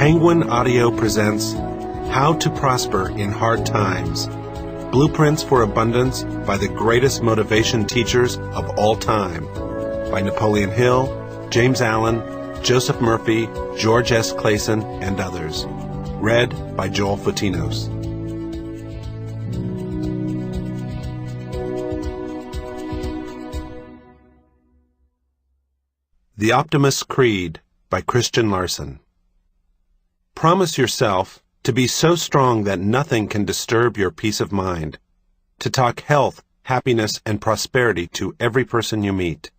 Penguin Audio presents How to Prosper in Hard Times, Blueprints for Abundance by the Greatest Motivation Teachers of All Time, by Napoleon Hill, James Allen, Joseph Murphy, George S. Clayson, and others. Read by Joel Futinos. The Optimist's Creed by Christian Larson. Promise yourself to be so strong that nothing can disturb your peace of mind, to talk health, happiness, and prosperity to every person you meet,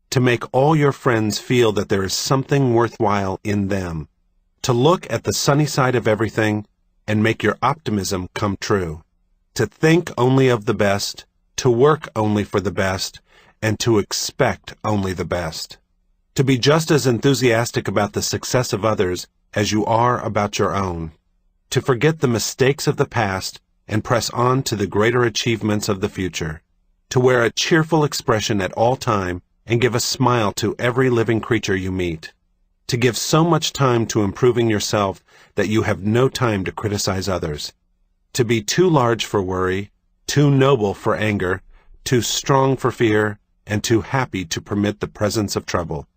to make all your friends feel that there is something worthwhile in them, to look at the sunny side of everything and make your optimism come true, to think only of the best, to work only for the best, and to expect only the best, to be just as enthusiastic about the success of others as you are about your own, to forget the mistakes of the past and press on to the greater achievements of the future, to wear a cheerful expression at all time and give a smile to every living creature you meet, to give so much time to improving yourself that you have no time to criticize others, to be too large for worry, too noble for anger, too strong for fear, and too happy to permit the presence of trouble,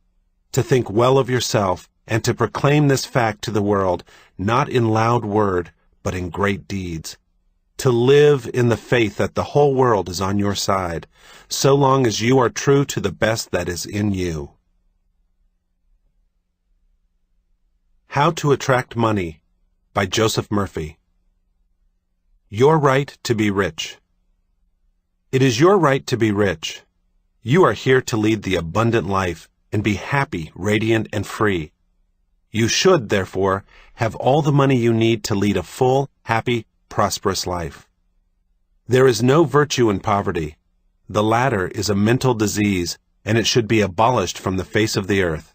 to think well of yourself and to proclaim this fact to the world, not in loud word, but in great deeds. To live in the faith that the whole world is on your side, so long as you are true to the best that is in you. How to Attract Money by Joseph Murphy. Your right to be rich. It is your right to be rich. You are here to lead the abundant life and be happy, radiant, and free. You should, therefore, have all the money you need to lead a full, happy, prosperous life. There is no virtue in poverty. The latter is a mental disease, and it should be abolished from the face of the earth.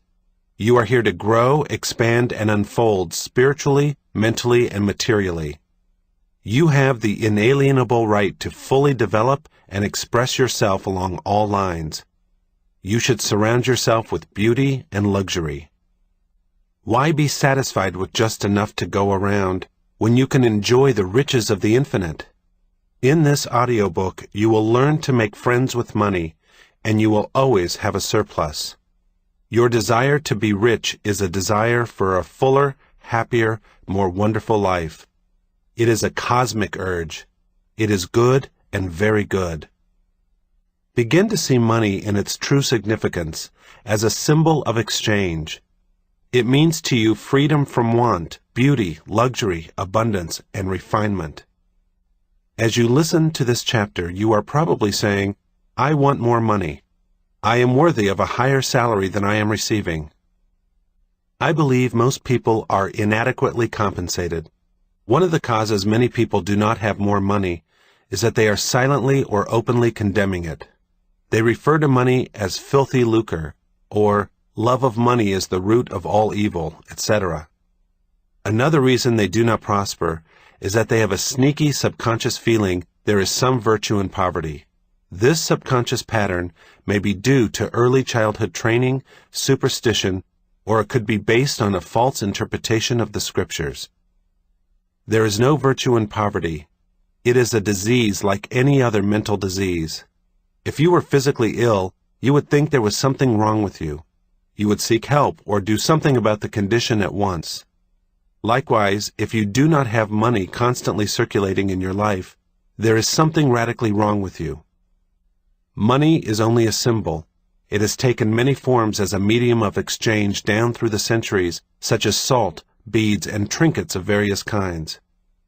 You are here to grow, expand, and unfold spiritually, mentally, and materially. You have the inalienable right to fully develop and express yourself along all lines. You should surround yourself with beauty and luxury. Why be satisfied with just enough to go around when you can enjoy the riches of the infinite? In this audiobook, you will learn to make friends with money, and you will always have a surplus. Your desire to be rich is a desire for a fuller, happier, more wonderful life. It is a cosmic urge. It is good and very good. Begin to see money in its true significance as a symbol of exchange. It means to you freedom from want, beauty, luxury, abundance, and refinement. As you listen to this chapter, you are probably saying, I want more money. I am worthy of a higher salary than I am receiving. I believe most people are inadequately compensated. One of the causes many people do not have more money is that they are silently or openly condemning it. They refer to money as filthy lucre, or love of money is the root of all evil, etc. Another reason they do not prosper is that they have a sneaky subconscious feeling there is some virtue in poverty. This subconscious pattern may be due to early childhood training, superstition, or it could be based on a false interpretation of the scriptures. There is no virtue in poverty. It is a disease like any other mental disease. If you were physically ill, you would think there was something wrong with you. You would seek help or do something about the condition at once. Likewise, if you do not have money constantly circulating in your life, there is something radically wrong with you. Money is only a symbol. It has taken many forms as a medium of exchange down through the centuries, such as salt, beads, and trinkets of various kinds.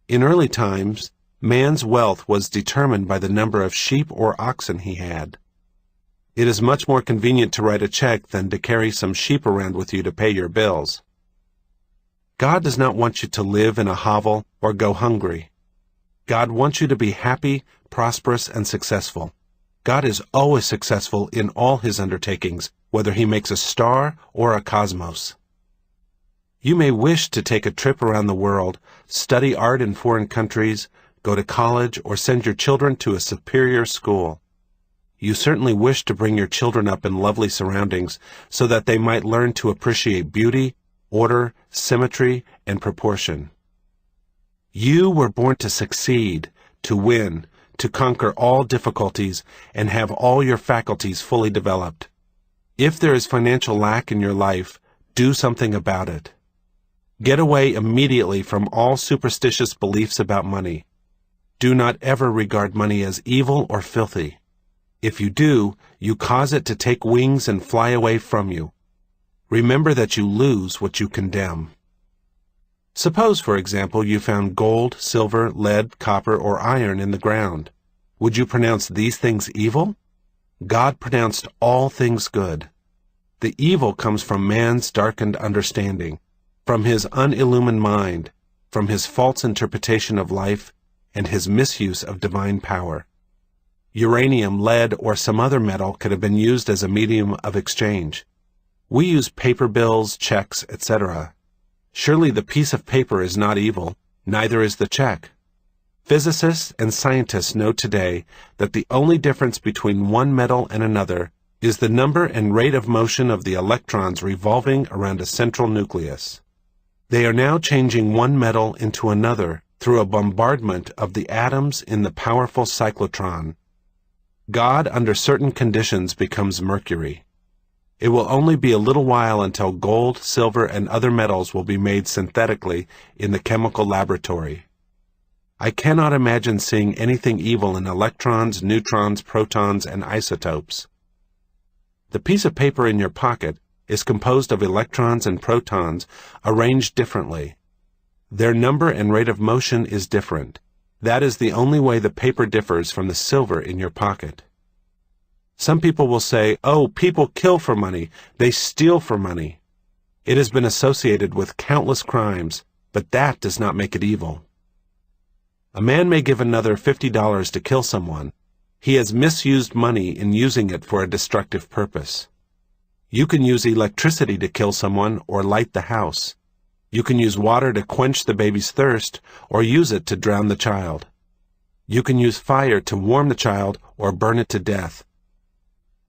In early times, man's wealth was determined by the number of sheep or oxen he had. It is much more convenient to write a check than to carry some sheep around with you to pay your bills. God does not want you to live in a hovel or go hungry. God wants you to be happy, prosperous, and successful. God is always successful in all his undertakings, whether he makes a star or a cosmos. You may wish to take a trip around the world, study art in foreign countries, go to college, or send your children to a superior school. You certainly wish to bring your children up in lovely surroundings so that they might learn to appreciate beauty, order, symmetry, and proportion. You were born to succeed, to win, to conquer all difficulties, and have all your faculties fully developed. If there is financial lack in your life, do something about it. Get away immediately from all superstitious beliefs about money. Do not ever regard money as evil or filthy. If you do, you cause it to take wings and fly away from you. Remember that you lose what you condemn. Suppose, for example, you found gold, silver, lead, copper, or iron in the ground. Would you pronounce these things evil? God pronounced all things good. The evil comes from man's darkened understanding, from his unillumined mind, from his false interpretation of life, and his misuse of divine power. Uranium, lead, or some other metal could have been used as a medium of exchange. We use paper bills, checks, etc. Surely the piece of paper is not evil, neither is the check. Physicists and scientists know today that the only difference between one metal and another is the number and rate of motion of the electrons revolving around a central nucleus. They are now changing one metal into another through a bombardment of the atoms in the powerful cyclotron. God, under certain conditions, becomes mercury. It will only be a little while until gold, silver, and other metals will be made synthetically in the chemical laboratory. I cannot imagine seeing anything evil in electrons, neutrons, protons, and isotopes. The piece of paper in your pocket is composed of electrons and protons arranged differently. Their number and rate of motion is different. That is the only way the paper differs from the silver in your pocket. Some people will say, "Oh, people kill for money. They steal for money." It has been associated with countless crimes, but that does not make it evil. A man may give another $50 to kill someone. He has misused money in using it for a destructive purpose. You can use electricity to kill someone or light the house. You can use water to quench the baby's thirst or use it to drown the child. You can use fire to warm the child or burn it to death.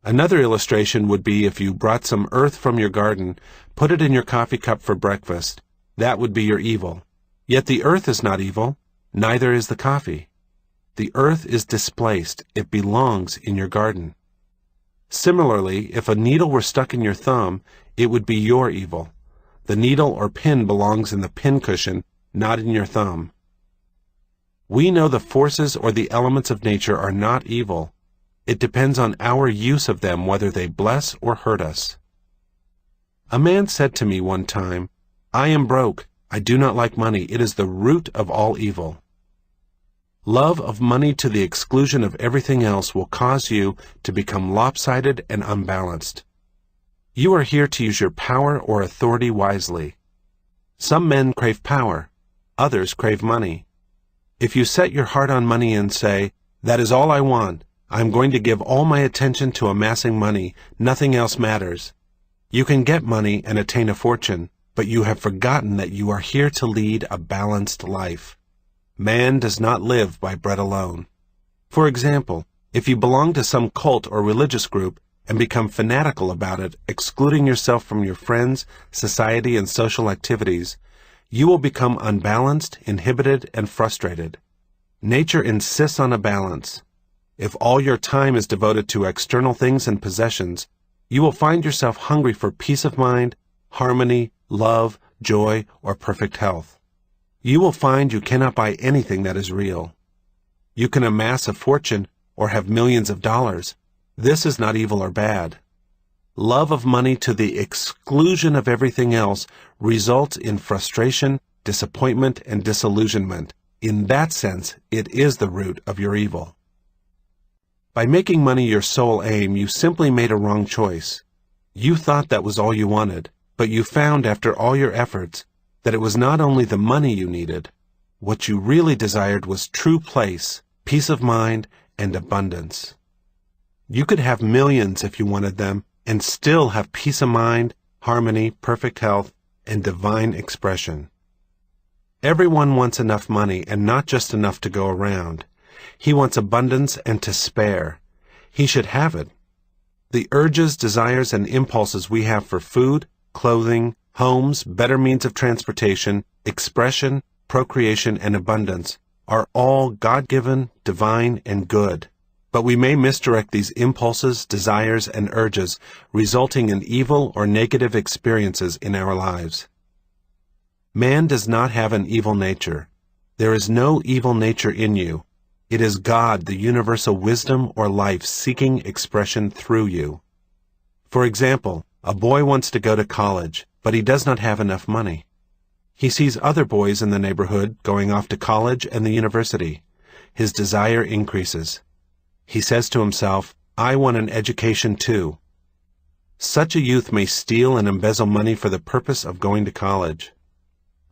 Another illustration would be if you brought some earth from your garden, put it in your coffee cup for breakfast. That would be your evil. Yet the earth is not evil, neither is the coffee. The earth is displaced. It belongs in your garden. Similarly, if a needle were stuck in your thumb, it would be your evil. The needle or pin belongs in the pin cushion, not in your thumb. We know the forces or the elements of nature are not evil. It depends on our use of them whether they bless or hurt us. A man said to me one time, "I am broke. I do not like money. It is the root of all evil." Love of money to the exclusion of everything else will cause you to become lopsided and unbalanced. You are here to use your power or authority wisely. Some men crave power. Others crave money. If you set your heart on money and say, "That is all I want. I am going to give all my attention to amassing money. Nothing else matters." You can get money and attain a fortune, but you have forgotten that you are here to lead a balanced life. Man does not live by bread alone. For example, if you belong to some cult or religious group and become fanatical about it, excluding yourself from your friends, society, and social activities, you will become unbalanced, inhibited, and frustrated. Nature insists on a balance. If all your time is devoted to external things and possessions, you will find yourself hungry for peace of mind, harmony, love, joy, or perfect health. You will find you cannot buy anything that is real. You can amass a fortune or have millions of dollars. This is not evil or bad. Love of money to the exclusion of everything else results in frustration, disappointment, and disillusionment. In that sense, it is the root of your evil. By making money your sole aim, you simply made a wrong choice. You thought that was all you wanted, but you found after all your efforts that it was not only the money you needed. What you really desired was true place, peace of mind, and abundance. You could have millions if you wanted them, and still have peace of mind, harmony, perfect health, and divine expression. Everyone wants enough money, and not just enough to go around. He wants abundance and to spare. He should have it. The urges, desires, and impulses we have for food, clothing, homes, better means of transportation, expression, procreation, and abundance are all God-given, divine, and good. But we may misdirect these impulses, desires, and urges, resulting in evil or negative experiences in our lives. Man does not have an evil nature. There is no evil nature in you. It is God, the universal wisdom or life seeking expression through you. For example, a boy wants to go to college, but he does not have enough money. He sees other boys in the neighborhood going off to college and the university. His desire increases. He says to himself, I want an education too. Such a youth may steal and embezzle money for the purpose of going to college.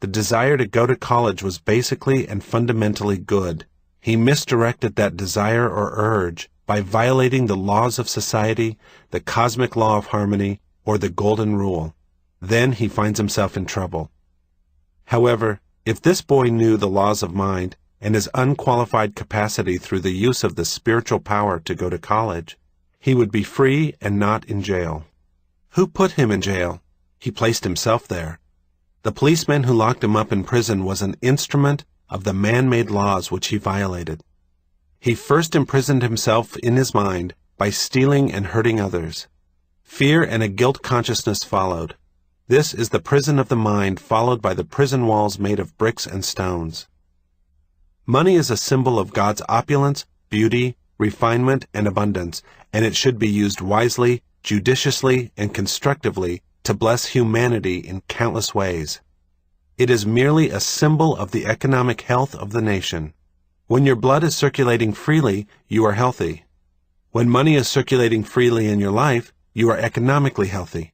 The desire to go to college was basically and fundamentally good. He misdirected that desire or urge by violating the laws of society, the cosmic law of harmony, or the golden rule. Then he finds himself in trouble. However, if this boy knew the laws of mind and his unqualified capacity through the use of the spiritual power to go to college, he would be free and not in jail. Who put him in jail? He placed himself there. The policeman who locked him up in prison was an instrument of the man-made laws which he violated. He first imprisoned himself in his mind by stealing and hurting others. Fear and a guilt consciousness followed. This is the prison of the mind, followed by the prison walls made of bricks and stones. Money is a symbol of God's opulence, beauty, refinement, and abundance, and it should be used wisely, judiciously, and constructively to bless humanity in countless ways. It is merely a symbol of the economic health of the nation. When your blood is circulating freely, you are healthy. When money is circulating freely in your life, you are economically healthy.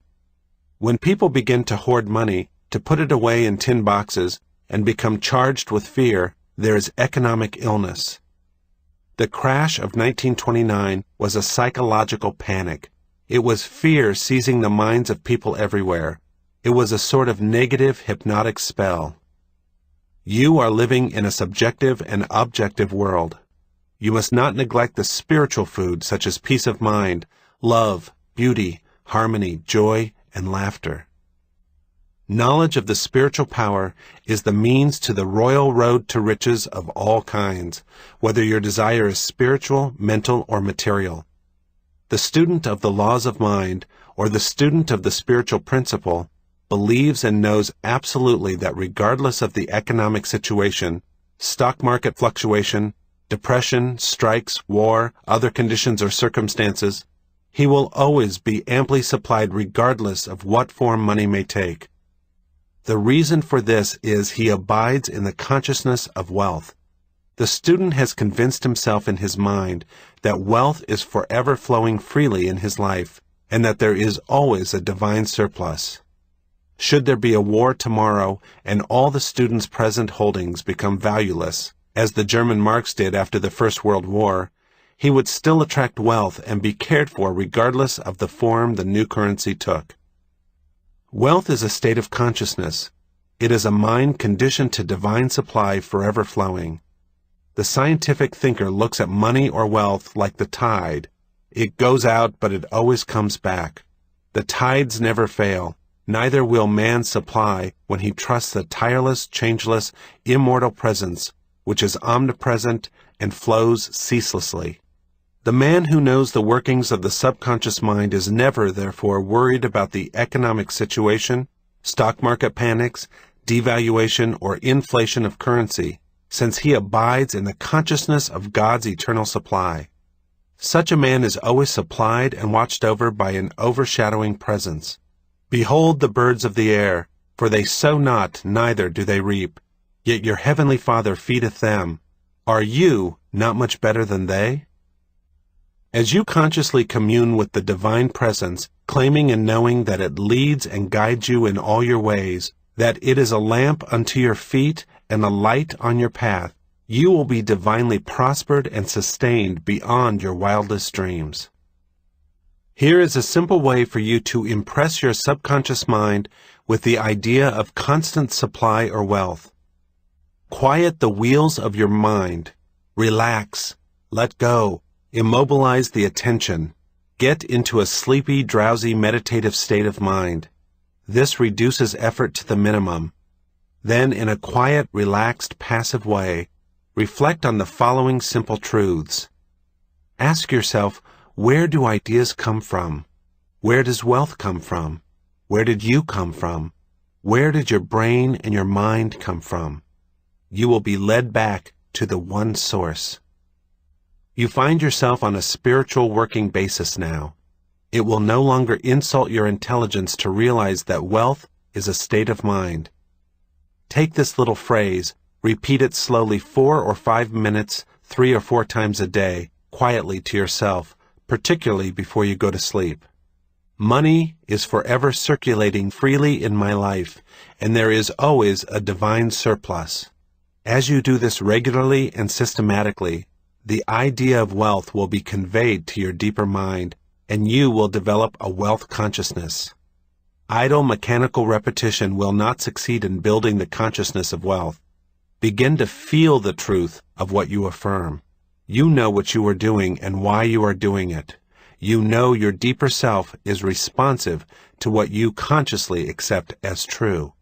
When people begin to hoard money, to put it away in tin boxes, and become charged with fear, there is economic illness. The crash of 1929 was a psychological panic. It was fear seizing the minds of people everywhere. It was a sort of negative hypnotic spell. You are living in a subjective and objective world. You must not neglect the spiritual food such as peace of mind, love, beauty, harmony, joy, and laughter. Knowledge of the spiritual power is the means to the royal road to riches of all kinds, whether your desire is spiritual, mental, or material. The student of the laws of mind, or the student of the spiritual principle, believes and knows absolutely that regardless of the economic situation, stock market fluctuation, depression, strikes, war, other conditions or circumstances, he will always be amply supplied regardless of what form money may take. The reason for this is he abides in the consciousness of wealth. The student has convinced himself in his mind that wealth is forever flowing freely in his life, and that there is always a divine surplus. Should there be a war tomorrow and all the student's present holdings become valueless, as the German marks did after the First World War, he would still attract wealth and be cared for regardless of the form the new currency took. Wealth is a state of consciousness. It is a mind conditioned to divine supply forever flowing. The scientific thinker looks at money or wealth like the tide. It goes out, but it always comes back. The tides never fail. Neither will man supply when he trusts the tireless, changeless, immortal presence, which is omnipresent and flows ceaselessly. The man who knows the workings of the subconscious mind is never, therefore, worried about the economic situation, stock market panics, devaluation, or inflation of currency, since he abides in the consciousness of God's eternal supply. Such a man is always supplied and watched over by an overshadowing presence. Behold the birds of the air, for they sow not, neither do they reap, yet your heavenly Father feedeth them. Are you not much better than they? As you consciously commune with the divine presence, claiming and knowing that it leads and guides you in all your ways, that it is a lamp unto your feet and a light on your path, you will be divinely prospered and sustained beyond your wildest dreams. Here is a simple way for you to impress your subconscious mind with the idea of constant supply or wealth. Quiet the wheels of your mind. Relax. Let go. Immobilize the attention. Get into a sleepy, drowsy, meditative state of mind. This reduces effort to the minimum. Then, in a quiet, relaxed, passive way, reflect on the following simple truths. Ask yourself, where do ideas come from? Where does wealth come from? Where did you come from? Where did your brain and your mind come from? You will be led back to the one source. You find yourself on a spiritual working basis now. It will no longer insult your intelligence to realize that wealth is a state of mind. Take this little phrase, repeat it slowly 4 or 5 minutes, 3 or 4 times a day, quietly to yourself, particularly before you go to sleep. Money is forever circulating freely in my life, and there is always a divine surplus. As you do this regularly and systematically, the idea of wealth will be conveyed to your deeper mind, and you will develop a wealth consciousness. Idle mechanical repetition will not succeed in building the consciousness of wealth. Begin to feel the truth of what you affirm. You know what you are doing and why you are doing it. You know your deeper self is responsive to what you consciously accept as true.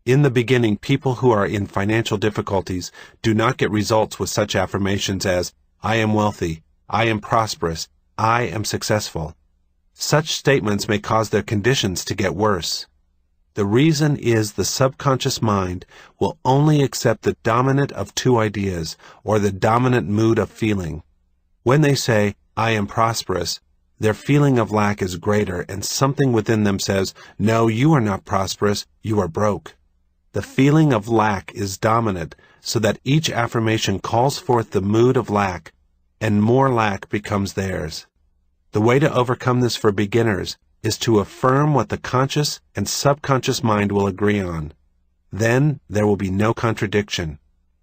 In the beginning, people who are in financial difficulties do not get results with such affirmations as, I am wealthy, I am prosperous, I am successful. Such statements may cause their conditions to get worse. The reason is the subconscious mind will only accept the dominant of 2 ideas, or the dominant mood of feeling. When they say, I am prosperous, their feeling of lack is greater, and something within them says, no, you are not prosperous, you are broke. The feeling of lack is dominant, so that each affirmation calls forth the mood of lack, and more lack becomes theirs. The way to overcome this for beginners is to affirm what the conscious and subconscious mind will agree on. Then there will be no contradiction.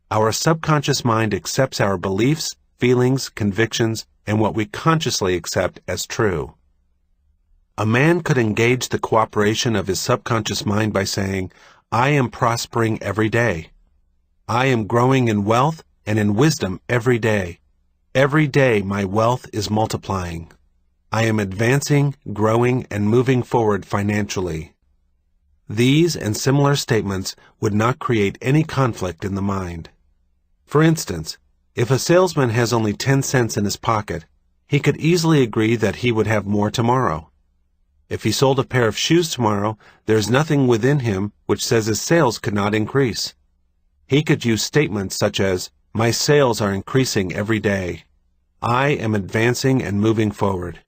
Our subconscious mind accepts our beliefs, feelings, convictions, and what we consciously accept as true. A man could engage the cooperation of his subconscious mind by saying, I am prospering every day. I am growing in wealth and in wisdom every day. Every day my wealth is multiplying. I am advancing, growing, and moving forward financially. These and similar statements would not create any conflict in the mind. For instance, if a salesman has only 10 cents in his pocket, he could easily agree that he would have more tomorrow. If he sold a pair of shoes tomorrow, there is nothing within him which says his sales could not increase. He could use statements such as, my sales are increasing every day. I am advancing and moving forward.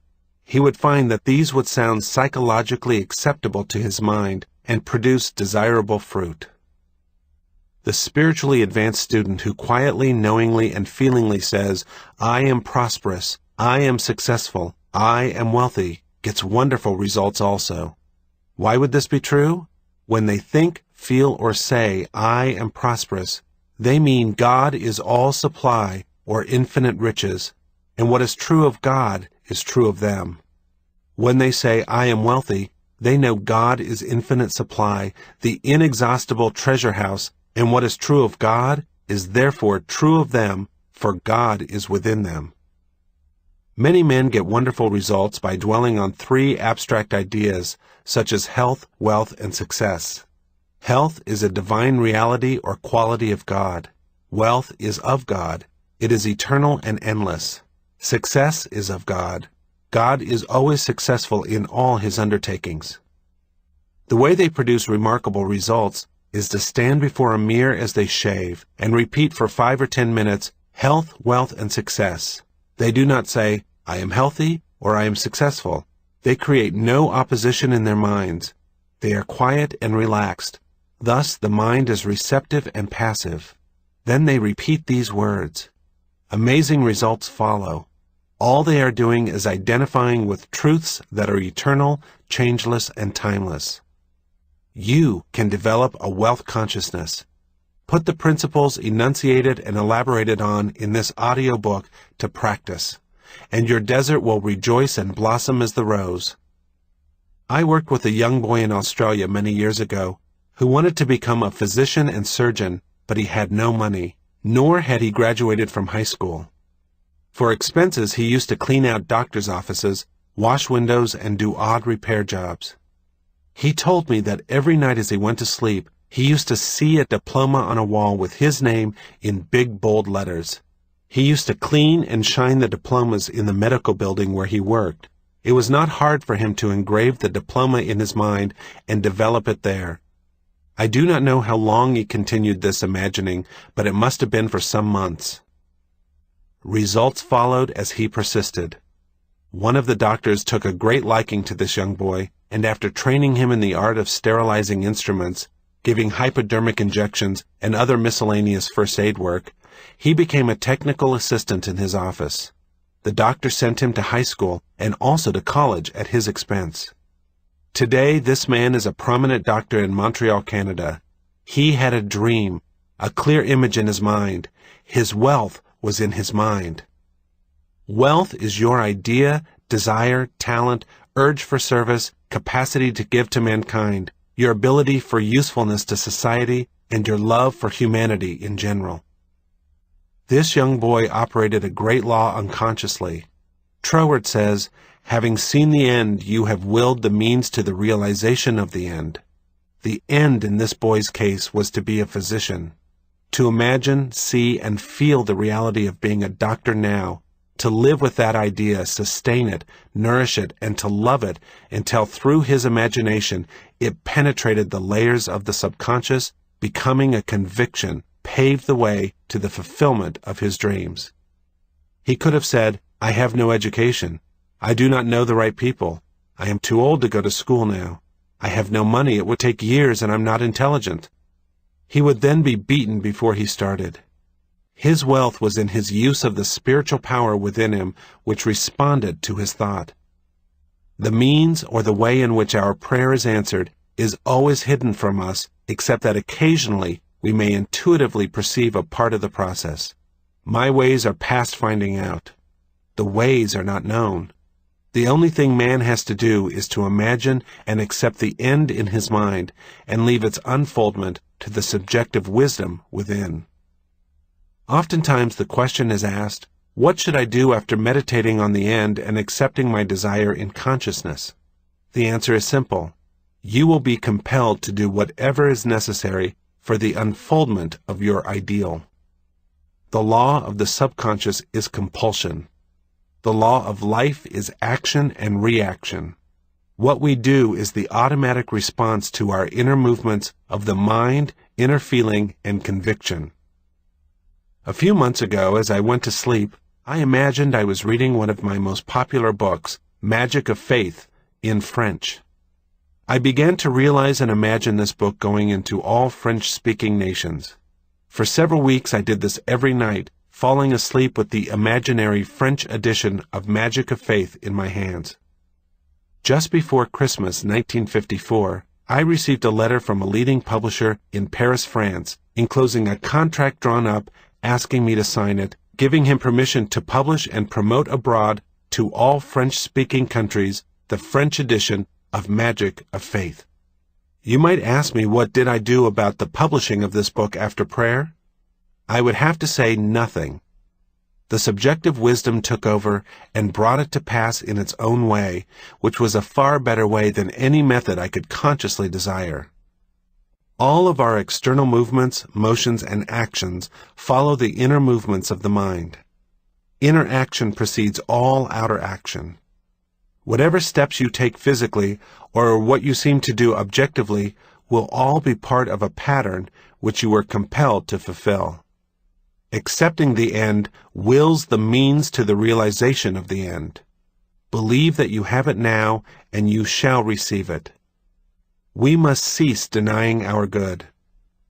He would find that these would sound psychologically acceptable to his mind and produce desirable fruit. The spiritually advanced student who quietly, knowingly, and feelingly says, I am prosperous, I am successful, I am wealthy, gets wonderful results also. Why would this be true? When they think, feel, or say, I am prosperous, they mean God is all supply or infinite riches, and what is true of God is true of them. When they say, I am wealthy, they know God is infinite supply, the inexhaustible treasure house, and what is true of God is therefore true of them, for God is within them. Many men get wonderful results by dwelling on 3 abstract ideas, such as health, wealth, and success. Health is a divine reality or quality of God. Wealth is of God. It is eternal and endless. Success is of God. God is always successful in all his undertakings. The way they produce remarkable results is to stand before a mirror as they shave and repeat for 5 or 10 minutes, health, wealth, and success. They do not say, I am healthy or I am successful. They create no opposition in their minds. They are quiet and relaxed. Thus the mind is receptive and passive. Then they repeat these words. Amazing results follow. All they are doing is identifying with truths that are eternal, changeless, and timeless. You can develop a wealth consciousness. Put the principles enunciated and elaborated on in this audiobook to practice, and your desert will rejoice and blossom as the rose. I worked with a young boy in Australia many years ago who wanted to become a physician and surgeon, but he had no money, nor had he graduated from high school. For expenses, he used to clean out doctors' offices, wash windows, and do odd repair jobs. He told me that every night as he went to sleep, he used to see a diploma on a wall with his name in big bold letters. He used to clean and shine the diplomas in the medical building where he worked. It was not hard for him to engrave the diploma in his mind and develop it there. I do not know how long he continued this imagining, but it must have been for some months. Results followed as he persisted. One of the doctors took a great liking to this young boy, and after training him in the art of sterilizing instruments, giving hypodermic injections, and other miscellaneous first aid work, he became a technical assistant in his office. The doctor sent him to high school and also to college at his expense. Today, this man is a prominent doctor in Montreal, Canada. He had a dream, a clear image in his mind. His wealth was in his mind. Wealth is your idea, desire, talent, urge for service, capacity to give to mankind, your ability for usefulness to society, and your love for humanity in general. This young boy operated a great law unconsciously. Troward says, "Having seen the end, you have willed the means to the realization of the end." The end in this boy's case was to be a physician. To imagine, see, and feel the reality of being a doctor now, to live with that idea, sustain it, nourish it, and to love it until through his imagination it penetrated the layers of the subconscious, becoming a conviction, paved the way to the fulfillment of his dreams. He could have said, "I have no education. I do not know the right people. I am too old to go to school now. I have no money. It would take years, and I'm not intelligent." He would then be beaten before he started. His wealth was in his use of the spiritual power within him which responded to his thought. The means or the way in which our prayer is answered is always hidden from us, except that occasionally we may intuitively perceive a part of the process. My ways are past finding out. The ways are not known. The only thing man has to do is to imagine and accept the end in his mind and leave its unfoldment to the subjective wisdom within. Oftentimes the question is asked, what should I do after meditating on the end and accepting my desire in consciousness? The answer is simple. You will be compelled to do whatever is necessary for the unfoldment of your ideal. The law of the subconscious is compulsion. The law of life is action and reaction. What we do is the automatic response to our inner movements of the mind, inner feeling, and conviction. A few months ago, as I went to sleep, I imagined I was reading one of my most popular books, Magic of Faith, in French. I began to realize and imagine this book going into all French-speaking nations. For several weeks I did this every night, falling asleep with the imaginary French edition of Magic of Faith in my hands. Just before Christmas 1954, I received a letter from a leading publisher in Paris, France, enclosing a contract drawn up, asking me to sign it, giving him permission to publish and promote abroad to all French-speaking countries the French edition of Magic of Faith. You might ask me what did I do about the publishing of this book after prayer? I would have to say nothing. The subjective wisdom took over and brought it to pass in its own way, which was a far better way than any method I could consciously desire. All of our external movements, motions, and actions follow the inner movements of the mind. Inner action precedes all outer action. Whatever steps you take physically, or what you seem to do objectively, will all be part of a pattern which you were compelled to fulfill. Accepting the end wills the means to the realization of the end. Believe that you have it now, and you shall receive it. We must cease denying our good.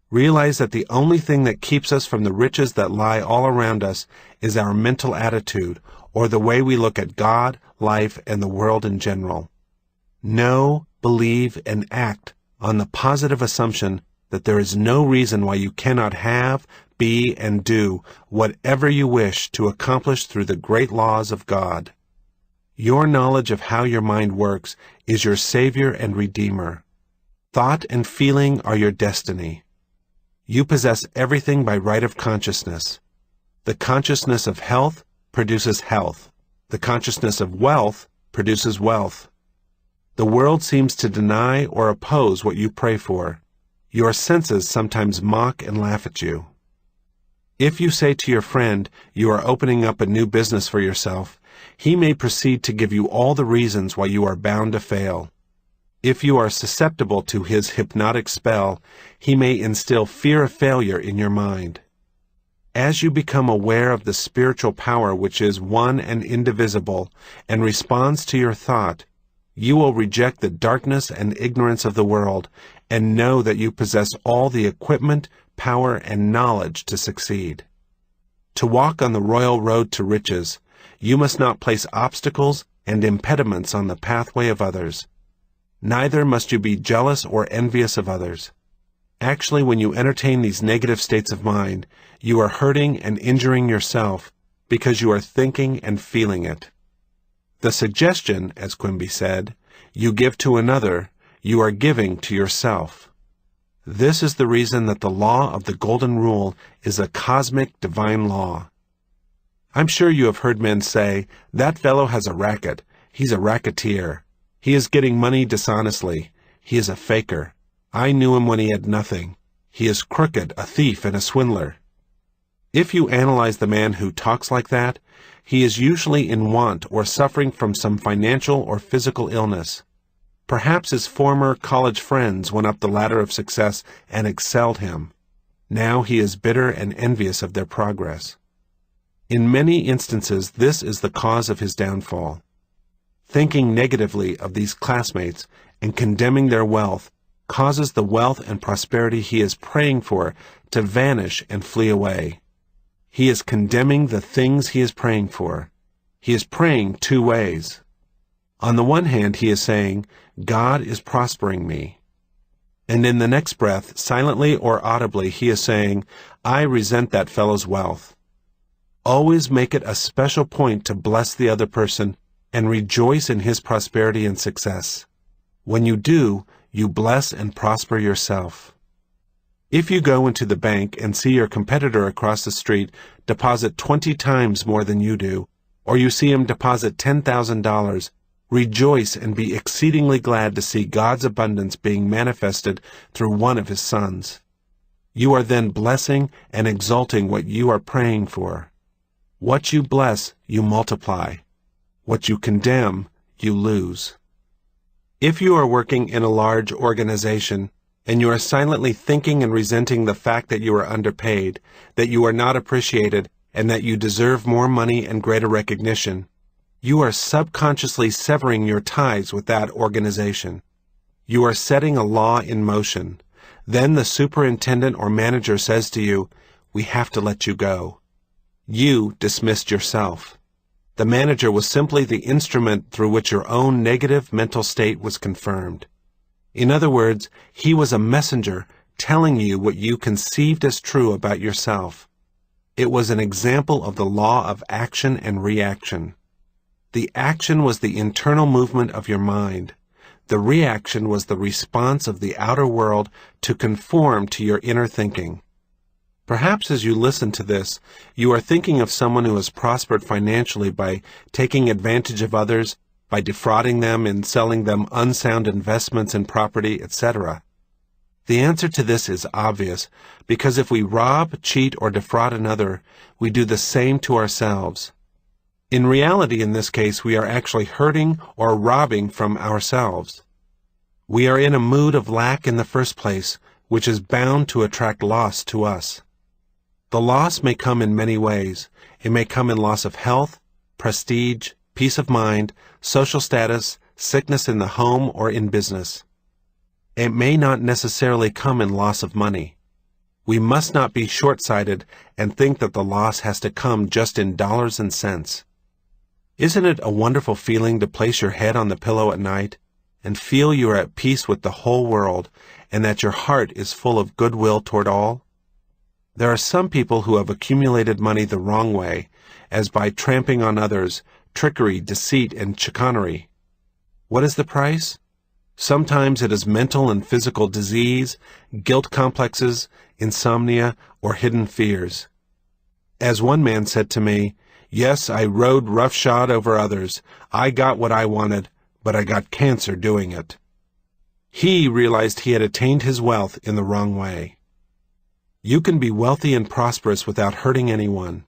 Realize that the only thing that keeps us from the riches that lie all around us is our mental attitude, or the way we look at God, life, and the world in general. Know, believe, and act on the positive assumption that there is no reason why you cannot have, be, and do whatever you wish to accomplish through the great laws of God. Your knowledge of how your mind works is your Savior and Redeemer. Thought and feeling are your destiny. You possess everything by right of consciousness. The consciousness of health produces health. The consciousness of wealth produces wealth. The world seems to deny or oppose what you pray for. Your senses sometimes mock and laugh at you. If you say to your friend you are opening up a new business for yourself, he may proceed to give you all the reasons why you are bound to fail. If you are susceptible to his hypnotic spell, he may instill fear of failure in your mind. As you become aware of the spiritual power which is one and indivisible and responds to your thought, you will reject the darkness and ignorance of the world and know that you possess all the equipment, power, and knowledge to succeed. To walk on the royal road to riches, you must not place obstacles and impediments on the pathway of others. Neither must you be jealous or envious of others. Actually, when you entertain these negative states of mind, you are hurting and injuring yourself because you are thinking and feeling it. The suggestion, as Quimby said, you give to another, you are giving to yourself. This is the reason that the law of the Golden Rule is a cosmic divine law. I'm sure you have heard men say, "That fellow has a racket. He's a racketeer. He is getting money dishonestly. He is a faker. I knew him when he had nothing. He is crooked, a thief, and a swindler." If you analyze the man who talks like that, he is usually in want or suffering from some financial or physical illness. Perhaps his former college friends went up the ladder of success and excelled him. Now he is bitter and envious of their progress. In many instances, this is the cause of his downfall. Thinking negatively of these classmates and condemning their wealth causes the wealth and prosperity he is praying for to vanish and flee away. He is condemning the things he is praying for. He is praying two ways. On the one hand, he is saying, "God is prospering me." And in the next breath, silently or audibly, he is saying, "I resent that fellow's wealth." Always make it a special point to bless the other person and rejoice in his prosperity and success. When you do, you bless and prosper yourself. If you go into the bank and see your competitor across the street deposit 20 times more than you do, or you see him deposit $10,000, rejoice and be exceedingly glad to see God's abundance being manifested through one of his sons. You are then blessing and exalting what you are praying for. What you bless, you multiply. What you condemn, you lose. If you are working in a large organization, and you are silently thinking and resenting the fact that you are underpaid, that you are not appreciated, and that you deserve more money and greater recognition, you are subconsciously severing your ties with that organization. You are setting a law in motion. Then the superintendent or manager says to you, "We have to let you go." You dismissed yourself. The manager was simply the instrument through which your own negative mental state was confirmed. In other words, he was a messenger telling you what you conceived as true about yourself. It was an example of the law of action and reaction. The action was the internal movement of your mind. The reaction was the response of the outer world to conform to your inner thinking. Perhaps as you listen to this, you are thinking of someone who has prospered financially by taking advantage of others, by defrauding them and selling them unsound investments in property, etc. The answer to this is obvious, because if we rob, cheat, or defraud another, we do the same to ourselves. In reality, in this case, we are actually hurting or robbing from ourselves. We are in a mood of lack in the first place, which is bound to attract loss to us. The loss may come in many ways. It may come in loss of health, prestige, peace of mind, social status, sickness in the home or in business. It may not necessarily come in loss of money. We must not be short-sighted and think that the loss has to come just in dollars and cents. Isn't it a wonderful feeling to place your head on the pillow at night and feel you are at peace with the whole world and that your heart is full of goodwill toward all? There are some people who have accumulated money the wrong way, as by tramping on others, trickery, deceit, and chicanery. What is the price? Sometimes it is mental and physical disease, guilt complexes, insomnia, or hidden fears. As one man said to me, "Yes, I rode roughshod over others. I got what I wanted, but I got cancer doing it. He realized he had attained his wealth in the wrong way. You can be wealthy and prosperous without hurting anyone.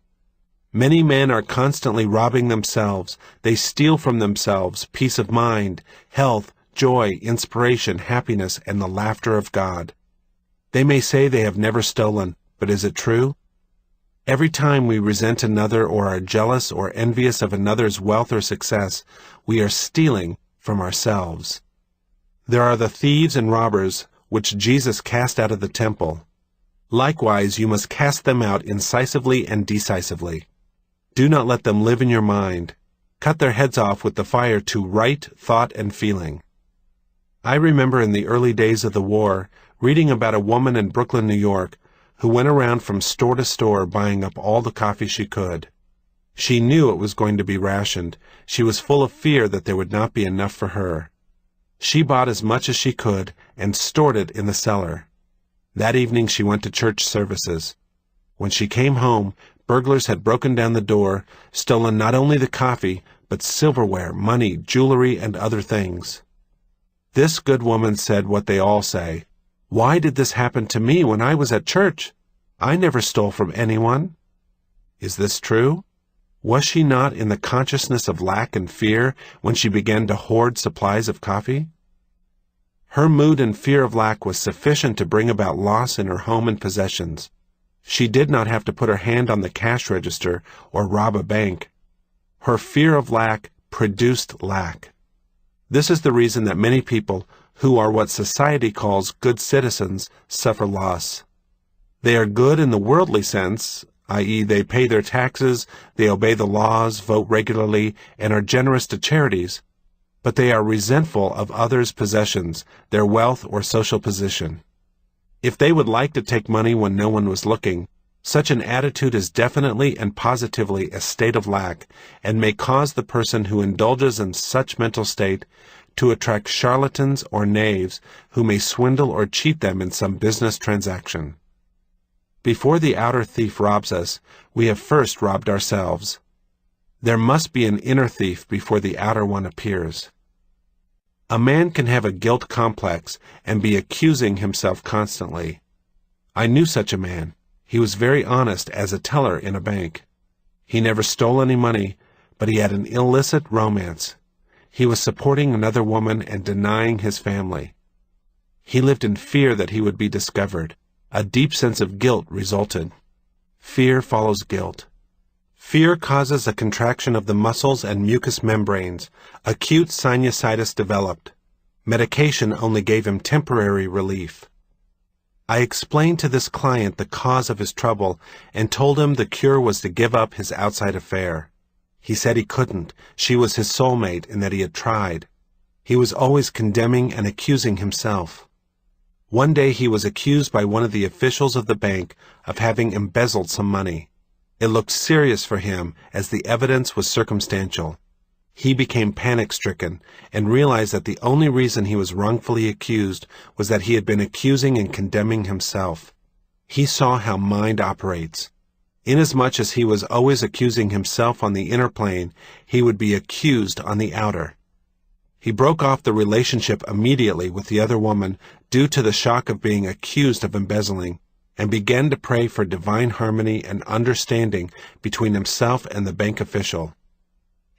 Many men are constantly robbing themselves. They steal from themselves peace of mind, health, joy, inspiration, happiness, and the laughter of God. They may say they have never stolen, but is it true? Every time we resent another or are jealous or envious of another's wealth or success, we are stealing from ourselves. There are the thieves and robbers which Jesus cast out of the temple. Likewise, you must cast them out incisively and decisively. Do not let them live in your mind. Cut their heads off with the fire to right thought and feeling. I remember in the early days of the war, reading about a woman in Brooklyn, New York, who went around from store to store buying up all the coffee she could. She knew it was going to be rationed. She was full of fear that there would not be enough for her. She bought as much as she could and stored it in the cellar. That evening she went to church services. When she came home, burglars had broken down the door, stolen not only the coffee, but silverware, money, jewelry, and other things. This good woman said what they all say. Why did this happen to me when I was at church? I never stole from anyone. Is this true? Was she not in the consciousness of lack and fear when she began to hoard supplies of coffee? Her mood and fear of lack was sufficient to bring about loss in her home and possessions. She did not have to put her hand on the cash register or rob a bank. Her fear of lack produced lack. This is the reason that many people, who are what society calls good citizens, suffer loss. They are good in the worldly sense, i.e., they pay their taxes, they obey the laws, vote regularly, and are generous to charities, but they are resentful of others' possessions, their wealth or social position. If they would like to take money when no one was looking, such an attitude is definitely and positively a state of lack, and may cause the person who indulges in such mental state to attract charlatans or knaves who may swindle or cheat them in some business transaction. Before the outer thief robs us, we have first robbed ourselves. There must be an inner thief before the outer one appears. A man can have a guilt complex and be accusing himself constantly. I knew such a man. He was very honest as a teller in a bank. He never stole any money, but he had an illicit romance. He was supporting another woman and denying his family. He lived in fear that he would be discovered. A deep sense of guilt resulted. Fear follows guilt. Fear causes a contraction of the muscles and mucous membranes. Acute sinusitis developed. Medication only gave him temporary relief. I explained to this client the cause of his trouble and told him the cure was to give up his outside affair. He said he couldn't. She was his soulmate and that he had tried. He was always condemning and accusing himself. One day he was accused by one of the officials of the bank of having embezzled some money. It looked serious for him as the evidence was circumstantial. He became panic-stricken and realized that the only reason he was wrongfully accused was that he had been accusing and condemning himself. He saw how mind operates. Inasmuch as he was always accusing himself on the inner plane, he would be accused on the outer. He broke off the relationship immediately with the other woman due to the shock of being accused of embezzling, and began to pray for divine harmony and understanding between himself and the bank official.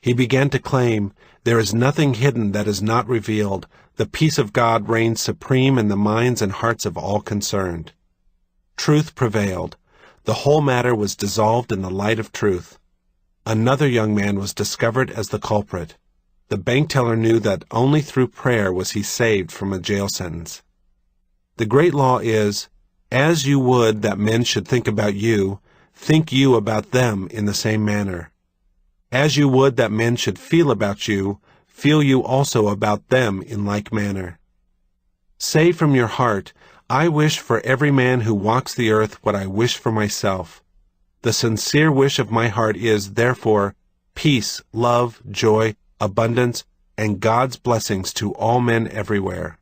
He began to claim, "There is nothing hidden that is not revealed. The peace of God reigns supreme in the minds and hearts of all concerned." Truth prevailed. The whole matter was dissolved in the light of truth. Another young man was discovered as the culprit. The bank teller knew that only through prayer was he saved from a jail sentence. The great law is, as you would that men should think about you, think you about them in the same manner. As you would that men should feel about you, feel you also about them in like manner. Say from your heart, I wish for every man who walks the earth what I wish for myself. The sincere wish of my heart is, therefore, peace, love, joy, abundance, and God's blessings to all men everywhere.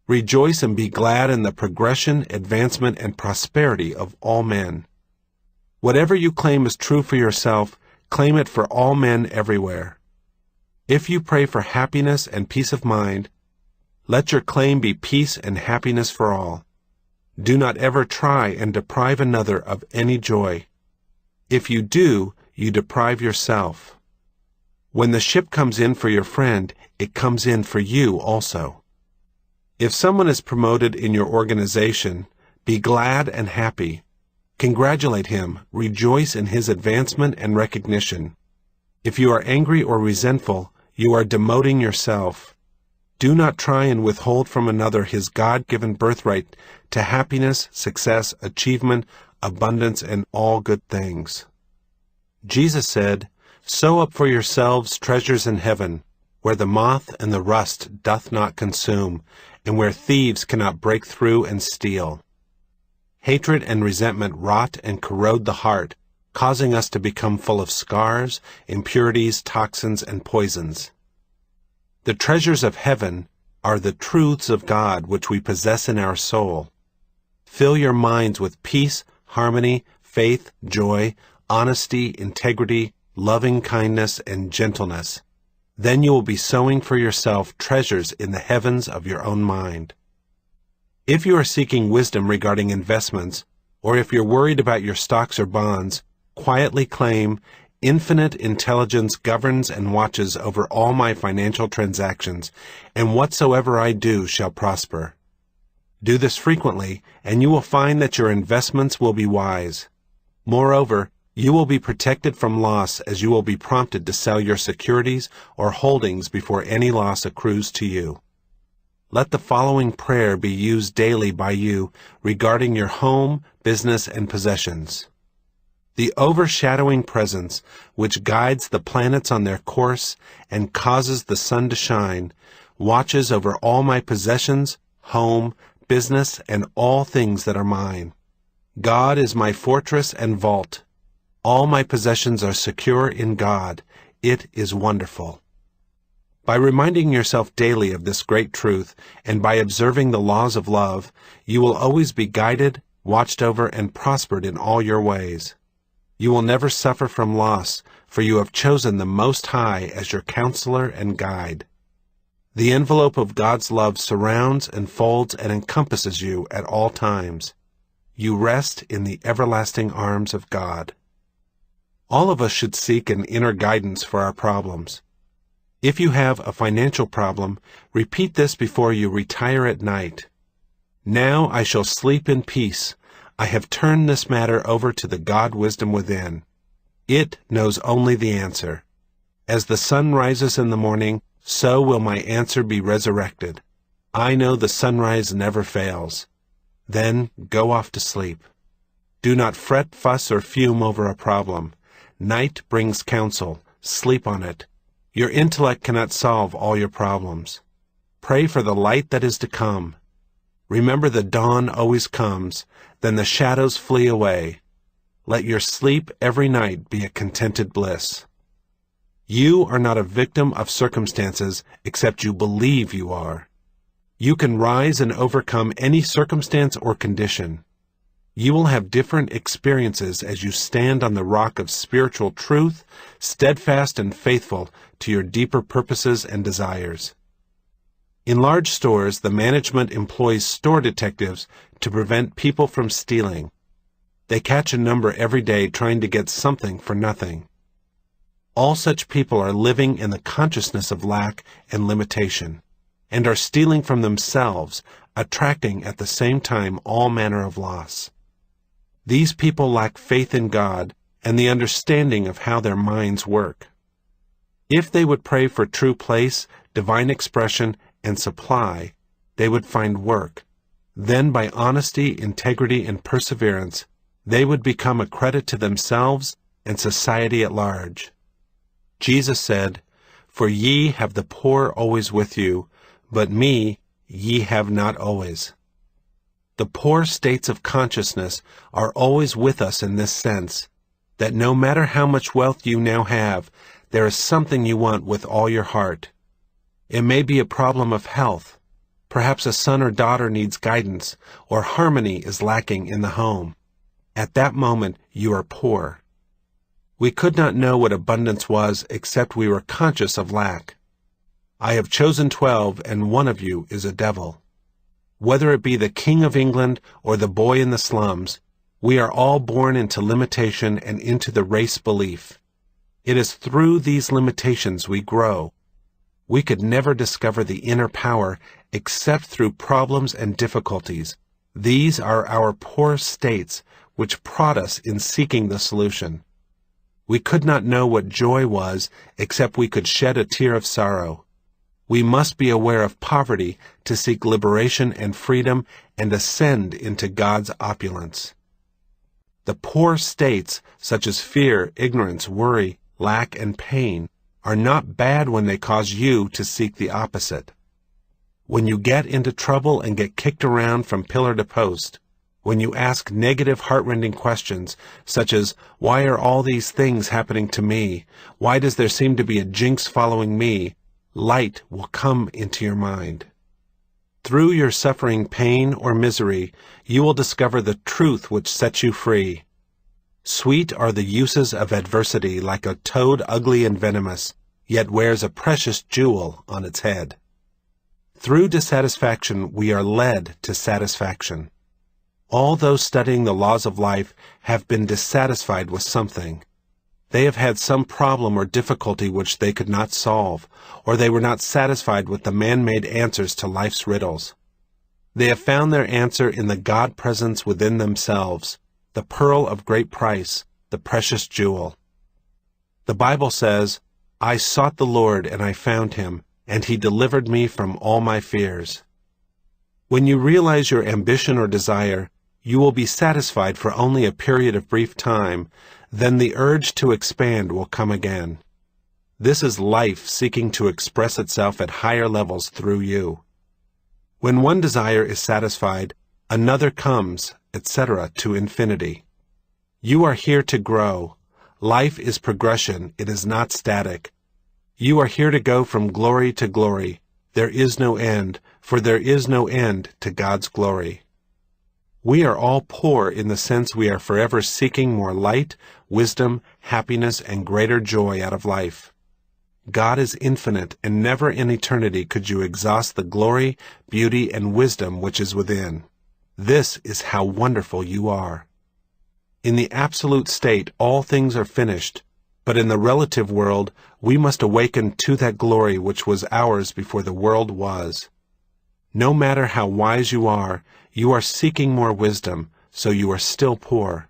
Rejoice and be glad in the progression, advancement, and prosperity of all men. Whatever you claim is true for yourself, claim it for all men everywhere. If you pray for happiness and peace of mind, let your claim be peace and happiness for all. Do not ever try and deprive another of any joy. If you do, you deprive yourself. When the ship comes in for your friend, it comes in for you also. If someone is promoted in your organization, be glad and happy. Congratulate him, rejoice in his advancement and recognition. If you are angry or resentful, you are demoting yourself. Do not try and withhold from another his God-given birthright to happiness, success, achievement, abundance, and all good things. Jesus said, "Sow up for yourselves treasures in heaven, where the moth and the rust doth not consume, and where thieves cannot break through and steal." Hatred and resentment rot and corrode the heart, causing us to become full of scars, impurities, toxins, and poisons. The treasures of heaven are the truths of God which we possess in our soul. Fill your minds with peace, harmony, faith, joy, honesty, integrity, loving kindness, and gentleness. Then you will be sowing for yourself treasures in the heavens of your own mind. If you are seeking wisdom regarding investments, or if you're worried about your stocks or bonds, quietly claim, "Infinite intelligence governs and watches over all my financial transactions, and whatsoever I do shall prosper." Do this frequently, and you will find that your investments will be wise. Moreover, you will be protected from loss, as you will be prompted to sell your securities or holdings before any loss accrues to you. Let the following prayer be used daily by you regarding your home, business, and possessions. The overshadowing presence, which guides the planets on their course and causes the sun to shine, watches over all my possessions, home, business, and all things that are mine. God is my fortress and vault. All my possessions are secure in God. It is wonderful. By reminding yourself daily of this great truth, and by observing the laws of love, you will always be guided, watched over, and prospered in all your ways. You will never suffer from loss, for you have chosen the Most High as your counselor and guide. The envelope of God's love surrounds, enfolds, and encompasses you at all times. You rest in the everlasting arms of God. All of us should seek an inner guidance for our problems. If you have a financial problem, repeat this before you retire at night. "Now I shall sleep in peace. I have turned this matter over to the God wisdom within. It knows only the answer. As the sun rises in the morning, so will my answer be resurrected. I know the sunrise never fails." Then go off to sleep. Do not fret, fuss, or fume over a problem. Night brings counsel. Sleep on it. Your intellect cannot solve all your problems. Pray for the light that is to come. Remember the dawn always comes, then the shadows flee away. Let your sleep every night be a contented bliss. You are not a victim of circumstances except you believe you are. You can rise and overcome any circumstance or condition. You will have different experiences as you stand on the rock of spiritual truth, steadfast and faithful to your deeper purposes and desires. In large stores, the management employs store detectives to prevent people from stealing. They catch a number every day trying to get something for nothing. All such people are living in the consciousness of lack and limitation, and are stealing from themselves, attracting at the same time all manner of loss. These people lack faith in God and the understanding of how their minds work. If they would pray for true place, divine expression, and supply, they would find work. Then by honesty, integrity, and perseverance, they would become a credit to themselves and society at large. Jesus said, "For ye have the poor always with you, but me ye have not always." The poor states of consciousness are always with us in this sense, that no matter how much wealth you now have, there is something you want with all your heart. It may be a problem of health. Perhaps a son or daughter needs guidance, or harmony is lacking in the home. At that moment, you are poor. We could not know what abundance was except we were conscious of lack. I have chosen 12, and one of you is a devil. Whether it be the King of England or the boy in the slums, we are all born into limitation and into the race belief. It is through these limitations we grow. We could never discover the inner power except through problems and difficulties. These are our poor states which prod us in seeking the solution. We could not know what joy was except we could shed a tear of sorrow. We must be aware of poverty to seek liberation and freedom and ascend into God's opulence. The poor states, such as fear, ignorance, worry, lack, and pain, are not bad when they cause you to seek the opposite. When you get into trouble and get kicked around from pillar to post, when you ask negative, heart-rending questions, such as, why are all these things happening to me? Why does there seem to be a jinx following me? Light will come into your mind. Through your suffering, pain, or misery, you will discover the truth which sets you free. Sweet are the uses of adversity, like a toad ugly and venomous, yet wears a precious jewel on its head. Through dissatisfaction we are led to satisfaction. All those studying the laws of life have been dissatisfied with something. They have had some problem or difficulty which they could not solve, or they were not satisfied with the man-made answers to life's riddles. They have found their answer in the God-presence within themselves, the pearl of great price, the precious jewel. The Bible says, I sought the Lord and I found him, and he delivered me from all my fears. When you realize your ambition or desire, you will be satisfied for only a period of brief time, then the urge to expand will come again. This is life seeking to express itself at higher levels through you. When one desire is satisfied, another comes, etc., to infinity. You are here to grow. Life is progression, it is not static. You are here to go from glory to glory. There is no end, for there is no end to God's glory. We are all poor in the sense we are forever seeking more light, wisdom, happiness, and greater joy out of life. God is infinite, and never in eternity could you exhaust the glory, beauty, and wisdom which is within. This is how wonderful you are. In the absolute state, all things are finished, but in the relative world, we must awaken to that glory which was ours before the world was. No matter how wise you are seeking more wisdom, so you are still poor.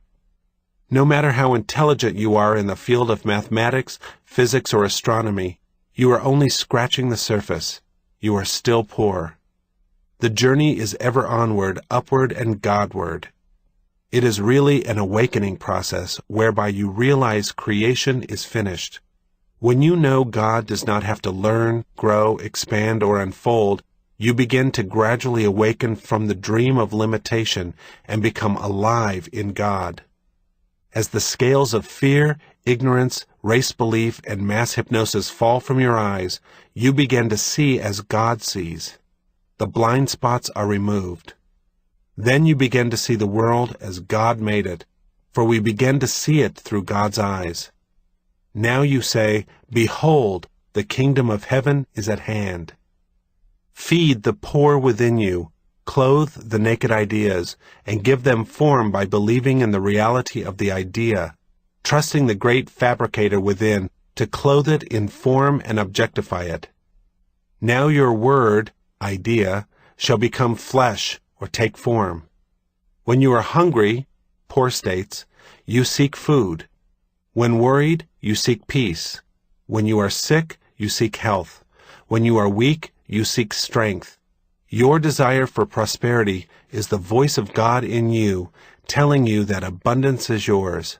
No matter how intelligent you are in the field of mathematics, physics, or astronomy, you are only scratching the surface. You are still poor. The journey is ever onward, upward, and Godward. It is really an awakening process whereby you realize creation is finished. When you know God does not have to learn, grow, expand, or unfold, you begin to gradually awaken from the dream of limitation and become alive in God. As the scales of fear, ignorance, race belief, and mass hypnosis fall from your eyes, you begin to see as God sees. The blind spots are removed. Then you begin to see the world as God made it, for we begin to see it through God's eyes. Now you say, Behold, the kingdom of heaven is at hand. Feed the poor within you, clothe the naked ideas, and give them form by believing in the reality of the idea, trusting the great fabricator within to clothe it in form and objectify it. Now your word, idea, shall become flesh or take form. When you are hungry, poor states, you seek food. When worried, you seek peace. When you are sick, you seek health. When you are weak, you seek strength. Your desire for prosperity is the voice of God in you, telling you that abundance is yours.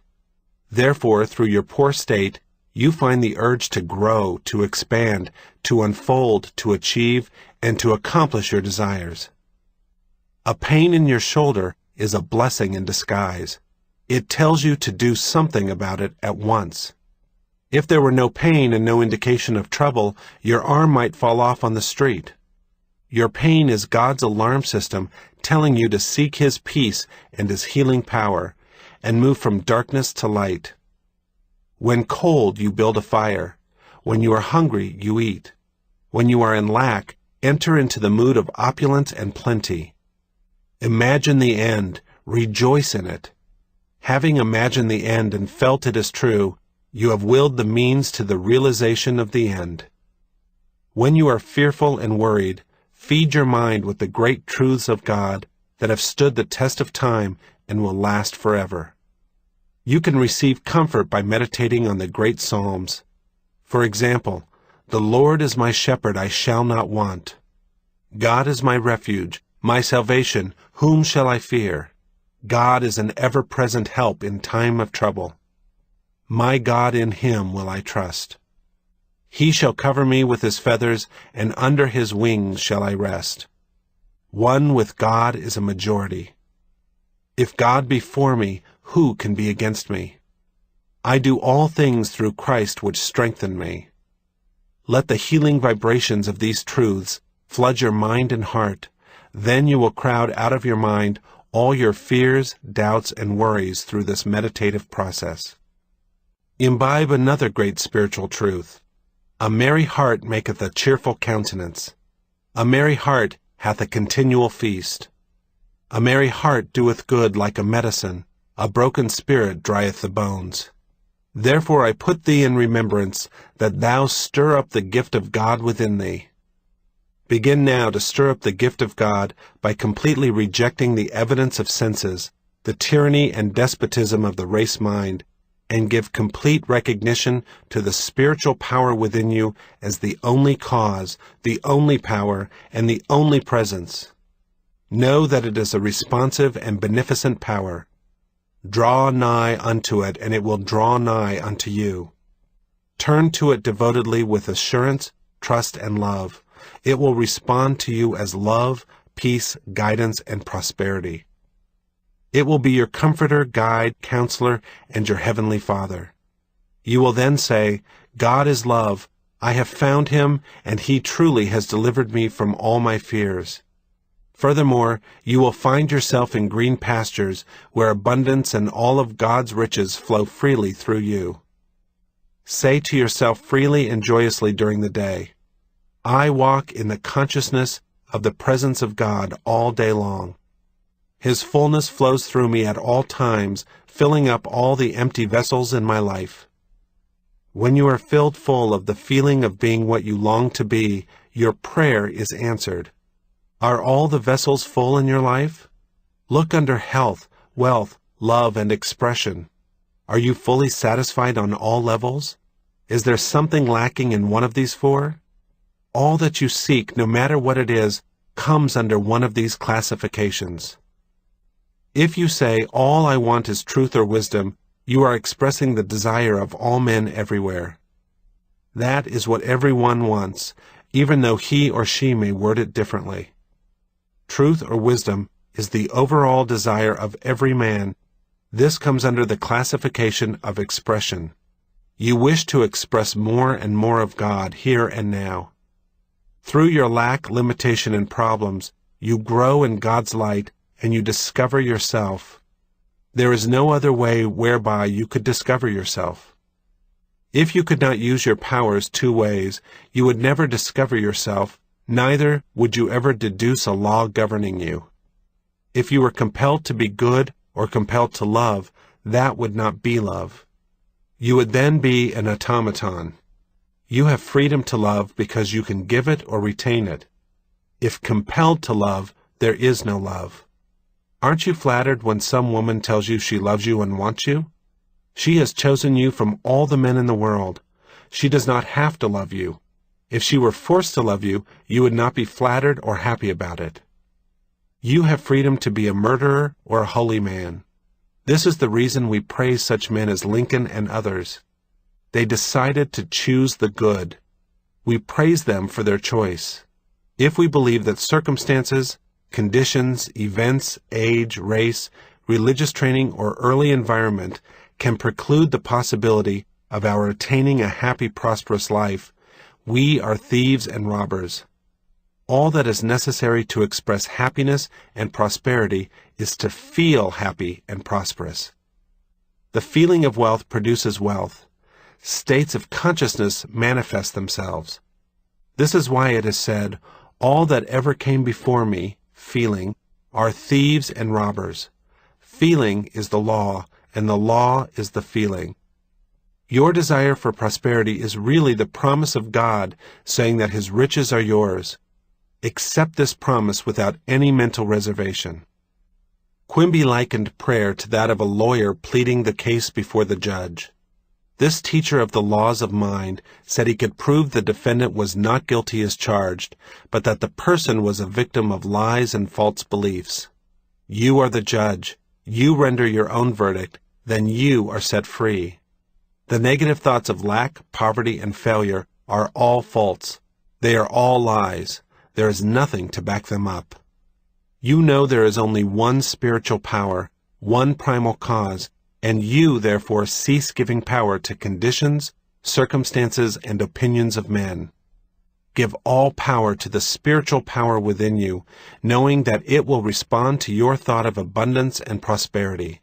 Therefore, through your poor state, you find the urge to grow, to expand, to unfold, to achieve, and to accomplish your desires. A pain in your shoulder is a blessing in disguise. It tells you to do something about it at once. If there were no pain and no indication of trouble, your arm might fall off on the street. Your pain is God's alarm system telling you to seek His peace and His healing power, and move from darkness to light. When cold, you build a fire. When you are hungry, you eat. When you are in lack, enter into the mood of opulence and plenty. Imagine the end, rejoice in it. Having imagined the end and felt it is true, you have willed the means to the realization of the end. When you are fearful and worried, feed your mind with the great truths of God that have stood the test of time and will last forever. You can receive comfort by meditating on the great Psalms. For example, "The Lord is my shepherd, I shall not want. God is my refuge, my salvation, whom shall I fear? God is an ever-present help in time of trouble. My God, in him will I trust. He shall cover me with his feathers, and under his wings shall I rest." One with God is a majority. If God be for me, who can be against me? I do all things through Christ which strengthen me. Let the healing vibrations of these truths flood your mind and heart. Then you will crowd out of your mind all your fears, doubts, and worries through this meditative process. Imbibe another great spiritual truth. A merry heart maketh a cheerful countenance. A merry heart hath a continual feast. A merry heart doeth good like a medicine. A broken spirit drieth the bones. Therefore I put thee in remembrance, that thou stir up the gift of God within thee. Begin now to stir up the gift of God by completely rejecting the evidence of senses, the tyranny and despotism of the race mind, and give complete recognition to the spiritual power within you as the only cause, the only power, and the only presence. Know that it is a responsive and beneficent power. Draw nigh unto it, and it will draw nigh unto you. Turn to it devotedly with assurance, trust, and love. It will respond to you as love, peace, guidance, and prosperity. It will be your comforter, guide, counselor, and your heavenly Father. You will then say, "God is love. I have found him, and he truly has delivered me from all my fears." Furthermore, you will find yourself in green pastures where abundance and all of God's riches flow freely through you. Say to yourself freely and joyously during the day, "I walk in the consciousness of the presence of God all day long. His fullness flows through me at all times, filling up all the empty vessels in my life." When you are filled full of the feeling of being what you long to be, your prayer is answered. Are all the vessels full in your life? Look under health, wealth, love, and expression. Are you fully satisfied on all levels? Is there something lacking in one of these four? All that you seek, no matter what it is, comes under one of these classifications. If you say, "All I want is truth or wisdom," you are expressing the desire of all men everywhere. That is what everyone wants, even though he or she may word it differently. Truth or wisdom is the overall desire of every man. This comes under the classification of expression. You wish to express more and more of God here and now. Through your lack, limitation, and problems, you grow in God's light and you discover yourself. There is no other way whereby you could discover yourself. If you could not use your powers two ways, you would never discover yourself, neither would you ever deduce a law governing you. If you were compelled to be good or compelled to love, that would not be love. You would then be an automaton. You have freedom to love because you can give it or retain it. If compelled to love, there is no love. Aren't you flattered when some woman tells you she loves you and wants you? She has chosen you from all the men in the world. She does not have to love you. If she were forced to love you, you would not be flattered or happy about it. You have freedom to be a murderer or a holy man. This is the reason we praise such men as Lincoln and others. They decided to choose the good. We praise them for their choice. If we believe that circumstances, conditions, events, age, race, religious training, or early environment can preclude the possibility of our attaining a happy, prosperous life, we are thieves and robbers. All that is necessary to express happiness and prosperity is to feel happy and prosperous. The feeling of wealth produces wealth. States of consciousness manifest themselves. This is why it is said, "All that ever came before me," feeling, "are thieves and robbers." Feeling is the law, and the law is the feeling. Your desire for prosperity is really the promise of God saying that His riches are yours. Accept this promise without any mental reservation. Quimby likened prayer to that of a lawyer pleading the case before the judge. This teacher of the laws of mind said he could prove the defendant was not guilty as charged, but that the person was a victim of lies and false beliefs. You are the judge. You render your own verdict, then you are set free. The negative thoughts of lack, poverty, and failure are all false. They are all lies. There is nothing to back them up. You know there is only one spiritual power, one primal cause, and you, therefore, cease giving power to conditions, circumstances, and opinions of men. Give all power to the spiritual power within you, knowing that it will respond to your thought of abundance and prosperity.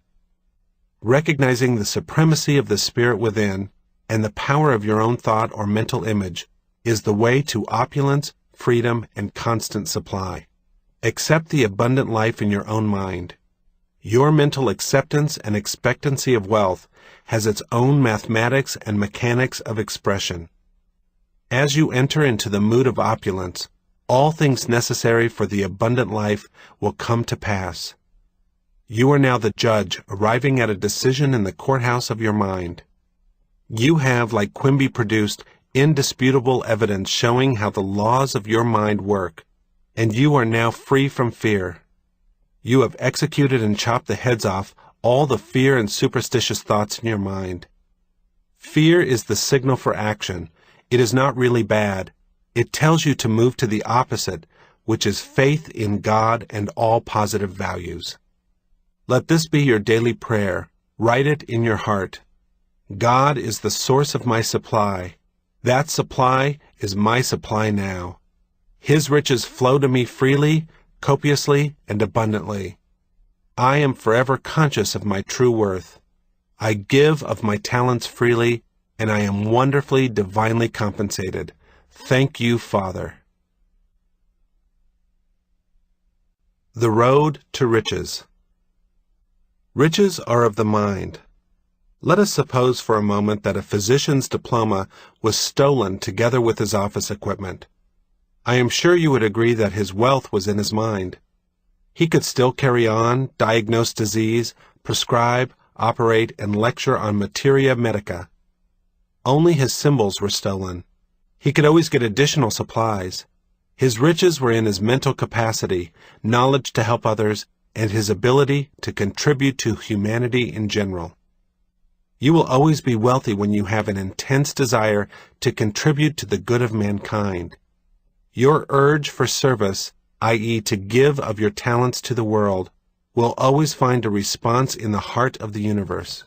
Recognizing the supremacy of the Spirit within and the power of your own thought or mental image is the way to opulence, freedom, and constant supply. Accept the abundant life in your own mind. Your mental acceptance and expectancy of wealth has its own mathematics and mechanics of expression. As you enter into the mood of opulence, all things necessary for the abundant life will come to pass. You are now the judge arriving at a decision in the courthouse of your mind. You have, like Quimby produced, indisputable evidence showing how the laws of your mind work, and you are now free from fear. You have executed and chopped the heads off all the fear and superstitious thoughts in your mind. Fear is the signal for action. It is not really bad. It tells you to move to the opposite, which is faith in God and all positive values. Let this be your daily prayer. Write it in your heart. God is the source of my supply. That supply is my supply now. His riches flow to me freely, copiously, and abundantly. I am forever conscious of my true worth. I give of my talents freely, and I am wonderfully, divinely compensated. Thank you, Father. The Road to Riches. Riches are of the mind. Let us suppose for a moment that a physician's diploma was stolen together with his office equipment. I am sure you would agree that his wealth was in his mind. He could still carry on, diagnose disease, prescribe, operate, and lecture on materia medica. Only his symbols were stolen. He could always get additional supplies. His riches were in his mental capacity, knowledge to help others, and his ability to contribute to humanity in general. You will always be wealthy when you have an intense desire to contribute to the good of mankind. Your urge for service, i.e., to give of your talents to the world, will always find a response in the heart of the universe.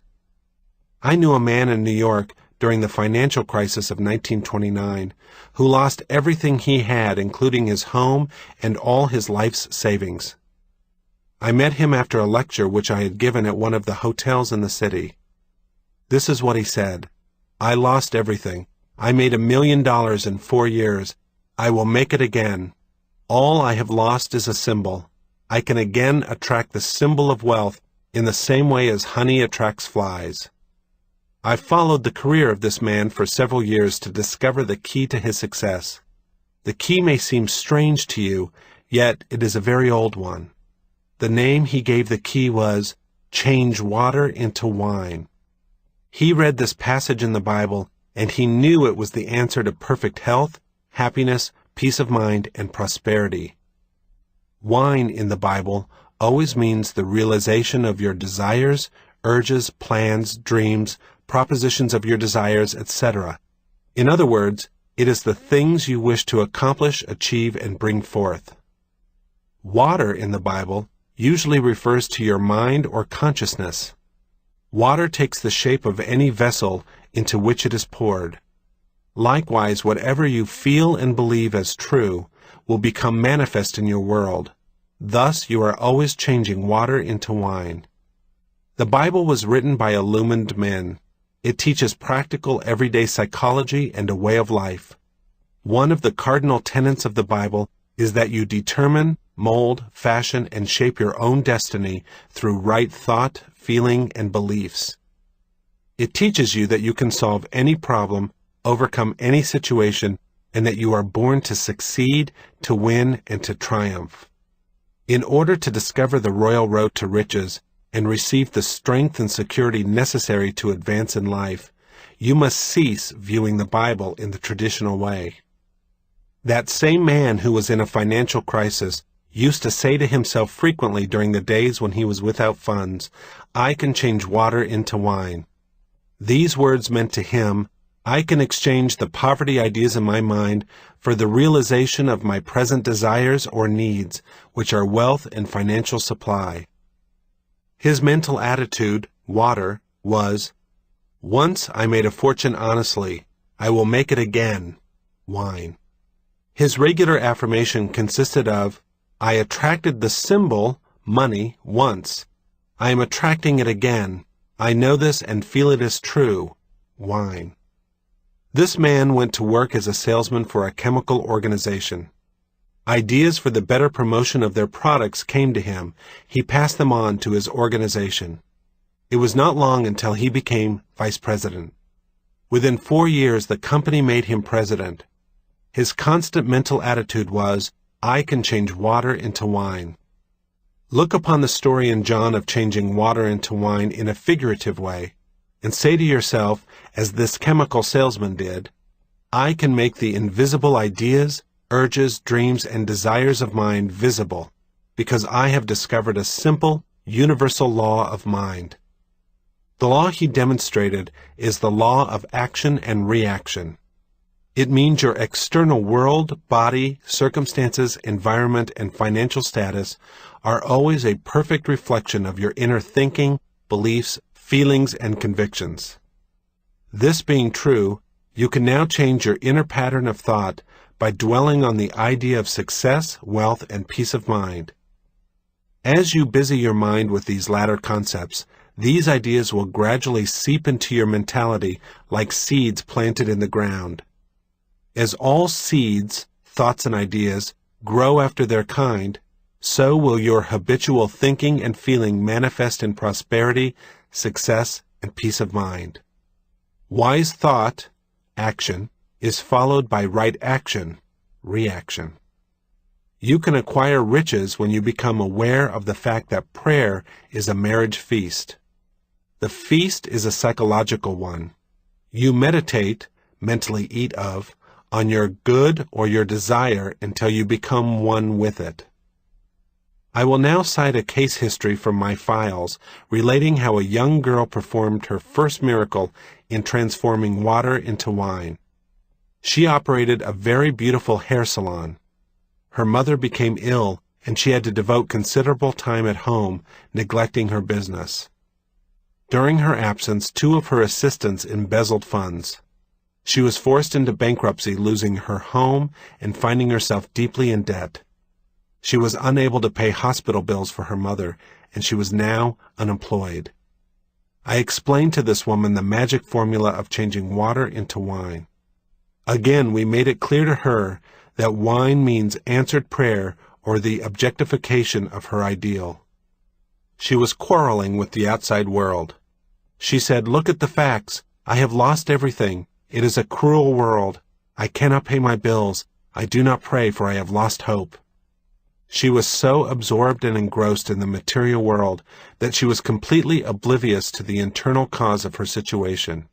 I knew a man in New York during the financial crisis of 1929 who lost everything he had, including his home and all his life's savings. I met him after a lecture which I had given at one of the hotels in the city. This is what he said: "I lost everything. I made $1 million in 4 years. I will make it again. All I have lost is a symbol. I can again attract the symbol of wealth in the same way as honey attracts flies." I followed the career of this man for several years to discover the key to his success. The key may seem strange to you, yet it is a very old one. The name he gave the key was, "Change water into wine." He read this passage in the Bible, and he knew it was the answer to perfect health, happiness, peace of mind, and prosperity. Wine in the Bible always means the realization of your desires, urges, plans, dreams, propositions of your desires, etc. In other words, it is the things you wish to accomplish, achieve, and bring forth. Water in the Bible usually refers to your mind or consciousness. Water takes the shape of any vessel into which it is poured. Likewise, whatever you feel and believe as true will become manifest in your world. Thus, you are always changing water into wine. The Bible was written by illumined men. It teaches practical, everyday psychology and a way of life. One of the cardinal tenets of the Bible is that you determine, mold, fashion, and shape your own destiny through right thought, feeling, and beliefs. It teaches you that you can solve any problem, overcome any situation, and that you are born to succeed, to win, and to triumph. In order to discover the royal road to riches and receive the strength and security necessary to advance in life, you must cease viewing the Bible in the traditional way. That same man who was in a financial crisis used to say to himself frequently during the days when he was without funds, "I can change water into wine." These words meant to him, I can exchange the poverty ideas in my mind for the realization of my present desires or needs, which are wealth and financial supply. His mental attitude, water, was, once I made a fortune honestly, I will make it again, wine. His regular affirmation consisted of, I attracted the symbol, money, once. I am attracting it again. I know this and feel it is true, wine. This man went to work as a salesman for a chemical organization. Ideas for the better promotion of their products came to him. He passed them on to his organization. It was not long until he became vice president. Within 4 years, the company made him president. His constant mental attitude was, I can change water into wine. Look upon the story in John of changing water into wine in a figurative way, and say to yourself, as this chemical salesman did, I can make the invisible ideas, urges, dreams, and desires of mind visible, because I have discovered a simple, universal law of mind. The law he demonstrated is the law of action and reaction. It means your external world, body, circumstances, environment, and financial status are always a perfect reflection of your inner thinking, beliefs, feelings, and convictions. This being true, you can now change your inner pattern of thought by dwelling on the idea of success, wealth, and peace of mind. As you busy your mind with these latter concepts, these ideas will gradually seep into your mentality like seeds planted in the ground. As all seeds, thoughts, and ideas grow after their kind, so will your habitual thinking and feeling manifest in prosperity, success, and peace of mind. Wise thought, action, is followed by right action, reaction. You can acquire riches when you become aware of the fact that prayer is a marriage feast. The feast is a psychological one. You meditate, mentally eat of, on your good or your desire until you become one with it. I will now cite a case history from my files relating how a young girl performed her first miracle in transforming water into wine. She operated a very beautiful hair salon. Her mother became ill, and she had to devote considerable time at home, neglecting her business. During her absence, 2 of her assistants embezzled funds. She was forced into bankruptcy, losing her home and finding herself deeply in debt. She was unable to pay hospital bills for her mother, and she was now unemployed. I explained to this woman the magic formula of changing water into wine. Again, we made it clear to her that wine means answered prayer or the objectification of her ideal. She was quarreling with the outside world. She said, look at the facts. I have lost everything. It is a cruel world. I cannot pay my bills. I do not pray, for I have lost hope. She was so absorbed and engrossed in the material world that she was completely oblivious to the internal cause of her situation.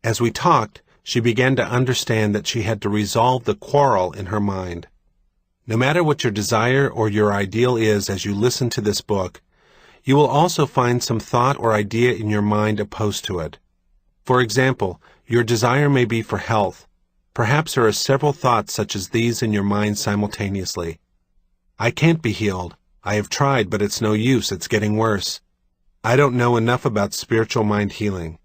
As we talked, she began to understand that she had to resolve the quarrel in her mind. No matter what your desire or your ideal is as you listen to this book, you will also find some thought or idea in your mind opposed to it. For example, your desire may be for health. Perhaps there are several thoughts such as these in your mind simultaneously. I can't be healed. I have tried, but it's no use. It's getting worse. I don't know enough about spiritual mind healing.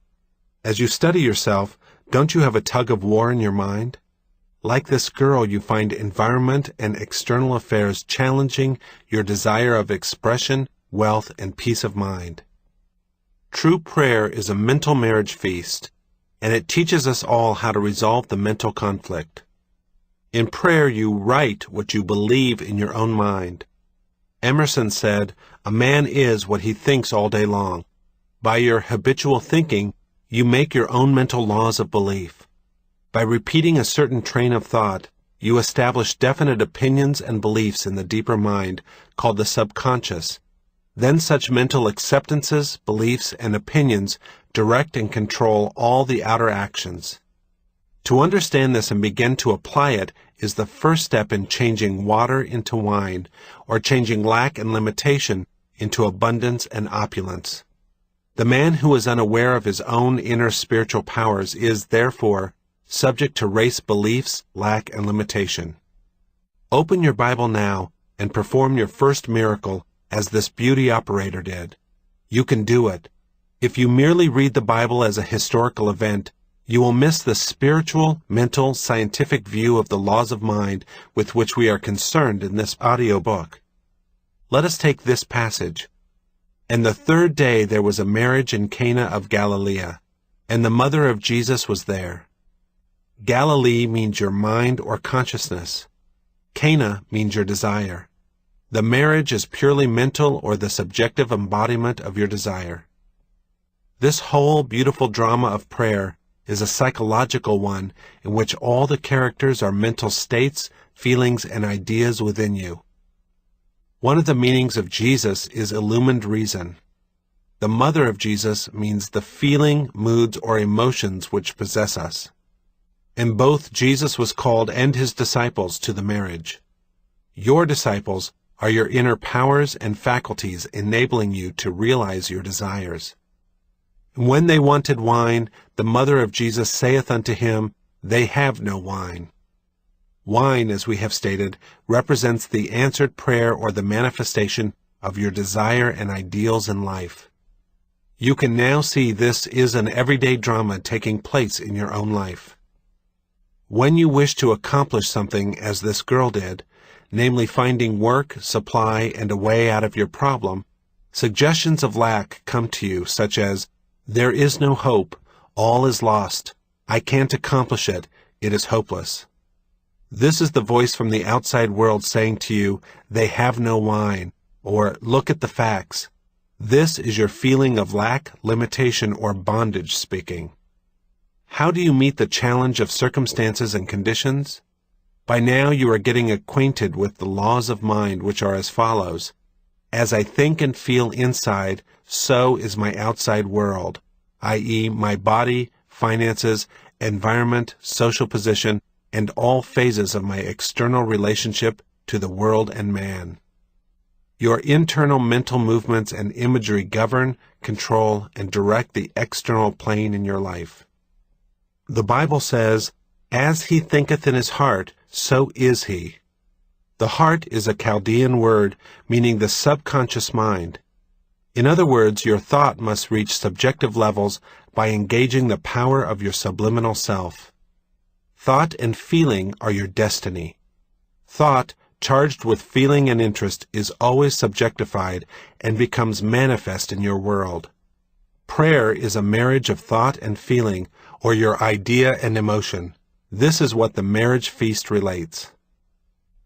As you study yourself, don't you have a tug of war in your mind? Like this girl, you find environment and external affairs challenging your desire of expression, wealth, and peace of mind. True prayer is a mental marriage feast, and it teaches us all how to resolve the mental conflict. In prayer, you write what you believe in your own mind. Emerson said, "A man is what he thinks all day long." By your habitual thinking, you make your own mental laws of belief. By repeating a certain train of thought, you establish definite opinions and beliefs in the deeper mind, called the subconscious. Then such mental acceptances, beliefs, and opinions direct and control all the outer actions. To understand this and begin to apply it is the first step in changing water into wine, or changing lack and limitation into abundance and opulence. The man who is unaware of his own inner spiritual powers is, therefore, subject to race beliefs, lack, and limitation. Open your Bible now and perform your first miracle as this beauty operator did. You can do it. If you merely read the Bible as a historical event, you will miss the spiritual, mental, scientific view of the laws of mind with which we are concerned in this audiobook. Let us take this passage. "And the third day there was a marriage in Cana of Galilee, and the mother of Jesus was there." Galilee means your mind or consciousness. Cana means your desire. The marriage is purely mental or the subjective embodiment of your desire. This whole beautiful drama of prayer is a psychological one in which all the characters are mental states, feelings, and ideas within you. One of the meanings of Jesus is illumined reason. The mother of Jesus means the feeling, moods, or emotions which possess us. And both Jesus was called and his disciples to the marriage. Your disciples are your inner powers and faculties enabling you to realize your desires. When they wanted wine, the mother of Jesus saith unto him, They have no wine. Wine, as we have stated, represents the answered prayer or the manifestation of your desire and ideals in life. You can now see this is an everyday drama taking place in your own life. When you wish to accomplish something as this girl did, namely finding work, supply, and a way out of your problem, suggestions of lack come to you such as, "There is no hope, all is lost, I can't accomplish it, it is hopeless." This is the voice from the outside world saying to you, "They have no wine," or "Look at the facts." This is your feeling of lack, limitation, or bondage speaking. How do you meet the challenge of circumstances and conditions? By now you are getting acquainted with the laws of mind, which are as follows. As I think and feel inside, so is my outside world, i.e., my body, finances, environment, social position, and all phases of my external relationship to the world and man. Your internal mental movements and imagery govern, control, and direct the external plane in your life. The Bible says, "As he thinketh in his heart, so is he." The heart is a Chaldean word meaning the subconscious mind. In other words, your thought must reach subjective levels by engaging the power of your subliminal self. Thought and feeling are your destiny. Thought, charged with feeling and interest, is always subjectified and becomes manifest in your world. Prayer is a marriage of thought and feeling, or your idea and emotion. This is what the marriage feast relates.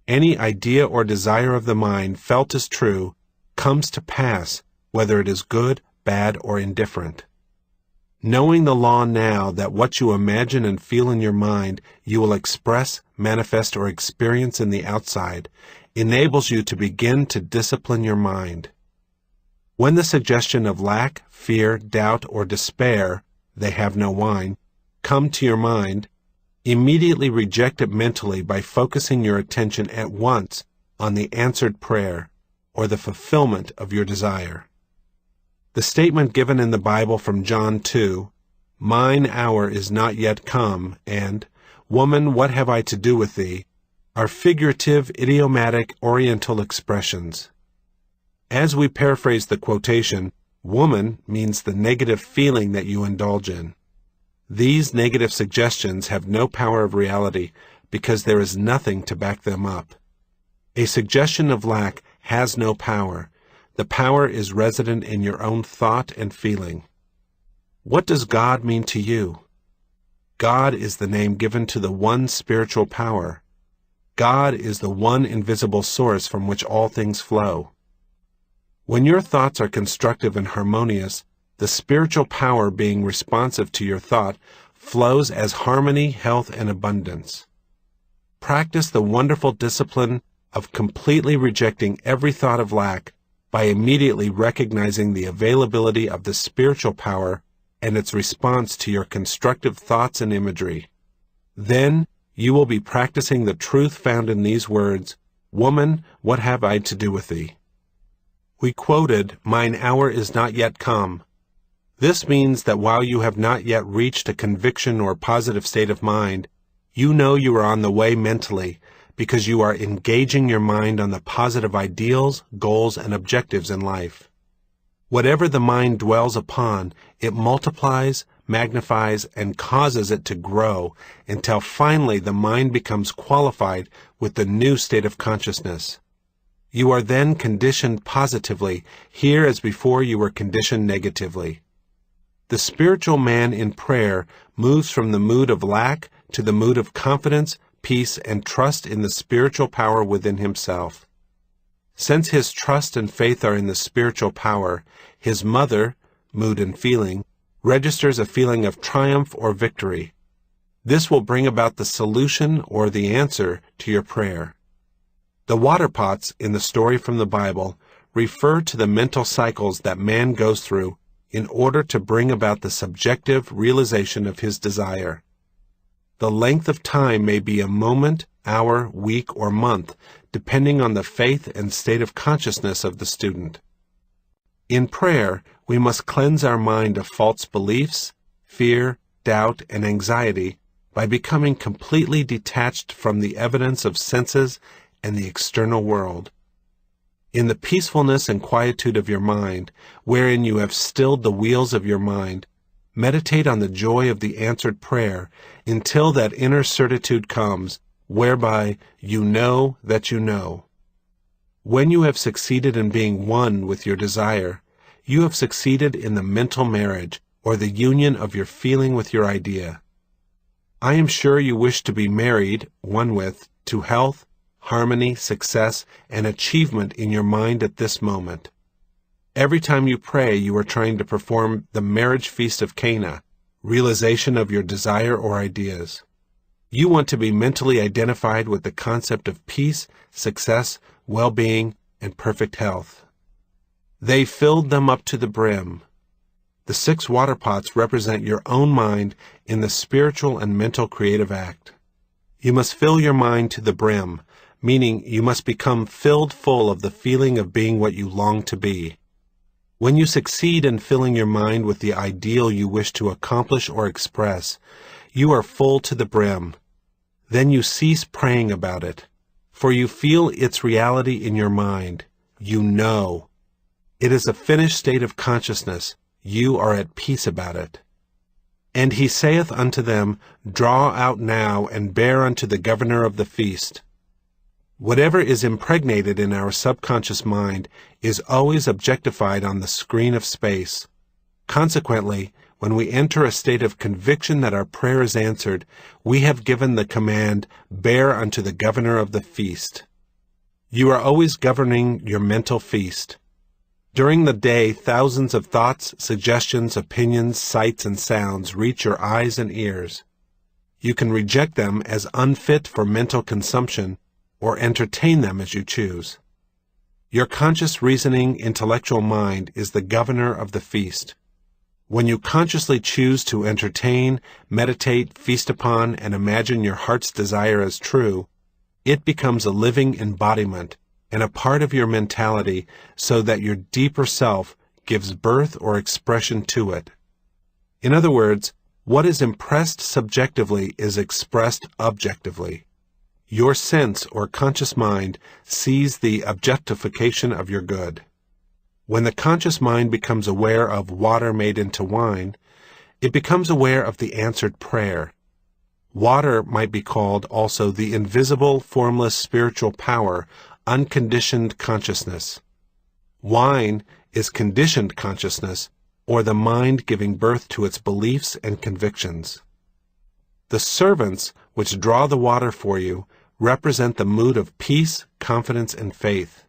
Any idea or desire of the mind felt as true comes to pass, whether it is good, bad, or indifferent. Knowing the law now that what you imagine and feel in your mind you will express, manifest, or experience in the outside enables you to begin to discipline your mind. When the suggestion of lack, fear, doubt, or despair, "They have no wine," come to your mind, immediately reject it mentally by focusing your attention at once on the answered prayer or the fulfillment of your desire. The statement given in the Bible from John 2, "Mine hour is not yet come," and "Woman, what have I to do with thee?" are figurative, idiomatic, Oriental expressions. As we paraphrase the quotation, "woman" means the negative feeling that you indulge in. These negative suggestions have no power of reality because there is nothing to back them up. A suggestion of lack has no power. The power is resident in your own thought and feeling. What does God mean to you? God is the name given to the one spiritual power. God is the one invisible source from which all things flow. When your thoughts are constructive and harmonious, the spiritual power being responsive to your thought flows as harmony, health, and abundance. Practice the wonderful discipline of completely rejecting every thought of lack by immediately recognizing the availability of the spiritual power and its response to your constructive thoughts and imagery. Then you will be practicing the truth found in these words, "Woman, what have I to do with thee?" We quoted, "Mine hour is not yet come." This means that while you have not yet reached a conviction or positive state of mind, you know you are on the way mentally because you are engaging your mind on the positive ideals, goals, and objectives in life. Whatever the mind dwells upon, it multiplies, magnifies, and causes it to grow until finally the mind becomes qualified with the new state of consciousness. You are then conditioned positively, here as before you were conditioned negatively. The spiritual man in prayer moves from the mood of lack to the mood of confidence, peace, and trust in the spiritual power within himself. Since his trust and faith are in the spiritual power, his mother, mood and feeling, registers a feeling of triumph or victory. This will bring about the solution or the answer to your prayer. The water pots in the story from the Bible refer to the mental cycles that man goes through in order to bring about the subjective realization of his desire. The length of time may be a moment, hour, week, or month, depending on the faith and state of consciousness of the student. In prayer, we must cleanse our mind of false beliefs, fear, doubt, and anxiety by becoming completely detached from the evidence of senses and the external world. In the peacefulness and quietude of your mind, wherein you have stilled the wheels of your mind, meditate on the joy of the answered prayer until that inner certitude comes, whereby you know that you know. When you have succeeded in being one with your desire, you have succeeded in the mental marriage, or the union of your feeling with your idea. I am sure you wish to be married, one with, to health, harmony, success, and achievement in your mind at this moment. Every time you pray, you are trying to perform the marriage feast of Cana, realization of your desire or ideas. You want to be mentally identified with the concept of peace, success, well-being, and perfect health. They filled them up to the brim. The 6 water pots represent your own mind in the spiritual and mental creative act. You must fill your mind to the brim, meaning you must become filled full of the feeling of being what you long to be. When you succeed in filling your mind with the ideal you wish to accomplish or express, you are full to the brim. Then you cease praying about it, for you feel its reality in your mind. You know. It is a finished state of consciousness. You are at peace about it. And he saith unto them, Draw out now, and bear unto the governor of the feast. Whatever is impregnated in our subconscious mind is always objectified on the screen of space. Consequently, when we enter a state of conviction that our prayer is answered, we have given the command, Bear unto the governor of the feast. You are always governing your mental feast. During the day, thousands of thoughts, suggestions, opinions, sights, and sounds reach your eyes and ears. You can reject them as unfit for mental consumption, or entertain them as you choose. Your conscious reasoning intellectual mind is the governor of the feast. When you consciously choose to entertain, meditate, feast upon, and imagine your heart's desire as true, it becomes a living embodiment and a part of your mentality so that your deeper self gives birth or expression to it. In other words, what is impressed subjectively is expressed objectively. Your sense or conscious mind sees the objectification of your good. When the conscious mind becomes aware of water made into wine, it becomes aware of the answered prayer. Water might be called also the invisible, formless spiritual power, unconditioned consciousness. Wine is conditioned consciousness, or the mind giving birth to its beliefs and convictions. The servants which draw the water for you represent the mood of peace, confidence, and faith.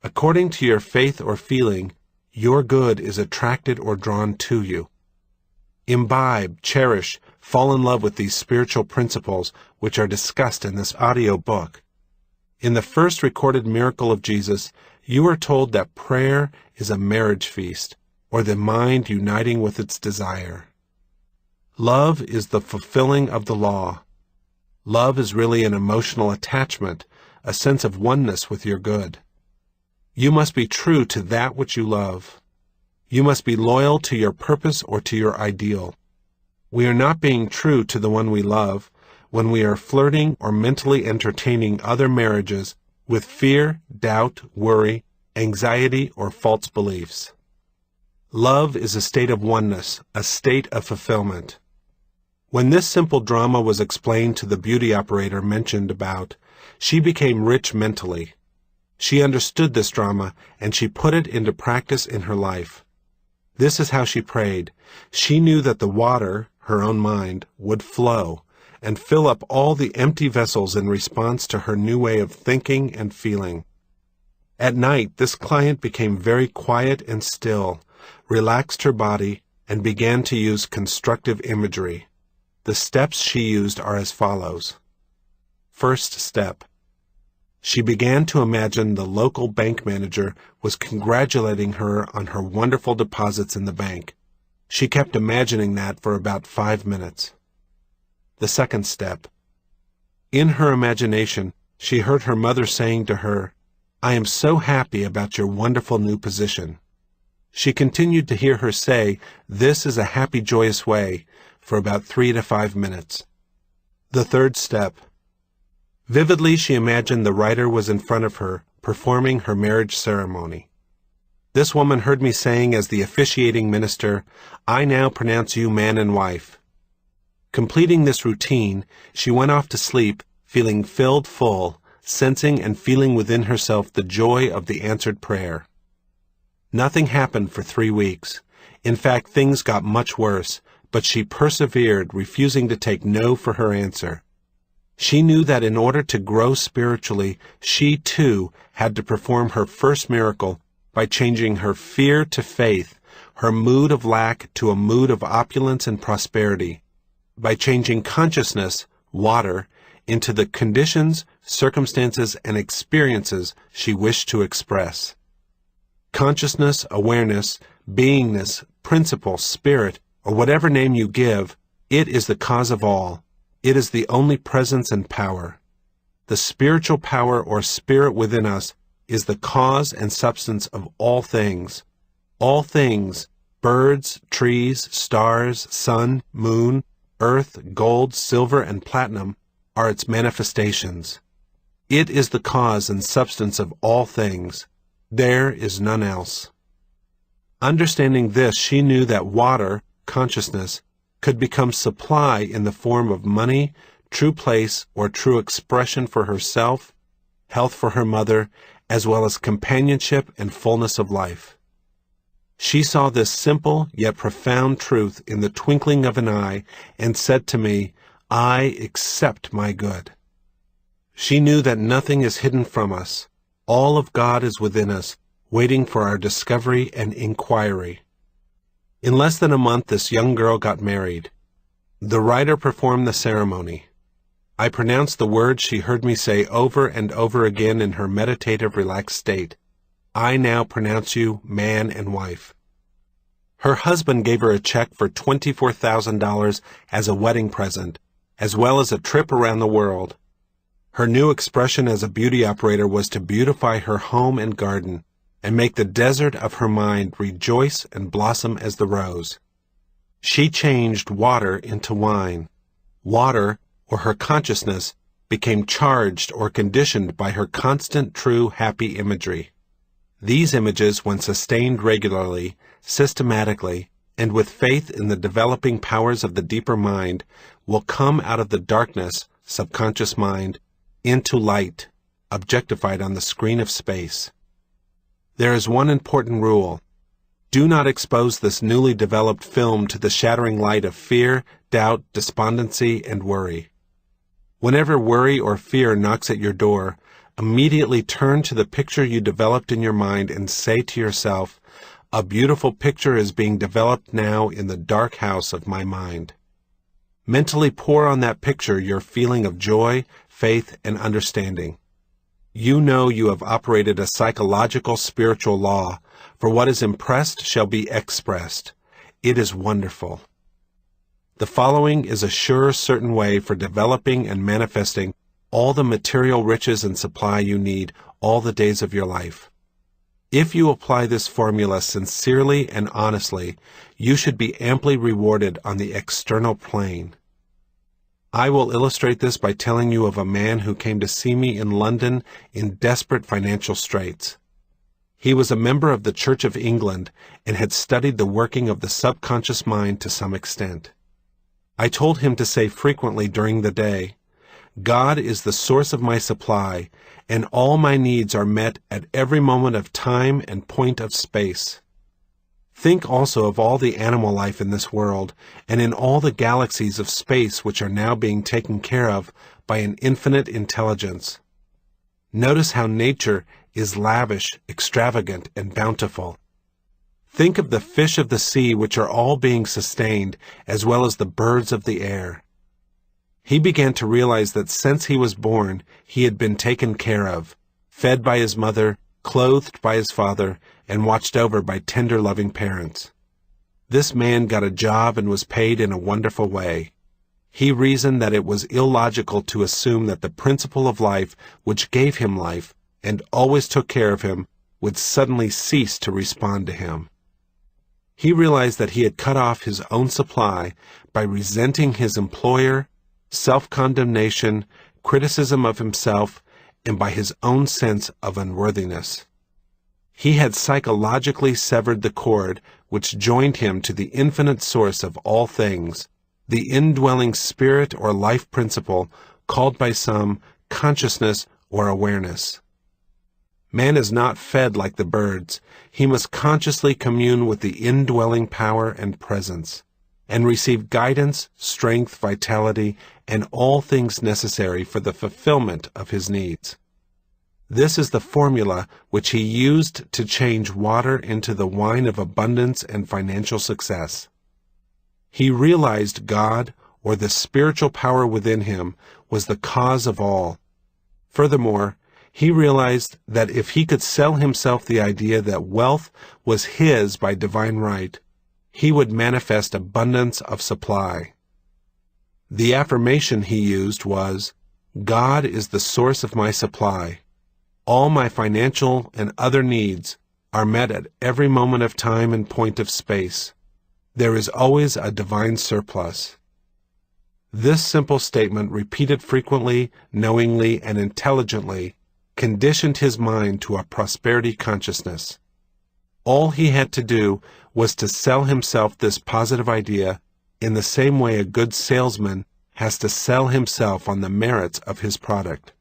According to your faith or feeling, your good is attracted or drawn to you. Imbibe, cherish, fall in love with these spiritual principles which are discussed in this audiobook. In the first recorded miracle of Jesus, you are told that prayer is a marriage feast, or the mind uniting with its desire. Love is the fulfilling of the law. Love is really an emotional attachment, a sense of oneness with your good. You must be true to that which you love. You must be loyal to your purpose or to your ideal. We are not being true to the one we love when we are flirting or mentally entertaining other marriages with fear, doubt, worry, anxiety, or false beliefs. Love is a state of oneness, a state of fulfillment. When this simple drama was explained to the beauty operator mentioned about, she became rich mentally. She understood this drama, and she put it into practice in her life. This is how she prayed. She knew that the water, her own mind, would flow and fill up all the empty vessels in response to her new way of thinking and feeling. At night, this client became very quiet and still, relaxed her body, and began to use constructive imagery. The steps she used are as follows. First step. She began to imagine the local bank manager was congratulating her on her wonderful deposits in the bank. She kept imagining that for about 5 minutes. The second step. In her imagination, she heard her mother saying to her, "I am so happy about your wonderful new position." She continued to hear her say, "This is a happy, joyous way," for about 3 to 5 minutes. The third step. Vividly she imagined the writer was in front of her, performing her marriage ceremony. This woman heard me saying as the officiating minister, "I now pronounce you man and wife." Completing this routine, she went off to sleep, feeling filled full, sensing and feeling within herself the joy of the answered prayer. Nothing happened for 3 weeks. In fact, things got much worse, but she persevered, refusing to take no for her answer. She knew that in order to grow spiritually, she too had to perform her first miracle by changing her fear to faith, her mood of lack to a mood of opulence and prosperity, by changing consciousness, water, into the conditions, circumstances, and experiences she wished to express. Consciousness, awareness, beingness, principle, spirit, or whatever name you give, it is the cause of all. It is the only presence and power. The spiritual power or spirit within us is the cause and substance of all things. All things, birds, trees, stars, sun, moon, earth, gold, silver, and platinum, are its manifestations. It is the cause and substance of all things. There is none else. Understanding this, she knew that water, consciousness, could become supply in the form of money, true place, or true expression for herself, health for her mother, as well as companionship and fullness of life. She saw this simple yet profound truth in the twinkling of an eye and said to me, "I accept my good." She knew that nothing is hidden from us. All of God is within us, waiting for our discovery and inquiry. In less than a month, this young girl got married. The writer performed the ceremony. I pronounced the words she heard me say over and over again in her meditative, relaxed state. I now pronounce you man and wife. Her husband gave her a check for $24,000 as a wedding present, as well as a trip around the world. Her new expression as a beauty operator was to beautify her home and garden, and make the desert of her mind rejoice and blossom as the rose. She changed water into wine. Water, or her consciousness, became charged or conditioned by her constant, true, happy imagery. These images, when sustained regularly, systematically, and with faith in the developing powers of the deeper mind, will come out of the darkness, subconscious mind, into light, objectified on the screen of space. There is one important rule. Do not expose this newly developed film to the shattering light of fear, doubt, despondency, and worry. Whenever worry or fear knocks at your door, immediately turn to the picture you developed in your mind and say to yourself, "A beautiful picture is being developed now in the dark house of my mind." Mentally pour on that picture your feeling of joy, faith, and understanding. You know you have operated a psychological spiritual law, for what is impressed shall be expressed. It is wonderful. The following is a sure, certain way for developing and manifesting all the material riches and supply you need all the days of your life. If you apply this formula sincerely and honestly, you should be amply rewarded on the external plane. I will illustrate this by telling you of a man who came to see me in London in desperate financial straits. He was a member of the Church of England and had studied the working of the subconscious mind to some extent. I told him to say frequently during the day, "God is the source of my supply, and all my needs are met at every moment of time and point of space." Think also of all the animal life in this world, and in all the galaxies of space which are now being taken care of by an infinite intelligence. Notice how nature is lavish, extravagant, and bountiful. Think of the fish of the sea which are all being sustained, as well as the birds of the air. He began to realize that since he was born, he had been taken care of, fed by his mother, clothed by his father, and watched over by tender, loving parents. This man got a job and was paid in a wonderful way. He reasoned that it was illogical to assume that the principle of life, which gave him life and always took care of him, would suddenly cease to respond to him. He realized that he had cut off his own supply by resenting his employer, self-condemnation, criticism of himself, and by his own sense of unworthiness. He had psychologically severed the cord which joined him to the infinite source of all things, the indwelling spirit or life principle called by some consciousness or awareness. Man is not fed like the birds. He must consciously commune with the indwelling power and presence, and receive guidance, strength, vitality, and all things necessary for the fulfillment of his needs. This is the formula which he used to change water into the wine of abundance and financial success. He realized God, or the spiritual power within him, was the cause of all. Furthermore, he realized that if he could sell himself the idea that wealth was his by divine right, he would manifest abundance of supply. The affirmation he used was, "God is the source of my supply. All my financial and other needs are met at every moment of time and point of space. There is always a divine surplus." This simple statement, repeated frequently, knowingly, and intelligently, conditioned his mind to a prosperity consciousness. All he had to do was to sell himself this positive idea in the same way a good salesman has to sell himself on the merits of his product.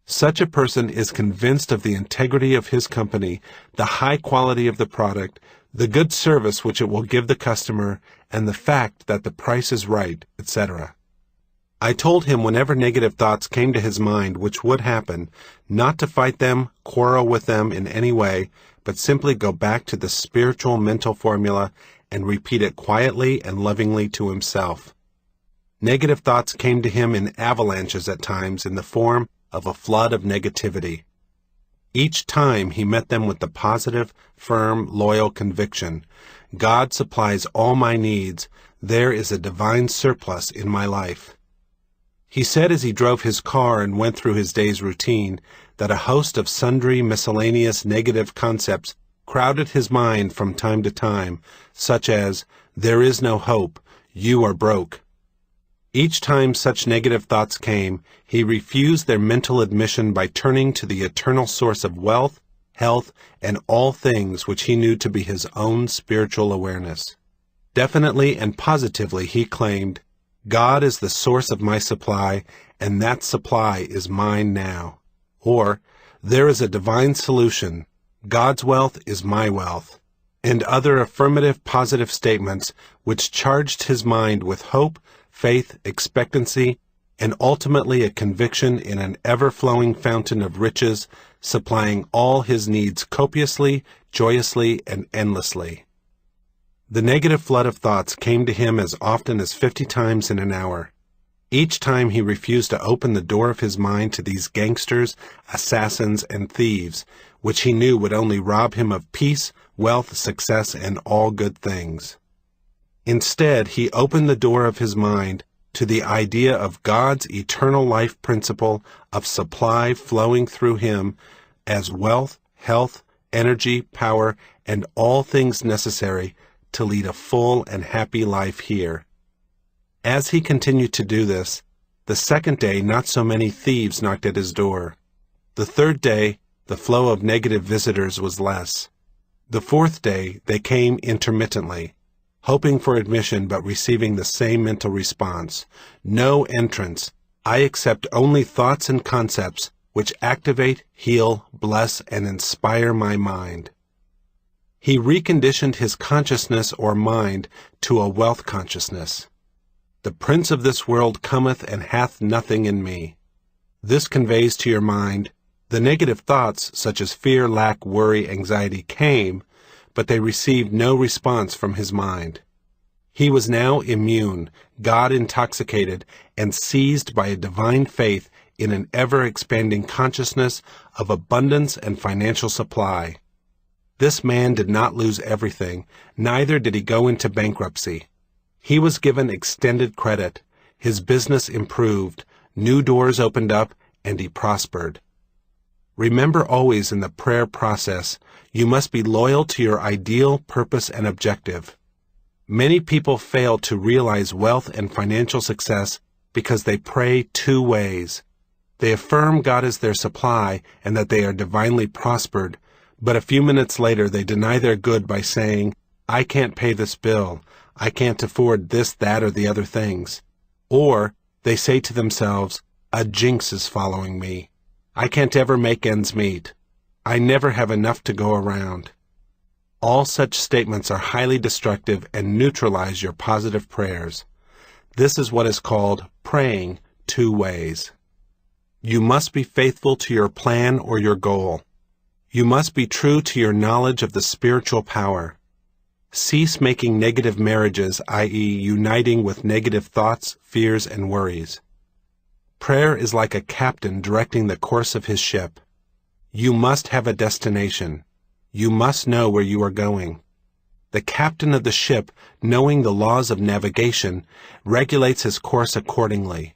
Such a person is convinced of the integrity of his company, the high quality of the product, the good service which it will give the customer, and the fact that the price is right, etc. I told him whenever negative thoughts came to his mind, which would happen, not to fight them, quarrel with them in any way, but simply go back to the spiritual mental formula and repeat it quietly and lovingly to himself. Negative thoughts came to him in avalanches at times in the form of a flood of negativity. Each time he met them with the positive, firm, loyal conviction, "God supplies all my needs. There is a divine surplus in my life." He said as he drove his car and went through his day's routine that a host of sundry miscellaneous negative concepts crowded his mind from time to time, such as, "There is no hope," "You are broke." Each time such negative thoughts came, he refused their mental admission by turning to the eternal source of wealth, health, and all things which he knew to be his own spiritual awareness. Definitely and positively he claimed, "God is the source of my supply, and that supply is mine now." Or, "There is a divine solution. God's wealth is my wealth." And other affirmative positive statements which charged his mind with hope, faith, expectancy, and ultimately a conviction in an ever-flowing fountain of riches, supplying all his needs copiously, joyously, and endlessly. The negative flood of thoughts came to him as often as 50 times in an hour. Each time he refused to open the door of his mind to these gangsters, assassins, and thieves, which he knew would only rob him of peace, wealth, success, and all good things. Instead, he opened the door of his mind to the idea of God's eternal life principle of supply flowing through him as wealth, health, energy, power, and all things necessary to lead a full and happy life here. As he continued to do this, the second day not so many thieves knocked at his door. The third day, the flow of negative visitors was less. The fourth day, they came intermittently, hoping for admission but receiving the same mental response. No entrance. I accept only thoughts and concepts which activate, heal, bless, and inspire my mind. He reconditioned his consciousness or mind to a wealth consciousness. The prince of this world cometh and hath nothing in me. This conveys to your mind, the negative thoughts such as fear, lack, worry, anxiety came, but they received no response from his mind. He was now immune, God-intoxicated, and seized by a divine faith in an ever-expanding consciousness of abundance and financial supply. This man did not lose everything, neither did he go into bankruptcy. He was given extended credit, his business improved, new doors opened up, and he prospered. Remember always in the prayer process, you must be loyal to your ideal, purpose, and objective. Many people fail to realize wealth and financial success because they pray two ways. They affirm God is their supply and that they are divinely prospered, but a few minutes later they deny their good by saying, I can't pay this bill, I can't afford this, that, or the other things. Or they say to themselves, a jinx is following me. I can't ever make ends meet. I never have enough to go around. All such statements are highly destructive and neutralize your positive prayers. This is what is called praying two ways. You must be faithful to your plan or your goal. You must be true to your knowledge of the spiritual power. Cease making negative marriages, i.e., uniting with negative thoughts, fears, and worries. Prayer is like a captain directing the course of his ship. You must have a destination. You must know where you are going. The captain of the ship, knowing the laws of navigation, regulates his course accordingly.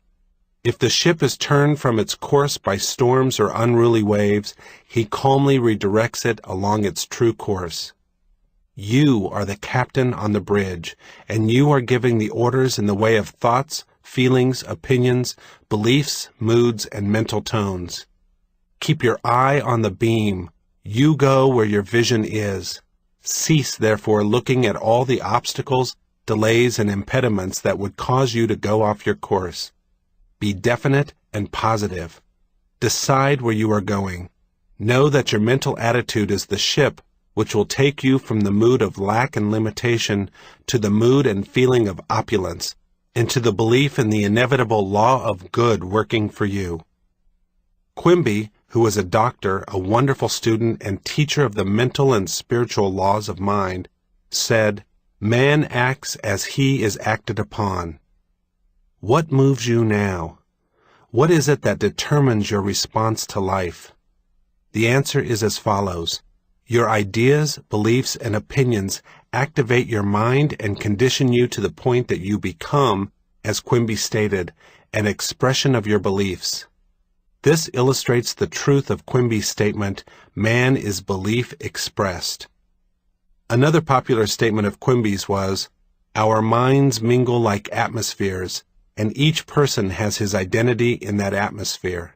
If the ship is turned from its course by storms or unruly waves, he calmly redirects it along its true course. You are the captain on the bridge, and you are giving the orders in the way of thoughts, feelings, opinions, beliefs, moods, and mental tones. Keep your eye on the beam. You go where your vision is. Cease, therefore, looking at all the obstacles, delays, and impediments that would cause you to go off your course. Be definite and positive. Decide where you are going. Know that your mental attitude is the ship which will take you from the mood of lack and limitation to the mood and feeling of opulence, and to the belief in the inevitable law of good working for you. Quimby, who was a doctor, a wonderful student, and teacher of the mental and spiritual laws of mind, said, "Man acts as he is acted upon." What moves you now? What is it that determines your response to life? The answer is as follows. Your ideas, beliefs, and opinions activate your mind and condition you to the point that you become, as Quimby stated, an expression of your beliefs. This illustrates the truth of Quimby's statement, man is belief expressed. Another popular statement of Quimby's was, our minds mingle like atmospheres, and each person has his identity in that atmosphere.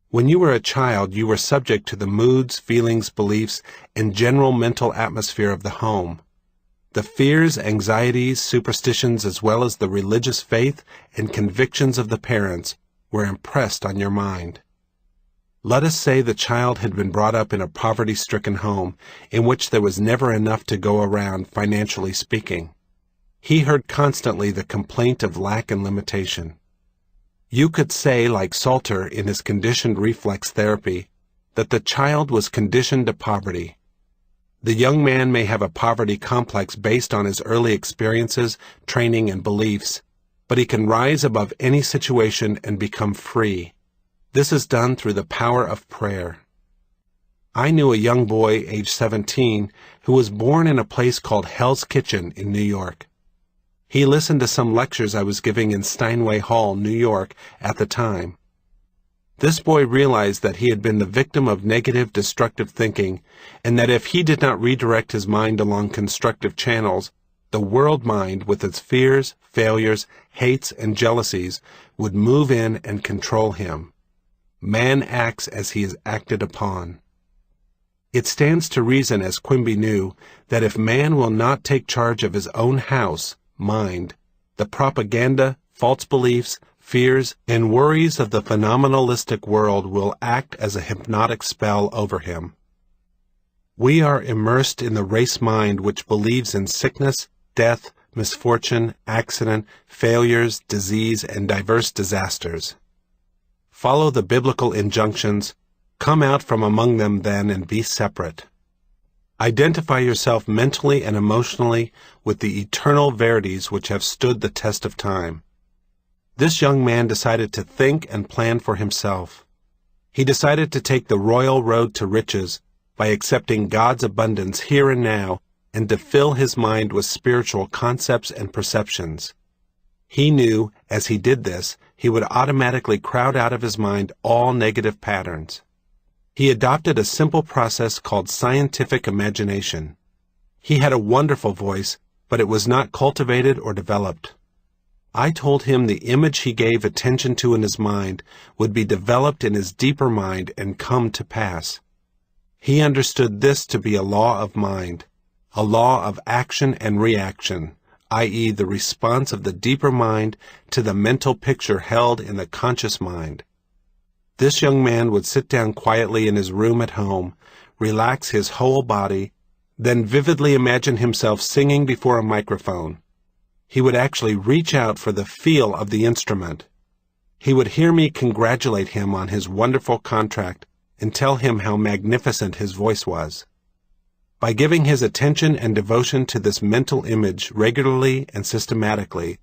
When you were a child, you were subject to the moods, feelings, beliefs, and general mental atmosphere of the home. The fears, anxieties, superstitions, as well as the religious faith and convictions of the parents were impressed on your mind. Let us say the child had been brought up in a poverty-stricken home in which there was never enough to go around, financially speaking. He heard constantly the complaint of lack and limitation. You could say, like Salter in his conditioned reflex therapy, that the child was conditioned to poverty. The young man may have a poverty complex based on his early experiences, training, and beliefs, but he can rise above any situation and become free. This is done through the power of prayer. I knew a young boy, age 17, who was born in a place called Hell's Kitchen in New York. He listened to some lectures I was giving in Steinway Hall, New York, at the time. This boy realized that he had been the victim of negative, destructive thinking, and that if he did not redirect his mind along constructive channels, the world mind, with its fears, failures, hates, and jealousies, would move in and control him. Man acts as he is acted upon. It stands to reason, as Quimby knew, that if man will not take charge of his own house, mind, the propaganda, false beliefs, fears, and worries of the phenomenalistic world will act as a hypnotic spell over him. We are immersed in the race mind which believes in sickness, death, misfortune, accident, failures, disease, and diverse disasters. Follow the biblical injunctions. Come out from among them then and be separate. Identify yourself mentally and emotionally with the eternal verities which have stood the test of time. This young man decided to think and plan for himself. He decided to take the royal road to riches by accepting God's abundance here and now and to fill his mind with spiritual concepts and perceptions. He knew, as he did this, he would automatically crowd out of his mind all negative patterns. He adopted a simple process called scientific imagination. He had a wonderful voice, but it was not cultivated or developed. I told him the image he gave attention to in his mind would be developed in his deeper mind and come to pass. He understood this to be a law of mind, a law of action and reaction, i.e., the response of the deeper mind to the mental picture held in the conscious mind. This young man would sit down quietly in his room at home, relax his whole body, then vividly imagine himself singing before a microphone. He would actually reach out for the feel of the instrument. He would hear me congratulate him on his wonderful contract and tell him how magnificent his voice was. By giving his attention and devotion to this mental image regularly and systematically,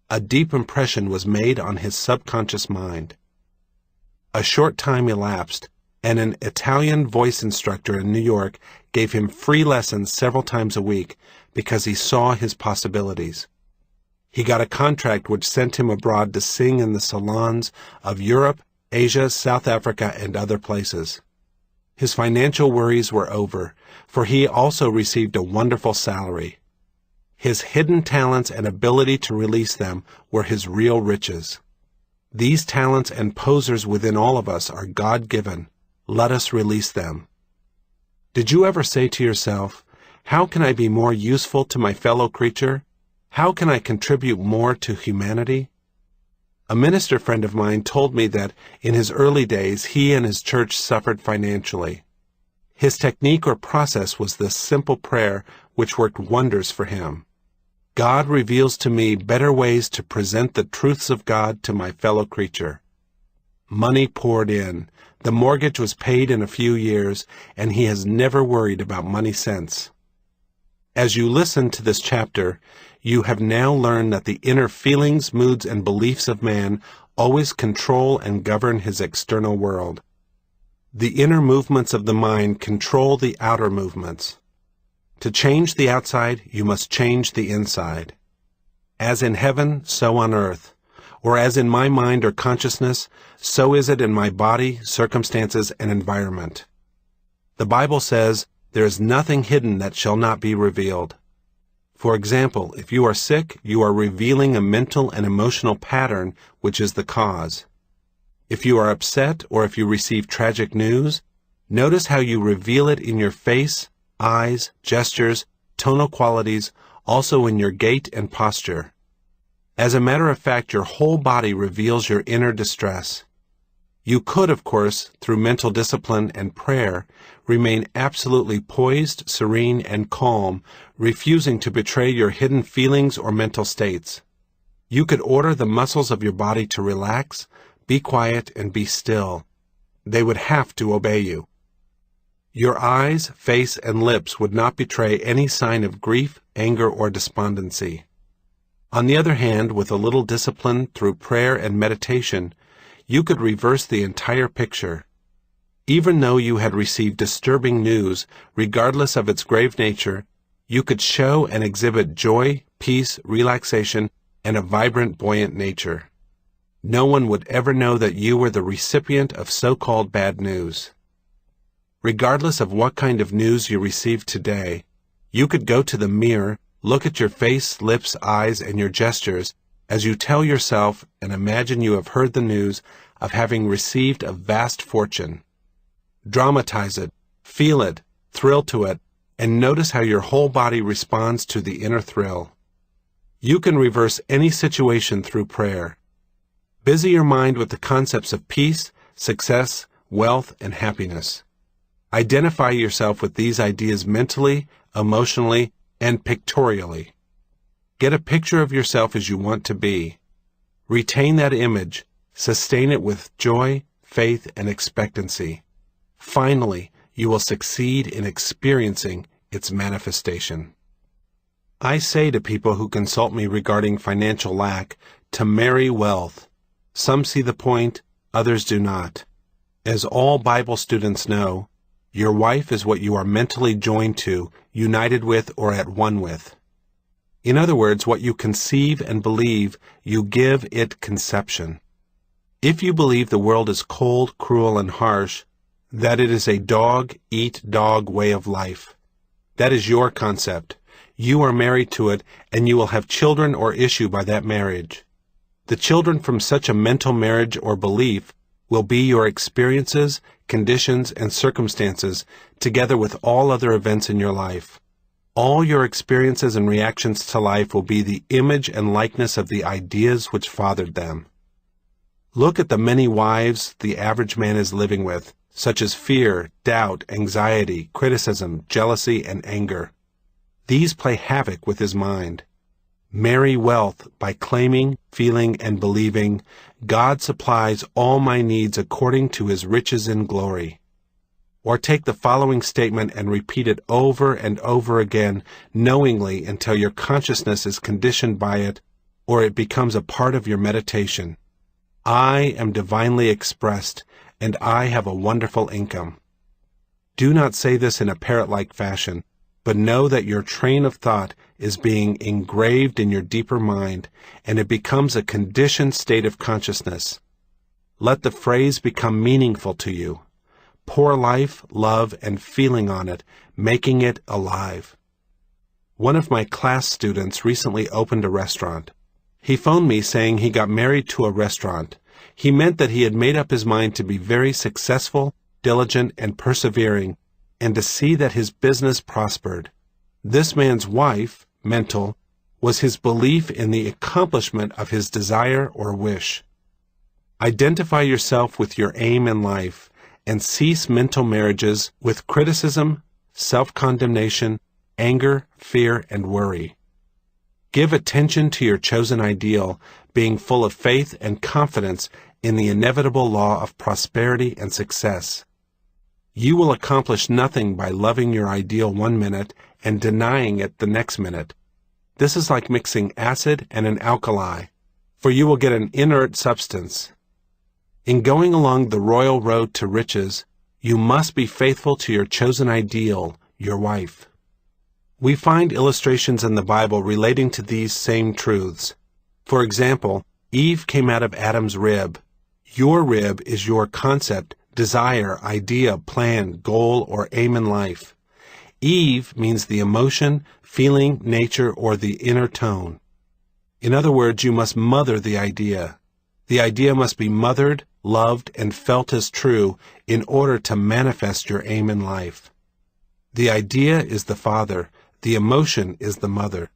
a deep impression was made on his subconscious mind. A short time elapsed, and an Italian voice instructor in New York gave him free lessons several times a week because he saw his possibilities. He got a contract which sent him abroad to sing in the salons of Europe, Asia, South Africa, and other places. His financial worries were over, for he also received a wonderful salary. His hidden talents and ability to release them were his real riches. These talents and posers within all of us are God-given. Let us release them. Did you ever say to yourself, how can I be more useful to my fellow creature? How can I contribute more to humanity? A minister friend of mine told me that in his early days he and his church suffered financially. His technique or process was this simple prayer which worked wonders for him. God reveals to me better ways to present the truths of God to my fellow creature. Money poured in. The mortgage was paid in a few years, and he has never worried about money since. As you listen to this chapter, you have now learned that the inner feelings, moods, and beliefs of man always control and govern his external world. The inner movements of the mind control the outer movements. To change the outside, you must change the inside. As in heaven, so on earth, or as in my mind or consciousness, so is it in my body, circumstances, and environment. The Bible says, there is nothing hidden that shall not be revealed. For example, if you are sick, you are revealing a mental and emotional pattern which is the cause. If you are upset or if you receive tragic news, notice how you reveal it in your face, eyes, gestures, tonal qualities, also in your gait and posture. As a matter of fact, your whole body reveals your inner distress. You could, of course, through mental discipline and prayer, remain absolutely poised, serene, and calm, refusing to betray your hidden feelings or mental states. You could order the muscles of your body to relax, be quiet, and be still. They would have to obey you. Your eyes, face, and lips would not betray any sign of grief, anger, or despondency. On the other hand, with a little discipline through prayer and meditation, you could reverse the entire picture. Even though you had received disturbing news, regardless of its grave nature, you could show and exhibit joy, peace, relaxation, and a vibrant, buoyant nature. No one would ever know that you were the recipient of so-called bad news. Regardless of what kind of news you received today, you could go to the mirror, look at your face, lips, eyes, and your gestures as you tell yourself and imagine you have heard the news of having received a vast fortune. Dramatize it, feel it, thrill to it, and notice how your whole body responds to the inner thrill. You can reverse any situation through prayer. Busy your mind with the concepts of peace, success, wealth, and happiness. Identify yourself with these ideas mentally, emotionally, and pictorially. Get a picture of yourself as you want to be. Retain that image, sustain it with joy, faith, and expectancy. Finally, you will succeed in experiencing its manifestation. I say to people who consult me regarding financial lack to marry wealth. Some see the point, others do not. As all Bible students know, your wife is what you are mentally joined to, united with, or at one with. In other words, what you conceive and believe, you give it conception. If you believe the world is cold, cruel, and harsh, that it is a dog-eat-dog way of life, that is your concept. You are married to it, and you will have children or issue by that marriage. The children from such a mental marriage or belief will be your experiences, conditions, and circumstances, together with all other events in your life. All your experiences and reactions to life will be the image and likeness of the ideas which fathered them. Look at the many wives the average man is living with, such as fear, doubt, anxiety, criticism, jealousy, and anger. These play havoc with his mind. Marry wealth by claiming, feeling, and believing, God supplies all my needs according to his riches in glory. Or take the following statement and repeat it over and over again, knowingly until your consciousness is conditioned by it, or it becomes a part of your meditation. I am divinely expressed, and I have a wonderful income. Do not say this in a parrot-like fashion, but know that your train of thought is being engraved in your deeper mind, and it becomes a conditioned state of consciousness. Let the phrase become meaningful to you. Pour life, love, and feeling on it, making it alive. One of my class students recently opened a restaurant. He phoned me saying he got married to a restaurant. He meant that he had made up his mind to be very successful, diligent, and persevering, and to see that his business prospered. This man's wife, mental, was his belief in the accomplishment of his desire or wish. Identify yourself with your aim in life, and cease mental marriages with criticism, self-condemnation, anger, fear, and worry. Give attention to your chosen ideal, being full of faith and confidence in the inevitable law of prosperity and success. You will accomplish nothing by loving your ideal 1 minute and denying it the next minute. This is like mixing acid and an alkali, for you will get an inert substance. In going along the royal road to riches, you must be faithful to your chosen ideal, your wife. We find illustrations in the Bible relating to these same truths. For example, Eve came out of Adam's rib. Your rib is your concept, desire, idea, plan, goal, or aim in life. Eve means the emotion, feeling, nature, or the inner tone. In other words, you must mother the idea. The idea must be mothered, loved, and felt as true in order to manifest your aim in life. The idea is the father, the emotion is the mother.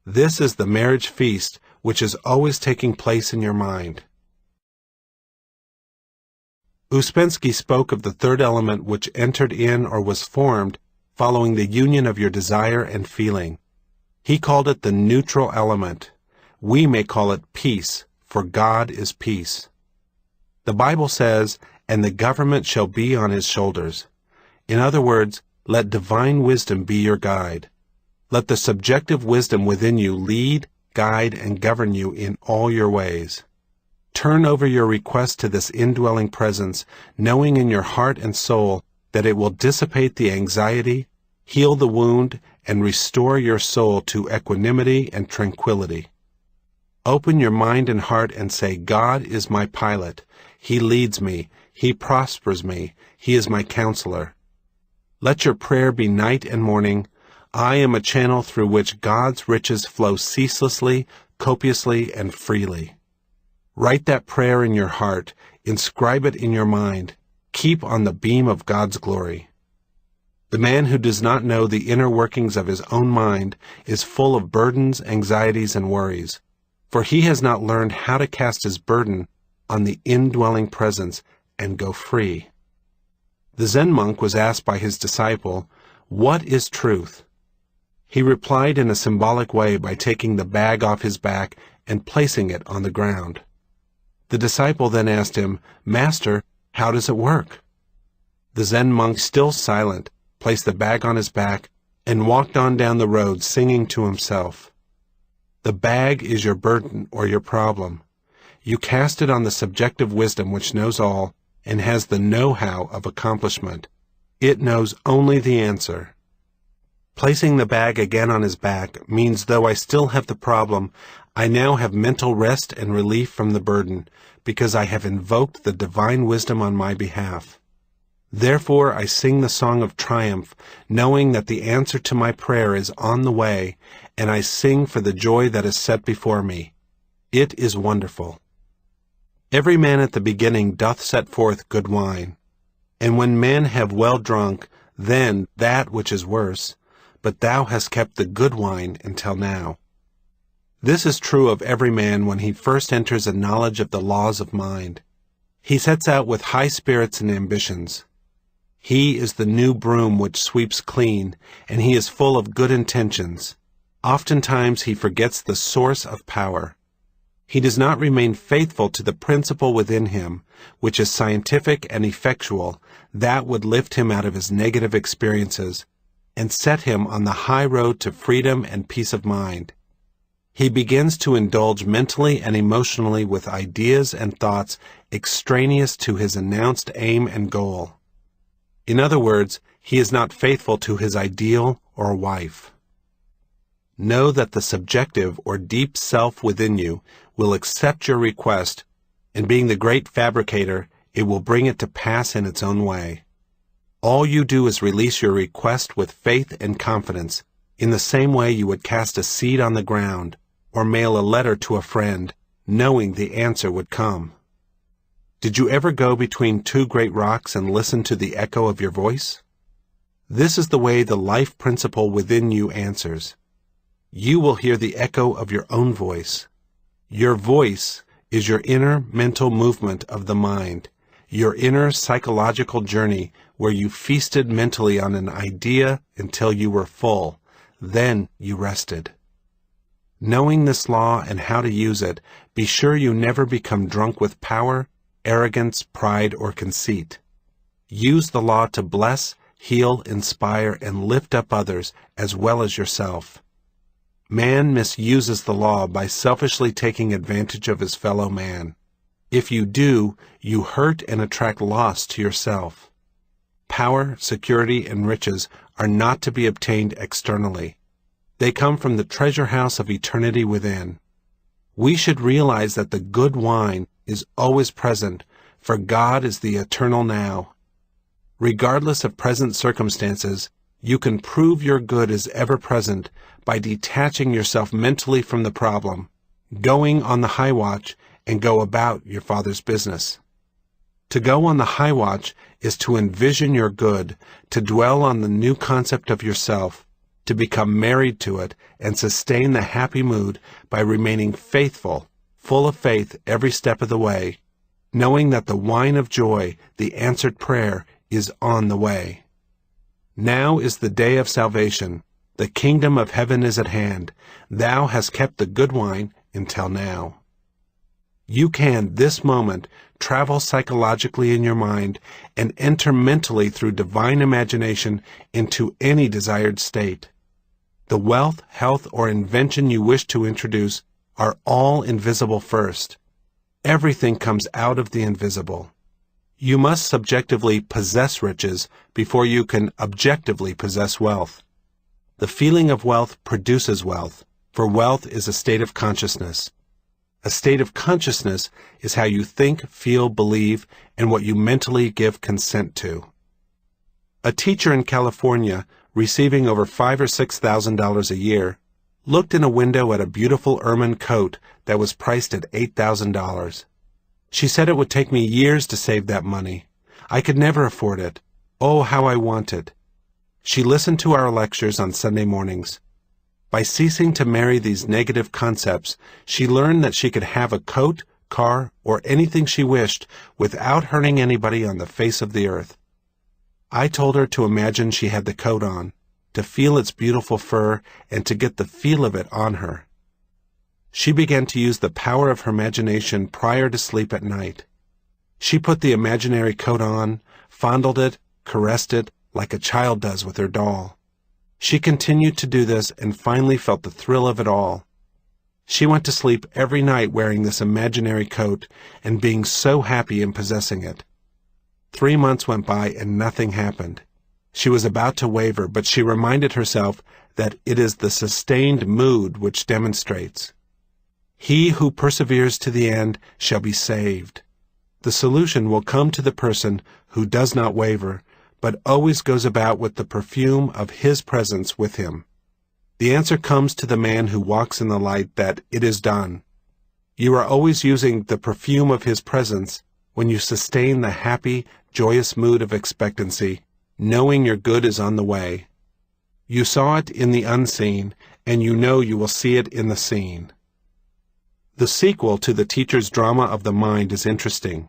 This is the marriage feast which is always taking place in your mind. Ouspensky spoke of the third element which entered in or was formed following the union of your desire and feeling. He called it the neutral element. We may call it peace, for God is peace. The Bible says, "And the government shall be on his shoulders." In other words, let divine wisdom be your guide. Let the subjective wisdom within you lead, guide, and govern you in all your ways. Turn over your request to this indwelling presence, knowing in your heart and soul that it will dissipate the anxiety, heal the wound, and restore your soul to equanimity and tranquility. Open your mind and heart and say, "God is my pilot. He leads me. He prospers me. He is my counselor." Let your prayer be night and morning, "I am a channel through which God's riches flow ceaselessly, copiously, and freely." Write that prayer in your heart, inscribe it in your mind, keep on the beam of God's glory. The man who does not know the inner workings of his own mind is full of burdens, anxieties, and worries, for he has not learned how to cast his burden on the indwelling presence and go free. The Zen monk was asked by his disciple, "What is truth?" He replied in a symbolic way by taking the bag off his back and placing it on the ground. The disciple then asked him, "Master, how does it work?" The Zen monk, still silent, placed the bag on his back and walked on down the road singing to himself. The bag is your burden or your problem. You cast it on the subjective wisdom which knows all and has the know-how of accomplishment. It knows only the answer. Placing the bag again on his back means though I still have the problem, I now have mental rest and relief from the burden, because I have invoked the divine wisdom on my behalf. Therefore I sing the song of triumph, knowing that the answer to my prayer is on the way, and I sing for the joy that is set before me. It is wonderful. Every man at the beginning doth set forth good wine. And when men have well drunk, then that which is worse, but thou hast kept the good wine until now. This is true of every man when he first enters a knowledge of the laws of mind. He sets out with high spirits and ambitions. He is the new broom which sweeps clean, and he is full of good intentions. Oftentimes he forgets the source of power. He does not remain faithful to the principle within him, which is scientific and effectual, that would lift him out of his negative experiences and set him on the high road to freedom and peace of mind. He begins to indulge mentally and emotionally with ideas and thoughts extraneous to his announced aim and goal. In other words, he is not faithful to his ideal or wife. Know that the subjective or deep self within you will accept your request, and being the great fabricator, it will bring it to pass in its own way. All you do is release your request with faith and confidence, in the same way you would cast a seed on the ground, or mail a letter to a friend, knowing the answer would come. Did you ever go between two great rocks and listen to the echo of your voice? This is the way the life principle within you answers. You will hear the echo of your own voice. Your voice is your inner mental movement of the mind, your inner psychological journey where you feasted mentally on an idea until you were full. Then you rested. Knowing this law and how to use it, be sure you never become drunk with power, arrogance, pride, or conceit. Use the law to bless, heal, inspire, and lift up others as well as yourself. Man misuses the law by selfishly taking advantage of his fellow man. If you do, you hurt and attract loss to yourself. Power, security, and riches are not to be obtained externally. They come from the treasure house of eternity within. We should realize that the good wine is always present, for God is the eternal now. Regardless of present circumstances, you can prove your good is ever present by detaching yourself mentally from the problem, going on the high watch, and go about your Father's business. To go on the high watch is to envision your good, to dwell on the new concept of yourself, to become married to it, and sustain the happy mood by remaining faithful, full of faith every step of the way, knowing that the wine of joy, the answered prayer, is on the way. Now is the day of salvation. The kingdom of heaven is at hand. Thou hast kept the good wine until now. You can, this moment, travel psychologically in your mind and enter mentally through divine imagination into any desired state. The wealth, health, or invention you wish to introduce are all invisible first. Everything comes out of the invisible. You must subjectively possess riches before you can objectively possess wealth. The feeling of wealth produces wealth, for wealth is a state of consciousness. A state of consciousness is how you think, feel, believe, and what you mentally give consent to. A teacher in California, receiving over $5,000 or $6,000 a year, looked in a window at a beautiful ermine coat that was priced at $8,000. She said it would take me years to save that money. I could never afford it. Oh, how I want it. She listened to our lectures on Sunday mornings. By ceasing to marry these negative concepts, she learned that she could have a coat, car, or anything she wished without hurting anybody on the face of the earth. I told her to imagine she had the coat on, to feel its beautiful fur, and to get the feel of it on her. She began to use the power of her imagination prior to sleep at night. She put the imaginary coat on, fondled it, caressed it, like a child does with her doll. She continued to do this and finally felt the thrill of it all. She went to sleep every night wearing this imaginary coat and being so happy in possessing it. 3 months went by and nothing happened. She was about to waver, but she reminded herself that it is the sustained mood which demonstrates. He who perseveres to the end shall be saved. The solution will come to the person who does not waver, but always goes about with the perfume of His presence with him. The answer comes to the man who walks in the light that it is done. You are always using the perfume of His presence when you sustain the happy, joyous mood of expectancy, knowing your good is on the way. You saw it in the unseen, and you know you will see it in the seen. The sequel to the teacher's drama of the mind is interesting.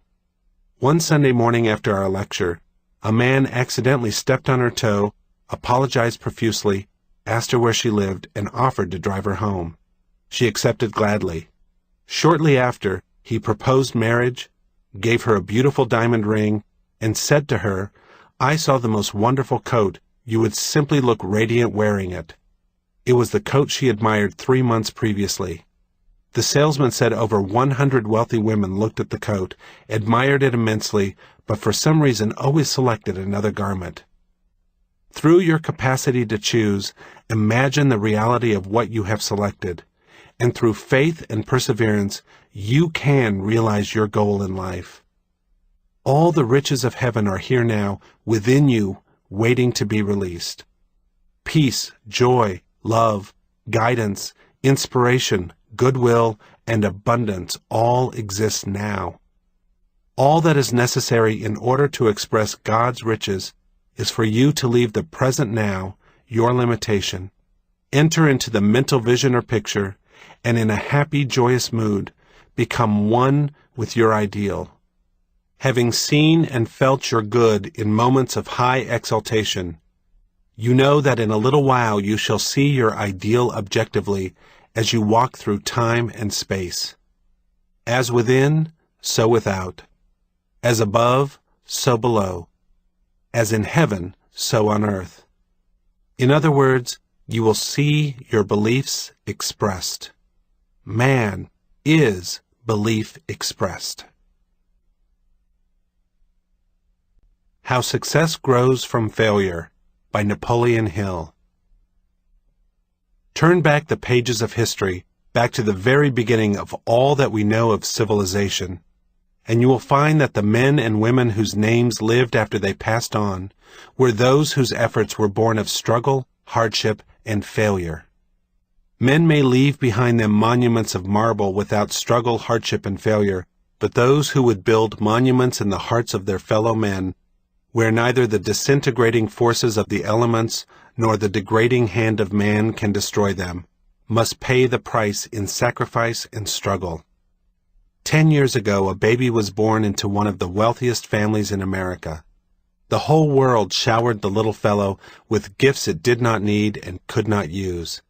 One Sunday morning after our lecture, a man accidentally stepped on her toe, apologized profusely, asked her where she lived, and offered to drive her home. She accepted gladly. Shortly after, he proposed marriage, gave her a beautiful diamond ring, and said to her, "I saw the most wonderful coat. You would simply look radiant wearing it." It was the coat she admired 3 months previously. The salesman said over 100 wealthy women looked at the coat, admired it immensely, but for some reason always selected another garment. Through your capacity to choose, imagine the reality of what you have selected, and through faith and perseverance, you can realize your goal in life. All the riches of heaven are here now, within you, waiting to be released. Peace, joy, love, guidance, inspiration, goodwill, and abundance all exist now. All that is necessary in order to express God's riches is for you to leave the present now, your limitation, enter into the mental vision or picture, and in a happy, joyous mood, become one with your ideal. Having seen and felt your good in moments of high exaltation, you know that in a little while you shall see your ideal objectively as you walk through time and space. As within, so without. As above, so below. As in heaven, so on earth. In other words, you will see your beliefs expressed. Man is belief expressed. How Success Grows from Failure by Napoleon Hill. Turn back the pages of history, back to the very beginning of all that we know of civilization, and you will find that the men and women whose names lived after they passed on were those whose efforts were born of struggle, hardship, and failure. Men may leave behind them monuments of marble without struggle, hardship, and failure, but those who would build monuments in the hearts of their fellow men, where neither the disintegrating forces of the elements nor the degrading hand of man can destroy them, must pay the price in sacrifice and struggle. 10 years ago, a baby was born into one of the wealthiest families in America. The whole world showered the little fellow with gifts it did not need and could not use.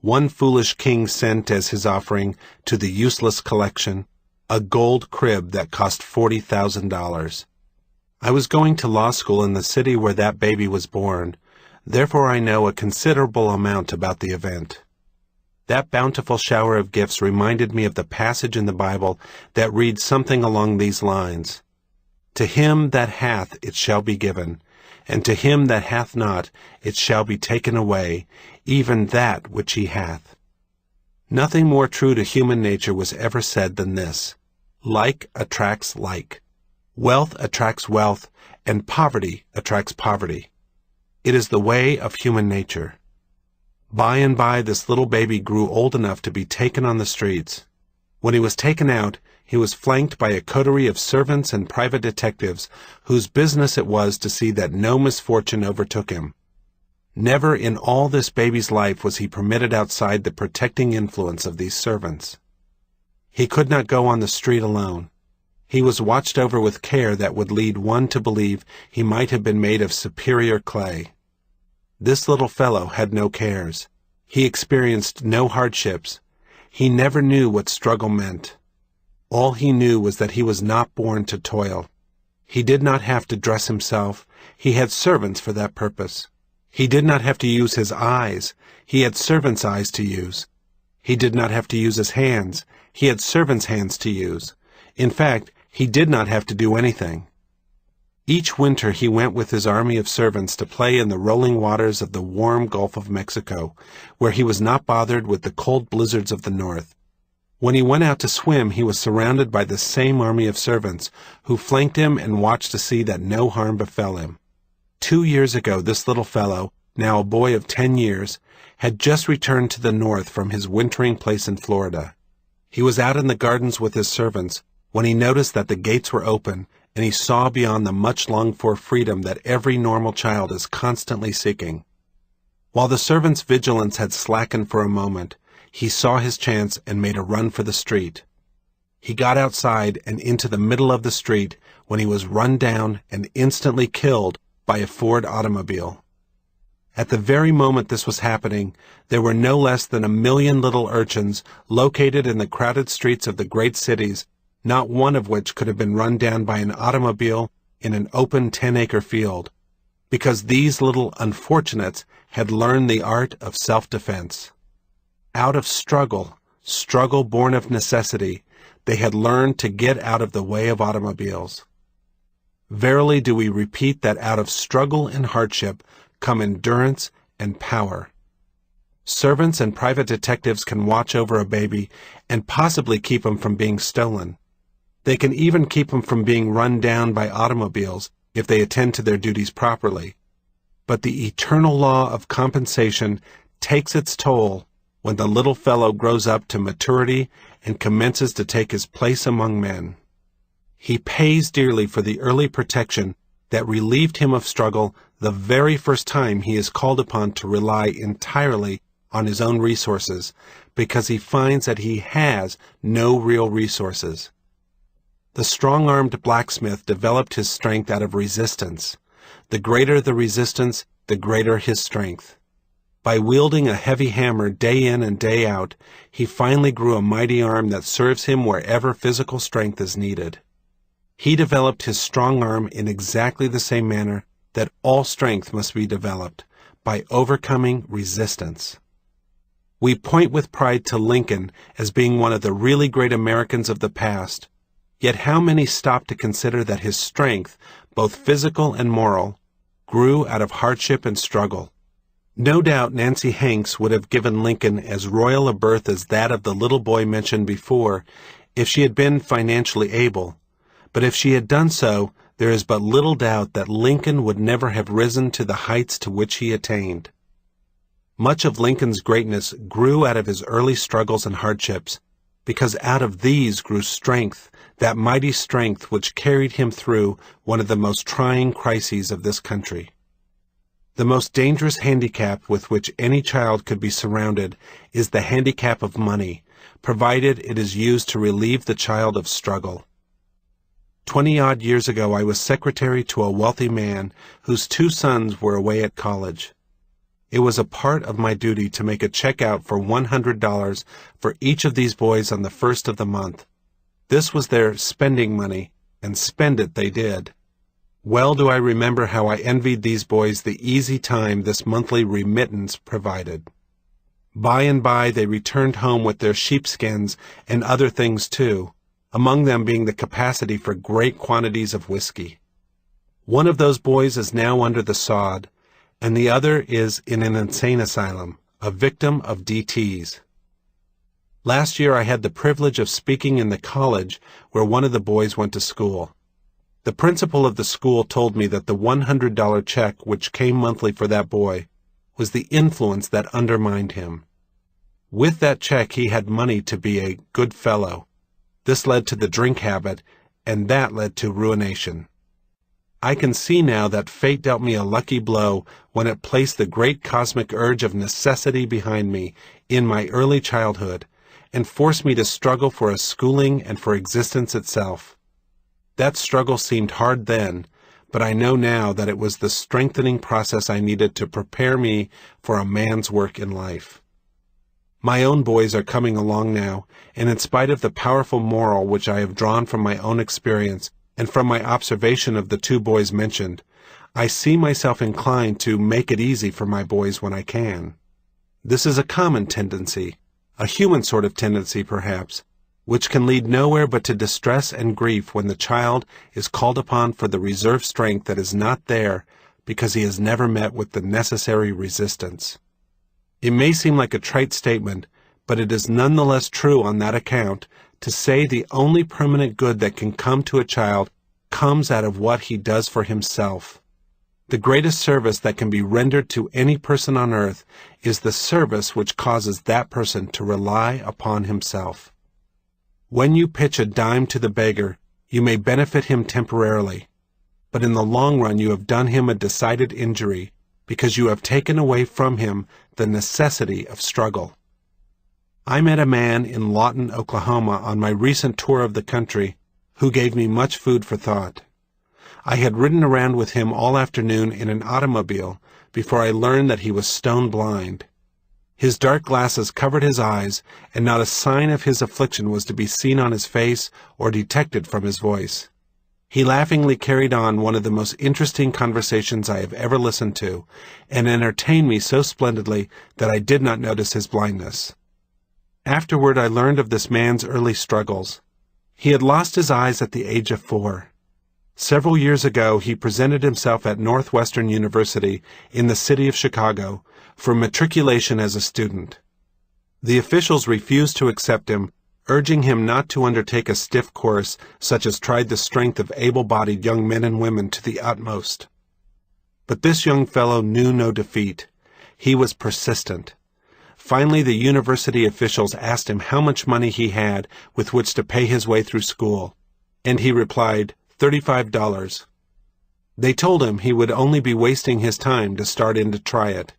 One foolish king sent as his offering to the useless collection a gold crib that cost $40,000. I was going to law school in the city where that baby was born, therefore I know a considerable amount about the event. That bountiful shower of gifts reminded me of the passage in the Bible that reads something along these lines. To him that hath it shall be given, and to him that hath not it shall be taken away, even that which he hath. Nothing more true to human nature was ever said than this. Like attracts like. Wealth attracts wealth, and poverty attracts poverty. It is the way of human nature. By and by this little baby grew old enough to be taken on the streets. When he was taken out, he was flanked by a coterie of servants and private detectives whose business it was to see that no misfortune overtook him. Never in all this baby's life was he permitted outside the protecting influence of these servants. He could not go on the street alone. He was watched over with care that would lead one to believe he might have been made of superior clay. This little fellow had no cares. He experienced no hardships. He never knew what struggle meant. All he knew was that he was not born to toil. He did not have to dress himself. He had servants for that purpose. He did not have to use his eyes. He had servants' eyes to use. He did not have to use his hands. He had servants' hands to use. In fact, he did not have to do anything. Each winter he went with his army of servants to play in the rolling waters of the warm Gulf of Mexico, where he was not bothered with the cold blizzards of the north. When he went out to swim, he was surrounded by the same army of servants, who flanked him and watched to see that no harm befell him. 2 years ago this little fellow, now a boy of 10 years, had just returned to the north from his wintering place in Florida. He was out in the gardens with his servants when he noticed that the gates were open, and he saw beyond the much-longed-for freedom that every normal child is constantly seeking. While the servant's vigilance had slackened for a moment, he saw his chance and made a run for the street. He got outside and into the middle of the street when he was run down and instantly killed by a Ford automobile. At the very moment this was happening, there were no less than 1 million little urchins located in the crowded streets of the great cities, not one of which could have been run down by an automobile in an open 10-acre field, because these little unfortunates had learned the art of self-defense. Out of struggle born of necessity, they had learned to get out of the way of automobiles. Verily do we repeat that out of struggle and hardship come endurance and power. Servants and private detectives can watch over a baby and possibly keep him from being stolen. They can even keep him from being run down by automobiles if they attend to their duties properly. But the eternal law of compensation takes its toll when the little fellow grows up to maturity and commences to take his place among men. He pays dearly for the early protection that relieved him of struggle the very first time he is called upon to rely entirely on his own resources, because he finds that he has no real resources. The strong-armed blacksmith developed his strength out of resistance. The greater the resistance, the greater his strength. By wielding a heavy hammer day in and day out, he finally grew a mighty arm that serves him wherever physical strength is needed. He developed his strong arm in exactly the same manner that all strength must be developed, by overcoming resistance. We point with pride to Lincoln as being one of the really great Americans of the past, yet how many stop to consider that his strength, both physical and moral, grew out of hardship and struggle? No doubt Nancy Hanks would have given Lincoln as royal a birth as that of the little boy mentioned before, if she had been financially able. But if she had done so, there is but little doubt that Lincoln would never have risen to the heights to which he attained. Much of Lincoln's greatness grew out of his early struggles and hardships, because out of these grew strength, that mighty strength which carried him through one of the most trying crises of this country. The most dangerous handicap with which any child could be surrounded is the handicap of money, provided it is used to relieve the child of struggle. 20-odd years ago I was secretary to a wealthy man whose 2 sons were away at college. It was a part of my duty to make a check out for $100 for each of these boys on the first of the month. This was their spending money, and spend it they did. Well do I remember how I envied these boys the easy time this monthly remittance provided. By and by they returned home with their sheepskins and other things too, among them being the capacity for great quantities of whiskey. One of those boys is now under the sod, and the other is in an insane asylum, a victim of DTs. Last year I had the privilege of speaking in the college where one of the boys went to school. The principal of the school told me that the $100 check which came monthly for that boy was the influence that undermined him. With that check he had money to be a good fellow. This led to the drink habit, and that led to ruination. I can see now that fate dealt me a lucky blow when it placed the great cosmic urge of necessity behind me in my early childhood and forced me to struggle for a schooling and for existence itself. That struggle seemed hard then, but I know now that it was the strengthening process I needed to prepare me for a man's work in life. My own boys are coming along now, and in spite of the powerful moral which I have drawn from my own experience and from my observation of the two boys mentioned, I see myself inclined to make it easy for my boys when I can. This is a common tendency, a human sort of tendency perhaps, which can lead nowhere but to distress and grief when the child is called upon for the reserve strength that is not there because he has never met with the necessary resistance. It may seem like a trite statement, but it is nonetheless true on that account to say the only permanent good that can come to a child comes out of what he does for himself. The greatest service that can be rendered to any person on earth is the service which causes that person to rely upon himself. When you pitch a dime to the beggar, you may benefit him temporarily, but in the long run you have done him a decided injury because you have taken away from him the necessity of struggle. I met a man in Lawton, Oklahoma on my recent tour of the country who gave me much food for thought. I had ridden around with him all afternoon in an automobile before I learned that he was stone blind. His dark glasses covered his eyes, and not a sign of his affliction was to be seen on his face or detected from his voice. He laughingly carried on one of the most interesting conversations I have ever listened to, and entertained me so splendidly that I did not notice his blindness. Afterward I learned of this man's early struggles. He had lost his eyes at the age of 4. Several years ago he presented himself at Northwestern University in the city of Chicago for matriculation as a student. The officials refused to accept him, urging him not to undertake a stiff course such as tried the strength of able-bodied young men and women to the utmost. But this young fellow knew no defeat. He was persistent. Finally, the university officials asked him how much money he had with which to pay his way through school, and he replied, $35. They told him he would only be wasting his time to start in to try it.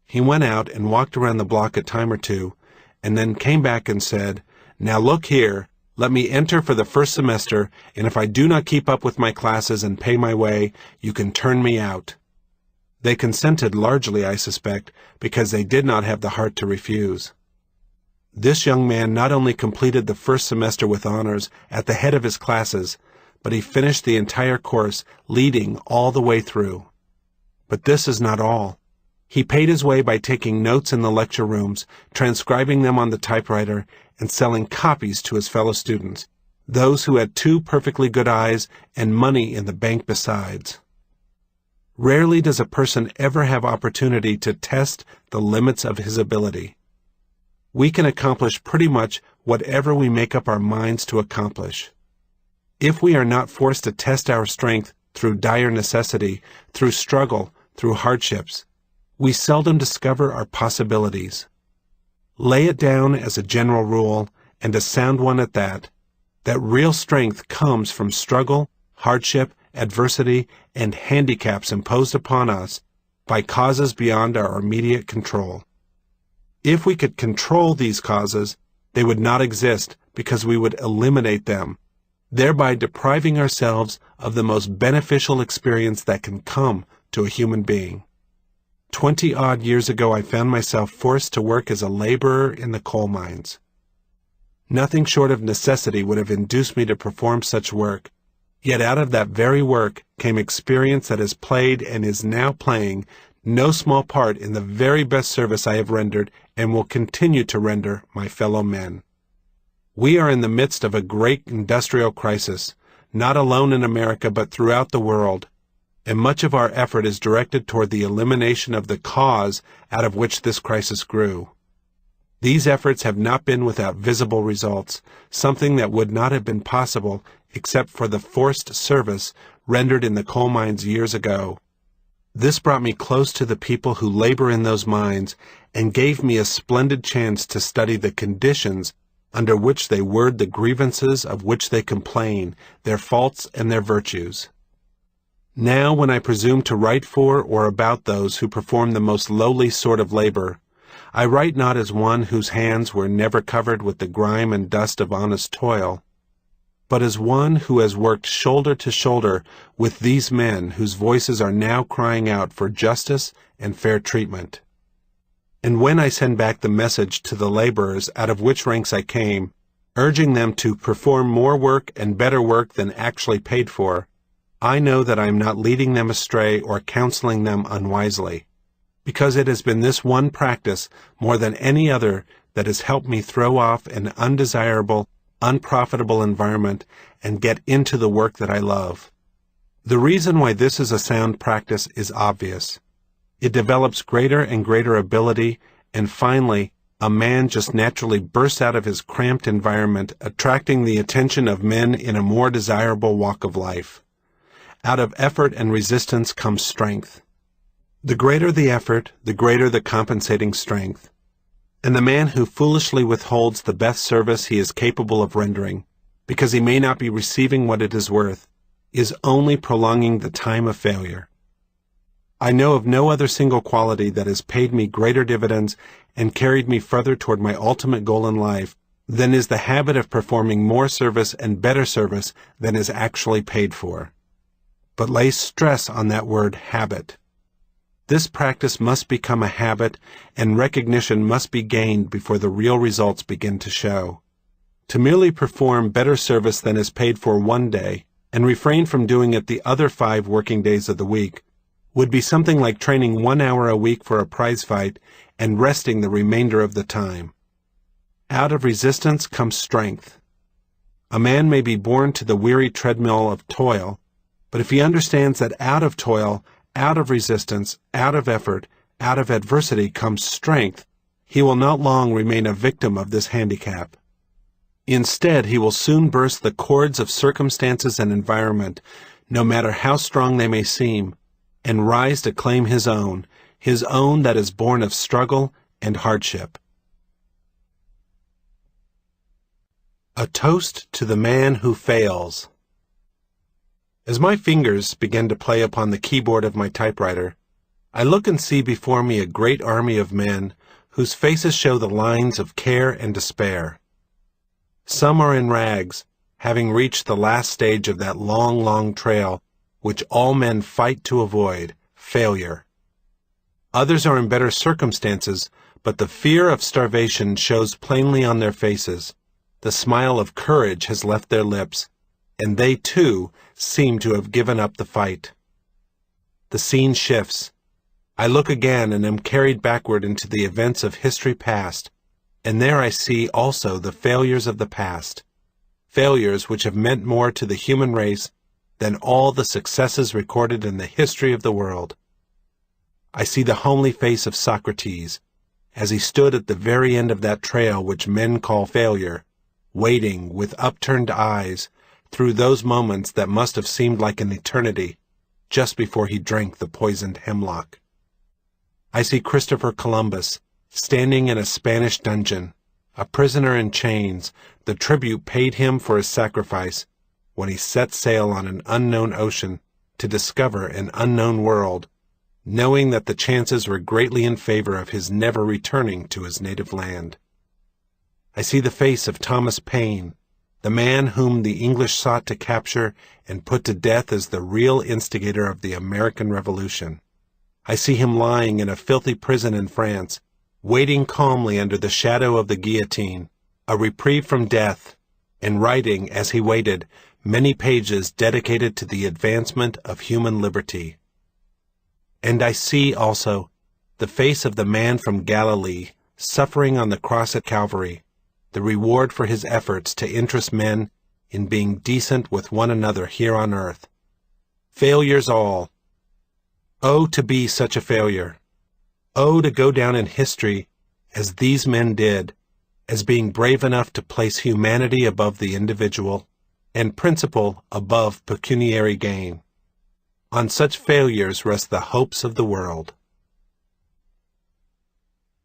He went out and walked around the block a time or two, and then came back and said, "Now look here, let me enter for the first semester, and if I do not keep up with my classes and pay my way, you can turn me out." They consented largely, I suspect, because they did not have the heart to refuse. This young man not only completed the first semester with honors at the head of his classes, but he finished the entire course, leading all the way through. But this is not all. He paid his way by taking notes in the lecture rooms, transcribing them on the typewriter, and selling copies to his fellow students, those who had 2 perfectly good eyes and money in the bank besides. Rarely does a person ever have opportunity to test the limits of his ability. We can accomplish pretty much whatever we make up our minds to accomplish. If we are not forced to test our strength through dire necessity, through struggle, through hardships, we seldom discover our possibilities. Lay it down as a general rule, and a sound one at that real strength comes from struggle, hardship, adversity, and handicaps imposed upon us by causes beyond our immediate control. If we could control these causes, they would not exist because we would eliminate them, thereby depriving ourselves of the most beneficial experience that can come to a human being. 20-odd years ago, I found myself forced to work as a laborer in the coal mines. Nothing short of necessity would have induced me to perform such work, yet out of that very work came experience that has played and is now playing no small part in the very best service I have rendered and will continue to render my fellow men. We are in the midst of a great industrial crisis, not alone in America but throughout the world, and much of our effort is directed toward the elimination of the cause out of which this crisis grew. These efforts have not been without visible results, something that would not have been possible except for the forced service rendered in the coal mines years ago. This brought me close to the people who labor in those mines and gave me a splendid chance to study the conditions under which they word the grievances of which they complain, their faults and their virtues. Now, when I presume to write for or about those who perform the most lowly sort of labor, I write not as one whose hands were never covered with the grime and dust of honest toil, but as one who has worked shoulder to shoulder with these men whose voices are now crying out for justice and fair treatment. And when I send back the message to the laborers out of which ranks I came, urging them to perform more work and better work than actually paid for, I know that I am not leading them astray or counseling them unwisely, because it has been this one practice more than any other that has helped me throw off an undesirable, unprofitable environment and get into the work that I love. The reason why this is a sound practice is obvious. It develops greater and greater ability, and finally, a man just naturally bursts out of his cramped environment, attracting the attention of men in a more desirable walk of life. Out of effort and resistance comes strength. The greater the effort, the greater the compensating strength. And the man who foolishly withholds the best service he is capable of rendering, because he may not be receiving what it is worth, is only prolonging the time of failure. I know of no other single quality that has paid me greater dividends and carried me further toward my ultimate goal in life than is the habit of performing more service and better service than is actually paid for. But lay stress on that word habit. This practice must become a habit, and recognition must be gained before the real results begin to show. To merely perform better service than is paid for one day, and refrain from doing it the other 5 working days of the week, would be something like training 1 hour a week for a prize fight and resting the remainder of the time. Out of resistance comes strength. A man may be born to the weary treadmill of toil, but if he understands that out of toil, out of resistance, out of effort, out of adversity comes strength, he will not long remain a victim of this handicap. Instead, he will soon burst the cords of circumstances and environment, no matter how strong they may seem, and rise to claim his own that is born of struggle and hardship. A toast to the man who fails. As my fingers begin to play upon the keyboard of my typewriter, I look and see before me a great army of men whose faces show the lines of care and despair. Some are in rags, having reached the last stage of that long, long trail which all men fight to avoid, failure. Others are in better circumstances, but the fear of starvation shows plainly on their faces. The smile of courage has left their lips, and they, too, seem to have given up the fight. The scene shifts. I look again and am carried backward into the events of history past, and there I see also the failures of the past, failures which have meant more to the human race than all the successes recorded in the history of the world. I see the homely face of Socrates, as he stood at the very end of that trail which men call failure, waiting with upturned eyes through those moments that must have seemed like an eternity, just before he drank the poisoned hemlock. I see Christopher Columbus, standing in a Spanish dungeon, a prisoner in chains, the tribute paid him for his sacrifice, when he set sail on an unknown ocean to discover an unknown world, knowing that the chances were greatly in favor of his never returning to his native land. I see the face of Thomas Paine, the man whom the English sought to capture and put to death as the real instigator of the American Revolution. I see him lying in a filthy prison in France, waiting calmly under the shadow of the guillotine, a reprieve from death, and writing, as he waited, many pages dedicated to the advancement of human liberty. And I see, also, the face of the man from Galilee, suffering on the cross at Calvary, the reward for his efforts to interest men in being decent with one another here on earth. Failures all. Oh, to be such a failure. Oh, to go down in history, as these men did, as being brave enough to place humanity above the individual, and principle above pecuniary gain. On such failures rest the hopes of the world.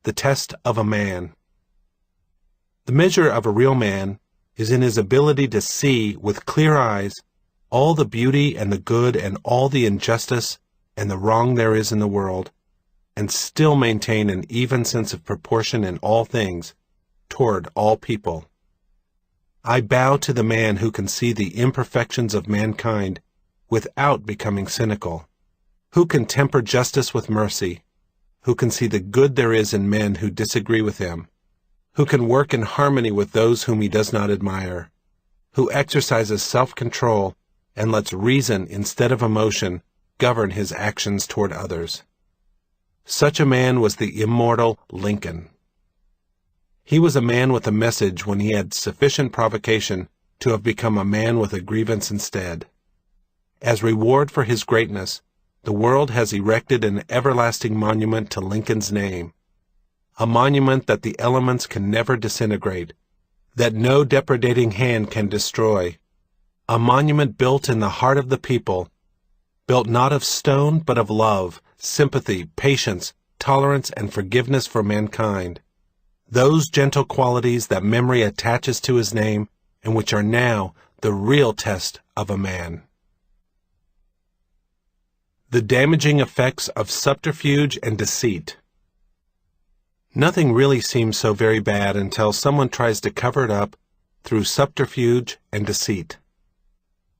The test of a man. The measure of a real man is in his ability to see with clear eyes all the beauty and the good and all the injustice and the wrong there is in the world, and still maintain an even sense of proportion in all things toward all people. I bow to the man who can see the imperfections of mankind without becoming cynical, who can temper justice with mercy, who can see the good there is in men who disagree with him, who can work in harmony with those whom he does not admire, who exercises self-control and lets reason instead of emotion govern his actions toward others. Such a man was the immortal Lincoln. He was a man with a message when he had sufficient provocation to have become a man with a grievance instead. As reward for his greatness, the world has erected an everlasting monument to Lincoln's name, a monument that the elements can never disintegrate, that no depredating hand can destroy, a monument built in the heart of the people, built not of stone but of love, sympathy, patience, tolerance, and forgiveness for mankind, those gentle qualities that memory attaches to his name and which are now the real test of a man. The damaging effects of subterfuge and deceit. Nothing really seems so very bad until someone tries to cover it up through subterfuge and deceit.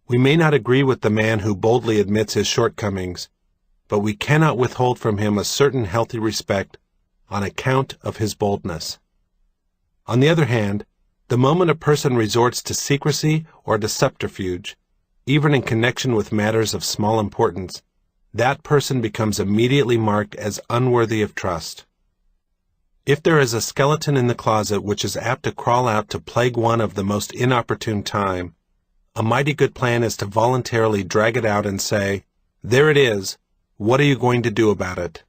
We may not agree with the man who boldly admits his shortcomings, but we cannot withhold from him a certain healthy respect on account of his boldness. On the other hand, the moment a person resorts to secrecy or to subterfuge, even in connection with matters of small importance, that person becomes immediately marked as unworthy of trust. If there is a skeleton in the closet which is apt to crawl out to plague one of the most inopportune time, a mighty good plan is to voluntarily drag it out and say, "There it is. What are you going to do about it?"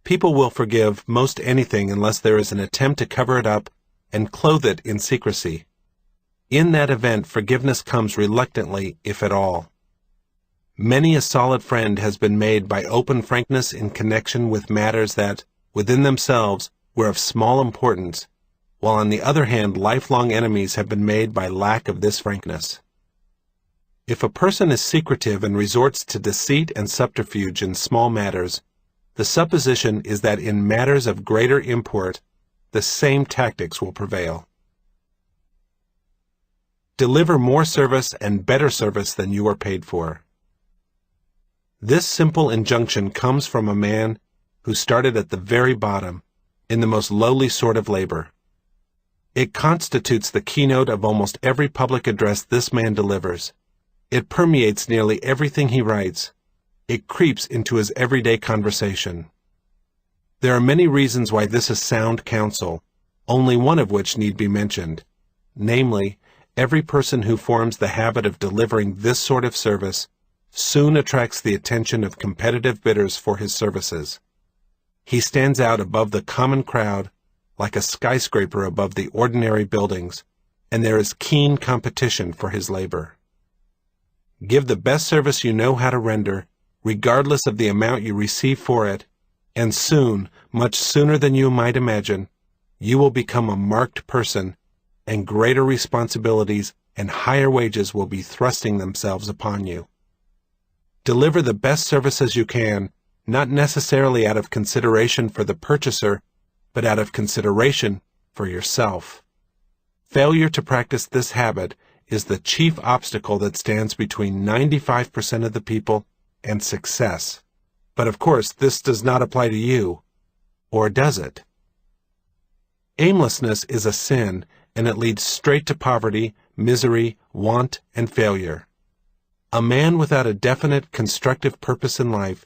People will forgive most anything unless there is an attempt to cover it up and clothe it in secrecy. In that event, forgiveness comes reluctantly, if at all. Many a solid friend has been made by open frankness in connection with matters that, within themselves, were of small importance, while on the other hand lifelong enemies have been made by lack of this frankness. If a person is secretive and resorts to deceit and subterfuge in small matters, the supposition is that in matters of greater import, the same tactics will prevail. Deliver more service and better service than you are paid for. This simple injunction comes from a man who started at the very bottom, in the most lowly sort of labor. It constitutes the keynote of almost every public address this man delivers. It permeates nearly everything he writes. It creeps into his everyday conversation. There are many reasons why this is sound counsel, only one of which need be mentioned, namely, every person who forms the habit of delivering this sort of service soon attracts the attention of competitive bidders for his services. He stands out above the common crowd like a skyscraper above the ordinary buildings, and there is keen competition for his labor. Give the best service you know how to render, regardless of the amount you receive for it, and soon, much sooner than you might imagine, you will become a marked person, and greater responsibilities and higher wages will be thrusting themselves upon you. Deliver the best services you can, not necessarily out of consideration for the purchaser, but out of consideration for yourself. Failure to practice this habit is the chief obstacle that stands between 95% of the people and success, But of course, this does not apply to you. Or does it? Aimlessness is a sin, and it leads straight to poverty, misery, want, and failure. A man without a definite, constructive purpose in life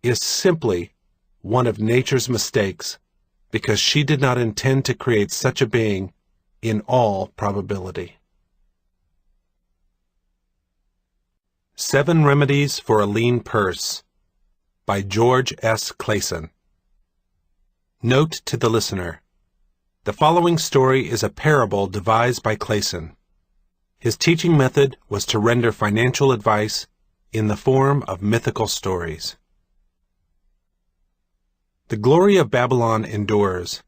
is simply one of nature's mistakes, because she did not intend to create such a being in all probability. 7 Remedies for a Lean Purse by George S. Clason. Note to the listener: the following story is a parable devised by Clason. His teaching method was to render financial advice in the form of mythical stories. The glory of Babylon endures.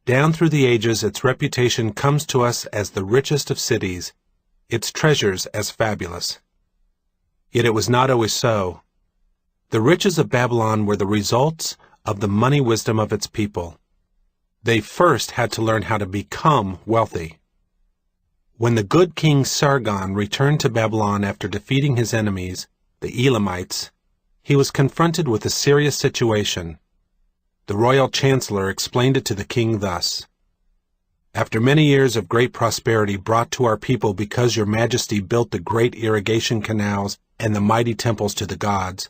Down through the ages, its reputation comes to us as the richest of cities, its treasures as fabulous. Yet it was not always so. The riches of Babylon were the results of the money wisdom of its people. They first had to learn how to become wealthy. When the good king Sargon returned to Babylon after defeating his enemies, the Elamites, he was confronted with a serious situation. The royal chancellor explained it to the king thus: "After many years of great prosperity brought to our people because your majesty built the great irrigation canals and the mighty temples to the gods,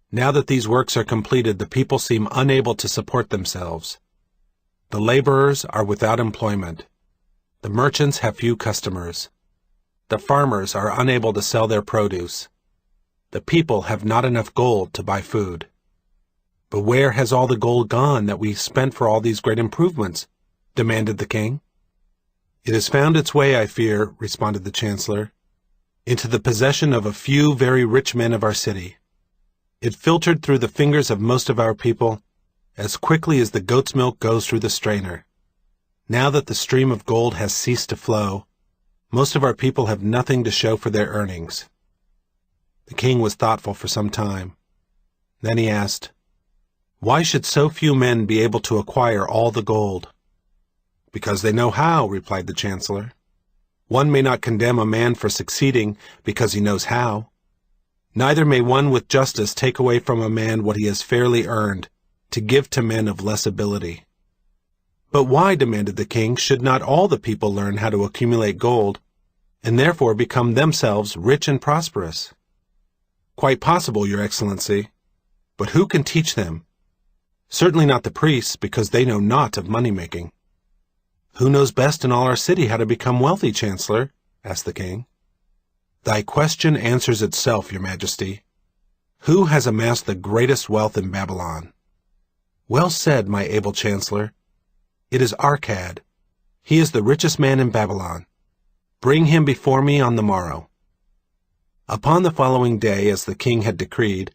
now that these works are completed, the people seem unable to support themselves. The laborers are without employment. The merchants have few customers. The farmers are unable to sell their produce. The people have not enough gold to buy food." "But where has all the gold gone that we spent for all these great improvements?" demanded the king. "It has found its way, I fear," responded the chancellor, "into the possession of a few very rich men of our city. It filtered through the fingers of most of our people as quickly as the goat's milk goes through the strainer. Now that the stream of gold has ceased to flow, most of our people have nothing to show for their earnings." The king was thoughtful for some time. Then he asked, "Why should so few men be able to acquire all the gold?" "Because they know how," replied the chancellor. "One may not condemn a man for succeeding because he knows how. Neither may one with justice take away from a man what he has fairly earned, to give to men of less ability." "But why," demanded the king, "should not all the people learn how to accumulate gold, and therefore become themselves rich and prosperous?" "Quite possible, Your Excellency. But who can teach them? Certainly not the priests, because they know naught of money-making." "Who knows best in all our city how to become wealthy, Chancellor?" asked the king. "Thy question answers itself, Your Majesty. Who has amassed the greatest wealth in Babylon?" "Well said, my able Chancellor. It is Arcad. He is the richest man in Babylon. Bring him before me on the morrow." Upon the following day, as the king had decreed,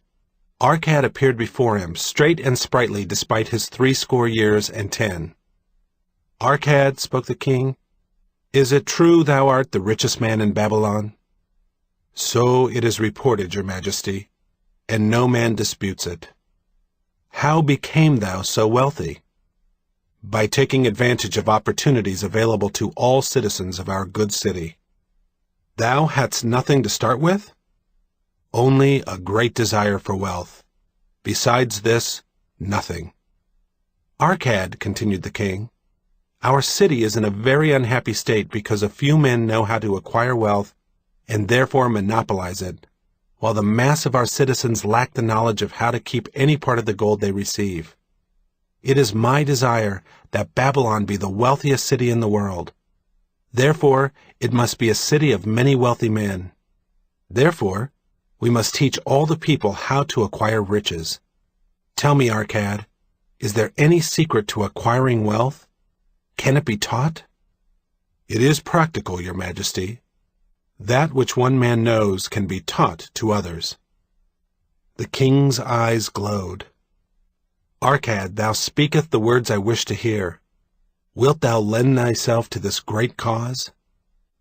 Arcad appeared before him, straight and sprightly despite his 80 years and 10. "Arcad," spoke the king, "is it true thou art the richest man in Babylon?" "So it is reported, Your Majesty, and no man disputes it." "How became thou so wealthy?" "By taking advantage of opportunities available to all citizens of our good city." "Thou hadst nothing to start with?" "Only a great desire for wealth. Besides this, nothing." "Arcad," continued the king, "our city is in a very unhappy state because a few men know how to acquire wealth and therefore monopolize it, while the mass of our citizens lack the knowledge of how to keep any part of the gold they receive. It is my desire that Babylon be the wealthiest city in the world. Therefore, it must be a city of many wealthy men. Therefore, we must teach all the people how to acquire riches. Tell me, Arcad, is there any secret to acquiring wealth? Can it be taught?" "It is practical, Your Majesty. That which one man knows can be taught to others." The king's eyes glowed. "Arcad, thou speakest the words I wish to hear. Wilt thou lend thyself to this great cause?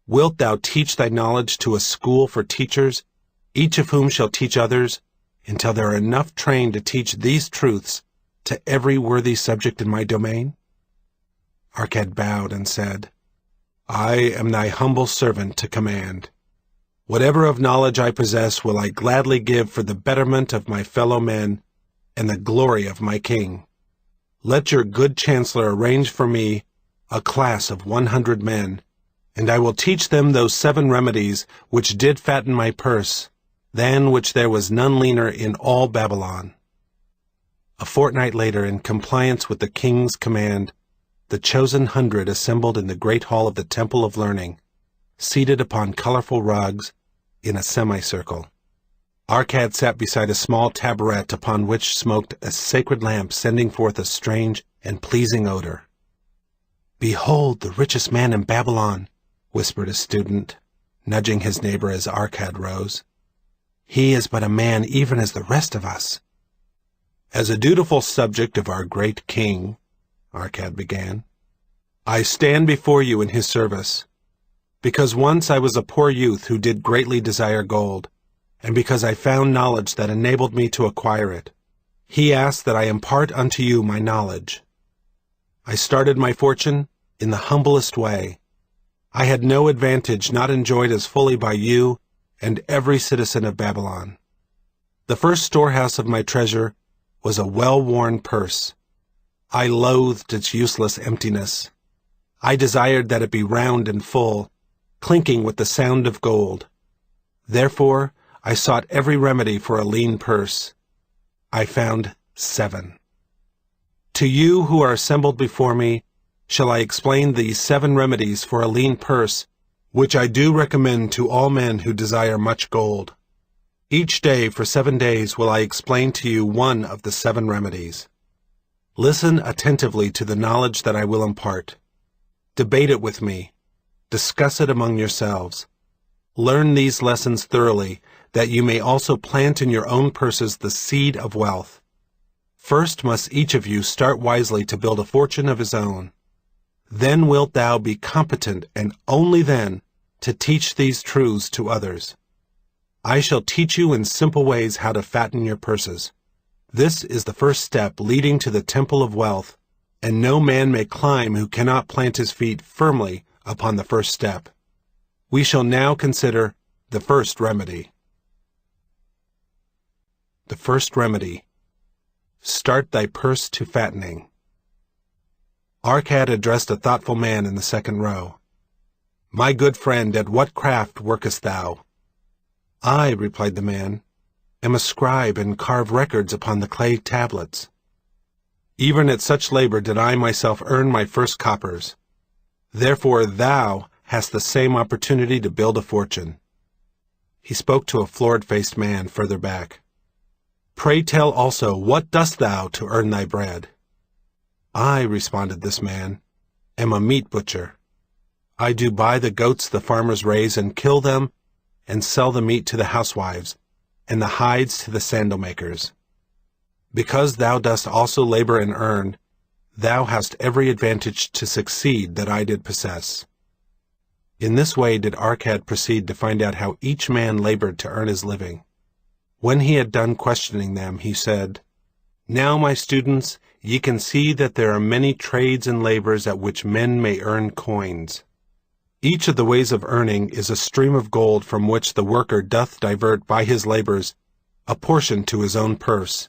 Wilt thou teach thy knowledge to a school for teachers, each of whom shall teach others, until there are enough trained to teach these truths to every worthy subject in my domain?" Arcad bowed and said, "I am thy humble servant to command. Whatever of knowledge I possess will I gladly give for the betterment of my fellow men and the glory of my king. Let your good chancellor arrange for me a class of 100 men, and I will teach them those 7 remedies which did fatten my purse, than which there was none leaner in all Babylon. A fortnight later, in compliance with the king's command, the chosen 100 assembled in the great hall of the Temple of Learning, seated upon colorful rugs in a semicircle. Arcad sat beside a small taboret upon which smoked a sacred lamp, sending forth a strange and pleasing odor. "Behold the richest man in Babylon," whispered a student, nudging his neighbor as Arcad rose. "He is but a man even as the rest of us." "As a dutiful subject of our great king," Arcad began, "I stand before you in his service, because once I was a poor youth who did greatly desire gold, and because I found knowledge that enabled me to acquire it. He asked that I impart unto you my knowledge. I started my fortune in the humblest way. I had no advantage not enjoyed as fully by you and every citizen of Babylon. The first storehouse of my treasure was a well-worn purse. I loathed its useless emptiness. I desired that it be round and full, clinking with the sound of gold. Therefore, I sought every remedy for a lean purse. I found 7. To you who are assembled before me, shall I explain these 7 remedies for a lean purse, which I do recommend to all men who desire much gold. Each day for 7 days will I explain to you one of the 7 remedies. Listen attentively to the knowledge that I will impart. Debate it with me. Discuss it among yourselves. Learn these lessons thoroughly, that you may also plant in your own purses the seed of wealth. First must each of you start wisely to build a fortune of his own. Then wilt thou be competent, and only then, to teach these truths to others. I shall teach you in simple ways how to fatten your purses. This is the first step leading to the temple of wealth, and no man may climb who cannot plant his feet firmly upon the first step. We shall now consider the first remedy. The first remedy: start thy purse to fattening. Arcad addressed a thoughtful man in the second row. "My good friend, at what craft workest thou?" "I," replied the man, "am a scribe and carve records upon the clay tablets." "Even at such labor did I myself earn my first coppers. Therefore thou hast the same opportunity to build a fortune." He spoke to a florid-faced man further back. "Pray tell also, what dost thou to earn thy bread?" "I," responded this man, "am a meat butcher. I do buy the goats the farmers raise and kill them, and sell the meat to the housewives, and the hides to the sandal makers. Because thou dost also labor and earn, thou hast every advantage to succeed that I did possess." In this way did Arcad proceed to find out how each man labored to earn his living. When he had done questioning them, he said, "Now, my students, ye can see that there are many trades and labors at which men may earn coins. Each of the ways of earning is a stream of gold from which the worker doth divert by his labors a portion to his own purse.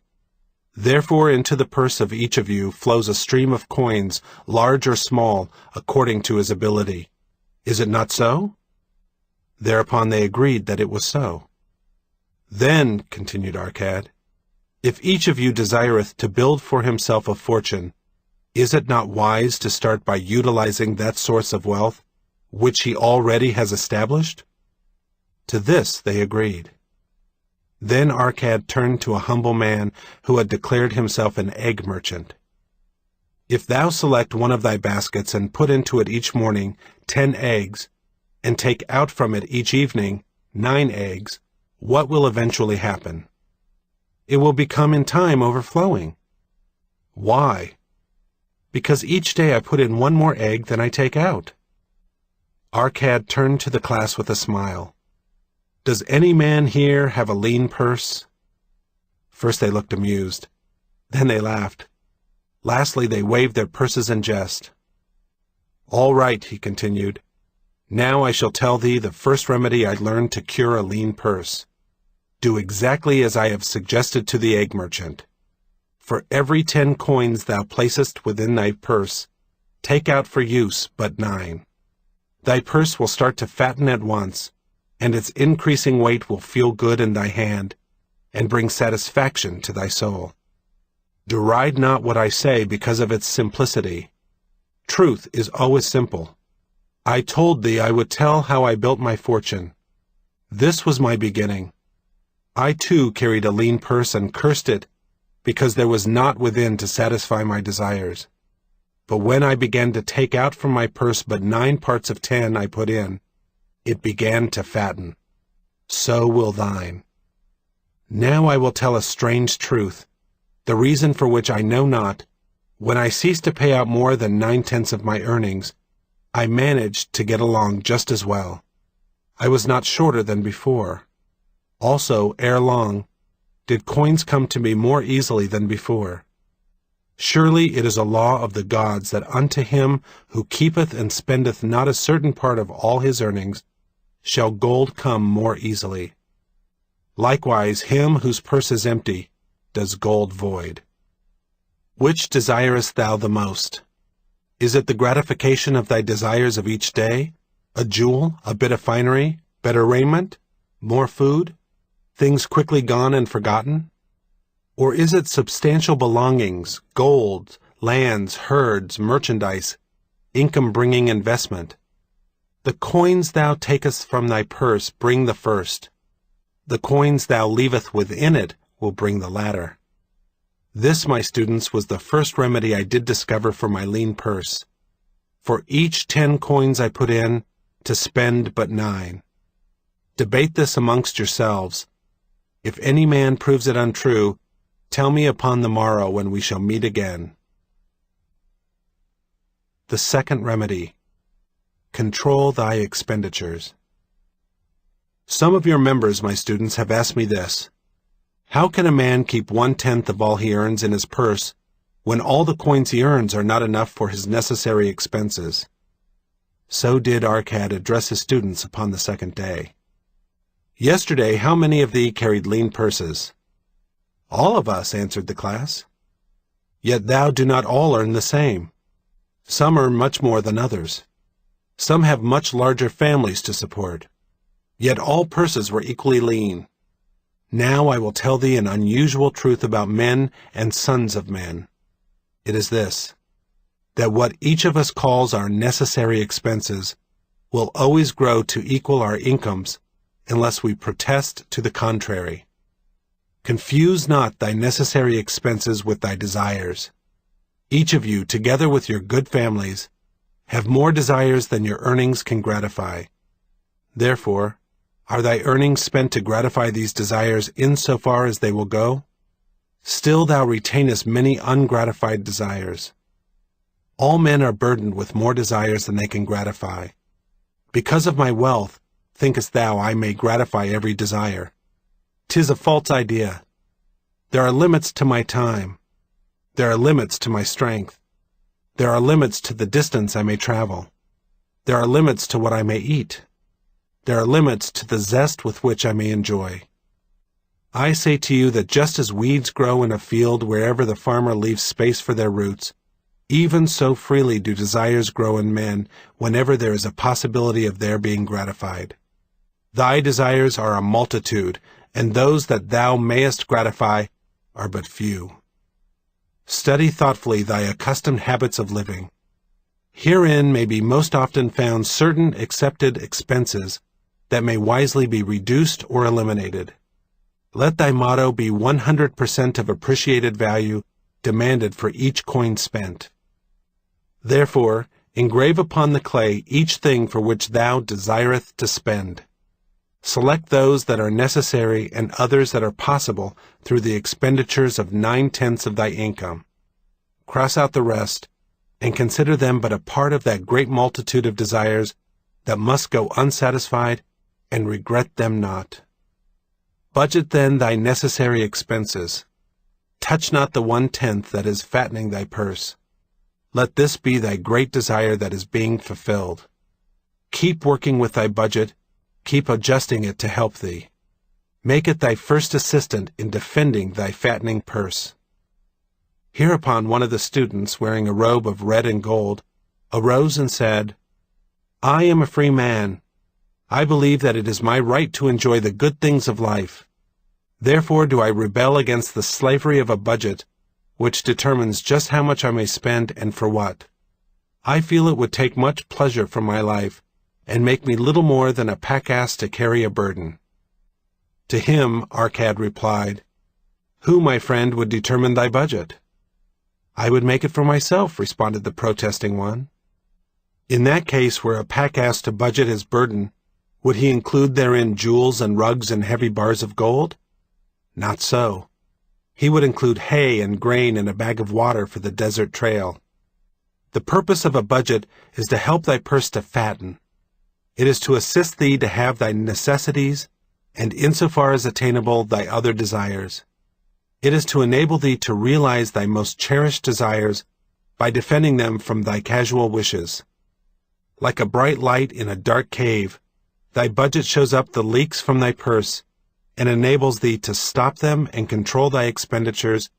Therefore into the purse of each of you flows a stream of coins, large or small, according to his ability. Is it not so?" Thereupon they agreed that it was so. "Then," continued Arcad, "if each of you desireth to build for himself a fortune, is it not wise to start by utilizing that source of wealth which he already has established?" To this they agreed. Then Arcad turned to a humble man who had declared himself an egg merchant. "If thou select one of thy baskets and put into it each morning 10 eggs, and take out from it each evening 9 eggs, what will eventually happen?" "It will become in time overflowing." "Why?" "Because each day I put in 1 more egg than I take out." Arcad turned to the class with a smile. "Does any man here have a lean purse?" First they looked amused. Then they laughed. Lastly they waved their purses in jest. "All right," he continued. "Now I shall tell thee the first remedy I learned to cure a lean purse. Do exactly as I have suggested to the egg merchant. For every 10 coins thou placest within thy purse, take out for use but 9. Thy purse will start to fatten at once, and its increasing weight will feel good in thy hand, and bring satisfaction to thy soul. Deride not what I say because of its simplicity. Truth is always simple. I told thee I would tell how I built my fortune. This was my beginning. I too carried a lean purse and cursed it, because there was naught within to satisfy my desires. But when I began to take out from my purse but 9 parts of 10 I put in, it began to fatten. So will thine. Now I will tell a strange truth, the reason for which I know not. When I ceased to pay out more than 9/10 of my earnings, I managed to get along just as well. I was not shorter than before. Also, ere long, did coins come to me more easily than before. Surely it is a law of the gods that unto him who keepeth and spendeth not a certain part of all his earnings shall gold come more easily. Likewise him whose purse is empty does gold void. Which desirest thou the most? Is it the gratification of thy desires of each day, a jewel, a bit of finery, better raiment, more food, things quickly gone and forgotten? Or is it substantial belongings, gold, lands, herds, merchandise, income-bringing investment? The coins thou takest from thy purse bring the first. The coins thou leavest within it will bring the latter. This, my students, was the first remedy I did discover for my lean purse. For each 10 coins I put in, to spend but 9. Debate this amongst yourselves. If any man proves it untrue, tell me upon the morrow when we shall meet again. The second remedy. Control thy expenditures. Some of your members, my students, have asked me this. How can a man keep 1/10 of all he earns in his purse when all the coins he earns are not enough for his necessary expenses? So did Arcad address his students upon the second day. Yesterday, how many of thee carried lean purses? All of us, answered the class. Yet thou do not all earn the same. Some earn much more than others. Some have much larger families to support. Yet all purses were equally lean. Now I will tell thee an unusual truth about men and sons of men. It is this, that what each of us calls our necessary expenses will always grow to equal our incomes unless we protest to the contrary. Confuse not thy necessary expenses with thy desires. Each of you, together with your good families, have more desires than your earnings can gratify. Therefore, are thy earnings spent to gratify these desires insofar as they will go? Still thou retainest many ungratified desires. All men are burdened with more desires than they can gratify. Because of my wealth, thinkest thou I may gratify every desire? 'Tis a false idea. There are limits to my time. There are limits to my strength. There are limits to the distance I may travel. There are limits to what I may eat. There are limits to the zest with which I may enjoy. I say to you that just as weeds grow in a field wherever the farmer leaves space for their roots, even so freely do desires grow in men whenever there is a possibility of their being gratified. Thy desires are a multitude, and those that thou mayest gratify are but few. Study thoughtfully thy accustomed habits of living. Herein may be most often found certain accepted expenses that may wisely be reduced or eliminated. Let thy motto be 100% of appreciated value demanded for each coin spent. Therefore, engrave upon the clay each thing for which thou desireth to spend. Select those that are necessary and others that are possible through the expenditures of 9/10 of thy income. Cross out the rest, and consider them but a part of that great multitude of desires that must go unsatisfied, and regret them not. Budget then thy necessary expenses. Touch not the 1/10 that is fattening thy purse. Let this be thy great desire that is being fulfilled. Keep working with thy budget, keep adjusting it to help thee. Make it thy first assistant in defending thy fattening purse. Hereupon one of the students, wearing a robe of red and gold, arose and said, "I am a free man. I believe that it is my right to enjoy the good things of life. Therefore do I rebel against the slavery of a budget, which determines just how much I may spend and for what. I feel it would take much pleasure from my life, and make me little more than a pack-ass to carry a burden." To him Arcad replied, "Who, my friend, would determine thy budget?" "I would make it for myself," responded the protesting one. "In that case, were a pack-ass to budget his burden, would he include therein jewels and rugs and heavy bars of gold? Not so. He would include hay and grain and a bag of water for the desert trail. The purpose of a budget is to help thy purse to fatten. It is to assist thee to have thy necessities, and insofar as attainable, thy other desires. It is to enable thee to realize thy most cherished desires by defending them from thy casual wishes. Like a bright light in a dark cave, thy budget shows up the leaks from thy purse and enables thee to stop them and control thy expenditures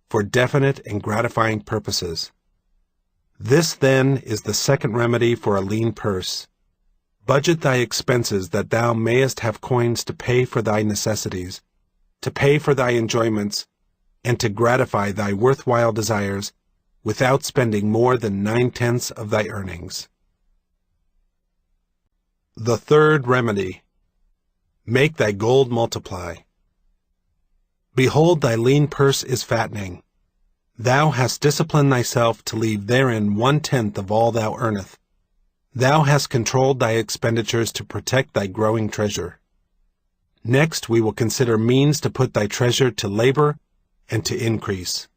for definite and gratifying purposes. This, then, is the second remedy for a lean purse. Budget thy expenses that thou mayest have coins to pay for thy necessities, to pay for thy enjoyments, and to gratify thy worthwhile desires without spending more than 9/10 of thy earnings. The third remedy. Make thy gold multiply. Behold, thy lean purse is fattening. Thou hast disciplined thyself to leave therein 1/10 of all thou earnest. Thou hast controlled thy expenditures to protect thy growing treasure. Next, we will consider means to put thy treasure to labor and to increase.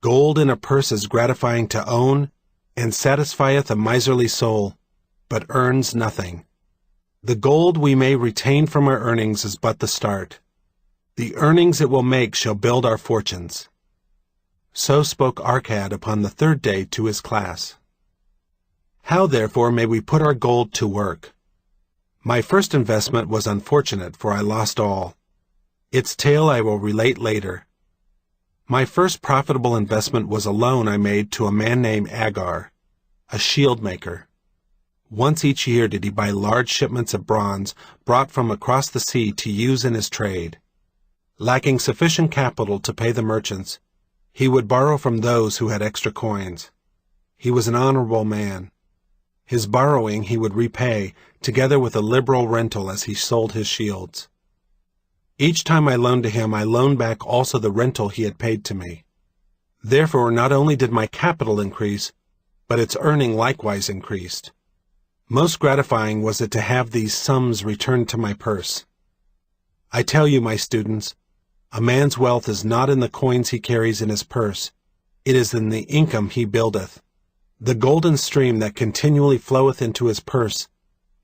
Gold in a purse is gratifying to own, and satisfieth a miserly soul, but earns nothing. The gold we may retain from our earnings is but the start. The earnings it will make shall build our fortunes. So spoke Arcad upon the third day to his class. How, therefore, may we put our gold to work? My first investment was unfortunate, for I lost all. Its tale I will relate later. My first profitable investment was a loan I made to a man named Agar, a shield maker. Once each year did he buy large shipments of bronze brought from across the sea to use in his trade. Lacking sufficient capital to pay the merchants, he would borrow from those who had extra coins. He was an honorable man. His borrowing he would repay, together with a liberal rental as he sold his shields. Each time I loaned to him, I loaned back also the rental he had paid to me. Therefore, not only did my capital increase, but its earning likewise increased. Most gratifying was it to have these sums returned to my purse. I tell you, my students, a man's wealth is not in the coins he carries in his purse, it is in the income he buildeth, the golden stream that continually floweth into his purse,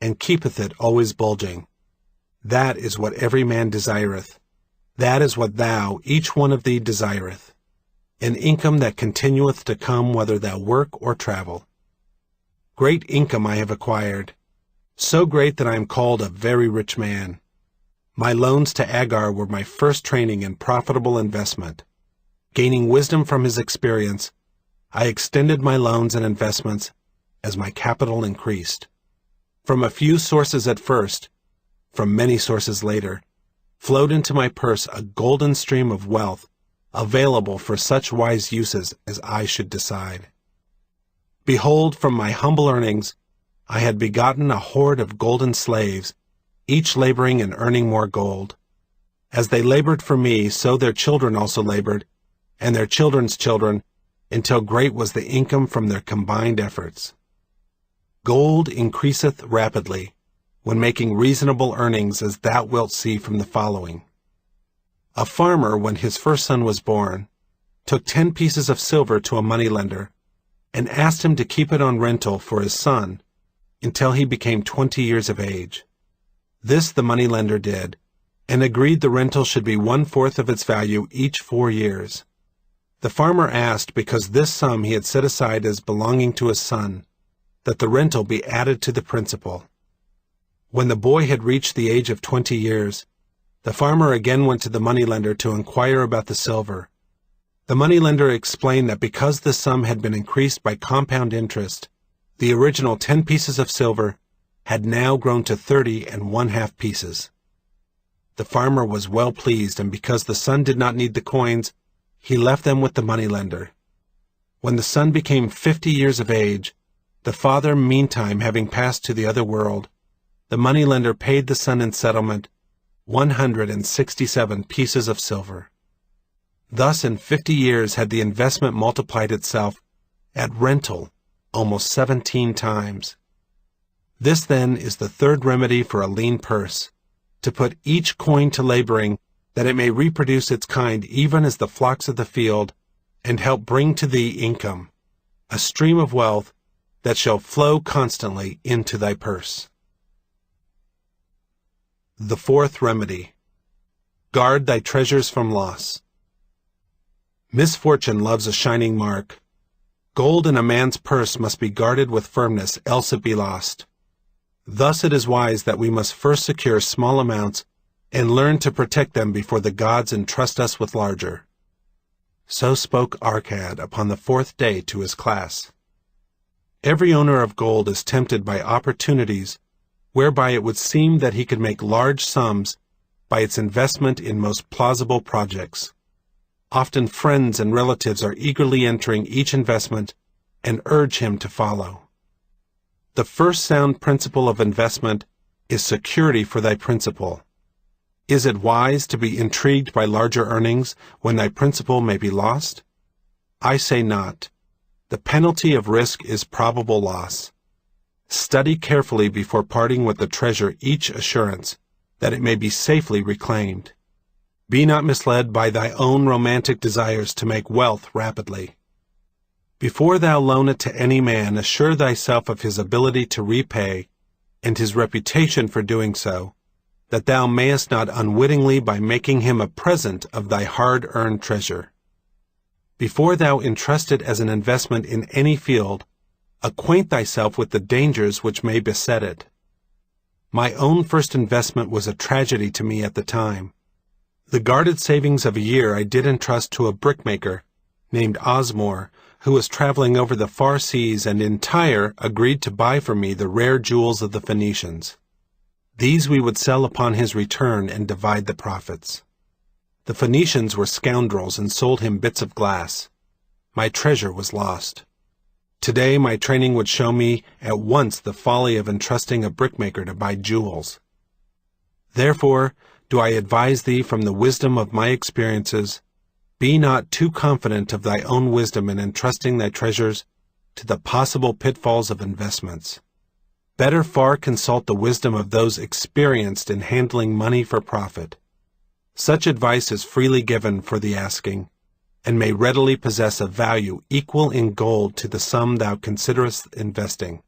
and keepeth it always bulging. That is what every man desireth. That is what thou, each one of thee, desireth. An income that continueth to come whether thou work or travel. Great income I have acquired, so great that I am called a very rich man. My loans to Agar were my first training in profitable investment. Gaining wisdom from his experience, I extended my loans and investments as my capital increased. From a few sources at first, from many sources later, flowed into my purse a golden stream of wealth available for such wise uses as I should decide. Behold, from my humble earnings, I had begotten a horde of golden slaves, each laboring and earning more gold. As they labored for me, so their children also labored, and their children's children, until great was the income from their combined efforts. Gold increaseth rapidly, when making reasonable earnings, as thou wilt see from the following. A farmer, when his first son was born, took 10 pieces of silver to a moneylender, and asked him to keep it on rental for his son until he became 20 years of age. This the moneylender did, and agreed the rental should be 1/4 of its value each 4 years. The farmer asked, because this sum he had set aside as belonging to his son, that the rental be added to the principal. When the boy had reached the age of 20 years, the farmer again went to the moneylender to inquire about the silver. The moneylender explained that because the sum had been increased by compound interest, the original 10 pieces of silver had now grown to 30 1/2 pieces. The farmer was well pleased, and because the son did not need the coins, he left them with the moneylender. When the son became 50 years of age, the father meantime having passed to the other world, the moneylender paid the son in settlement 167 pieces of silver. Thus in 50 years had the investment multiplied itself at rental almost 17 times. This then is the third remedy for a lean purse, to put each coin to laboring, that it may reproduce its kind even as the flocks of the field, and help bring to thee income, a stream of wealth that shall flow constantly into thy purse. The fourth remedy: guard thy treasures from loss. Misfortune loves a shining mark. Gold in a man's purse must be guarded with firmness, else it be lost. Thus it is wise that we must first secure small amounts and learn to protect them before the gods entrust us with larger. So spoke Arcad upon the 4th day to his class. Every owner of gold is tempted by opportunities whereby it would seem that he could make large sums by its investment in most plausible projects. Often friends and relatives are eagerly entering each investment and urge him to follow. The first sound principle of investment is security for thy principal. Is it wise to be intrigued by larger earnings when thy principal may be lost? I say not. The penalty of risk is probable loss. Study carefully before parting with the treasure each assurance that it may be safely reclaimed. Be not misled by thy own romantic desires to make wealth rapidly. Before thou loan it to any man, assure thyself of his ability to repay, and his reputation for doing so, that thou mayest not unwittingly by making him a present of thy hard-earned treasure. Before thou entrust it as an investment in any field, acquaint thyself with the dangers which may beset it. My own first investment was a tragedy to me at the time. The guarded savings of a year I did entrust to a brickmaker named Osmore, who was traveling over the far seas and in Tyre agreed to buy for me the rare jewels of the Phoenicians. These we would sell upon his return and divide the profits. The Phoenicians were scoundrels and sold him bits of glass. My treasure was lost. Today my training would show me at once the folly of entrusting a brickmaker to buy jewels. Therefore, do I advise thee from the wisdom of my experiences, be not too confident of thy own wisdom in entrusting thy treasures to the possible pitfalls of investments. Better far consult the wisdom of those experienced in handling money for profit. Such advice is freely given for the asking, and may readily possess a value equal in gold to the sum thou considerest investing.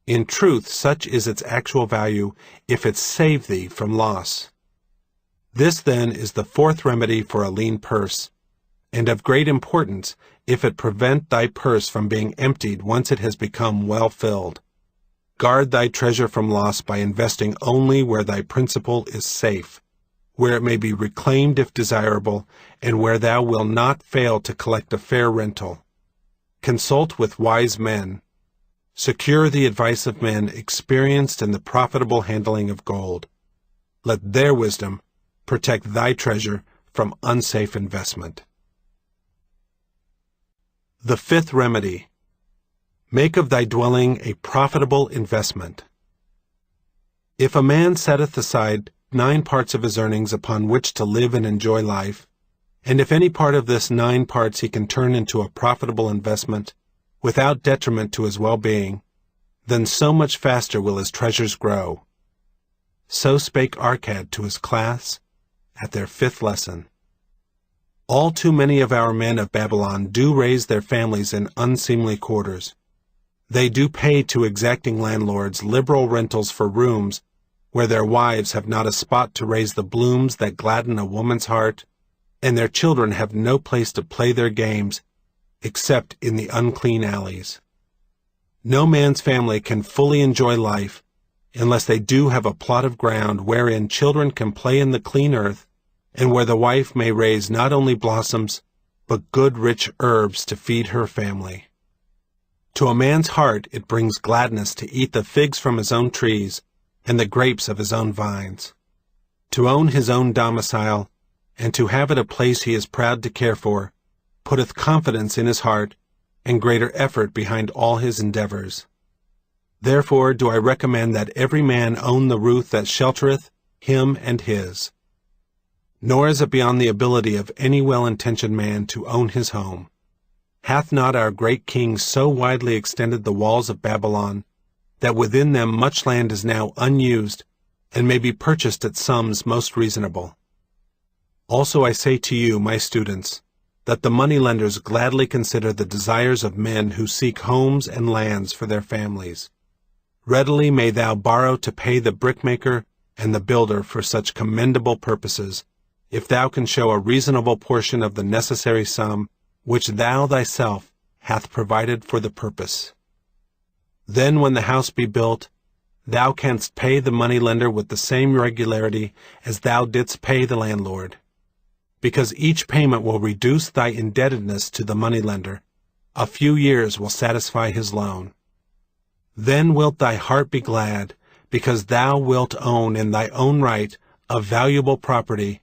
In truth, such is its actual value if it save thee from loss. This, then, is the fourth remedy for a lean purse, and of great importance if it prevent thy purse from being emptied once it has become well filled. Guard thy treasure from loss by investing only where thy principal is safe, where it may be reclaimed if desirable, and where thou wilt not fail to collect a fair rental. Consult with wise men. Secure the advice of men experienced in the profitable handling of gold. Let their wisdom protect thy treasure from unsafe investment. The fifth remedy: make of thy dwelling a profitable investment. If a man setteth aside 9 parts of his earnings upon which to live and enjoy life, and if any part of this 9 parts he can turn into a profitable investment, without detriment to his well-being, then so much faster will his treasures grow. So spake Arcad to his class at their 5th lesson. All too many of our men of Babylon do raise their families in unseemly quarters. They do pay to exacting landlords liberal rentals for rooms where their wives have not a spot to raise the blooms that gladden a woman's heart, and their children have no place to play their games except in the unclean alleys. No man's family can fully enjoy life unless they do have a plot of ground wherein children can play in the clean earth, and where the wife may raise not only blossoms, but good rich herbs to feed her family. To a man's heart it brings gladness to eat the figs from his own trees and the grapes of his own vines. To own his own domicile, and to have it a place he is proud to care for, putteth confidence in his heart, and greater effort behind all his endeavors. Therefore do I recommend that every man own the roof that sheltereth him and his. Nor is it beyond the ability of any well-intentioned man to own his home. Hath not our great king so widely extended the walls of Babylon, that within them much land is now unused, and may be purchased at sums most reasonable? Also I say to you, my students, that the moneylenders gladly consider the desires of men who seek homes and lands for their families. Readily may thou borrow to pay the brickmaker and the builder for such commendable purposes, if thou can show a reasonable portion of the necessary sum which thou thyself hath provided for the purpose. Then when the house be built, thou canst pay the moneylender with the same regularity as thou didst pay the landlord, because each payment will reduce thy indebtedness to the moneylender. A few years will satisfy his loan. Then wilt thy heart be glad, because thou wilt own in thy own right a valuable property,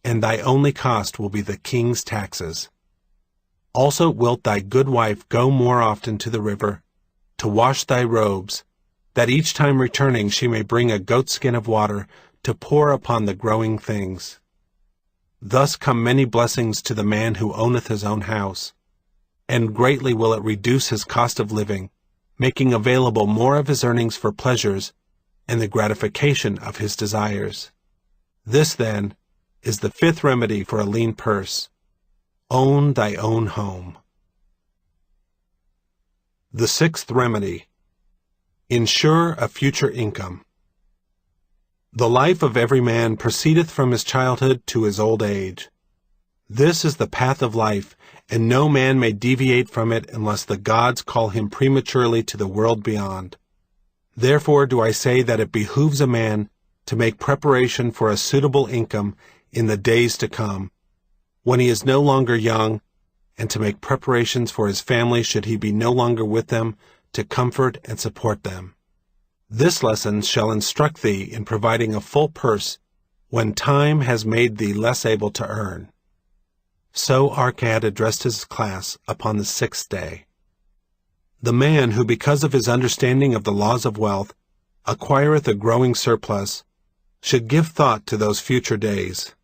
and thy only cost will be the king's taxes. Also wilt thy good wife go more often to the river, to wash thy robes, that each time returning she may bring a goatskin of water to pour upon the growing things. Thus come many blessings to the man who owneth his own house, and greatly will it reduce his cost of living, making available more of his earnings for pleasures and the gratification of his desires. This, then, is the fifth remedy for a lean purse. Own thy own home. The sixth remedy: insure a future income. The life of every man proceedeth from his childhood to his old age. This is the path of life, and no man may deviate from it unless the gods call him prematurely to the world beyond. Therefore do I say that it behooves a man to make preparation for a suitable income in the days to come, when he is no longer young, and to make preparations for his family should he be no longer with them, to comfort and support them. This lesson shall instruct thee in providing a full purse when time has made thee less able to earn. So Arcad addressed his class upon the 6th day. The man who, because of his understanding of the laws of wealth, acquireth a growing surplus, should give thought to those future days.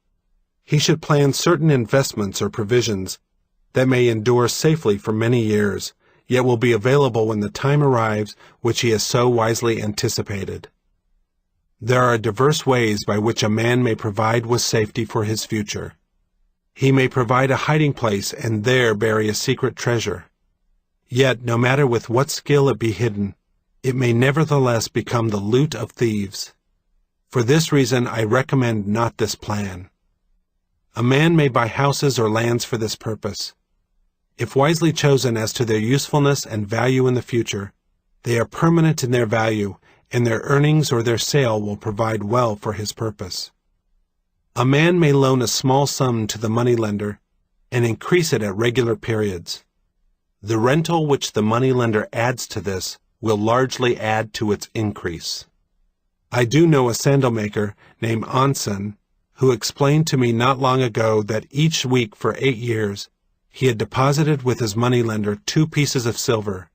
He should plan certain investments or provisions that may endure safely for many years, yet will be available when the time arrives which he has so wisely anticipated. There are diverse ways by which a man may provide with safety for his future. He may provide a hiding place and there bury a secret treasure. Yet, no matter with what skill it be hidden, it may nevertheless become the loot of thieves. For this reason I recommend not this plan. A man may buy houses or lands for this purpose. If wisely chosen as to their usefulness and value in the future, they are permanent in their value, and their earnings or their sale will provide well for his purpose. A man may loan a small sum to the moneylender and increase it at regular periods. The rental which the moneylender adds to this will largely add to its increase. I do know a sandal maker named Onsen, who explained to me not long ago that each week for 8 years he had deposited with his moneylender 2 pieces of silver.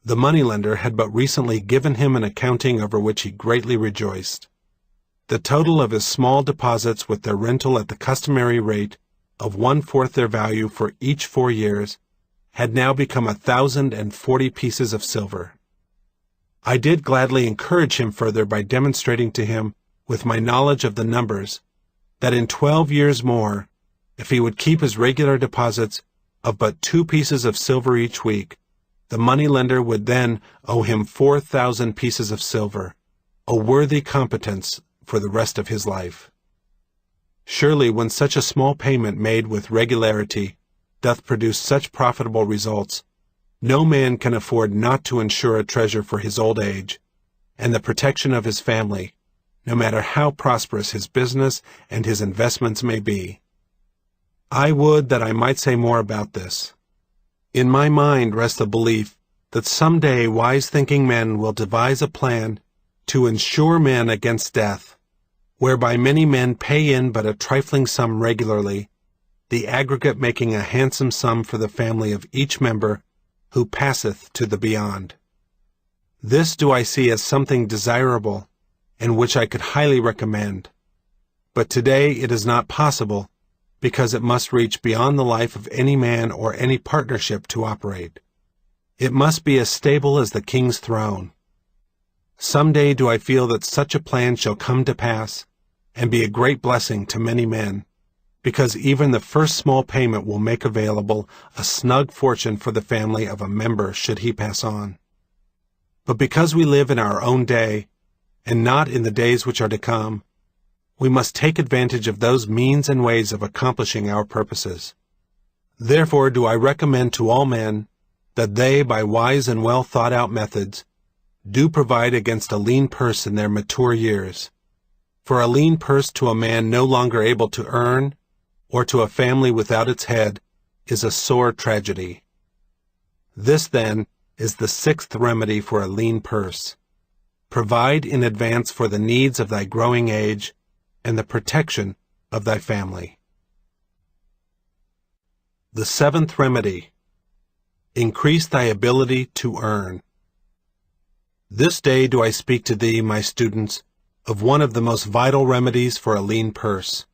The moneylender had but recently given him an accounting over which he greatly rejoiced. The total of his small deposits with their rental at the customary rate of 1/4 their value for each 4 years had now become 1,040 pieces of silver. I did gladly encourage him further by demonstrating to him, with my knowledge of the numbers, that in 12 years more, if he would keep his regular deposits of but 2 pieces of silver each week, the moneylender would then owe him 4,000 pieces of silver, a worthy competence for the rest of his life. Surely when such a small payment made with regularity doth produce such profitable results, no man can afford not to insure a treasure for his old age, and the protection of his family, no matter how prosperous his business and his investments may be. I would that I might say more about this. In my mind rests the belief that someday wise-thinking men will devise a plan to insure men against death, whereby many men pay in but a trifling sum regularly, the aggregate making a handsome sum for the family of each member who passeth to the beyond. This do I see as something desirable, and which I could highly recommend. But today it is not possible, because it must reach beyond the life of any man or any partnership to operate. It must be as stable as the king's throne. Some day do I feel that such a plan shall come to pass, and be a great blessing to many men, because even the first small payment will make available a snug fortune for the family of a member should he pass on. But because we live in our own day, and not in the days which are to come, we must take advantage of those means and ways of accomplishing our purposes. Therefore do I recommend to all men that they, by wise and well thought-out methods, do provide against a lean purse in their mature years. For a lean purse to a man no longer able to earn, or to a family without its head, is a sore tragedy. This, then, is the sixth remedy for a lean purse. Provide in advance for the needs of thy growing age and the protection of thy family. The seventh remedy: increase thy ability to earn. This day do I speak to thee, my students, of one of the most vital remedies for a lean purse.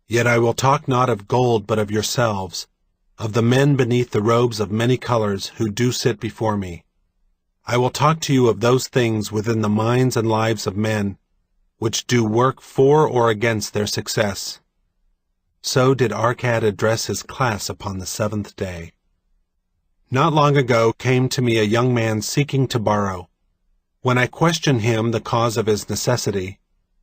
Yet I will talk not of gold, but of yourselves, of the men beneath the robes of many colors who do sit before me. I will talk to you of those things within the minds and lives of men, which do work for or against their success. So did Arcad address his class upon the seventh day. Not long ago came to me a young man seeking to borrow. When I questioned him the cause of his necessity,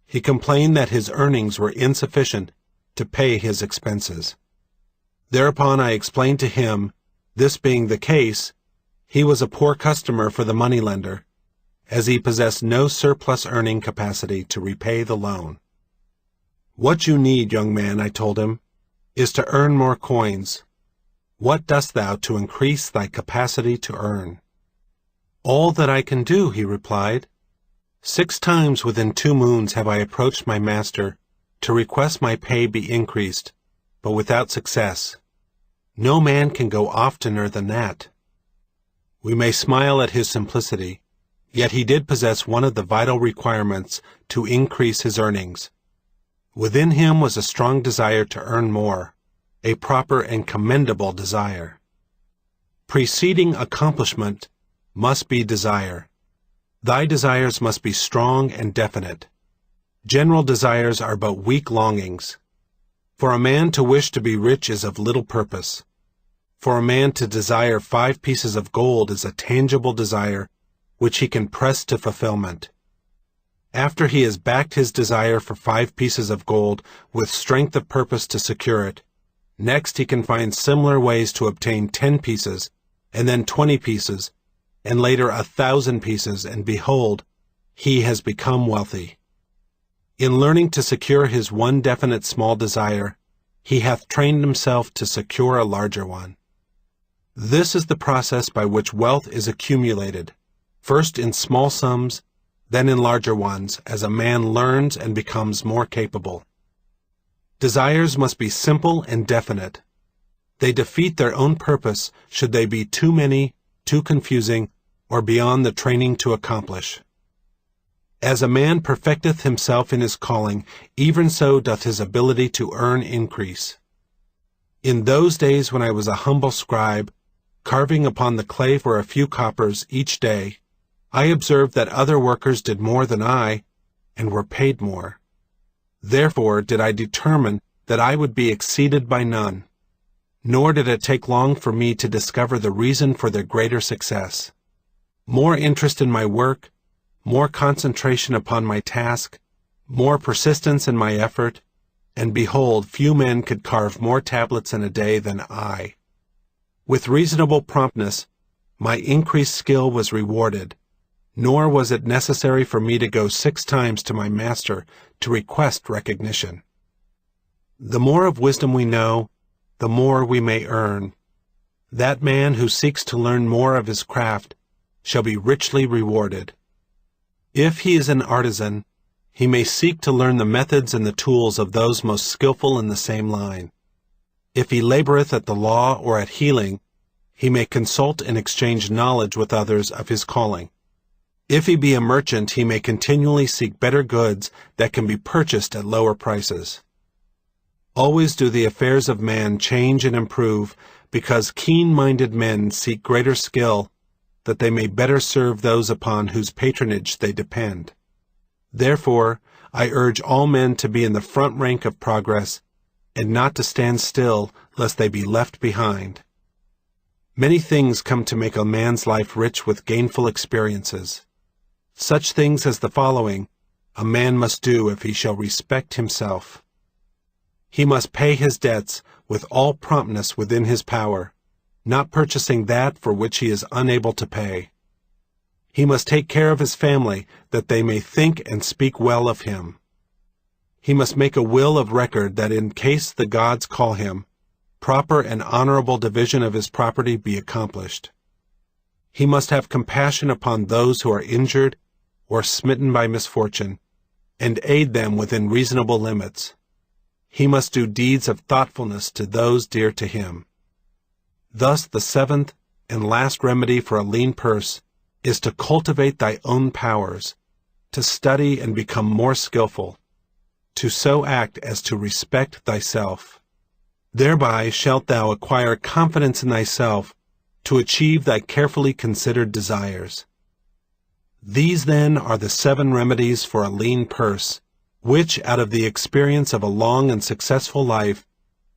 he complained that his earnings were insufficient to pay his expenses. Thereupon I explained to him, this being the case, he was a poor customer for the moneylender, as he possessed no surplus earning capacity to repay the loan. What you need, young man, I told him, is to earn more coins. What dost thou to increase thy capacity to earn? All that I can do, he replied. 6 times within 2 moons have I approached my master to request my pay be increased, but without success. No man can go oftener than that. We may smile at his simplicity, yet he did possess one of the vital requirements to increase his earnings. Within him was a strong desire to earn more, a proper and commendable desire. Preceding accomplishment must be desire. Thy desires must be strong and definite. General desires are but weak longings. For a man to wish to be rich is of little purpose. For a man to desire 5 pieces of gold is a tangible desire which he can press to fulfillment. After he has backed his desire for 5 pieces of gold with strength of purpose to secure it, next he can find similar ways to obtain 10 pieces, and then 20 pieces, and later 1,000 pieces, and behold, he has become wealthy. In learning to secure his one definite small desire, he hath trained himself to secure a larger one. This is the process by which wealth is accumulated, first in small sums, then in larger ones, as a man learns and becomes more capable. Desires must be simple and definite. They defeat their own purpose should they be too many, too confusing, or beyond the training to accomplish. As a man perfecteth himself in his calling, even so doth his ability to earn increase. In those days when I was a humble scribe, carving upon the clay for a few coppers each day, I observed that other workers did more than I, and were paid more. Therefore did I determine that I would be exceeded by none, nor did it take long for me to discover the reason for their greater success. More interest in my work, more concentration upon my task, more persistence in my effort, and behold, few men could carve more tablets in a day than I. With reasonable promptness, my increased skill was rewarded, nor was it necessary for me to go 6 times to my master to request recognition. The more of wisdom we know, the more we may earn. That man who seeks to learn more of his craft shall be richly rewarded. If he is an artisan, he may seek to learn the methods and the tools of those most skillful in the same line. If he laboreth at the law or at healing, he may consult and exchange knowledge with others of his calling. If he be a merchant, he may continually seek better goods that can be purchased at lower prices. Always do the affairs of man change and improve, because keen-minded men seek greater skill, that they may better serve those upon whose patronage they depend. Therefore, I urge all men to be in the front rank of progress, and not to stand still, lest they be left behind. Many things come to make a man's life rich with gainful experiences. Such things as the following a man must do if he shall respect himself. He must pay his debts with all promptness within his power, not purchasing that for which he is unable to pay. He must take care of his family, that they may think and speak well of him. He must make a will of record that in case the gods call him, proper and honorable division of his property be accomplished. He must have compassion upon those who are injured or smitten by misfortune, and aid them within reasonable limits. He must do deeds of thoughtfulness to those dear to him. Thus the seventh and last remedy for a lean purse is to cultivate thy own powers, to study and become more skillful, to so act as to respect thyself. Thereby shalt thou acquire confidence in thyself to achieve thy carefully considered desires. These then are the 7 remedies for a lean purse, which out of the experience of a long and successful life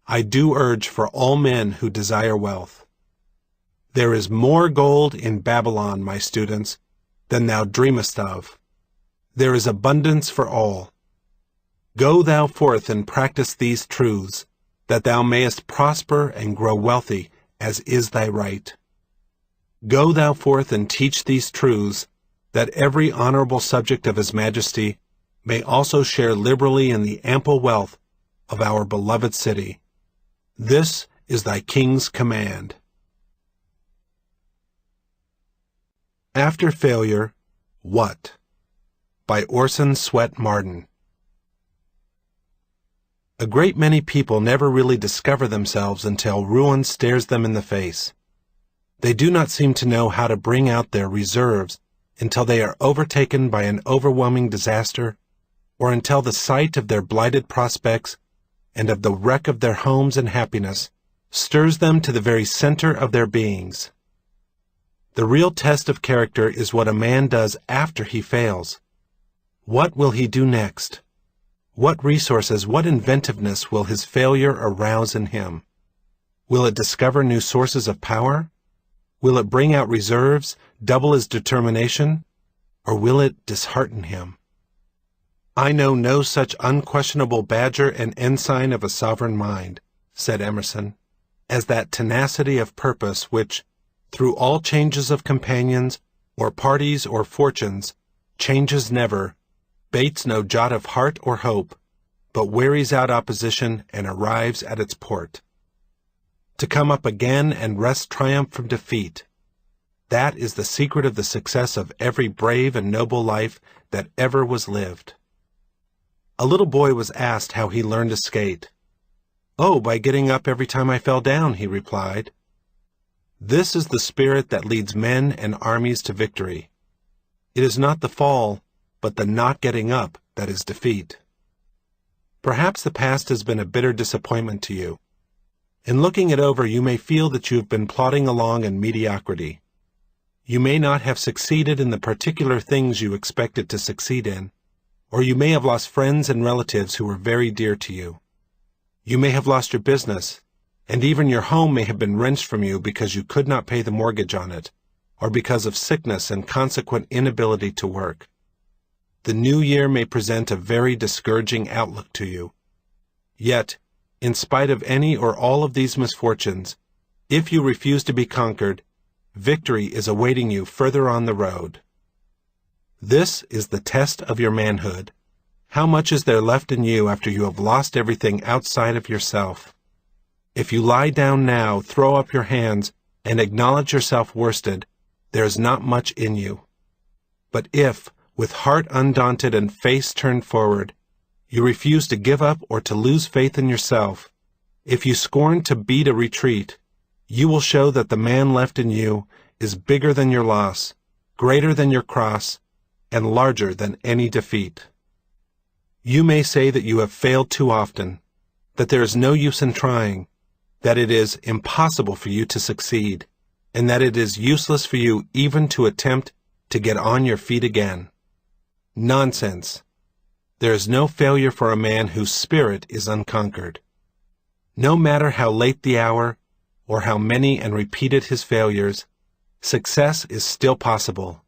I do urge for all men who desire wealth. There is more gold in Babylon, my students, than thou dreamest of. There is abundance for all. Go thou forth and practice these truths, that thou mayest prosper and grow wealthy, as is thy right. Go thou forth and teach these truths, that every honorable subject of His Majesty may also share liberally in the ample wealth of our beloved city. This is thy king's command. After Failure, What? By Orson Swett Marden. A great many people never really discover themselves until ruin stares them in the face. They do not seem to know how to bring out their reserves until they are overtaken by an overwhelming disaster, or until the sight of their blighted prospects and of the wreck of their homes and happiness stirs them to the very center of their beings. The real test of character is what a man does after he fails. What will he do next? What resources, what inventiveness will his failure arouse in him? Will it discover new sources of power? Will it bring out reserves, double his determination? Or will it dishearten him? I know no such unquestionable badger and ensign of a sovereign mind, said Emerson, as that tenacity of purpose which, through all changes of companions, or parties or fortunes, changes never, bates no jot of heart or hope, but wearies out opposition and arrives at its port. To come up again and wrest triumph from defeat, that is the secret of the success of every brave and noble life that ever was lived. A little boy was asked how he learned to skate. "Oh, by getting up every time I fell down," he replied. This is the spirit that leads men and armies to victory. It is not the fall, but the not getting up that is defeat. Perhaps the past has been a bitter disappointment to you. In looking it over, you may feel that you have been plodding along in mediocrity. You may not have succeeded in the particular things you expected to succeed in, or you may have lost friends and relatives who were very dear to you. You may have lost your business, and even your home may have been wrenched from you because you could not pay the mortgage on it, or because of sickness and consequent inability to work. The new year may present a very discouraging outlook to you. Yet, in spite of any or all of these misfortunes, if you refuse to be conquered, victory is awaiting you further on the road. This is the test of your manhood. How much is there left in you after you have lost everything outside of yourself? If you lie down now, throw up your hands, and acknowledge yourself worsted, there is not much in you. But if, with heart undaunted and face turned forward, you refuse to give up or to lose faith in yourself, if you scorn to beat a retreat, you will show that the man left in you is bigger than your loss, greater than your cross, and larger than any defeat. You may say that you have failed too often, that there is no use in trying, that it is impossible for you to succeed, and that it is useless for you even to attempt to get on your feet again. Nonsense. There is no failure for a man whose spirit is unconquered. No matter how late the hour, or how many and repeated his failures, success is still possible.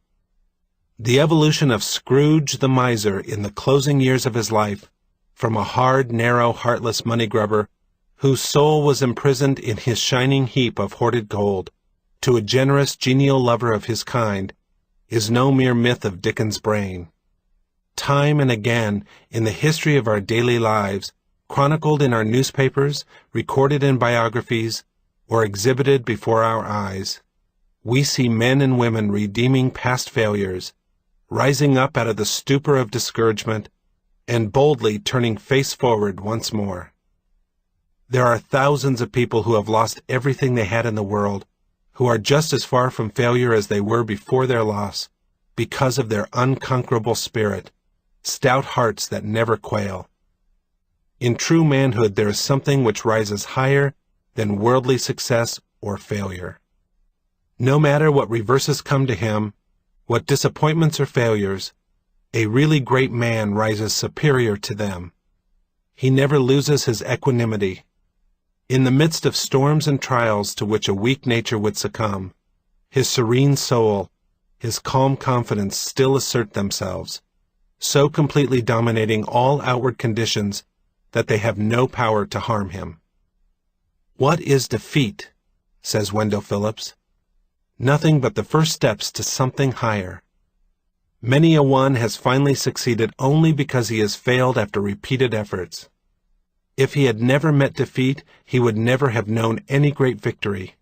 The evolution of Scrooge the miser in the closing years of his life, from a hard, narrow, heartless money grubber, whose soul was imprisoned in his shining heap of hoarded gold, to a generous, genial lover of his kind, is no mere myth of Dickens' brain. Time and again, in the history of our daily lives, chronicled in our newspapers, recorded in biographies, or exhibited before our eyes, we see men and women redeeming past failures, rising up out of the stupor of discouragement, and boldly turning face forward once more. There are thousands of people who have lost everything they had in the world, who are just as far from failure as they were before their loss, because of their unconquerable spirit, stout hearts that never quail. In true manhood there is something which rises higher than worldly success or failure. No matter what reverses come to him, what disappointments or failures, a really great man rises superior to them. He never loses his equanimity. In the midst of storms and trials to which a weak nature would succumb, his serene soul, his calm confidence still assert themselves, so completely dominating all outward conditions that they have no power to harm him. What is defeat? Says Wendell Phillips. Nothing but the first steps to something higher. Many a one has finally succeeded only because he has failed after repeated efforts. If he had never met defeat, he would never have known any great victory.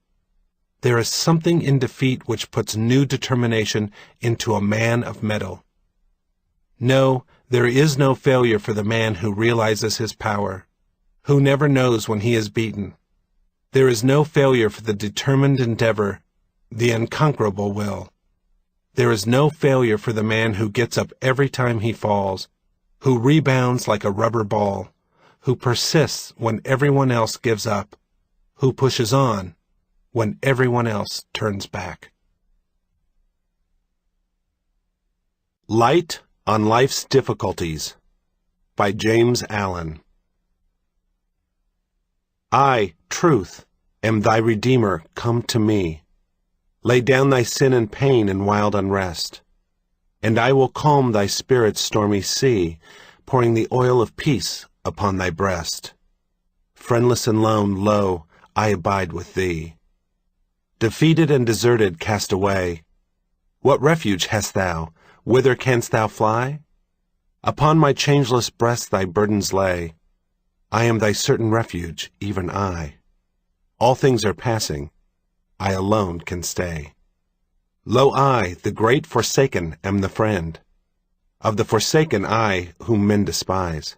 There is something in defeat which puts new determination into a man of mettle. No, there is no failure for the man who realizes his power, who never knows when he is beaten. There is no failure for the determined endeavor, the unconquerable will. There is no failure for the man who gets up every time he falls, who rebounds like a rubber ball, who persists when everyone else gives up, who pushes on when everyone else turns back. Light on Life's Difficulties by James Allen. I, Truth, am thy Redeemer come to me. Lay down thy sin and pain and wild unrest, and I will calm thy spirit's stormy sea, pouring the oil of peace upon thy breast. Friendless and lone, lo, I abide with thee. Defeated and deserted, cast away, what refuge hast thou? Whither canst thou fly? Upon my changeless breast thy burdens lay. I am thy certain refuge, even I. All things are passing, I alone can stay. Lo, I, the great forsaken, am the friend of the forsaken, I, whom men despise.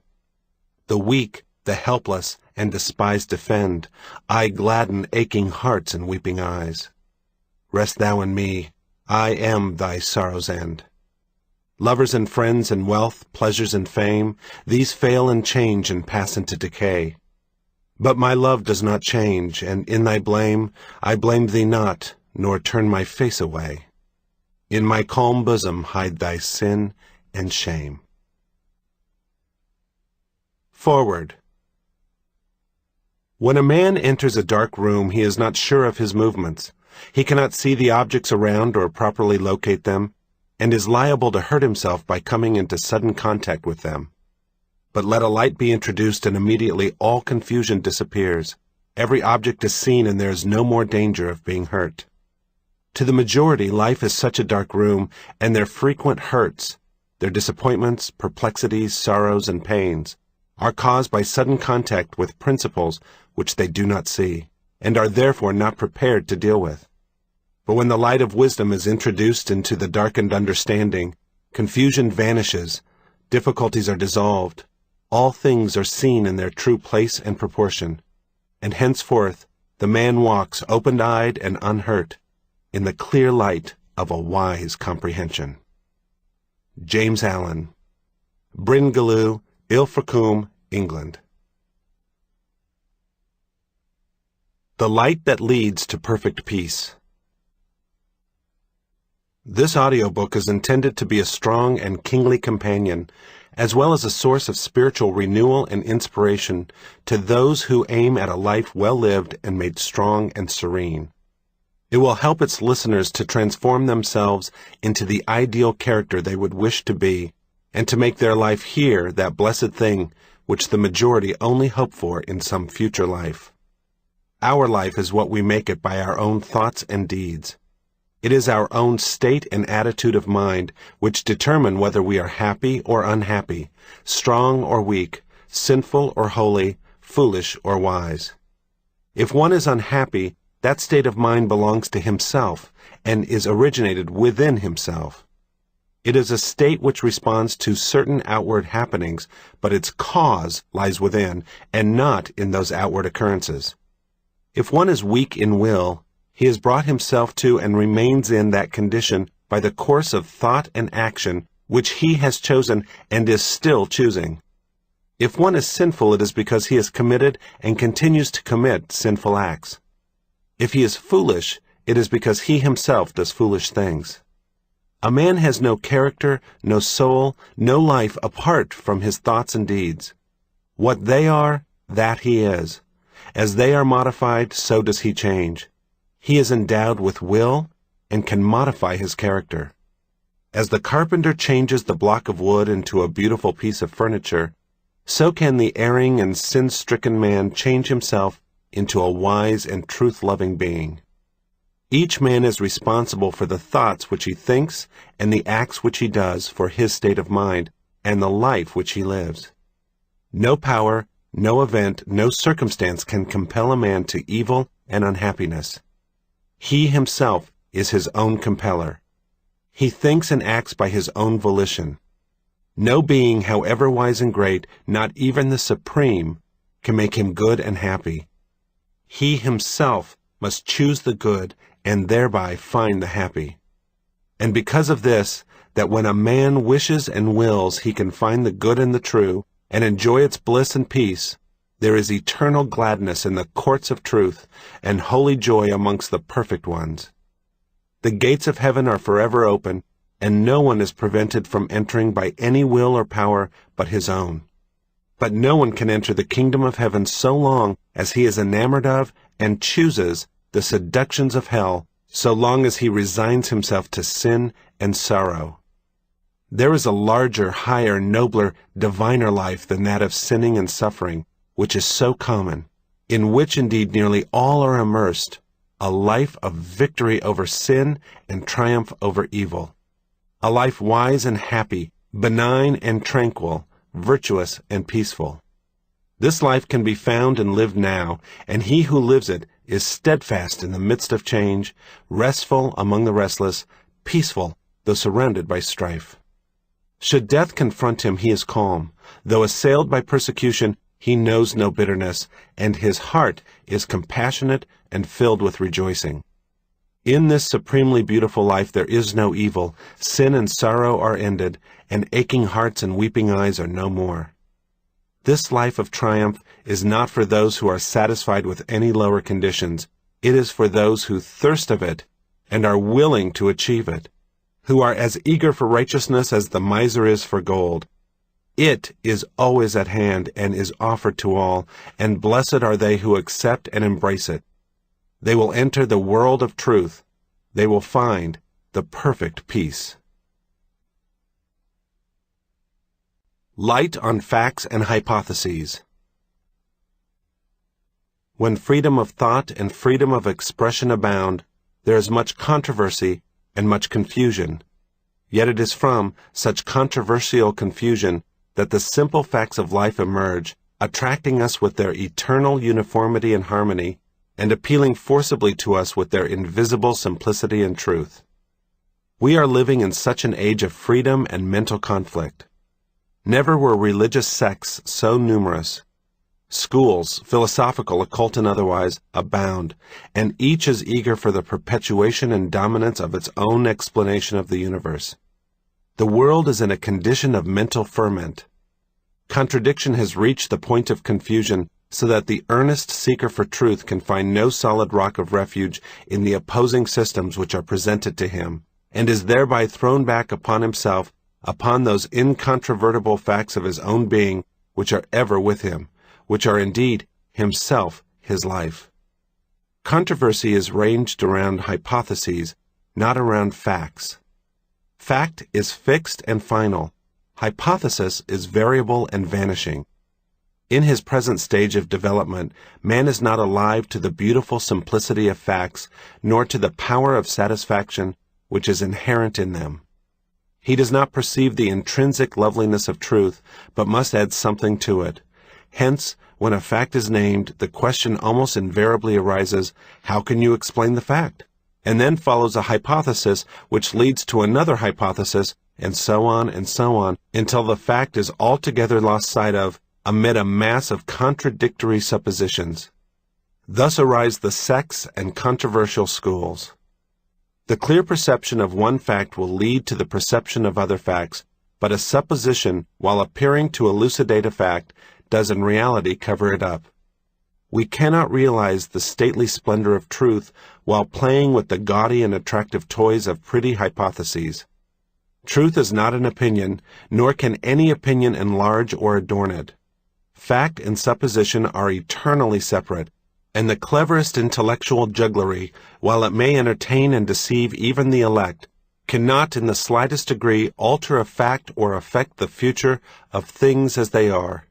The weak, the helpless, and despised defend. I gladden aching hearts and weeping eyes. Rest thou in me, I am thy sorrow's end. Lovers and friends and wealth, pleasures and fame, these fail and change and pass into decay. But my love does not change, and in thy blame I blame thee not, nor turn my face away. In my calm bosom hide thy sin and shame. Forward. When a man enters a dark room, he is not sure of his movements. He cannot see the objects around or properly locate them, and is liable to hurt himself by coming into sudden contact with them. But let a light be introduced and immediately all confusion disappears. Every object is seen and there is no more danger of being hurt. To the majority, life is such a dark room, and their frequent hurts, their disappointments, perplexities, sorrows, and pains, are caused by sudden contact with principles which they do not see, and are therefore not prepared to deal with. But when the light of wisdom is introduced into the darkened understanding, confusion vanishes, difficulties are dissolved, all things are seen in their true place and proportion, and henceforth the man walks open-eyed and unhurt in the clear light of a wise comprehension. James Allen, Bryngeloo, Ilfracombe, England. The Light That Leads to Perfect Peace. This audiobook is intended to be a strong and kingly companion, as well as a source of spiritual renewal and inspiration to those who aim at a life well lived and made strong and serene. It will help its listeners to transform themselves into the ideal character they would wish to be, and to make their life here that blessed thing which the majority only hope for in some future life. Our life is what we make it by our own thoughts and deeds. It is our own state and attitude of mind which determine whether we are happy or unhappy, strong or weak, sinful or holy, foolish or wise. If one is unhappy, that state of mind belongs to himself and is originated within himself. It is a state which responds to certain outward happenings, but its cause lies within and not in those outward occurrences. If one is weak in will, he has brought himself to and remains in that condition by the course of thought and action which he has chosen and is still choosing. If one is sinful, it is because he has committed and continues to commit sinful acts. If he is foolish, it is because he himself does foolish things. A man has no character, no soul, no life apart from his thoughts and deeds. What they are, that he is. As they are modified, so does he change. He is endowed with will and can modify his character. As the carpenter changes the block of wood into a beautiful piece of furniture, so can the erring and sin-stricken man change himself into a wise and truth-loving being. Each man is responsible for the thoughts which he thinks and the acts which he does for his state of mind and the life which he lives. No power, no event, no circumstance can compel a man to evil and unhappiness. He himself is his own compeller. He thinks and acts by his own volition. No being, however wise and great, not even the Supreme, can make him good and happy. He himself must choose the good and thereby find the happy. And because of this, that when a man wishes and wills he can find the good and the true, and enjoy its bliss and peace, there is eternal gladness in the courts of truth, and holy joy amongst the perfect ones. The gates of heaven are forever open, and no one is prevented from entering by any will or power but his own. But no one can enter the kingdom of heaven so long as he is enamored of and chooses the seductions of hell, so long as he resigns himself to sin and sorrow. There is a larger, higher, nobler, diviner life than that of sinning and suffering, which is so common, in which indeed nearly all are immersed, a life of victory over sin and triumph over evil, a life wise and happy, benign and tranquil, virtuous and peaceful. This life can be found and lived now, and he who lives it is steadfast in the midst of change, restful among the restless, peaceful though surrounded by strife. Should death confront him, he is calm. Though assailed by persecution, he knows no bitterness, and his heart is compassionate and filled with rejoicing. In this supremely beautiful life there is no evil, sin and sorrow are ended, and aching hearts and weeping eyes are no more. This life of triumph is not for those who are satisfied with any lower conditions. It is for those who thirst of it and are willing to achieve it, who are as eager for righteousness as the miser is for gold. It is always at hand and is offered to all, and blessed are they who accept and embrace it. They will enter the world of truth. They will find the perfect peace. Light on Facts and Hypotheses. When freedom of thought and freedom of expression abound, there is much controversy and much confusion. Yet it is from such controversial confusion that the simple facts of life emerge, attracting us with their eternal uniformity and harmony, and appealing forcibly to us with their invisible simplicity and truth. We are living in such an age of freedom and mental conflict. Never were religious sects so numerous. Schools, philosophical, occult, and otherwise, abound, and each is eager for the perpetuation and dominance of its own explanation of the universe. The world is in a condition of mental ferment. Contradiction has reached the point of confusion, so that the earnest seeker for truth can find no solid rock of refuge in the opposing systems which are presented to him, and is thereby thrown back upon himself, upon those incontrovertible facts of his own being which are ever with him, which are indeed himself, his life. Controversy is ranged around hypotheses, not around facts. Fact is fixed and final. Hypothesis is variable and vanishing. In his present stage of development, man is not alive to the beautiful simplicity of facts, nor to the power of satisfaction which is inherent in them. He does not perceive the intrinsic loveliness of truth, but must add something to it. Hence, when a fact is named, the question almost invariably arises, how can you explain the fact? And then follows a hypothesis which leads to another hypothesis, and so on, until the fact is altogether lost sight of, amid a mass of contradictory suppositions. Thus arise the sects and controversial schools. The clear perception of one fact will lead to the perception of other facts, but a supposition, while appearing to elucidate a fact, does in reality cover it up. We cannot realize the stately splendor of truth while playing with the gaudy and attractive toys of pretty hypotheses. Truth is not an opinion, nor can any opinion enlarge or adorn it. Fact and supposition are eternally separate, and the cleverest intellectual jugglery, while it may entertain and deceive even the elect, cannot in the slightest degree alter a fact or affect the future of things as they are.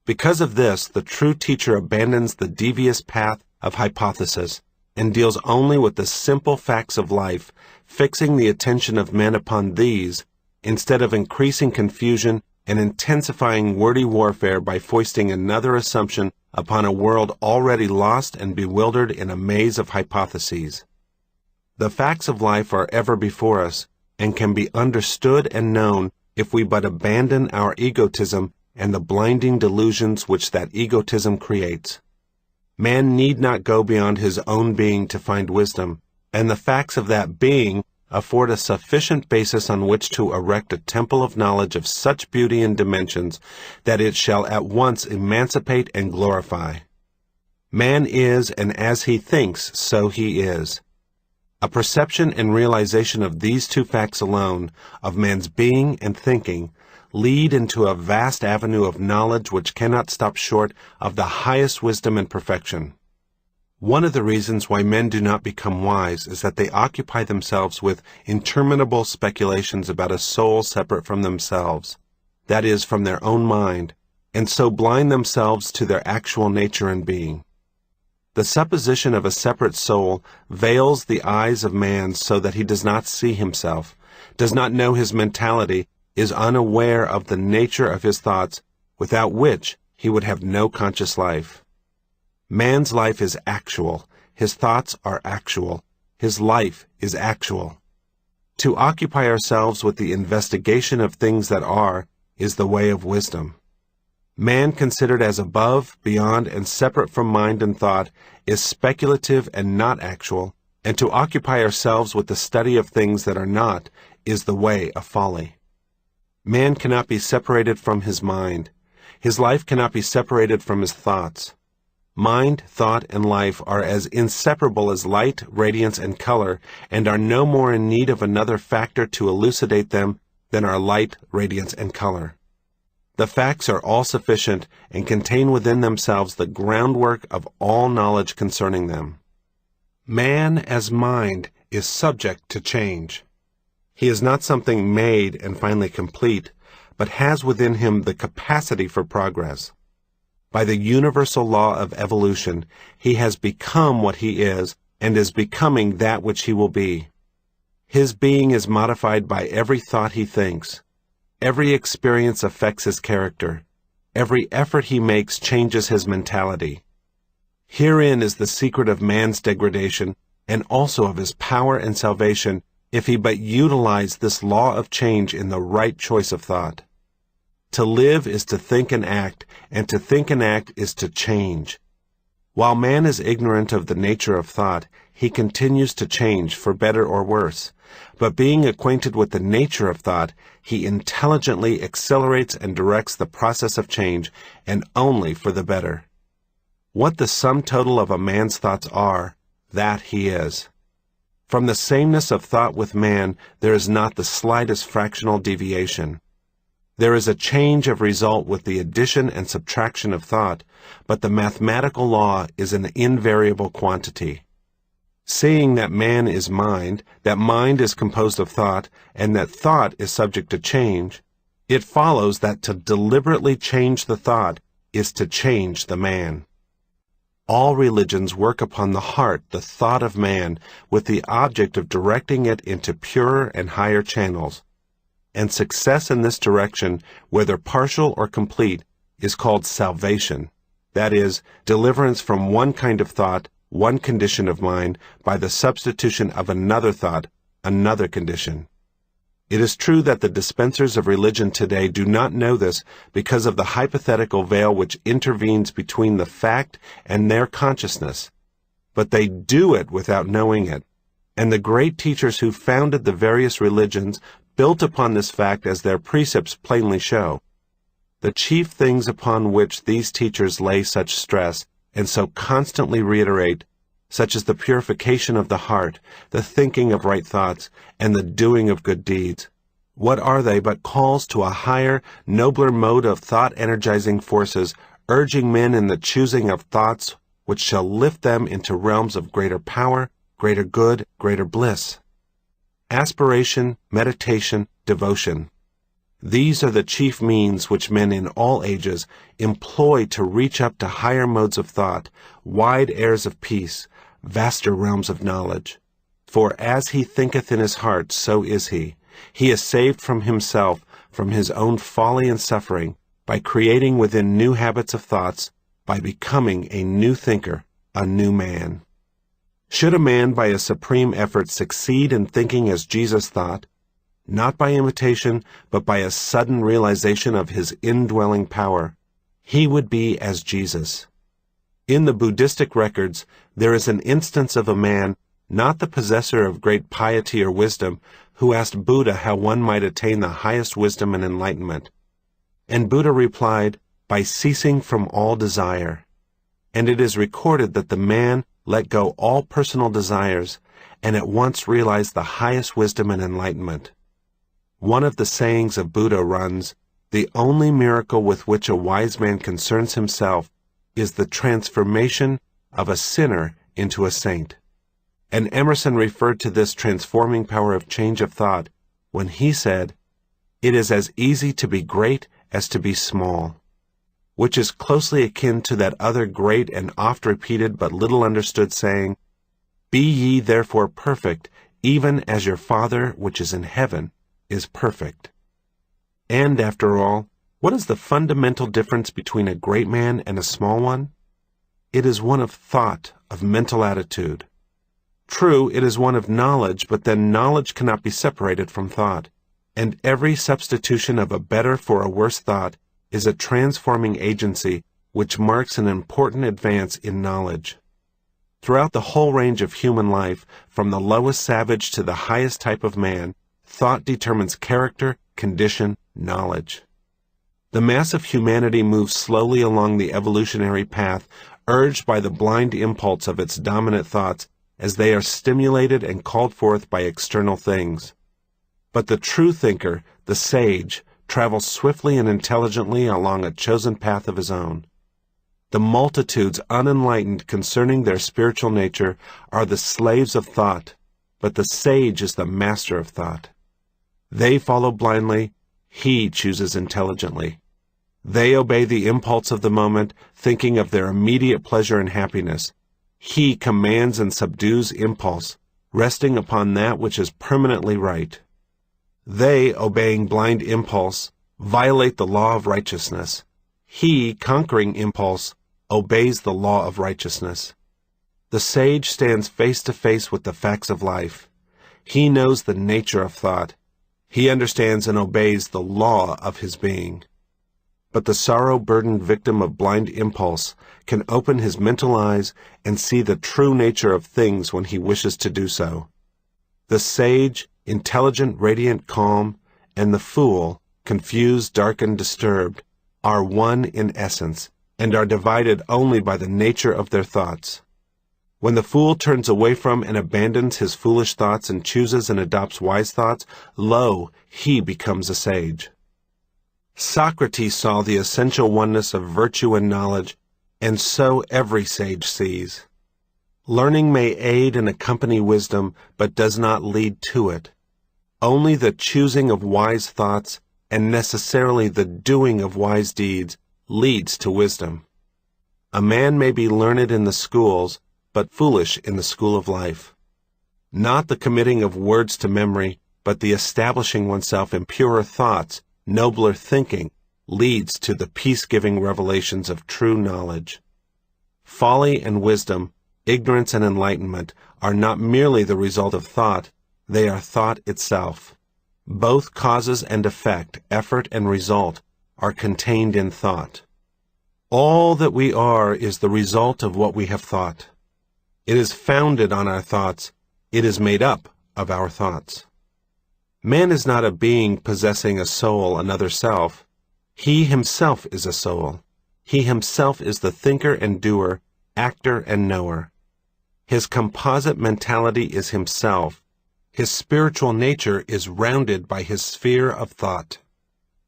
Because of this, the true teacher abandons the devious path of hypothesis, and deals only with the simple facts of life, fixing the attention of men upon these, instead of increasing confusion and intensifying wordy warfare by foisting another assumption upon a world already lost and bewildered in a maze of hypotheses. The facts of life are ever before us, and can be understood and known if we but abandon our egotism and the blinding delusions which that egotism creates. Man need not go beyond his own being to find wisdom, and the facts of that being afford a sufficient basis on which to erect a temple of knowledge of such beauty and dimensions that it shall at once emancipate and glorify. Man is, and as he thinks, so he is. A perception and realization of these two facts alone, of man's being and thinking, lead into a vast avenue of knowledge which cannot stop short of the highest wisdom and perfection. One of the reasons why men do not become wise is that they occupy themselves with interminable speculations about a soul separate from themselves, that is, from their own mind, and so blind themselves to their actual nature and being. The supposition of a separate soul veils the eyes of man so that he does not see himself, does not know his mentality, is unaware of the nature of his thoughts, without which he would have no conscious life. Man's life is actual, his thoughts are actual, his life is actual. To occupy ourselves with the investigation of things that are is the way of wisdom. Man considered as above, beyond, and separate from mind and thought is speculative and not actual, and to occupy ourselves with the study of things that are not is the way of folly. Man cannot be separated from his mind. His life cannot be separated from his thoughts. Mind, thought, and life are as inseparable as light, radiance, and color, and are no more in need of another factor to elucidate them than are light, radiance, and color. The facts are all sufficient and contain within themselves the groundwork of all knowledge concerning them. Man, as mind, is subject to change. He is not something made and finally complete, but has within him the capacity for progress. By the universal law of evolution, he has become what he is, and is becoming that which he will be. His being is modified by every thought he thinks. Every experience affects his character. every effort he makes changes his mentality. Herein is the secret of man's degradation, and also of his power and salvation, if he but utilize this law of change in the right choice of thought. To live is to think and act, and to think and act is to change. While man is ignorant of the nature of thought, he continues to change for better or worse. But being acquainted with the nature of thought, he intelligently accelerates and directs the process of change, and only for the better. What the sum total of a man's thoughts are, that he is. From the sameness of thought with man, there is not the slightest fractional deviation. There is a change of result with the addition and subtraction of thought, but the mathematical law is an invariable quantity. Seeing that man is mind, that mind is composed of thought, and that thought is subject to change, it follows that to deliberately change the thought is to change the man. All religions work upon the heart, the thought of man, with the object of directing it into purer and higher channels. And success in this direction, whether partial or complete, is called salvation. That is, deliverance from one kind of thought, one condition of mind, by the substitution of another thought, another condition. It is true that the dispensers of religion today do not know this because of the hypothetical veil which intervenes between the fact and their consciousness. But they do it without knowing it, and the great teachers who founded the various religions built upon this fact as their precepts plainly show. The chief things upon which these teachers lay such stress and so constantly reiterate, such as the purification of the heart, the thinking of right thoughts, and the doing of good deeds, what are they but calls to a higher, nobler mode of thought-energizing forces, urging men in the choosing of thoughts which shall lift them into realms of greater power, greater good, greater bliss? Aspiration, meditation, devotion. These are the chief means which men in all ages employ to reach up to higher modes of thought, wide airs of peace, vaster realms of knowledge. For as he thinketh in his heart, so is he. He is saved from himself, from his own folly and suffering, by creating within new habits of thoughts, by becoming a new thinker, a new man. Should a man by a supreme effort succeed in thinking as Jesus thought, not by imitation, but by a sudden realization of his indwelling power, he would be as Jesus. In the Buddhistic records, there is an instance of a man, not the possessor of great piety or wisdom, who asked Buddha how one might attain the highest wisdom and enlightenment. And Buddha replied, by ceasing from all desire. And it is recorded that the man let go all personal desires, and at once realized the highest wisdom and enlightenment. One of the sayings of Buddha runs, the only miracle with which a wise man concerns himself is the transformation of a sinner into a saint. And Emerson referred to this transforming power of change of thought when he said, it is as easy to be great as to be small, which is closely akin to that other great and oft-repeated but little understood saying, be ye therefore perfect, even as your Father which is in heaven is perfect. And after all, what is the fundamental difference between a great man and a small one? It is one of thought, of mental attitude. True, it is one of knowledge, but then knowledge cannot be separated from thought, and every substitution of a better for a worse thought is a transforming agency which marks an important advance in knowledge. Throughout the whole range of human life, from the lowest savage to the highest type of man, thought determines character, condition, knowledge. The mass of humanity moves slowly along the evolutionary path, urged by the blind impulse of its dominant thoughts as they are stimulated and called forth by external things. But the true thinker, the sage, travels swiftly and intelligently along a chosen path of his own. The multitudes unenlightened concerning their spiritual nature are the slaves of thought, but the sage is the master of thought. They follow blindly, he chooses intelligently. They obey the impulse of the moment, thinking of their immediate pleasure and happiness. He commands and subdues impulse, resting upon that which is permanently right. They, obeying blind impulse, violate the law of righteousness. He, conquering impulse, obeys the law of righteousness. The sage stands face to face with the facts of life. He knows the nature of thought. He understands and obeys the law of his being. But the sorrow-burdened victim of blind impulse can open his mental eyes and see the true nature of things when he wishes to do so. The sage, intelligent, radiant, calm, and the fool, confused, darkened, disturbed, are one in essence, and are divided only by the nature of their thoughts. When the fool turns away from and abandons his foolish thoughts and chooses and adopts wise thoughts, lo, he becomes a sage. Socrates saw the essential oneness of virtue and knowledge, and so every sage sees. Learning may aid and accompany wisdom, but does not lead to it. Only the choosing of wise thoughts, and necessarily the doing of wise deeds, leads to wisdom. A man may be learned in the schools, but foolish in the school of life. Not the committing of words to memory, but the establishing oneself in purer thoughts, nobler thinking, leads to the peace-giving revelations of true knowledge. Folly and wisdom, ignorance and enlightenment, are not merely the result of thought, they are thought itself. Both causes and effect, effort and result, are contained in thought. All that we are is the result of what we have thought. It is founded on our thoughts. It is made up of our thoughts. Man is not a being possessing a soul, another self. He himself is a soul. He himself is the thinker and doer, actor and knower. His composite mentality is himself. His spiritual nature is rounded by his sphere of thought.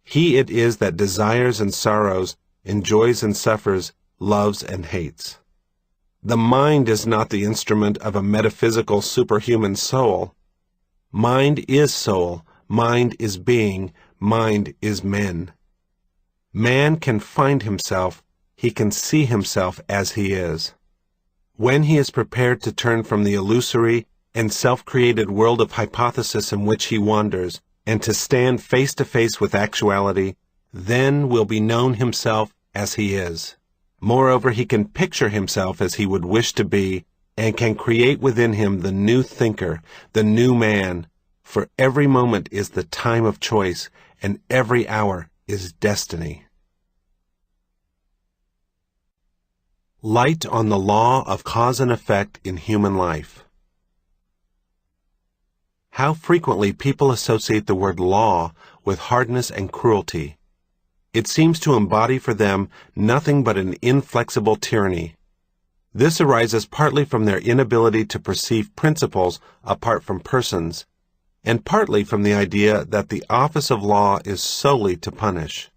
He it is that desires and sorrows, enjoys and suffers, loves and hates. The mind is not the instrument of a metaphysical superhuman soul. Mind is soul, mind is being, mind is men. Man can find himself, he can see himself as he is. When he is prepared to turn from the illusory and self-created world of hypothesis in which he wanders, and to stand face to face with actuality, then will be known himself as he is. Moreover, he can picture himself as he would wish to be, and can create within him the new thinker, the new man, for every moment is the time of choice, and every hour is destiny. Light on the law of cause and effect in human life. How frequently people associate the word law with hardness and cruelty. It seems to embody for them nothing but an inflexible tyranny. This arises partly from their inability to perceive principles apart from persons, and partly from the idea that the office of law is solely to punish.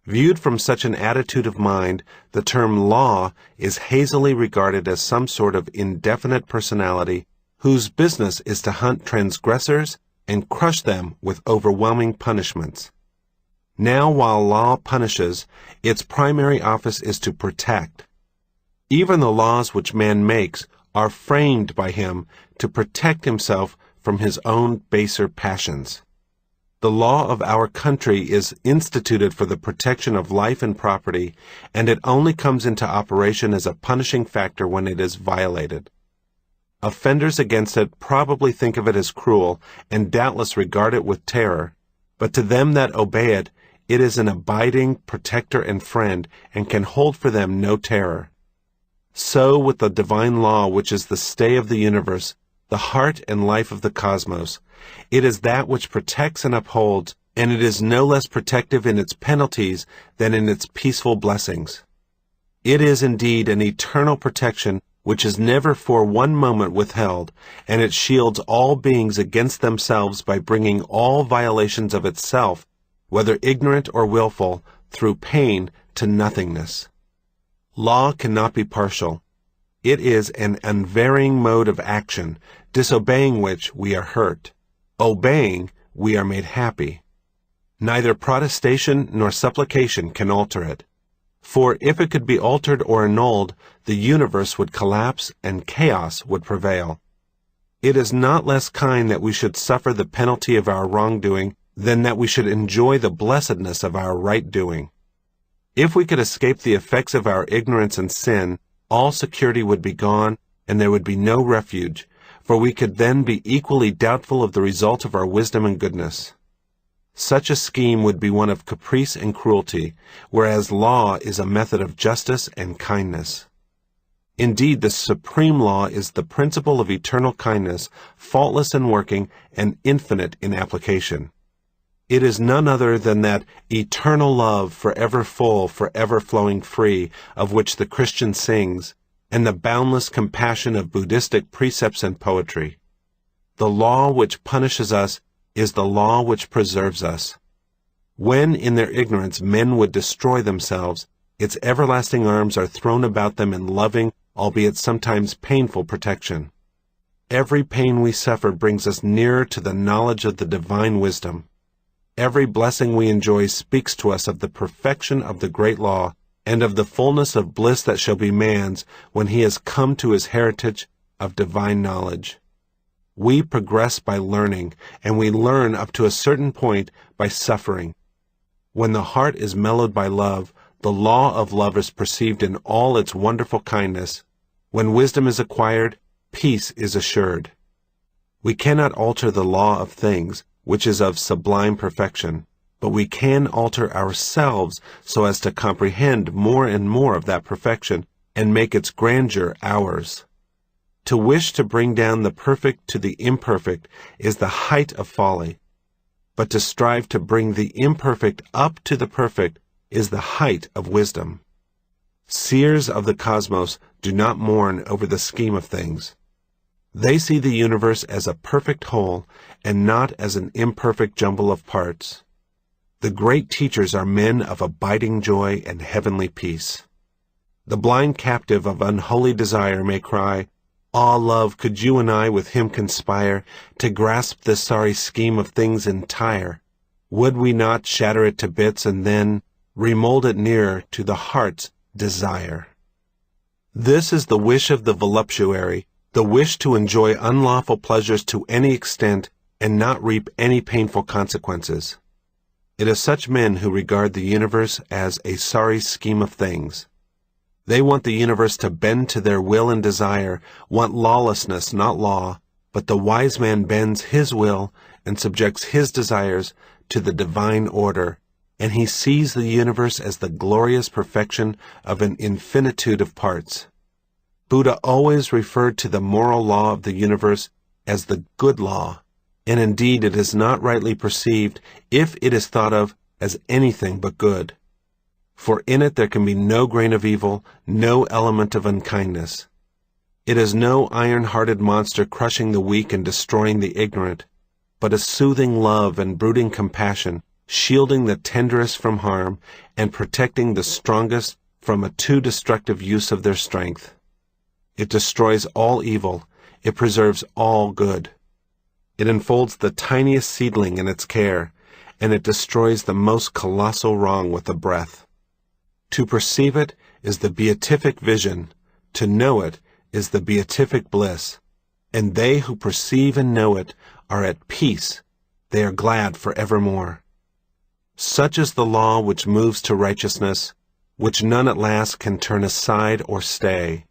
Viewed from such an attitude of mind, the term law is hazily regarded as some sort of indefinite personality whose business is to hunt transgressors and crush them with overwhelming punishments. Now, while law punishes, its primary office is to protect. Even the laws which man makes are framed by him to protect himself from his own baser passions. The law of our country is instituted for the protection of life and property, and it only comes into operation as a punishing factor when it is violated. Offenders against it probably think of it as cruel, and doubtless regard it with terror, but to them that obey it, it is an abiding protector and friend, and can hold for them no terror. So with the divine law, which is the stay of the universe, the heart and life of the cosmos, it is that which protects and upholds, and it is no less protective in its penalties than in its peaceful blessings. It is indeed an eternal protection which is never for one moment withheld, and it shields all beings against themselves by bringing all violations of itself, whether ignorant or willful, through pain to nothingness. Law cannot be partial. It is an unvarying mode of action, disobeying which we are hurt. Obeying, we are made happy. Neither protestation nor supplication can alter it. For if it could be altered or annulled, the universe would collapse and chaos would prevail. It is not less kind that we should suffer the penalty of our wrongdoing than that we should enjoy the blessedness of our right doing. If we could escape the effects of our ignorance and sin, all security would be gone, and there would be no refuge, for we could then be equally doubtful of the result of our wisdom and goodness. Such a scheme would be one of caprice and cruelty, whereas law is a method of justice and kindness. Indeed, the supreme law is the principle of eternal kindness, faultless in working and infinite in application. It is none other than that eternal love forever full, forever flowing free, of which the Christian sings, and the boundless compassion of Buddhistic precepts and poetry. The law which punishes us is the law which preserves us. When, in their ignorance, men would destroy themselves, its everlasting arms are thrown about them in loving, albeit sometimes painful protection. Every pain we suffer brings us nearer to the knowledge of the divine wisdom. Every blessing we enjoy speaks to us of the perfection of the great law and of the fullness of bliss that shall be man's when he has come to his heritage of divine knowledge. We progress by learning, and we learn up to a certain point by suffering. When the heart is mellowed by love, the law of love is perceived in all its wonderful kindness. When wisdom is acquired, peace is assured. We cannot alter the law of things, which is of sublime perfection, but we can alter ourselves so as to comprehend more and more of that perfection and make its grandeur ours. To wish to bring down the perfect to the imperfect is the height of folly, but to strive to bring the imperfect up to the perfect is the height of wisdom. Seers of the cosmos do not mourn over the scheme of things. They see the universe as a perfect whole and not as an imperfect jumble of parts. The great teachers are men of abiding joy and heavenly peace. The blind captive of unholy desire may cry, "Ah, love, could you and I with him conspire to grasp this sorry scheme of things entire? Would we not shatter it to bits and then remold it nearer to the heart's desire?" This is the wish of the voluptuary, the wish to enjoy unlawful pleasures to any extent and not reap any painful consequences. It is such men who regard the universe as a sorry scheme of things. They want the universe to bend to their will and desire, want lawlessness, not law, but the wise man bends his will and subjects his desires to the divine order, and he sees the universe as the glorious perfection of an infinitude of parts. Buddha always referred to the moral law of the universe as the good law, and indeed it is not rightly perceived if it is thought of as anything but good. For in it there can be no grain of evil, no element of unkindness. It is no iron-hearted monster crushing the weak and destroying the ignorant, but a soothing love and brooding compassion, shielding the tenderest from harm and protecting the strongest from a too destructive use of their strength. It destroys all evil, it preserves all good. It enfolds the tiniest seedling in its care, and it destroys the most colossal wrong with a breath. To perceive it is the beatific vision, to know it is the beatific bliss, and they who perceive and know it are at peace, they are glad for evermore. Such is the law which moves to righteousness, which none at last can turn aside or stay.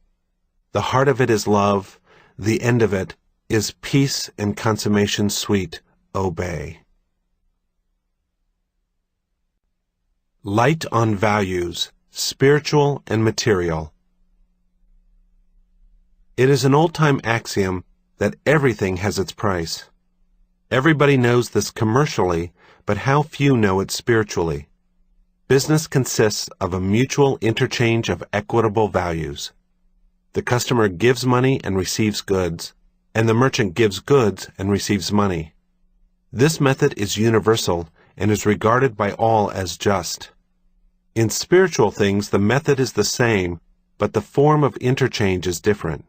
The heart of it is love, the end of it is peace and consummation sweet, obey. Light on values, spiritual and material. It is an old-time axiom that everything has its price. Everybody knows this commercially, but how few know it spiritually. Business consists of a mutual interchange of equitable values. The customer gives money and receives goods, and the merchant gives goods and receives money. This method is universal and is regarded by all as just. In spiritual things, the method is the same, but the form of interchange is different.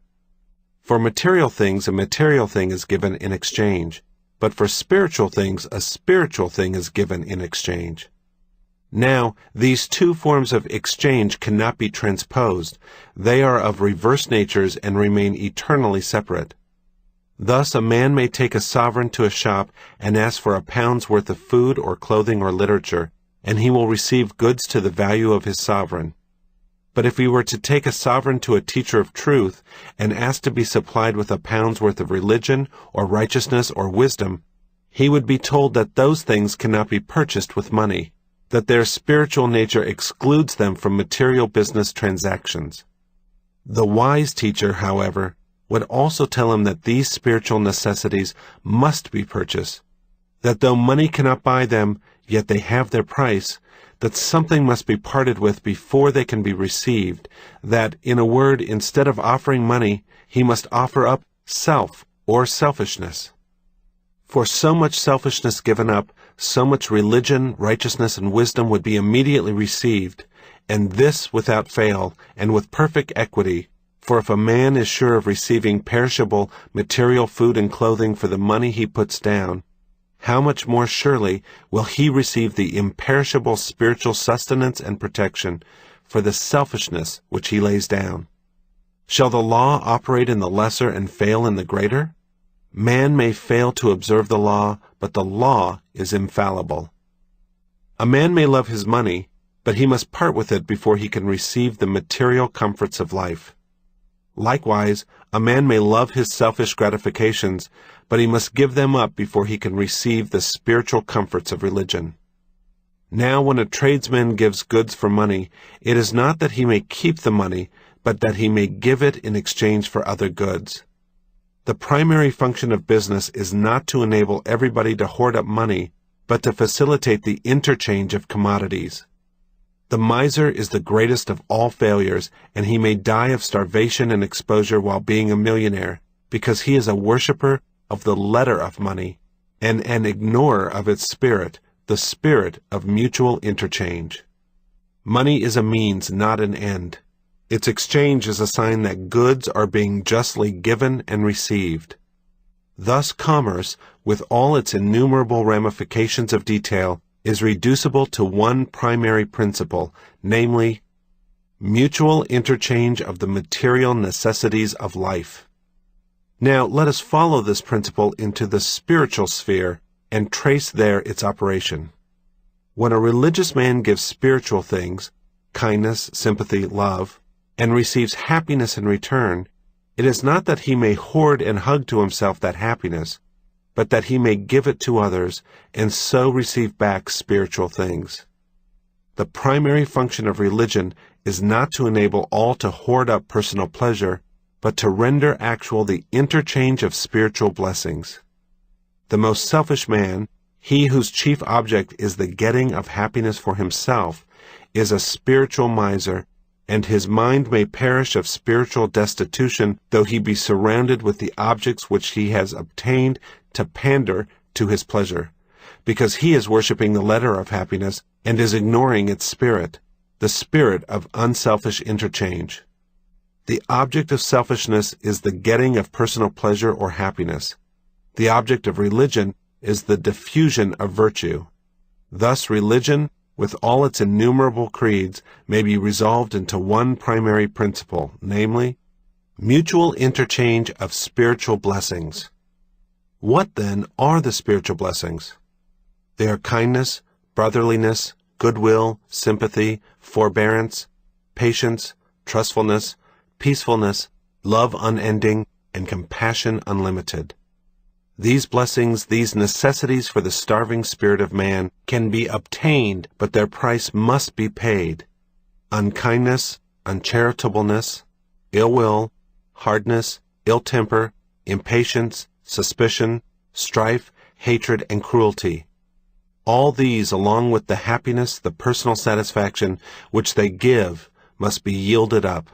For material things, a material thing is given in exchange, but for spiritual things, a spiritual thing is given in exchange. Now, these two forms of exchange cannot be transposed. They are of reverse natures and remain eternally separate. Thus, a man may take a sovereign to a shop and ask for £1 worth of food or clothing or literature, and he will receive goods to the value of his sovereign. But if he were to take a sovereign to a teacher of truth and ask to be supplied with a pound's worth of religion or righteousness or wisdom, he would be told that those things cannot be purchased with money, that their spiritual nature excludes them from material business transactions. The wise teacher, however, would also tell him that these spiritual necessities must be purchased, that though money cannot buy them, yet they have their price, that something must be parted with before they can be received, that, in a word, instead of offering money, he must offer up self or selfishness. For so much selfishness given up, so much religion, righteousness, and wisdom would be immediately received, and this without fail, and with perfect equity. For if a man is sure of receiving perishable, material food and clothing for the money he puts down, how much more surely will he receive the imperishable spiritual sustenance and protection for the selfishness which he lays down? Shall the law operate in the lesser and fail in the greater? Man may fail to observe the law, but the law is infallible. A man may love his money, but he must part with it before he can receive the material comforts of life. Likewise, a man may love his selfish gratifications, but he must give them up before he can receive the spiritual comforts of religion. Now, when a tradesman gives goods for money, it is not that he may keep the money, but that he may give it in exchange for other goods. The primary function of business is not to enable everybody to hoard up money, but to facilitate the interchange of commodities. The miser is the greatest of all failures, and he may die of starvation and exposure while being a millionaire, because he is a worshipper of the letter of money, and an ignorer of its spirit, the spirit of mutual interchange. Money is a means, not an end. Its exchange is a sign that goods are being justly given and received. Thus commerce, with all its innumerable ramifications of detail, is reducible to one primary principle, namely, mutual interchange of the material necessities of life. Now let us follow this principle into the spiritual sphere and trace there its operation. When a religious man gives spiritual things, kindness, sympathy, love, and receives happiness in return, it is not that he may hoard and hug to himself that happiness, but that he may give it to others, and so receive back spiritual things. The primary function of religion is not to enable all to hoard up personal pleasure, but to render actual the interchange of spiritual blessings. The most selfish man, he whose chief object is the getting of happiness for himself, is a spiritual miser, and his mind may perish of spiritual destitution, though he be surrounded with the objects which he has obtained to pander to his pleasure, because he is worshipping the letter of happiness and is ignoring its spirit, the spirit of unselfish interchange. The object of selfishness is the getting of personal pleasure or happiness. The object of religion is the diffusion of virtue. Thus religion, with all its innumerable creeds, may be resolved into one primary principle, namely, mutual interchange of spiritual blessings. What, then, are the spiritual blessings? They are kindness, brotherliness, goodwill, sympathy, forbearance, patience, trustfulness, peacefulness, love unending, and compassion unlimited. These blessings, these necessities for the starving spirit of man, can be obtained, but their price must be paid. Unkindness, uncharitableness, ill will, hardness, ill temper, impatience, suspicion, strife, hatred, and cruelty. All these, along with the happiness, the personal satisfaction which they give, must be yielded up.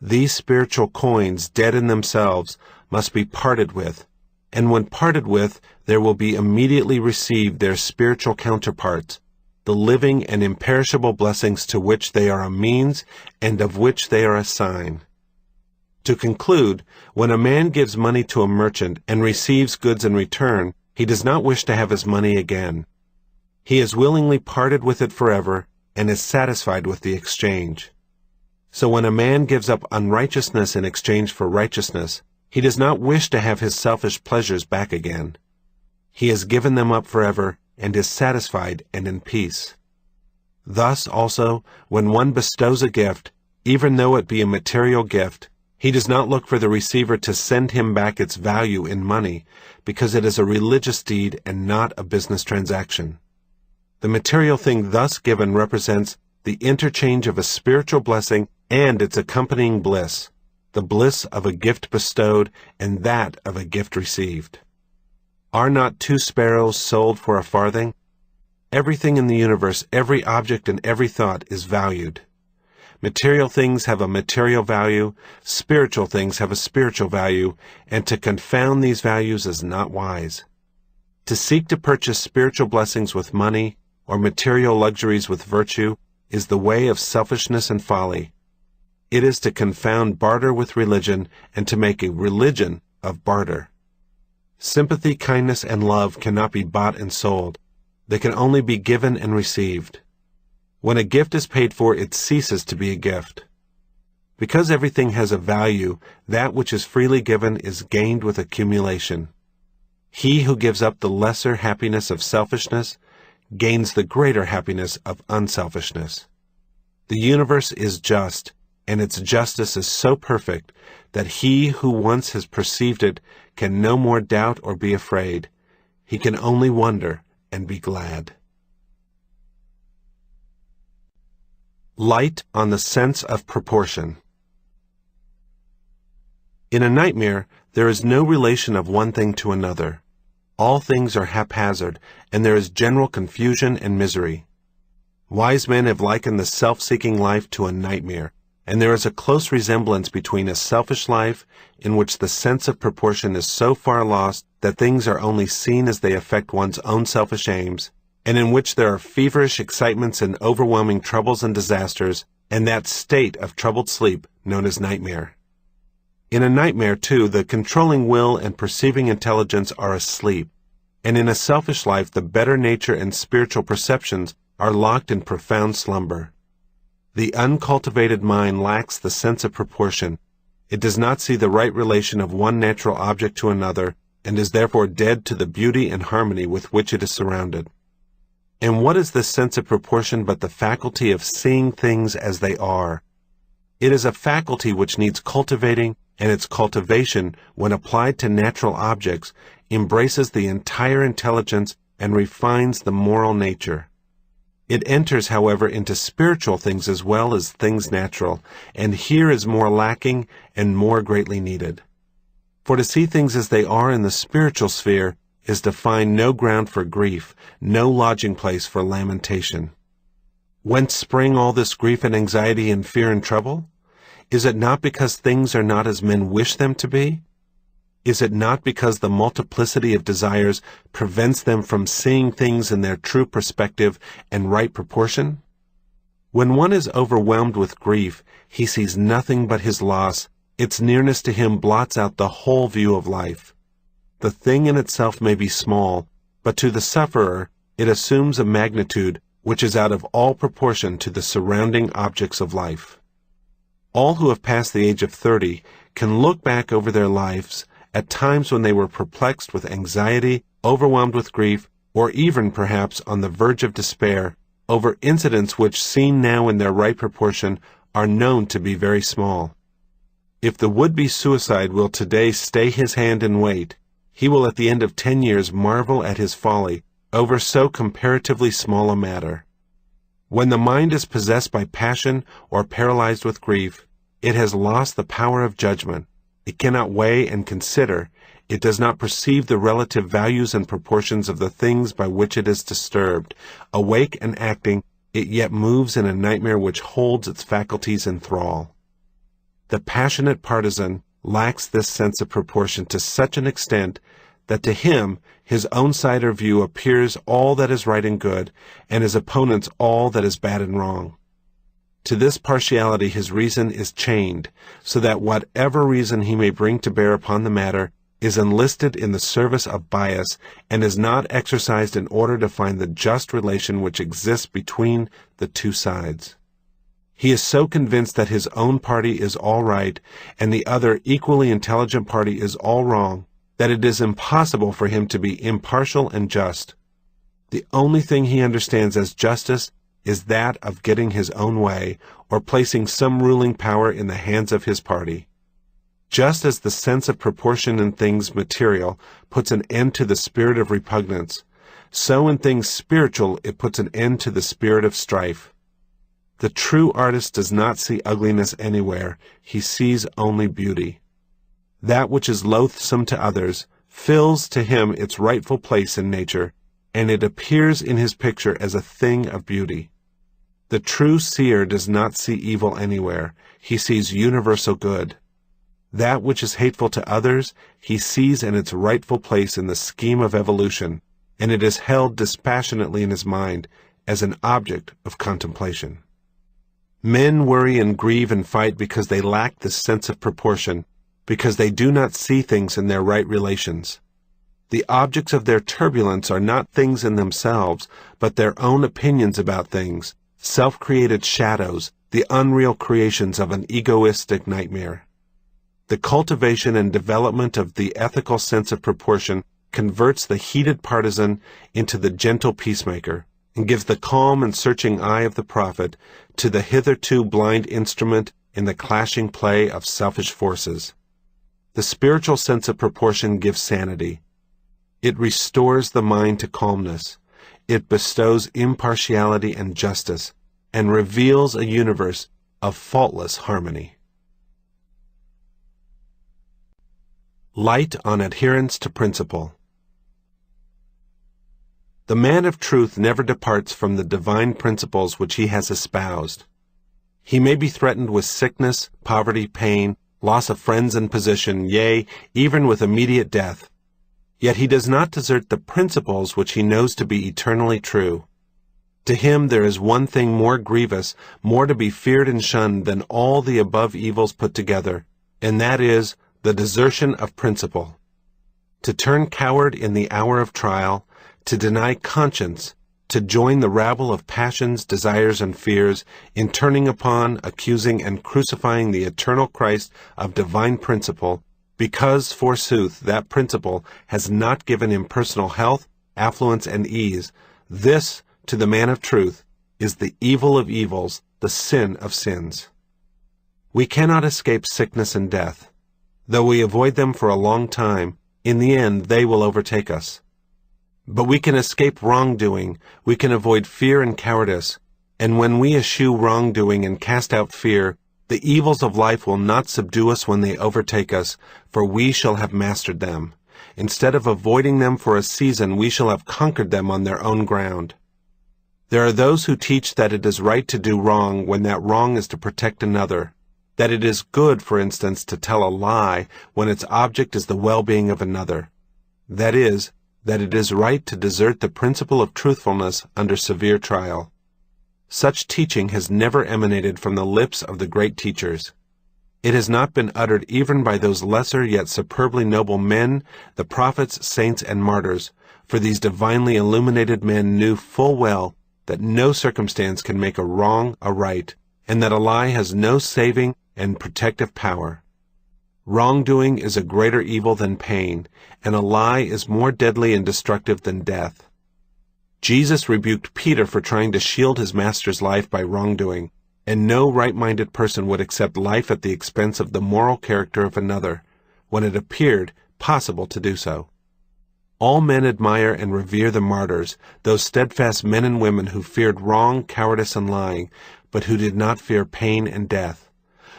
These spiritual coins, dead in themselves, must be parted with, and when parted with, there will be immediately received their spiritual counterparts, the living and imperishable blessings to which they are a means and of which they are a sign. To conclude, when a man gives money to a merchant and receives goods in return, he does not wish to have his money again. He has willingly parted with it forever and is satisfied with the exchange. So when a man gives up unrighteousness in exchange for righteousness, he does not wish to have his selfish pleasures back again. He has given them up forever and is satisfied and in peace. Thus also, when one bestows a gift, even though it be a material gift, he does not look for the receiver to send him back its value in money, because it is a religious deed and not a business transaction. The material thing thus given represents the interchange of a spiritual blessing and its accompanying bliss, the bliss of a gift bestowed and that of a gift received. Are not 2 sparrows sold for a farthing? Everything in the universe, every object and every thought is valued. Material things have a material value, spiritual things have a spiritual value, and to confound these values is not wise. To seek to purchase spiritual blessings with money, or material luxuries with virtue, is the way of selfishness and folly. It is to confound barter with religion, and to make a religion of barter. Sympathy, kindness, and love cannot be bought and sold. They can only be given and received. When a gift is paid for, it ceases to be a gift. Because everything has a value, that which is freely given is gained with accumulation. He who gives up the lesser happiness of selfishness gains the greater happiness of unselfishness. The universe is just, and its justice is so perfect that he who once has perceived it can no more doubt or be afraid. He can only wonder and be glad. Light on the sense of proportion. In a nightmare, there is no relation of one thing to another. All things are haphazard, and there is general confusion and misery. Wise men have likened the self-seeking life to a nightmare, and there is a close resemblance between a selfish life, in which the sense of proportion is so far lost that things are only seen as they affect one's own selfish aims, and in which there are feverish excitements and overwhelming troubles and disasters, and that state of troubled sleep known as nightmare. In a nightmare, too, the controlling will and perceiving intelligence are asleep, and in a selfish life the better nature and spiritual perceptions are locked in profound slumber. The uncultivated mind lacks the sense of proportion. It does not see the right relation of one natural object to another, and is therefore dead to the beauty and harmony with which it is surrounded. And what is this sense of proportion but the faculty of seeing things as they are? It is a faculty which needs cultivating, and its cultivation, when applied to natural objects, embraces the entire intelligence and refines the moral nature. It enters, however, into spiritual things as well as things natural, and here is more lacking and more greatly needed. For to see things as they are in the spiritual sphere is to find no ground for grief, no lodging place for lamentation. Whence spring all this grief and anxiety and fear and trouble? Is it not because things are not as men wish them to be? Is it not because the multiplicity of desires prevents them from seeing things in their true perspective and right proportion? When one is overwhelmed with grief, he sees nothing but his loss. Its nearness to him blots out the whole view of life. The thing in itself may be small, but to the sufferer it assumes a magnitude which is out of all proportion to the surrounding objects of life. All who have passed the age of 30 can look back over their lives at times when they were perplexed with anxiety, overwhelmed with grief, or even perhaps on the verge of despair, over incidents which, seen now in their right proportion, are known to be very small. If the would-be suicide will today stay his hand and wait, he will at the end of 10 years marvel at his folly over so comparatively small a matter. When the mind is possessed by passion or paralyzed with grief, it has lost the power of judgment. It cannot weigh and consider. It does not perceive the relative values and proportions of the things by which it is disturbed. Awake and acting, it yet moves in a nightmare which holds its faculties in thrall. The passionate partisan lacks this sense of proportion to such an extent that to him his own side or view appears all that is right and good, and his opponents all that is bad and wrong. To this partiality his reason is chained, so that whatever reason he may bring to bear upon the matter is enlisted in the service of bias, and is not exercised in order to find the just relation which exists between the two sides. He is so convinced that his own party is all right, and the other equally intelligent party is all wrong, that it is impossible for him to be impartial and just. The only thing he understands as justice is that of getting his own way or placing some ruling power in the hands of his party. Just as the sense of proportion in things material puts an end to the spirit of repugnance, so in things spiritual it puts an end to the spirit of strife. The true artist does not see ugliness anywhere, he sees only beauty. That which is loathsome to others fills to him its rightful place in nature, and it appears in his picture as a thing of beauty. The true seer does not see evil anywhere, he sees universal good. That which is hateful to others, he sees in its rightful place in the scheme of evolution, and it is held dispassionately in his mind as an object of contemplation. Men worry and grieve and fight because they lack this sense of proportion, because they do not see things in their right relations. The objects of their turbulence are not things in themselves, but their own opinions about things, self-created shadows, the unreal creations of an egoistic nightmare. The cultivation and development of the ethical sense of proportion converts the heated partisan into the gentle peacemaker, and gives the calm and searching eye of the prophet to the hitherto blind instrument in the clashing play of selfish forces. The spiritual sense of proportion gives sanity. It restores the mind to calmness. It bestows impartiality and justice, and reveals a universe of faultless harmony. Light on adherence to principle. The man of truth never departs from the divine principles which he has espoused. He may be threatened with sickness, poverty, pain, loss of friends and position, yea, even with immediate death. Yet he does not desert the principles which he knows to be eternally true. To him there is one thing more grievous, more to be feared and shunned than all the above evils put together, and that is the desertion of principle. To turn coward in the hour of trial, to deny conscience, to join the rabble of passions, desires, and fears in turning upon, accusing, and crucifying the eternal Christ of divine principle, because, forsooth, that principle has not given him personal health, affluence, and ease, this, to the man of truth, is the evil of evils, the sin of sins. We cannot escape sickness and death. Though we avoid them for a long time, in the end they will overtake us. But we can escape wrongdoing, we can avoid fear and cowardice, and when we eschew wrongdoing and cast out fear, the evils of life will not subdue us when they overtake us, for we shall have mastered them. Instead of avoiding them for a season, we shall have conquered them on their own ground. There are those who teach that it is right to do wrong when that wrong is to protect another, that it is good, for instance, to tell a lie when its object is the well-being of another. That is, that it is right to desert the principle of truthfulness under severe trial. Such teaching has never emanated from the lips of the great teachers. It has not been uttered even by those lesser yet superbly noble men, the prophets, saints, and martyrs, for these divinely illuminated men knew full well that no circumstance can make a wrong a right, and that a lie has no saving and protective power. Wrongdoing is a greater evil than pain, and a lie is more deadly and destructive than death. Jesus rebuked Peter for trying to shield his master's life by wrongdoing, and no right-minded person would accept life at the expense of the moral character of another, when it appeared possible to do so. All men admire and revere the martyrs, those steadfast men and women who feared wrong, cowardice, and lying, but who did not fear pain and death,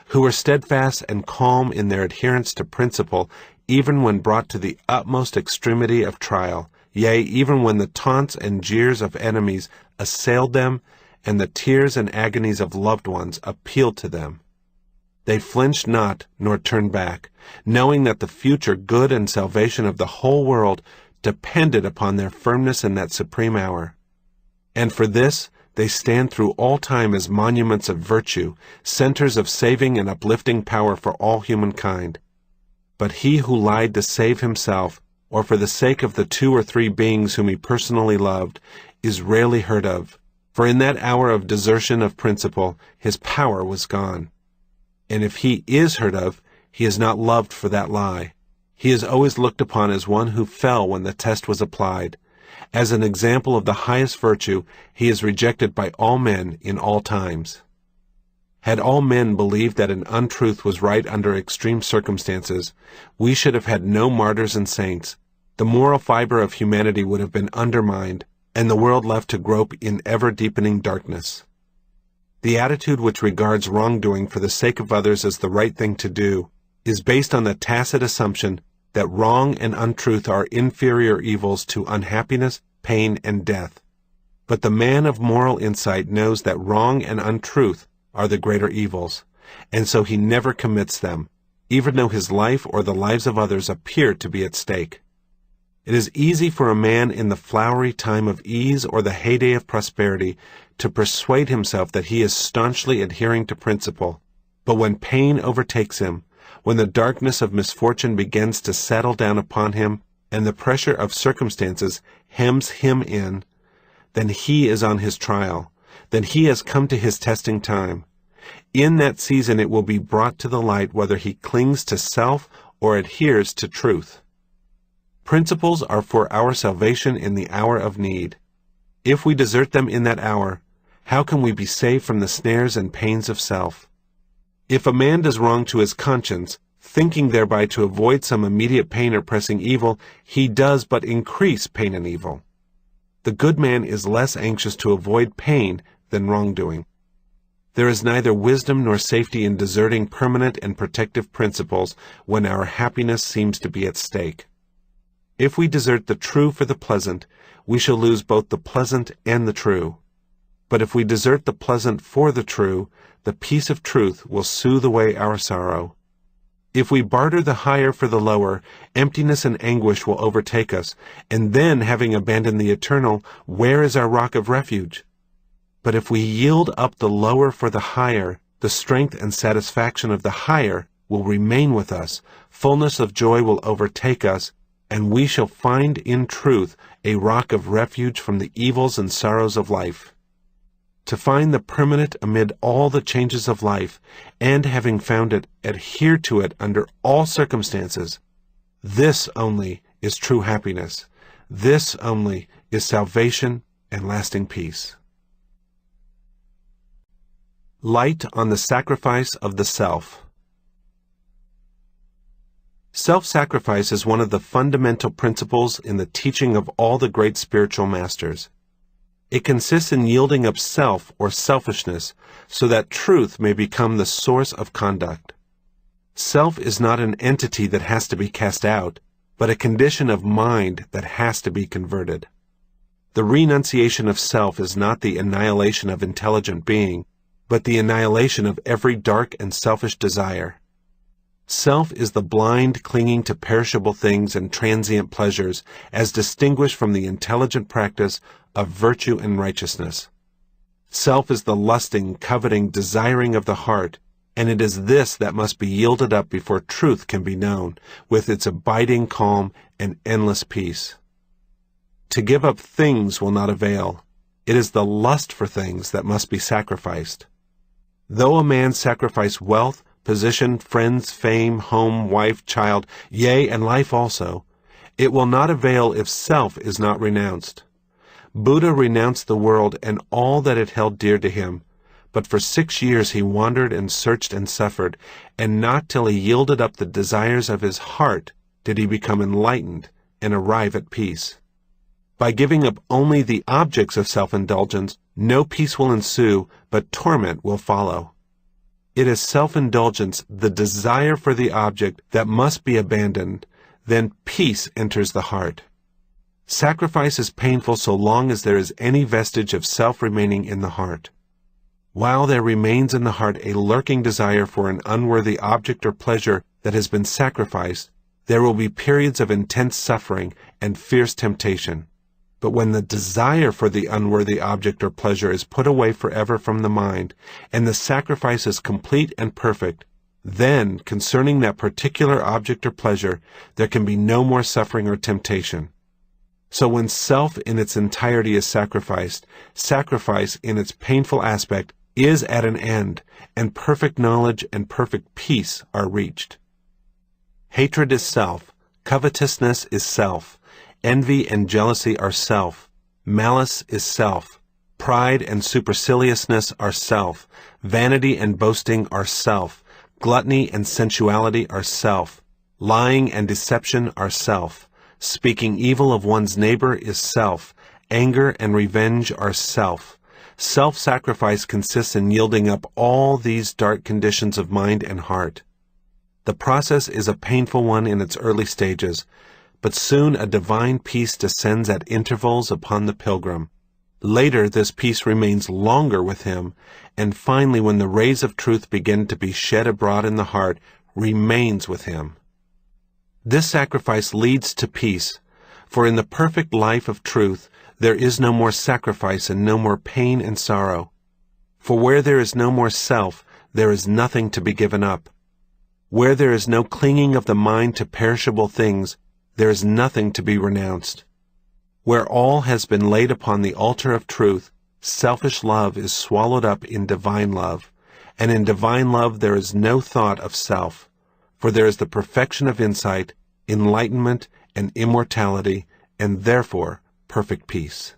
who were steadfast and calm in their adherence to principle, even when brought to the utmost extremity of trial, yea, even when the taunts and jeers of enemies assailed them, and the tears and agonies of loved ones appealed to them. They flinched not, nor turned back, knowing that the future good and salvation of the whole world depended upon their firmness in that supreme hour. And for this, they stand through all time as monuments of virtue, centers of saving and uplifting power for all humankind. But he who lied to save himself, or for the sake of the 2 or 3 beings whom he personally loved, is rarely heard of, for in that hour of desertion of principle, his power was gone. And if he is heard of, he is not loved for that lie. He is always looked upon as one who fell when the test was applied, As an example of the highest virtue, he is rejected by all men in all times. Had all men believed that an untruth was right under extreme circumstances, we should have had no martyrs and saints. The moral fiber of humanity would have been undermined, and the world left to grope in ever-deepening darkness. The attitude which regards wrongdoing for the sake of others as the right thing to do is based on the tacit assumption that wrong and untruth are inferior evils to unhappiness, pain, and death. But the man of moral insight knows that wrong and untruth are the greater evils, and so he never commits them, even though his life or the lives of others appear to be at stake. It is easy for a man in the flowery time of ease or the heyday of prosperity to persuade himself that he is staunchly adhering to principle, but when pain overtakes him, when the darkness of misfortune begins to settle down upon him, and the pressure of circumstances hems him in, then he is on his trial, then he has come to his testing time. In that season it will be brought to the light whether he clings to self or adheres to truth. Principles are for our salvation in the hour of need. If we desert them in that hour, how can we be saved from the snares and pains of self? If a man does wrong to his conscience, thinking thereby to avoid some immediate pain or pressing evil, he does but increase pain and evil. The good man is less anxious to avoid pain than wrongdoing. There is neither wisdom nor safety in deserting permanent and protective principles when our happiness seems to be at stake. If we desert the true for the pleasant, we shall lose both the pleasant and the true. But if we desert the pleasant for the true, the peace of truth will soothe away our sorrow. If we barter the higher for the lower, emptiness and anguish will overtake us, and then, having abandoned the eternal, where is our rock of refuge? But if we yield up the lower for the higher, the strength and satisfaction of the higher will remain with us, fullness of joy will overtake us, and we shall find in truth a rock of refuge from the evils and sorrows of life. To find the permanent amid all the changes of life, and having found it, adhere to it under all circumstances, this only is true happiness. This only is salvation and lasting peace. Light on the sacrifice of the self. Self-sacrifice is one of the fundamental principles in the teaching of all the great spiritual masters. It consists in yielding up self or selfishness so that truth may become the source of conduct. Self is not an entity that has to be cast out, but a condition of mind that has to be converted. The renunciation of self is not the annihilation of intelligent being, but the annihilation of every dark and selfish desire. Self is the blind clinging to perishable things and transient pleasures as distinguished from the intelligent practice of virtue and righteousness. Self is the lusting, coveting, desiring of the heart, and it is this that must be yielded up before truth can be known, with its abiding calm and endless peace. To give up things will not avail. It is the lust for things that must be sacrificed. Though a man sacrifice wealth, position, friends, fame, home, wife, child, yea, and life also, it will not avail if self is not renounced. Buddha renounced the world and all that it held dear to him, but for 6 years he wandered and searched and suffered, and not till he yielded up the desires of his heart did he become enlightened and arrive at peace. By giving up only the objects of self-indulgence, no peace will ensue, but torment will follow. It is self-indulgence, the desire for the object, that must be abandoned. Then peace enters the heart. Sacrifice is painful so long as there is any vestige of self remaining in the heart. While there remains in the heart a lurking desire for an unworthy object or pleasure that has been sacrificed, there will be periods of intense suffering and fierce temptation. But when the desire for the unworthy object or pleasure is put away forever from the mind, and the sacrifice is complete and perfect, then, concerning that particular object or pleasure, there can be no more suffering or temptation. So when self in its entirety is sacrificed, sacrifice in its painful aspect is at an end, and perfect knowledge and perfect peace are reached. Hatred is self, covetousness is self, Envy and jealousy are self. Malice is self. Pride and superciliousness are self. Vanity and boasting are self. Gluttony and sensuality are self. Lying and deception are self. Speaking evil of one's neighbor is self. Anger and revenge are self. Self-sacrifice consists in yielding up all these dark conditions of mind and heart. The process is a painful one in its early stages, but soon a divine peace descends at intervals upon the pilgrim. Later, this peace remains longer with him, and finally, when the rays of truth begin to be shed abroad in the heart, remains with him. This sacrifice leads to peace, for in the perfect life of truth, there is no more sacrifice and no more pain and sorrow. For where there is no more self, there is nothing to be given up. Where there is no clinging of the mind to perishable things, there is nothing to be renounced. Where all has been laid upon the altar of truth, selfish love is swallowed up in divine love, and in divine love there is no thought of self, for there is the perfection of insight, enlightenment, and immortality, and therefore perfect peace.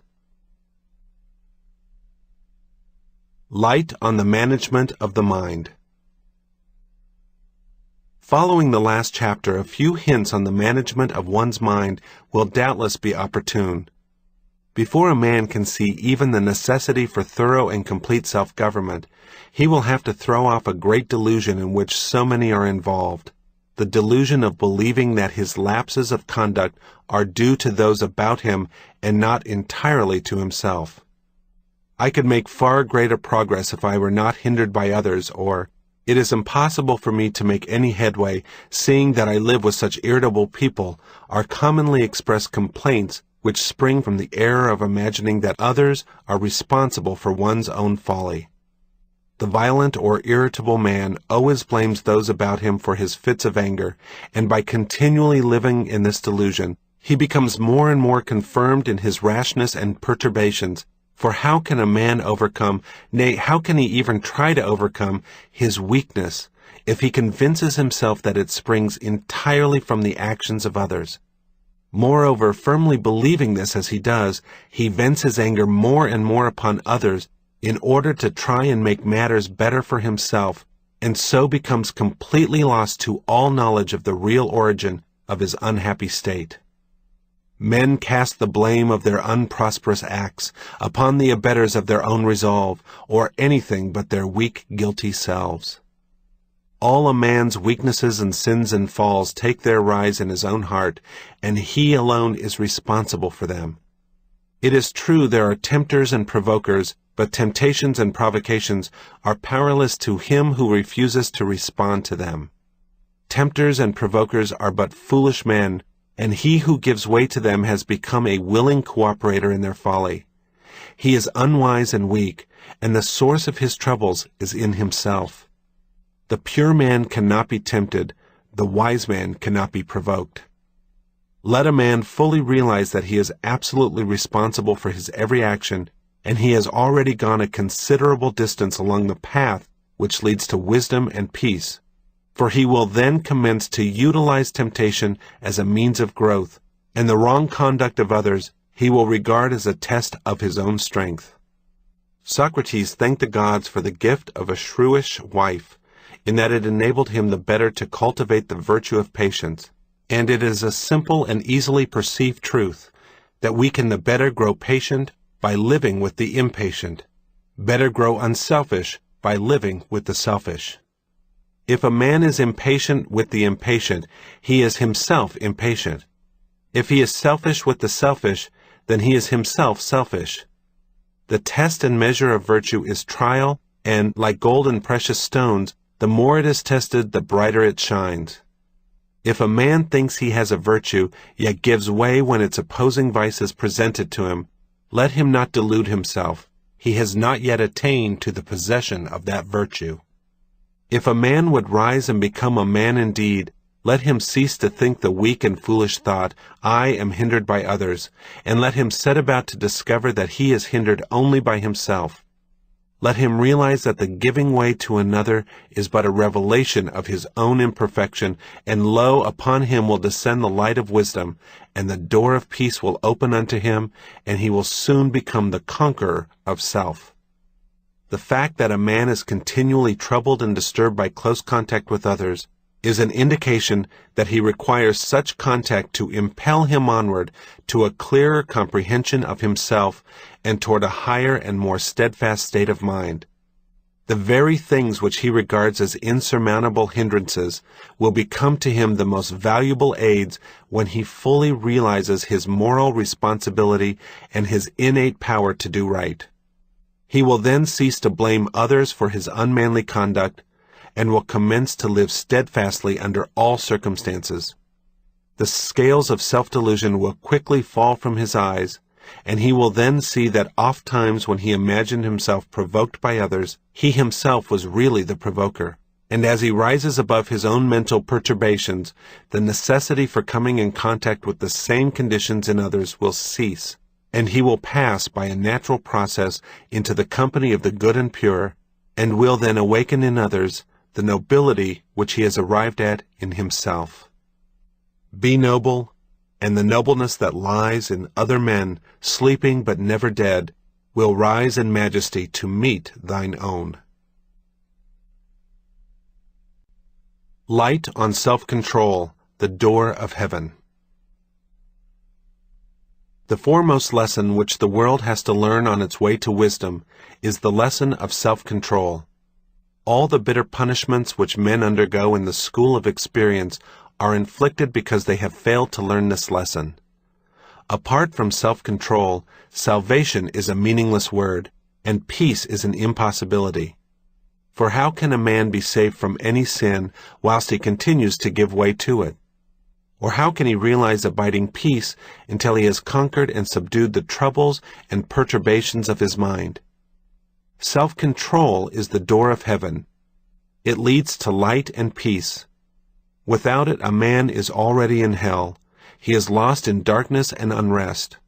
Light on the management of the mind. Following the last chapter, a few hints on the management of one's mind will doubtless be opportune. Before a man can see even the necessity for thorough and complete self-government, he will have to throw off a great delusion in which so many are involved, the delusion of believing that his lapses of conduct are due to those about him and not entirely to himself. I could make far greater progress if I were not hindered by others, or it is impossible for me to make any headway, seeing that I live with such irritable people, are commonly expressed complaints which spring from the error of imagining that others are responsible for one's own folly. The violent or irritable man always blames those about him for his fits of anger, and by continually living in this delusion, he becomes more and more confirmed in his rashness and perturbations. For how can a man overcome, nay, how can he even try to overcome, his weakness, if he convinces himself that it springs entirely from the actions of others? Moreover, firmly believing this as he does, he vents his anger more and more upon others in order to try and make matters better for himself, and so becomes completely lost to all knowledge of the real origin of his unhappy state. Men cast the blame of their unprosperous acts upon the abettors of their own resolve, or anything but their weak, guilty selves. All a man's weaknesses and sins and falls take their rise in his own heart, and he alone is responsible for them. It is true there are tempters and provokers, but temptations and provocations are powerless to him who refuses to respond to them. Tempters and provokers are but foolish men, and he who gives way to them has become a willing cooperator in their folly. He is unwise and weak, and the source of his troubles is in himself. The pure man cannot be tempted, the wise man cannot be provoked. Let a man fully realize that he is absolutely responsible for his every action, and he has already gone a considerable distance along the path which leads to wisdom and peace, for he will then commence to utilize temptation as a means of growth, and the wrong conduct of others he will regard as a test of his own strength. Socrates thanked the gods for the gift of a shrewish wife, in that it enabled him the better to cultivate the virtue of patience, and it is a simple and easily perceived truth that we can the better grow patient by living with the impatient, better grow unselfish by living with the selfish. If a man is impatient with the impatient, he is himself impatient. If he is selfish with the selfish, then he is himself selfish. The test and measure of virtue is trial, and, like gold and precious stones, the more it is tested, the brighter it shines. If a man thinks he has a virtue, yet gives way when its opposing vice is presented to him, let him not delude himself. He has not yet attained to the possession of that virtue. If a man would rise and become a man indeed, let him cease to think the weak and foolish thought, I am hindered by others, and let him set about to discover that he is hindered only by himself. Let him realize that the giving way to another is but a revelation of his own imperfection, and lo, upon him will descend the light of wisdom, and the door of peace will open unto him, and he will soon become the conqueror of self. The fact that a man is continually troubled and disturbed by close contact with others is an indication that he requires such contact to impel him onward to a clearer comprehension of himself and toward a higher and more steadfast state of mind. The very things which he regards as insurmountable hindrances will become to him the most valuable aids when he fully realizes his moral responsibility and his innate power to do right. He will then cease to blame others for his unmanly conduct, and will commence to live steadfastly under all circumstances. The scales of self-delusion will quickly fall from his eyes, and he will then see that oft-times when he imagined himself provoked by others, he himself was really the provoker. And as he rises above his own mental perturbations, the necessity for coming in contact with the same conditions in others will cease, and he will pass by a natural process into the company of the good and pure, and will then awaken in others the nobility which he has arrived at in himself. Be noble, and the nobleness that lies in other men, sleeping but never dead, will rise in majesty to meet thine own. Light on self-control, the door of heaven. The foremost lesson which the world has to learn on its way to wisdom is the lesson of self-control. All the bitter punishments which men undergo in the school of experience are inflicted because they have failed to learn this lesson. Apart from self-control, salvation is a meaningless word, and peace is an impossibility. For how can a man be saved from any sin whilst he continues to give way to it? Or how can he realize abiding peace until he has conquered and subdued the troubles and perturbations of his mind? Self-control is the door of heaven. It leads to light and peace. Without it, a man is already in hell. He is lost in darkness and unrest.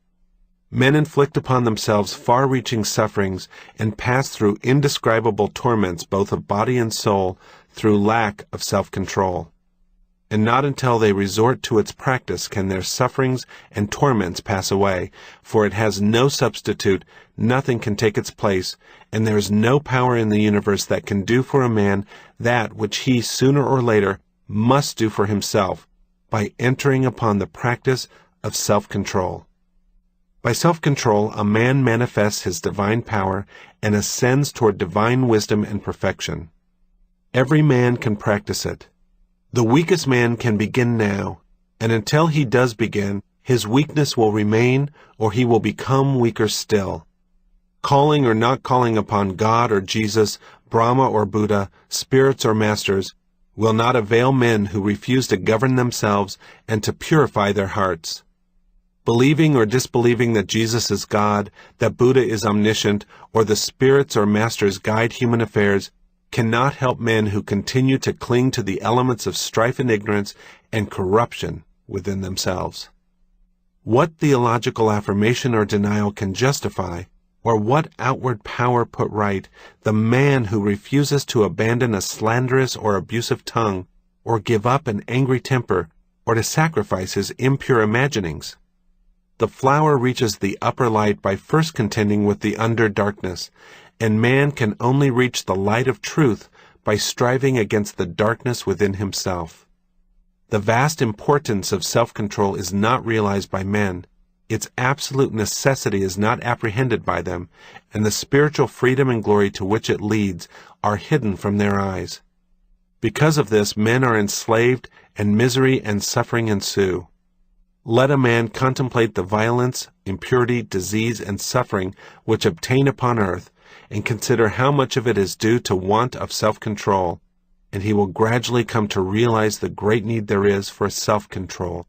Men inflict upon themselves far-reaching sufferings and pass through indescribable torments both of body and soul through lack of self-control. And not until they resort to its practice can their sufferings and torments pass away, for it has no substitute, nothing can take its place, and there is no power in the universe that can do for a man that which he sooner or later must do for himself by entering upon the practice of self-control. By self-control, a man manifests his divine power and ascends toward divine wisdom and perfection. Every man can practice it. The weakest man can begin now, and until he does begin, his weakness will remain, or he will become weaker still. Calling or not calling upon God or Jesus, Brahma or Buddha, spirits or masters, will not avail men who refuse to govern themselves and to purify their hearts. Believing or disbelieving that Jesus is God, that Buddha is omniscient, or the spirits or masters guide human affairs, cannot help men who continue to cling to the elements of strife and ignorance and corruption within themselves. What theological affirmation or denial can justify, or what outward power put right, the man who refuses to abandon a slanderous or abusive tongue, or give up an angry temper, or to sacrifice his impure imaginings? The flower reaches the upper light by first contending with the under darkness, and man can only reach the light of truth by striving against the darkness within himself. The vast importance of self-control is not realized by men, its absolute necessity is not apprehended by them, and the spiritual freedom and glory to which it leads are hidden from their eyes. Because of this, men are enslaved, and misery and suffering ensue. Let a man contemplate the violence, impurity, disease, and suffering which obtain upon earth, and consider how much of it is due to want of self-control, and he will gradually come to realize the great need there is for self-control.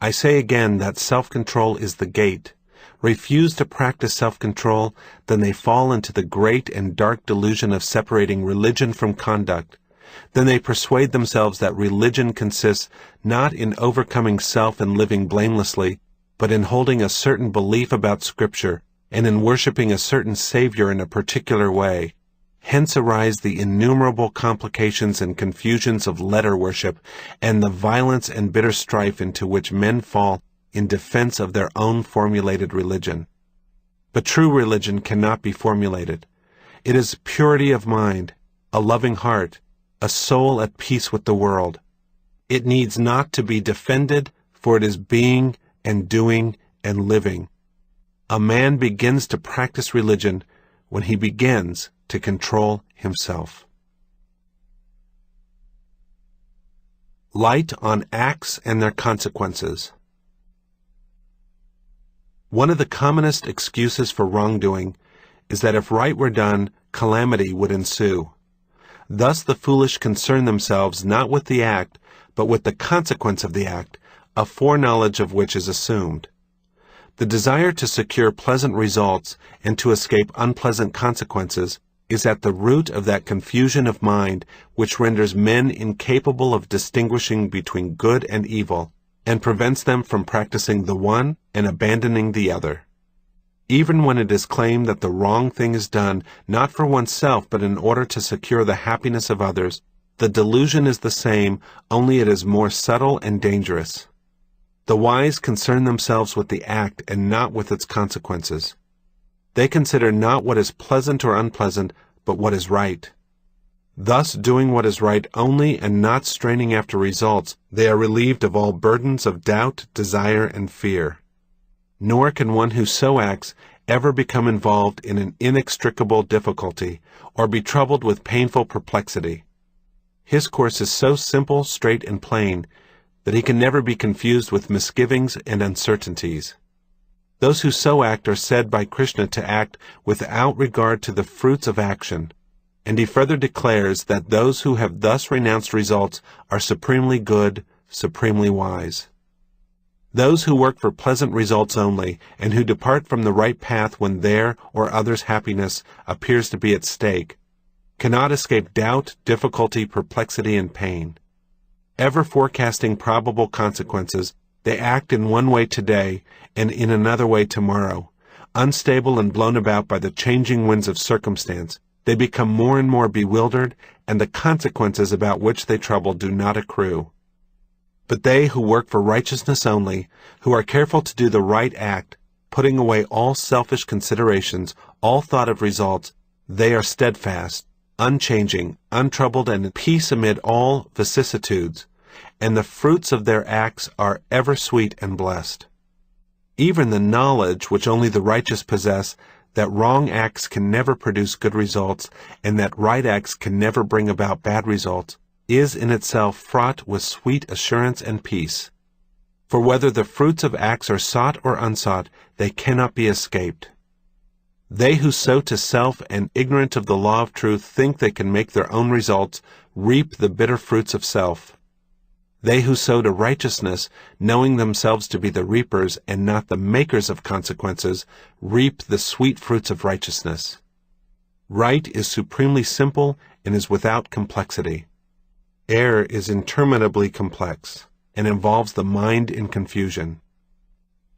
I say again that self-control is the gate. Refuse to practice self-control, then they fall into the great and dark delusion of separating religion from conduct. Then they persuade themselves that religion consists not in overcoming self and living blamelessly, but in holding a certain belief about Scripture, and in worshipping a certain Savior in a particular way. Hence arise the innumerable complications and confusions of letter worship, and the violence and bitter strife into which men fall in defense of their own formulated religion. But true religion cannot be formulated. It is purity of mind, a loving heart, a soul at peace with the world. It needs not to be defended, for it is being and doing and living. A man begins to practice religion when he begins to control himself. Light on acts and their consequences. One of the commonest excuses for wrongdoing is that if right were done, calamity would ensue. Thus the foolish concern themselves not with the act, but with the consequence of the act, a foreknowledge of which is assumed. The desire to secure pleasant results and to escape unpleasant consequences is at the root of that confusion of mind which renders men incapable of distinguishing between good and evil, and prevents them from practicing the one and abandoning the other. Even when it is claimed that the wrong thing is done not for oneself but in order to secure the happiness of others, the delusion is the same, only it is more subtle and dangerous. The wise concern themselves with the act and not with its consequences. They consider not what is pleasant or unpleasant, but what is right. Thus, doing what is right only and not straining after results, they are relieved of all burdens of doubt, desire, and fear. Nor can one who so acts ever become involved in an inextricable difficulty, or be troubled with painful perplexity. His course is so simple, straight, and plain, that he can never be confused with misgivings and uncertainties. Those who so act are said by Krishna to act without regard to the fruits of action, and he further declares that those who have thus renounced results are supremely good, supremely wise. Those who work for pleasant results only, and who depart from the right path when their or others' happiness appears to be at stake, cannot escape doubt, difficulty, perplexity, and pain. Ever forecasting probable consequences, they act in one way today and in another way tomorrow. Unstable and blown about by the changing winds of circumstance, they become more and more bewildered, and the consequences about which they trouble do not accrue. But they who work for righteousness only, who are careful to do the right act, putting away all selfish considerations, all thought of results, they are steadfast, unchanging, untroubled, and at peace amid all vicissitudes, and the fruits of their acts are ever sweet and blessed. Even the knowledge which only the righteous possess, that wrong acts can never produce good results, and that right acts can never bring about bad results, is in itself fraught with sweet assurance and peace. For whether the fruits of acts are sought or unsought, they cannot be escaped. They who sow to self and ignorant of the law of truth think they can make their own results, reap the bitter fruits of self. They who sow to righteousness, knowing themselves to be the reapers and not the makers of consequences, reap the sweet fruits of righteousness. Right is supremely simple and is without complexity. Error is interminably complex and involves the mind in confusion.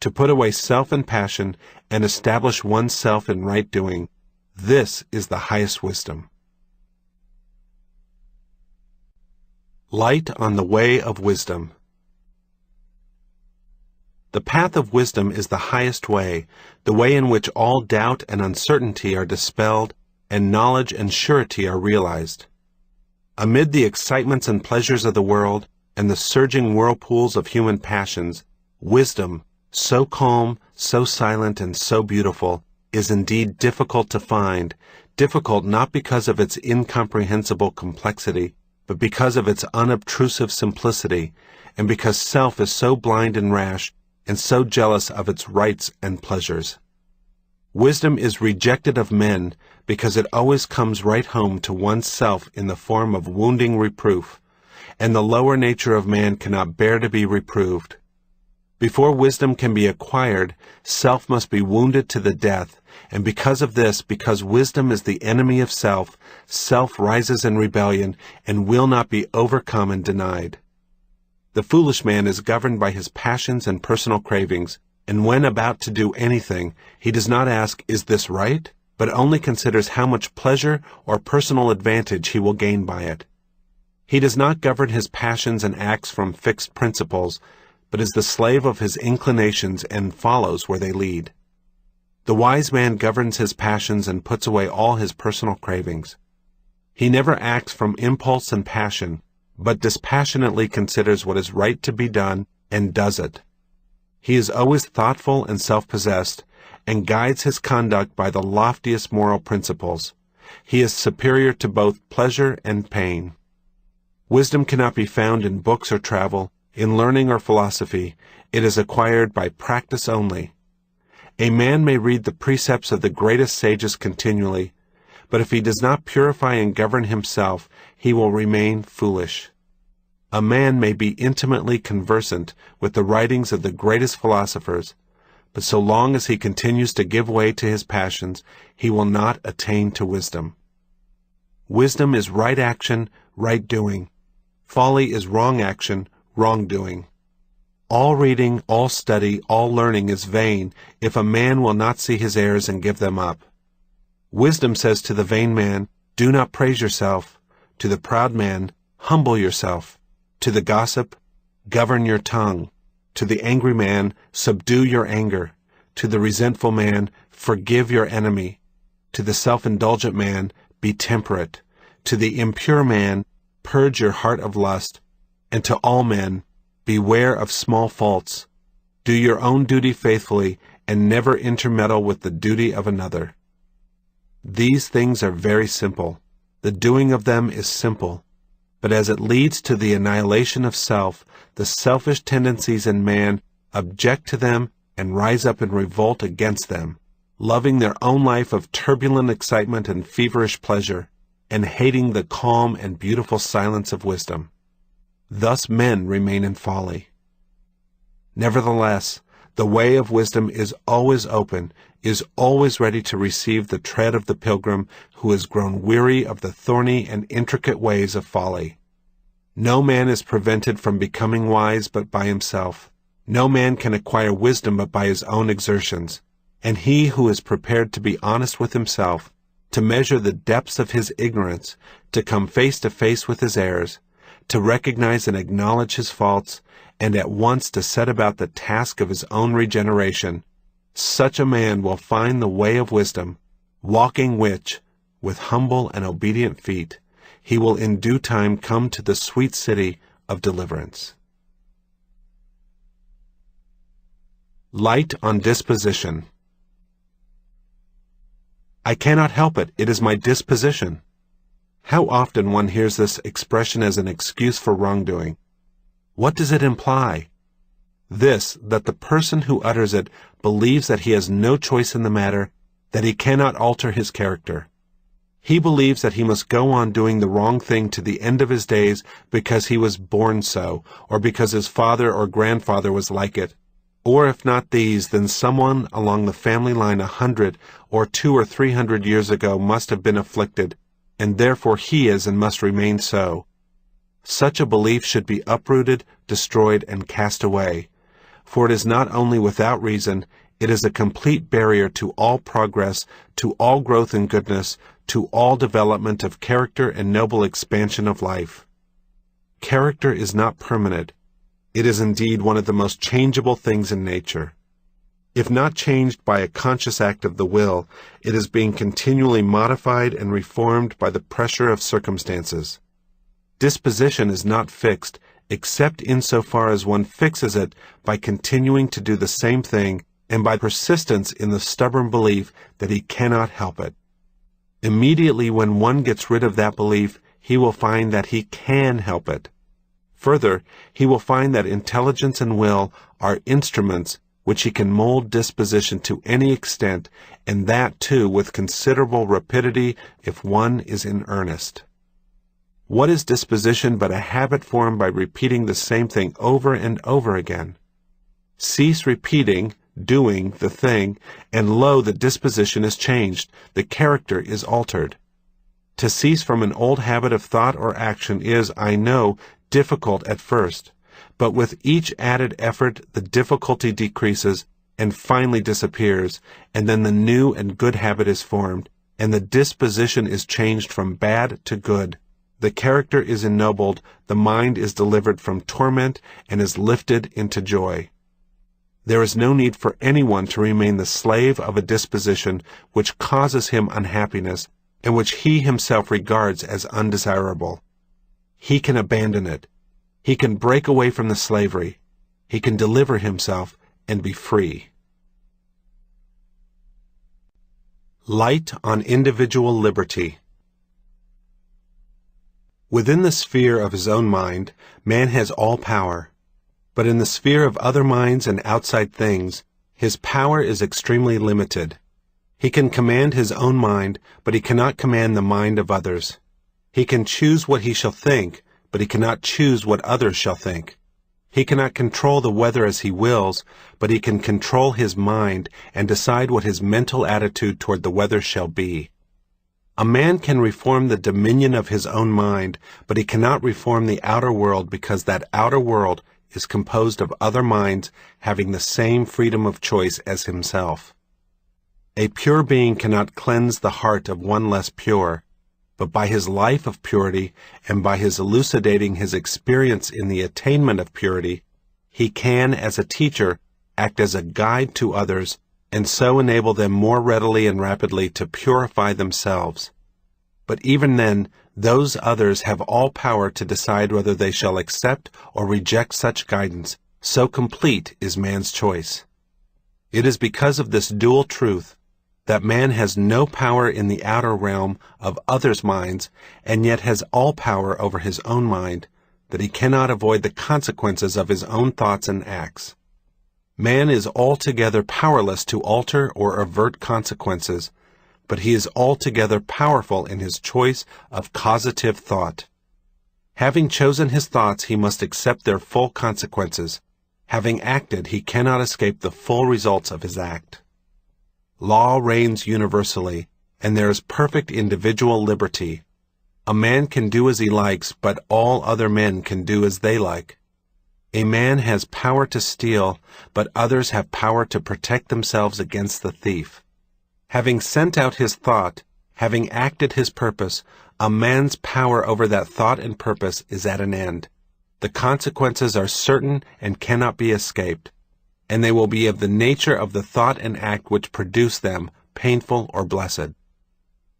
To put away self and passion and establish oneself in right doing, this is the highest wisdom. Light on the way of wisdom. The path of wisdom is the highest way, the way in which all doubt and uncertainty are dispelled, and knowledge and surety are realized. Amid the excitements and pleasures of the world, and the surging whirlpools of human passions, wisdom, so calm, so silent, and so beautiful, is indeed difficult to find, difficult not because of its incomprehensible complexity, but because of its unobtrusive simplicity, and because self is so blind and rash, and so jealous of its rights and pleasures. Wisdom is rejected of men because it always comes right home to one's self in the form of wounding reproof, and the lower nature of man cannot bear to be reproved. Before wisdom can be acquired, self must be wounded to the death, and because of this, because wisdom is the enemy of self, self rises in rebellion and will not be overcome and denied. The foolish man is governed by his passions and personal cravings, and when about to do anything, he does not ask, "Is this right?" but only considers how much pleasure or personal advantage he will gain by it. He does not govern his passions and acts from fixed principles, but is the slave of his inclinations and follows where they lead. The wise man governs his passions and puts away all his personal cravings. He never acts from impulse and passion, but dispassionately considers what is right to be done and does it. He is always thoughtful and self-possessed, and guides his conduct by the loftiest moral principles. He is superior to both pleasure and pain. Wisdom cannot be found in books or travel, in learning or philosophy. It is acquired by practice only. A man may read the precepts of the greatest sages continually, but if he does not purify and govern himself, he will remain foolish. A man may be intimately conversant with the writings of the greatest philosophers, but so long as he continues to give way to his passions, he will not attain to wisdom. Wisdom is right action, right doing. Folly is wrong action, wrong doing. All reading, all study, all learning is vain if a man will not see his errors and give them up. Wisdom says to the vain man, "Do not praise yourself." To the proud man, "Humble yourself." To the gossip, "Govern your tongue." To the angry man, "Subdue your anger." To the resentful man, "Forgive your enemy." To the self-indulgent man, "Be temperate." To the impure man, "Purge your heart of lust." And to all men, "Beware of small faults. Do your own duty faithfully, and never intermeddle with the duty of another." These things are very simple. The doing of them is simple. But as it leads to the annihilation of self, the selfish tendencies in man object to them and rise up in revolt against them, loving their own life of turbulent excitement and feverish pleasure, and hating the calm and beautiful silence of wisdom. Thus men remain in folly. Nevertheless, the way of wisdom is always open, is always ready to receive the tread of the pilgrim who has grown weary of the thorny and intricate ways of folly. No man is prevented from becoming wise but by himself. No man can acquire wisdom but by his own exertions. And he who is prepared to be honest with himself, to measure the depths of his ignorance, to come face to face with his errors, to recognize and acknowledge his faults, and at once to set about the task of his own regeneration, such a man will find the way of wisdom, walking which, with humble and obedient feet, he will in due time come to the sweet city of deliverance. Light on disposition. I cannot help it. It is my disposition. How often one hears this expression as an excuse for wrongdoing. What does it imply? This, that the person who utters it believes that he has no choice in the matter, that he cannot alter his character. He believes that he must go on doing the wrong thing to the end of his days because he was born so, or because his father or grandfather was like it. Or if not these, then someone along the family line 100 or 200 or 300 years ago must have been afflicted, and therefore he is and must remain so. Such a belief should be uprooted, destroyed, and cast away, for it is not only without reason, it is a complete barrier to all progress, to all growth in goodness, to all development of character and noble expansion of life. Character is not permanent. It is indeed one of the most changeable things in nature. If not changed by a conscious act of the will, it is being continually modified and reformed by the pressure of circumstances. Disposition is not fixed, except insofar as one fixes it by continuing to do the same thing and by persistence in the stubborn belief that he cannot help it. Immediately when one gets rid of that belief, he will find that he can help it. Further, he will find that intelligence and will are instruments which he can mold disposition to any extent, and that too with considerable rapidity if one is in earnest. What is disposition but a habit formed by repeating the same thing over and over again? Cease repeating, doing, the thing, and lo, the disposition is changed, the character is altered. To cease from an old habit of thought or action is, I know, difficult at first, but with each added effort the difficulty decreases, and finally disappears, and then the new and good habit is formed, and the disposition is changed from bad to good. The character is ennobled, the mind is delivered from torment, and is lifted into joy. There is no need for anyone to remain the slave of a disposition which causes him unhappiness, and which he himself regards as undesirable. He can abandon it. He can break away from the slavery. He can deliver himself and be free. Light on individual liberty. Within the sphere of his own mind, man has all power. But in the sphere of other minds and outside things, his power is extremely limited. He can command his own mind, but he cannot command the mind of others. He can choose what he shall think, but he cannot choose what others shall think. He cannot control the weather as he wills, but he can control his mind and decide what his mental attitude toward the weather shall be. A man can reform the dominion of his own mind, but he cannot reform the outer world because that outer world is composed of other minds having the same freedom of choice as himself. A pure being cannot cleanse the heart of one less pure, but by his life of purity and by his elucidating his experience in the attainment of purity, he can, as a teacher, act as a guide to others and so enable them more readily and rapidly to purify themselves. But even then, those others have all power to decide whether they shall accept or reject such guidance, so complete is man's choice. It is because of this dual truth, that man has no power in the outer realm of others' minds, and yet has all power over his own mind, that he cannot avoid the consequences of his own thoughts and acts. Man is altogether powerless to alter or avert consequences, but he is altogether powerful in his choice of causative thought. Having chosen his thoughts, he must accept their full consequences. Having acted, he cannot escape the full results of his act. Law reigns universally, and there is perfect individual liberty. A man can do as he likes, but all other men can do as they like. A man has power to steal, but others have power to protect themselves against the thief. Having sent out his thought, having acted his purpose, a man's power over that thought and purpose is at an end. The consequences are certain and cannot be escaped, and they will be of the nature of the thought and act which produce them, painful or blessed.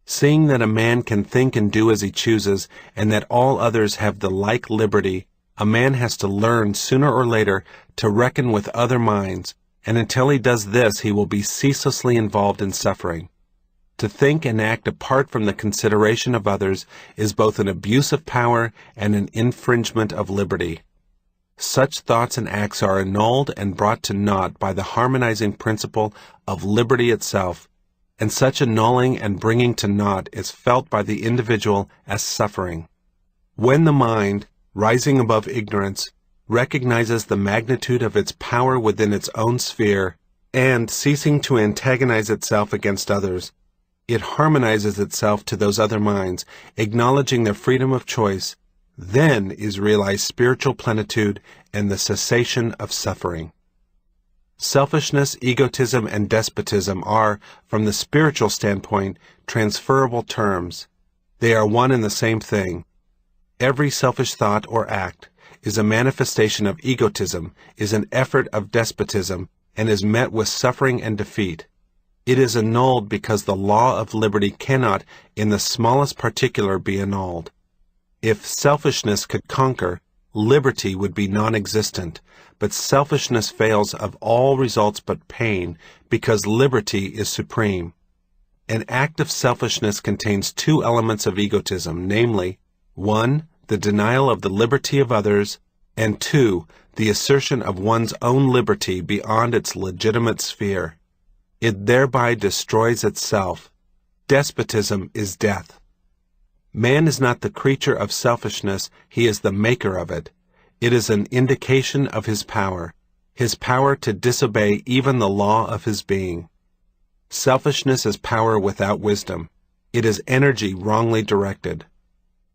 Seeing that a man can think and do as he chooses, and that all others have the like liberty, a man has to learn sooner or later to reckon with other minds, and until he does this he will be ceaselessly involved in suffering. To think and act apart from the consideration of others is both an abuse of power and an infringement of liberty. Such thoughts and acts are annulled and brought to naught by the harmonizing principle of liberty itself, and such annulling and bringing to naught is felt by the individual as suffering. When the mind, rising above ignorance, recognizes the magnitude of its power within its own sphere, and, ceasing to antagonize itself against others, it harmonizes itself to those other minds, acknowledging their freedom of choice, then is realized spiritual plenitude and the cessation of suffering. Selfishness, egotism, and despotism are, from the spiritual standpoint, transferable terms. They are one and the same thing. Every selfish thought or act is a manifestation of egotism, is an effort of despotism, and is met with suffering and defeat. It is annulled because the law of liberty cannot, in the smallest particular, be annulled. If selfishness could conquer, liberty would be non-existent, but selfishness fails of all results but pain, because liberty is supreme. An act of selfishness contains two elements of egotism, namely, 1. The denial of the liberty of others, and 2. The assertion of one's own liberty beyond its legitimate sphere. It thereby destroys itself. Despotism is death. Man is not the creature of selfishness, he is the maker of it. It is an indication of his power to disobey even the law of his being. Selfishness is power without wisdom. It is energy wrongly directed.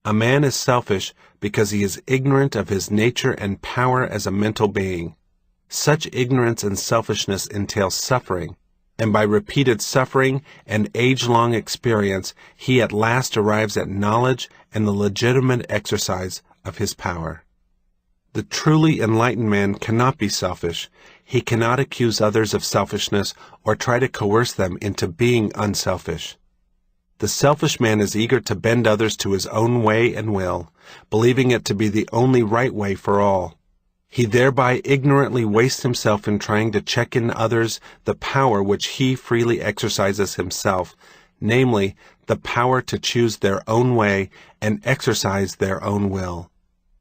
A man is selfish because he is ignorant of his nature and power as a mental being. Such ignorance and selfishness entails suffering, and by repeated suffering and age-long experience, he at last arrives at knowledge and the legitimate exercise of his power. The truly enlightened man cannot be selfish. He cannot accuse others of selfishness or try to coerce them into being unselfish. The selfish man is eager to bend others to his own way and will, believing it to be the only right way for all. He thereby ignorantly wastes himself in trying to check in others the power which he freely exercises himself, namely, the power to choose their own way and exercise their own will.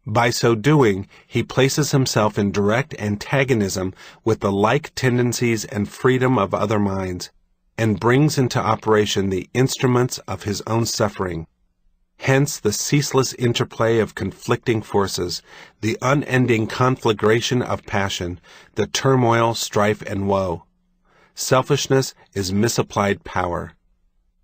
By so doing, he places himself in direct antagonism with the like tendencies and freedom of other minds, and brings into operation the instruments of his own suffering. Hence the ceaseless interplay of conflicting forces, the unending conflagration of passion, the turmoil, strife, and woe. Selfishness is misapplied power.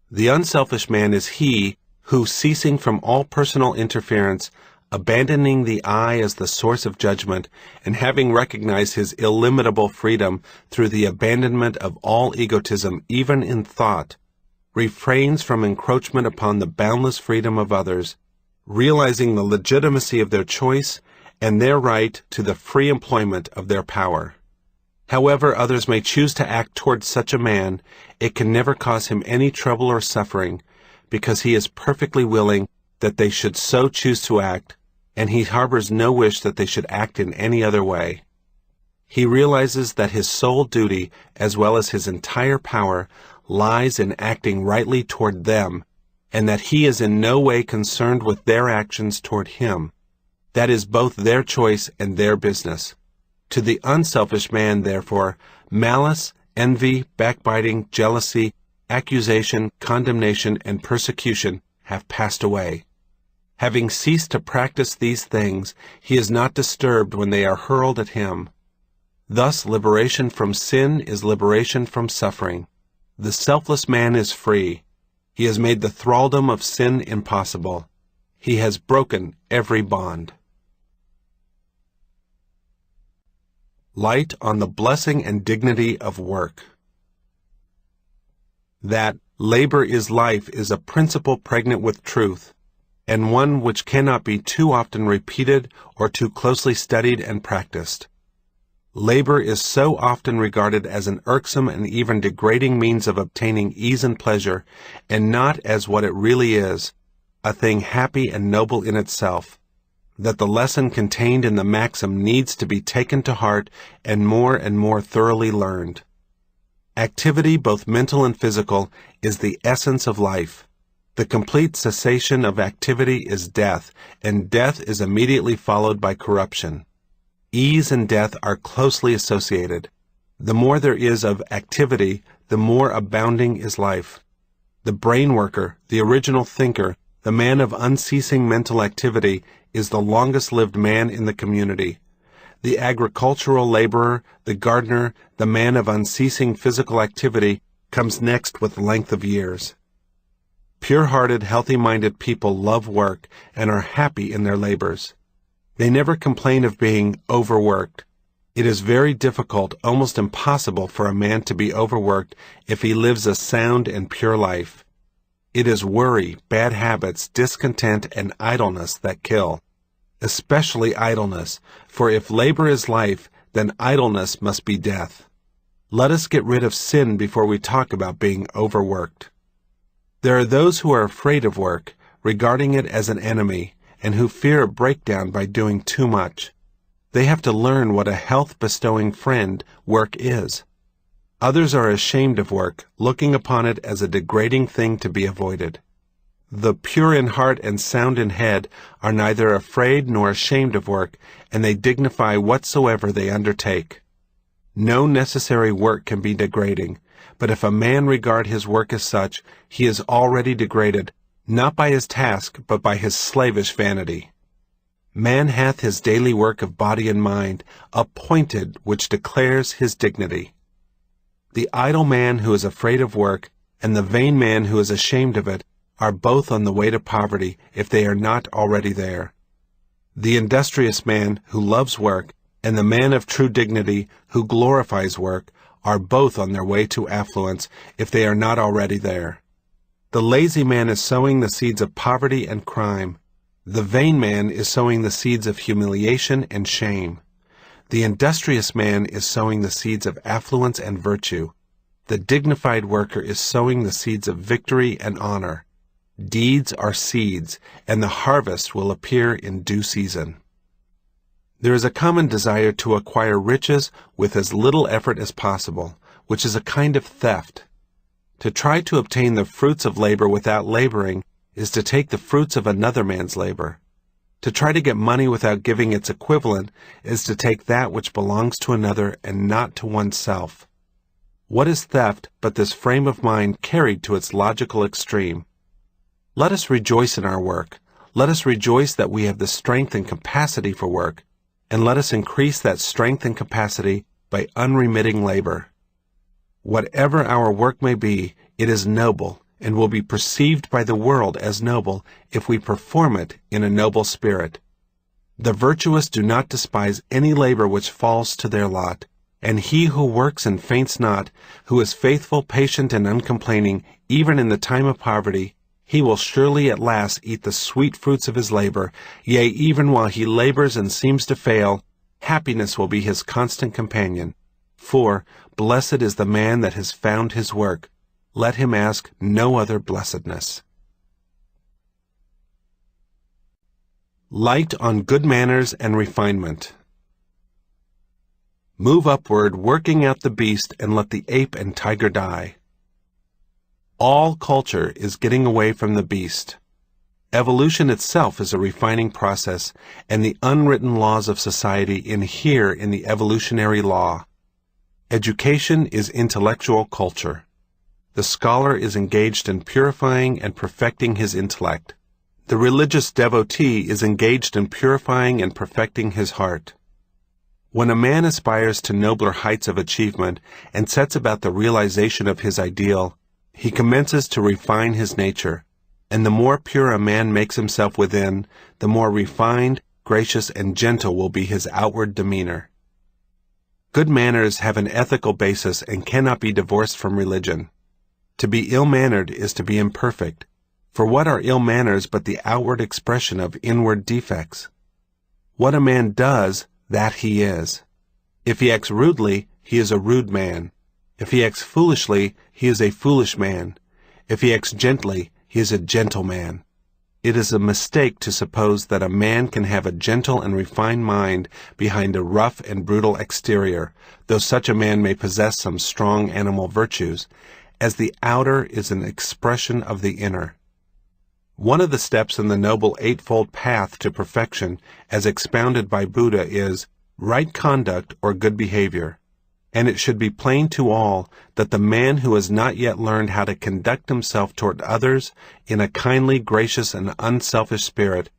The unselfish man is he who, ceasing from all personal interference, abandoning the I as the source of judgment, and having recognized his illimitable freedom through the abandonment of all egotism even in thought, refrains from encroachment upon the boundless freedom of others, realizing the legitimacy of their choice and their right to the free employment of their power. However others may choose to act towards such a man, it can never cause him any trouble or suffering, because he is perfectly willing that they should so choose to act, and he harbors no wish that they should act in any other way. He realizes that his sole duty, as well as his entire power, lies in acting rightly toward them, and that he is in no way concerned with their actions toward him. That is both their choice and their business. To the unselfish man, therefore, malice, envy, backbiting, jealousy, accusation, condemnation, and persecution have passed away. Having ceased to practice these things, he is not disturbed when they are hurled at him. Thus, liberation from sin is liberation from suffering. The selfless man is free. He has made the thraldom of sin impossible. He has broken every bond. Light on the blessing and dignity of work. That labor is life is a principle pregnant with truth, and one which cannot be too often repeated or too closely studied and practiced. Labor is so often regarded as an irksome and even degrading means of obtaining ease and pleasure, and not as what it really is, a thing happy and noble in itself, that the lesson contained in the maxim needs to be taken to heart and more thoroughly learned. Activity, both mental and physical, is the essence of life. The complete cessation of activity is death, and death is immediately followed by corruption. Ease and death are closely associated. The more there is of activity, the more abounding is life. The brain worker, the original thinker, the man of unceasing mental activity, is the longest-lived man in the community. The agricultural laborer, the gardener, the man of unceasing physical activity comes next with length of years. Pure-hearted, healthy-minded people love work and are happy in their labors. They never complain of being overworked. It is very difficult, almost impossible, for a man to be overworked if he lives a sound and pure life. It is worry, bad habits, discontent, and idleness that kill. Especially idleness, for if labor is life, then idleness must be death. Let us get rid of sin before we talk about being overworked. There are those who are afraid of work, regarding it as an enemy, and who fear a breakdown by doing too much. They have to learn what a health-bestowing friend work is. Others are ashamed of work, looking upon it as a degrading thing to be avoided. The pure in heart and sound in head are neither afraid nor ashamed of work, and they dignify whatsoever they undertake. No necessary work can be degrading, but if a man regard his work as such, he is already degraded, not by his task, but by his slavish vanity. Man hath his daily work of body and mind, appointed, which declares his dignity. The idle man who is afraid of work, and the vain man who is ashamed of it, are both on the way to poverty, if they are not already there. The industrious man, who loves work, and the man of true dignity who glorifies work are both on their way to affluence if they are not already there. The lazy man is sowing the seeds of poverty and crime. The vain man is sowing the seeds of humiliation and shame. The industrious man is sowing the seeds of affluence and virtue. The dignified worker is sowing the seeds of victory and honor. Deeds are seeds, and the harvest will appear in due season. There is a common desire to acquire riches with as little effort as possible, which is a kind of theft. To try to obtain the fruits of labor without laboring is to take the fruits of another man's labor. To try to get money without giving its equivalent is to take that which belongs to another and not to oneself. What is theft but this frame of mind carried to its logical extreme? Let us rejoice in our work. Let us rejoice that we have the strength and capacity for work, and let us increase that strength and capacity by unremitting labor. Whatever our work may be, it is noble and will be perceived by the world as noble if we perform it in a noble spirit. The virtuous do not despise any labor which falls to their lot, and he who works and faints not, who is faithful, patient, and uncomplaining, even in the time of poverty, he will surely at last eat the sweet fruits of his labor. Yea, even while he labors and seems to fail, happiness will be his constant companion. For, blessed is the man that has found his work. Let him ask no other blessedness. Light on good manners and refinement. Move upward, working out the beast, and let the ape and tiger die. All culture is getting away from the beast. Evolution itself is a refining process, and the unwritten laws of society inhere in the evolutionary law. Education is intellectual culture. The scholar is engaged in purifying and perfecting his intellect. The religious devotee is engaged in purifying and perfecting his heart. When a man aspires to nobler heights of achievement and sets about the realization of his ideal, he commences to refine his nature, and the more pure a man makes himself within, the more refined, gracious, and gentle will be his outward demeanor. Good manners have an ethical basis and cannot be divorced from religion. To be ill-mannered is to be imperfect, for what are ill manners but the outward expression of inward defects? What a man does, that he is. If he acts rudely, he is a rude man. If he acts foolishly, he is a foolish man. If he acts gently, he is a gentle man. It is a mistake to suppose that a man can have a gentle and refined mind behind a rough and brutal exterior, though such a man may possess some strong animal virtues, as the outer is an expression of the inner. One of the steps in the noble eightfold path to perfection, as expounded by Buddha, is right conduct or good behavior. And it should be plain to all that the man who has not yet learned how to conduct himself toward others in a kindly, gracious, and unselfish spirit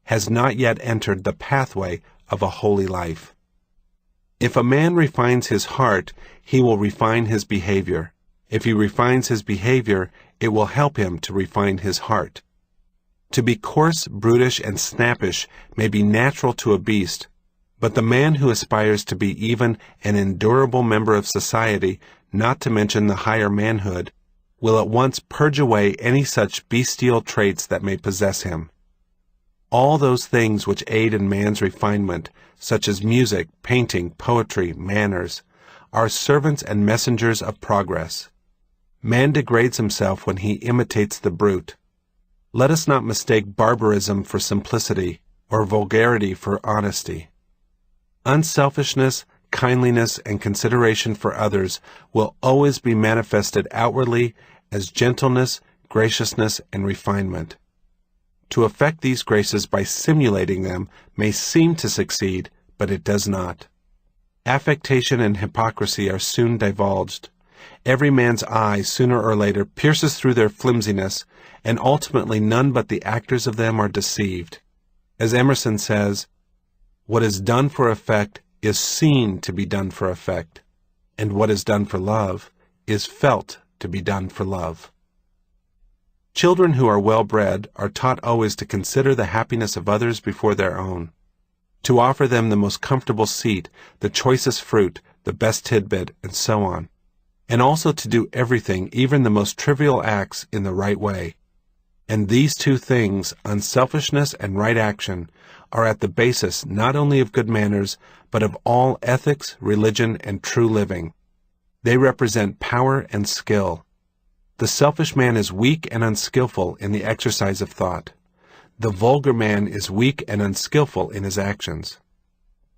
has not yet entered the pathway of a holy life. If a man refines his heart, he will refine his behavior. If he refines his behavior, it will help him to refine his heart. To be coarse, brutish, and snappish may be natural to a beast, but the man who aspires to be even an endurable member of society, not to mention the higher manhood, will at once purge away any such bestial traits that may possess him. All those things which aid in man's refinement, such as music, painting, poetry, manners, are servants and messengers of progress. Man degrades himself when he imitates the brute. Let us not mistake barbarism for simplicity, or vulgarity for honesty. Unselfishness, kindliness, and consideration for others will always be manifested outwardly as gentleness, graciousness, and refinement. To effect these graces by simulating them may seem to succeed, but it does not. Affectation and hypocrisy are soon divulged. Every man's eye, sooner or later, pierces through their flimsiness, and ultimately none but the actors of them are deceived. As Emerson says, "What is done for effect is seen to be done for effect, and what is done for love is felt to be done for love." Children who are well bred are taught always to consider the happiness of others before their own. to offer them the most comfortable seat, the choicest fruit, the best tidbit, and so on, and also to do everything, even the most trivial acts, in the right way. And these two things, unselfishness and right action, are at the basis not only of good manners, but of all ethics, religion, and true living. They represent power and skill. The selfish man is weak and unskillful in the exercise of thought. The vulgar man is weak and unskillful in his actions.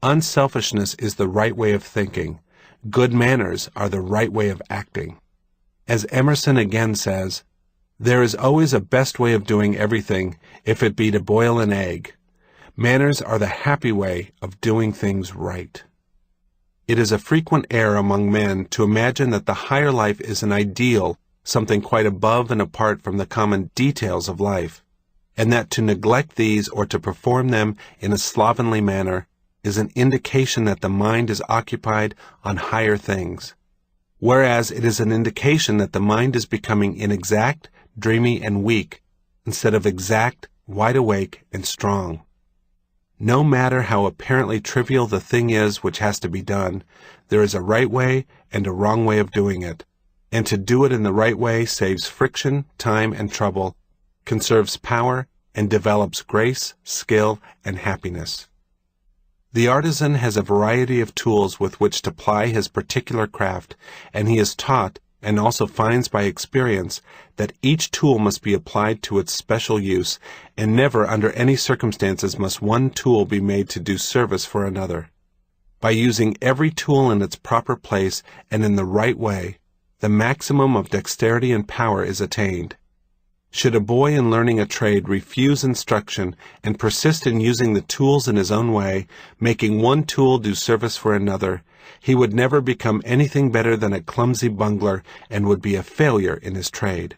Unselfishness is the right way of thinking. Good manners are the right way of acting. As Emerson again says, "There is always a best way of doing everything, if it be to boil an egg. Manners are the happy way of doing things right." It is a frequent error among men to imagine that the higher life is an ideal, something quite above and apart from the common details of life, and that to neglect these or to perform them in a slovenly manner is an indication that the mind is occupied on higher things, whereas it is an indication that the mind is becoming inexact, dreamy, and weak, instead of exact, wide awake, and strong. No matter how apparently trivial the thing is which has to be done, there is a right way and a wrong way of doing it, and to do it in the right way saves friction, time, and trouble, conserves power, and develops grace, skill, and happiness. The artisan has a variety of tools with which to ply his particular craft, and he is taught, and also finds by experience, that each tool must be applied to its special use, and never under any circumstances must one tool be made to do service for another. By using every tool in its proper place and in the right way, the maximum of dexterity and power is attained. Should a boy in learning a trade refuse instruction and persist in using the tools in his own way, making one tool do service for another, he would never become anything better than a clumsy bungler and would be a failure in his trade.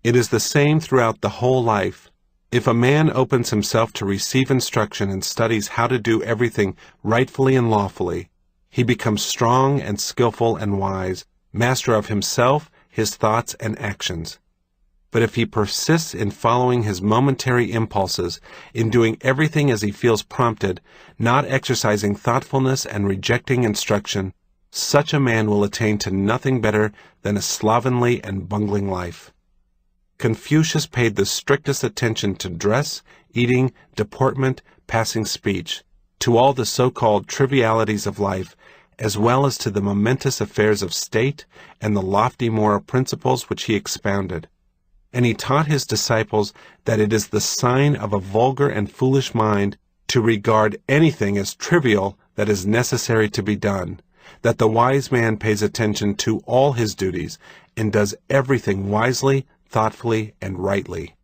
It is the same throughout the whole life. If a man opens himself to receive instruction and studies how to do everything rightfully and lawfully, he becomes strong and skillful and wise, master of himself, his thoughts, and actions. But if he persists in following his momentary impulses, in doing everything as he feels prompted, not exercising thoughtfulness and rejecting instruction, such a man will attain to nothing better than a slovenly and bungling life. Confucius paid the strictest attention to dress, eating, deportment, passing speech, to all the so-called trivialities of life, as well as to the momentous affairs of state and the lofty moral principles which he expounded. And he taught his disciples that it is the sign of a vulgar and foolish mind to regard anything as trivial that is necessary to be done, that the wise man pays attention to all his duties and does everything wisely, thoughtfully, and rightly.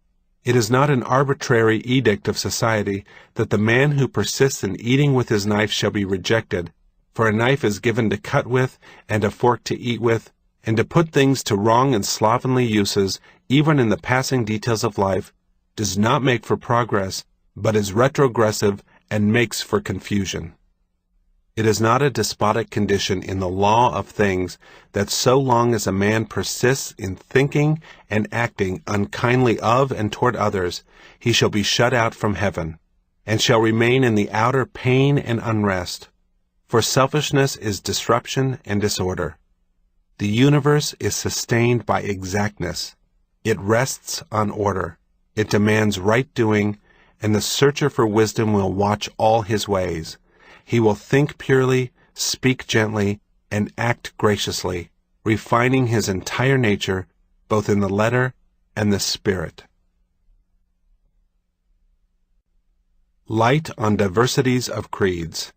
It is not an arbitrary edict of society that the man who persists in eating with his knife shall be rejected, for a knife is given to cut with and a fork to eat with, and to put things to wrong and slovenly uses, even in the passing details of life, does not make for progress, but is retrogressive and makes for confusion. It is not a despotic condition in the law of things that so long as a man persists in thinking and acting unkindly of and toward others, he shall be shut out from heaven, and shall remain in the outer pain and unrest. For selfishness is disruption and disorder. The universe is sustained by exactness. It rests on order. It demands right doing, and the searcher for wisdom will watch all his ways. He will think purely, speak gently, and act graciously, refining his entire nature, both in the letter and the spirit. Light on diversities of creeds.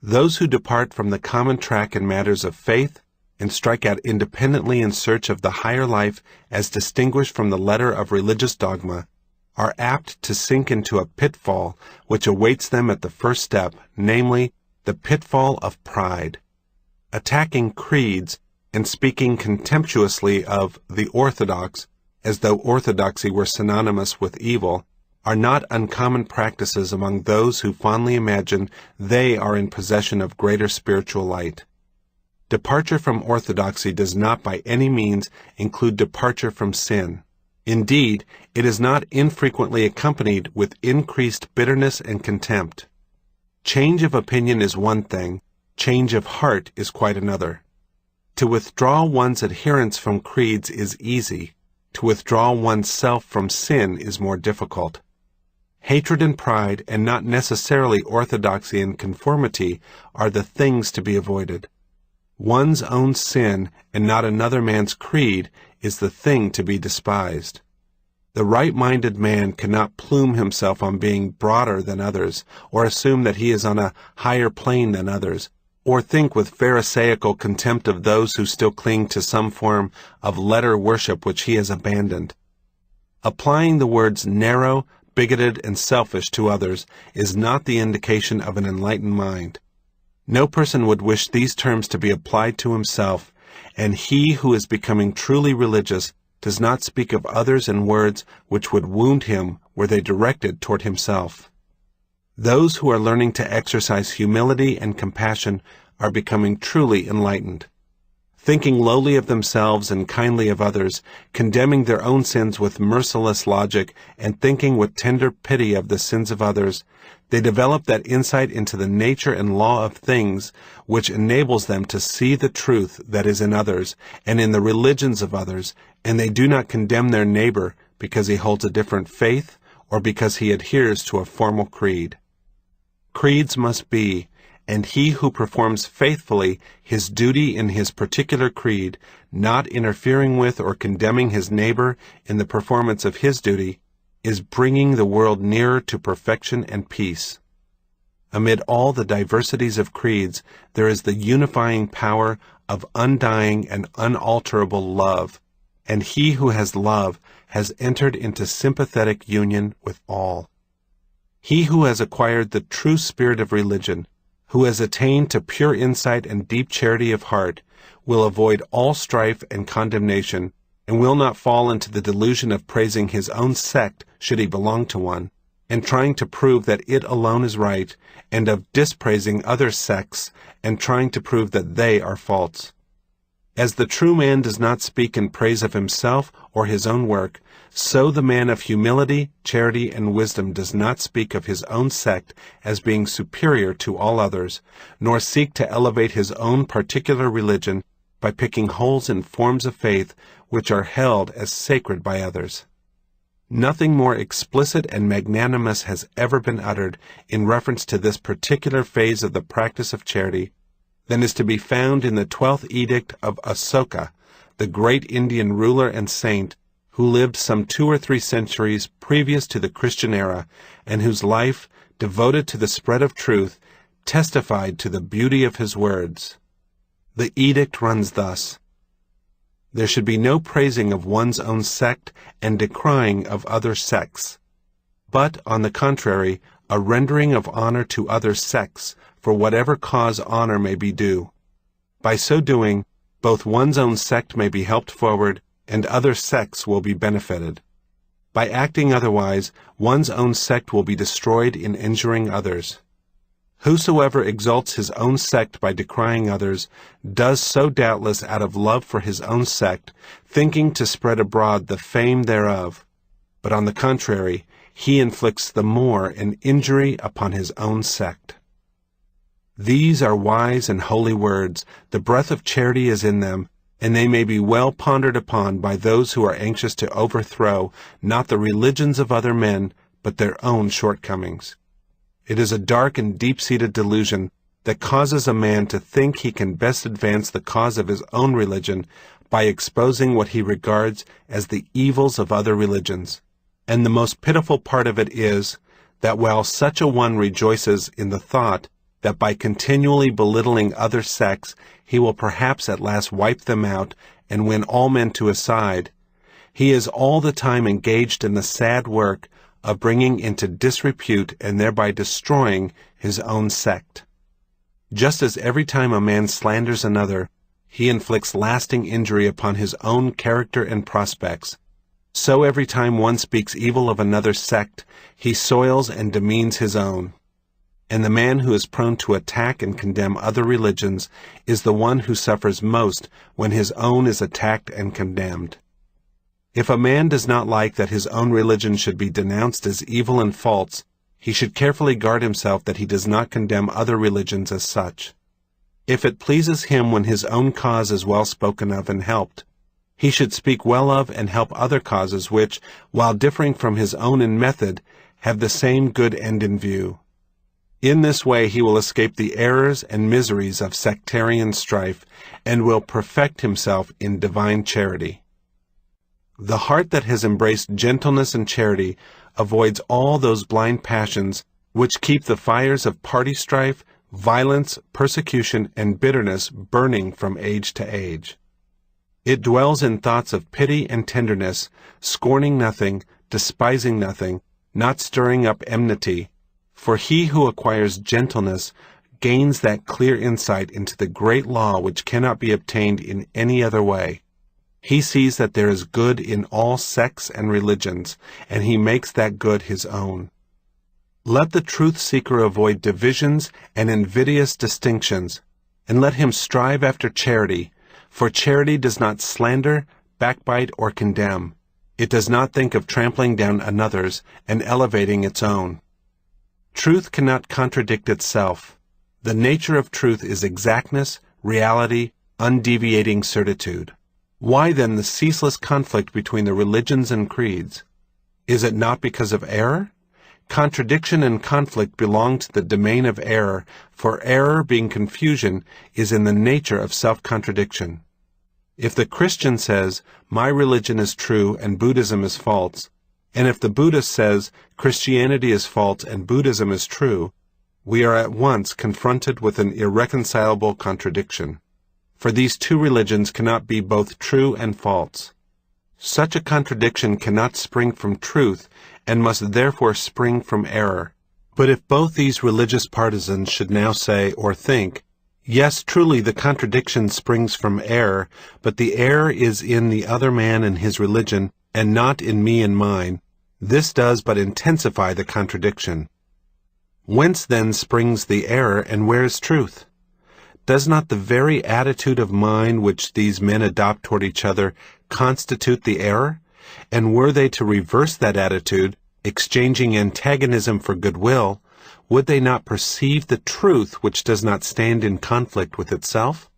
Those who depart from the common track in matters of faith and strike out independently in search of the higher life as distinguished from the letter of religious dogma are apt to sink into a pitfall which awaits them at the first step, namely, the pitfall of pride. Attacking creeds and speaking contemptuously of the orthodox, as though orthodoxy were synonymous with evil, are not uncommon practices among those who fondly imagine they are in possession of greater spiritual light. Departure from orthodoxy does not by any means include departure from sin. Indeed, it is not infrequently accompanied with increased bitterness and contempt. Change of opinion is one thing, change of heart is quite another. To withdraw one's adherence from creeds is easy. To withdraw oneself from sin is more difficult. Hatred and pride, and not necessarily orthodoxy and conformity, are the things to be avoided. One's own sin, and not another man's creed, is the thing to be despised. The right-minded man cannot plume himself on being broader than others, or assume that he is on a higher plane than others, or think with pharisaical contempt of those who still cling to some form of letter worship which he has abandoned. Applying the words narrow, bigoted, and selfish to others is not the indication of an enlightened mind. No person would wish these terms to be applied to himself, and he who is becoming truly religious does not speak of others in words which would wound him were they directed toward himself. Those who are learning to exercise humility and compassion are becoming truly enlightened. Thinking lowly of themselves and kindly of others, condemning their own sins with merciless logic, and thinking with tender pity of the sins of others, they develop that insight into the nature and law of things which enables them to see the truth that is in others and in the religions of others, and they do not condemn their neighbor because he holds a different faith or because he adheres to a formal creed. Creeds must be, and he who performs faithfully his duty in his particular creed, not interfering with or condemning his neighbor in the performance of his duty, is bringing the world nearer to perfection and peace. Amid all the diversities of creeds, there is the unifying power of undying and unalterable love, and he who has love has entered into sympathetic union with all. He who has acquired the true spirit of religion, who has attained to pure insight and deep charity of heart, will avoid all strife and condemnation, and will not fall into the delusion of praising his own sect should he belong to one, and trying to prove that it alone is right, and of dispraising other sects, and trying to prove that they are false. As the true man does not speak in praise of himself or his own work, so the man of humility, charity, and wisdom does not speak of his own sect as being superior to all others, nor seek to elevate his own particular religion by picking holes in forms of faith which are held as sacred by others. Nothing more explicit and magnanimous has ever been uttered in reference to this particular phase of the practice of charity than is to be found in the 12th edict of Asoka, the great Indian ruler and saint who lived some 2 or 3 centuries previous to the Christian era, and whose life, devoted to the spread of truth, testified to the beauty of his words. The edict runs thus: there should be no praising of one's own sect and decrying of other sects, but, on the contrary, a rendering of honor to other sects, for whatever cause honor may be due. By so doing, both one's own sect may be helped forward, and other sects will be benefited. By acting otherwise, one's own sect will be destroyed in injuring others. Whosoever exalts his own sect by decrying others does so doubtless out of love for his own sect, thinking to spread abroad the fame thereof. But on the contrary, he inflicts the more an injury upon his own sect. These are wise and holy words, the breath of charity is in them, and they may be well pondered upon by those who are anxious to overthrow not the religions of other men, but their own shortcomings. It is a dark and deep-seated delusion that causes a man to think he can best advance the cause of his own religion by exposing what he regards as the evils of other religions. And the most pitiful part of it is that while such a one rejoices in the thought that by continually belittling other sects he will perhaps at last wipe them out and win all men to his side, he is all the time engaged in the sad work of bringing into disrepute and thereby destroying his own sect. Just as every time a man slanders another, he inflicts lasting injury upon his own character and prospects, so every time one speaks evil of another sect, he soils and demeans his own. And the man who is prone to attack and condemn other religions is the one who suffers most when his own is attacked and condemned. If a man does not like that his own religion should be denounced as evil and false, he should carefully guard himself that he does not condemn other religions as such. If it pleases him when his own cause is well spoken of and helped, he should speak well of and help other causes which, while differing from his own in method, have the same good end in view. In this way he will escape the errors and miseries of sectarian strife and will perfect himself in divine charity. The heart that has embraced gentleness and charity avoids all those blind passions which keep the fires of party strife, violence, persecution, and bitterness burning from age to age. It dwells in thoughts of pity and tenderness, scorning nothing, despising nothing, not stirring up enmity, for he who acquires gentleness gains that clear insight into the great law which cannot be obtained in any other way. He sees that there is good in all sects and religions, and he makes that good his own. Let the truth-seeker avoid divisions and invidious distinctions, and let him strive after charity, for charity does not slander, backbite, or condemn. It does not think of trampling down another's and elevating its own. Truth cannot contradict itself. The nature of truth is exactness, reality, undeviating certitude. Why then the ceaseless conflict between the religions and creeds? Is it not because of error? Contradiction and conflict belong to the domain of error, for error, being confusion, is in the nature of self-contradiction. If the Christian says, "My religion is true and Buddhism is false," and if the Buddhist says, "Christianity is false and Buddhism is true," we are at once confronted with an irreconcilable contradiction. For these two religions cannot be both true and false. Such a contradiction cannot spring from truth, and must therefore spring from error. But if both these religious partisans should now say or think, "Yes, truly the contradiction springs from error, but the error is in the other man and his religion, and not in me and mine," this does but intensify the contradiction. Whence then springs the error, and where is truth? Does not the very attitude of mind which these men adopt toward each other constitute the error? And were they to reverse that attitude, exchanging antagonism for goodwill, would they not perceive the truth which does not stand in conflict with itself?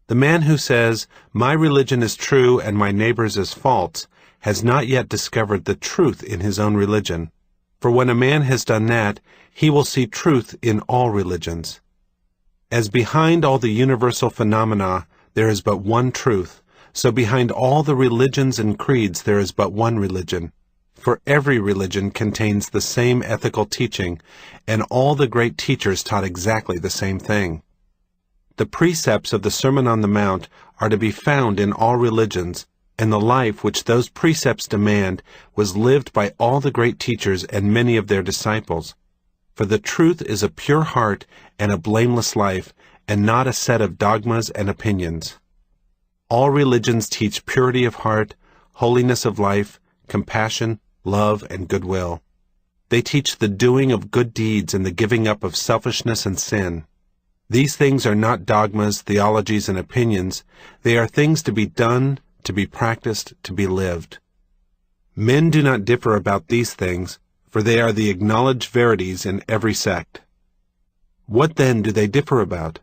The man who says, "My religion is true and my neighbor's is false," has not yet discovered the truth in his own religion. For when a man has done that, he will see truth in all religions. As behind all the universal phenomena there is but one truth, so behind all the religions and creeds there is but one religion. For every religion contains the same ethical teaching, and all the great teachers taught exactly the same thing. The precepts of the Sermon on the Mount are to be found in all religions, and the life which those precepts demand was lived by all the great teachers and many of their disciples. For the truth is a pure heart and a blameless life, and not a set of dogmas and opinions. All religions teach purity of heart, holiness of life, compassion, love, and goodwill. They teach the doing of good deeds and the giving up of selfishness and sin. These things are not dogmas, theologies, and opinions. They are things to be done, to be practiced, to be lived. Men do not differ about these things, for they are the acknowledged verities in every sect. What then do they differ about?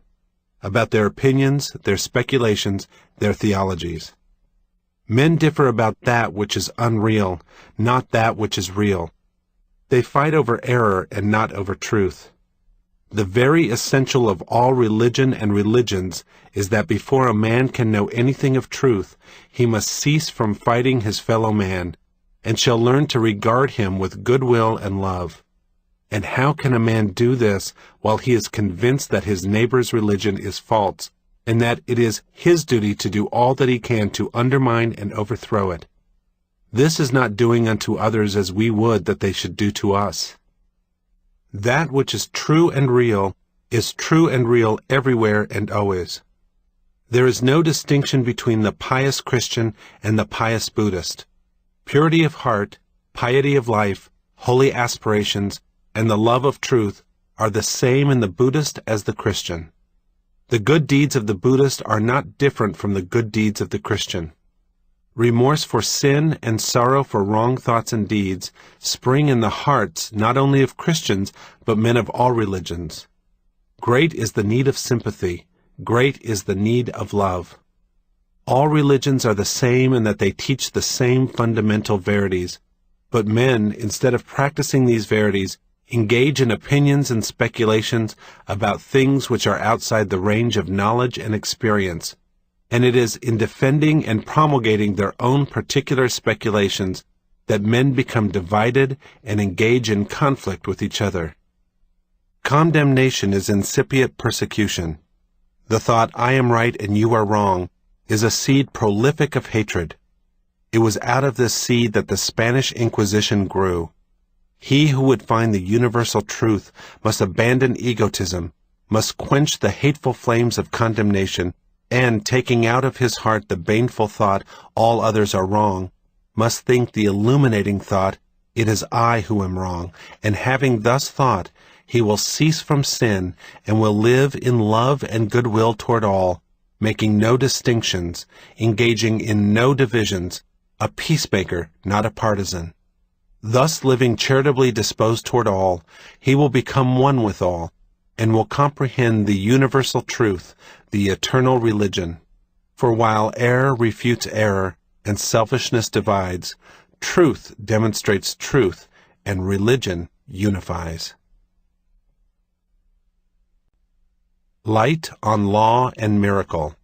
About their opinions, their speculations, their theologies. Men differ about that which is unreal, not that which is real. They fight over error and not over truth. The very essential of all religion and religions is that before a man can know anything of truth, he must cease from fighting his fellow man, and shall learn to regard him with goodwill and love. And how can a man do this while he is convinced that his neighbor's religion is false, and that it is his duty to do all that he can to undermine and overthrow it? This is not doing unto others as we would that they should do to us. That which is true and real is true and real everywhere and always. There is no distinction between the pious Christian and the pious Buddhist. Purity of heart, piety of life, holy aspirations, and the love of truth are the same in the Buddhist as the Christian. The good deeds of the Buddhist are not different from the good deeds of the Christian. Remorse for sin and sorrow for wrong thoughts and deeds spring in the hearts not only of Christians, but men of all religions. Great is the need of sympathy. Great is the need of love. All religions are the same in that they teach the same fundamental verities, but men, instead of practicing these verities, engage in opinions and speculations about things which are outside the range of knowledge and experience, and it is in defending and promulgating their own particular speculations that men become divided and engage in conflict with each other. Condemnation is incipient persecution. The thought, "I am right and you are wrong," is a seed prolific of hatred. It was out of this seed that the Spanish Inquisition grew. He who would find the universal truth must abandon egotism, must quench the hateful flames of condemnation, and, taking out of his heart the baneful thought, "all others are wrong," must think the illuminating thought, "it is I who am wrong," and having thus thought, he will cease from sin and will live in love and goodwill toward all, making no distinctions, engaging in no divisions, a peacemaker, not a partisan. Thus living charitably disposed toward all, he will become one with all, and will comprehend the universal truth, the eternal religion. For while error refutes error, and selfishness divides, truth demonstrates truth, and religion unifies. Light on Law and Miracle.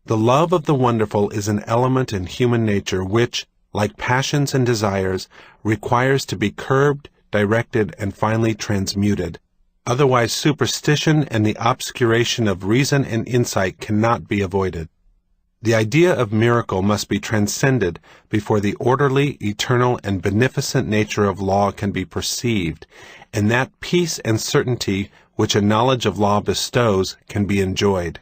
The love of the wonderful is an element in human nature which, like passions and desires, requires to be curbed, directed, and finally transmuted. Otherwise, superstition and the obscuration of reason and insight cannot be avoided. The idea of miracle must be transcended before the orderly, eternal, and beneficent nature of law can be perceived, and that peace and certainty which a knowledge of law bestows can be enjoyed.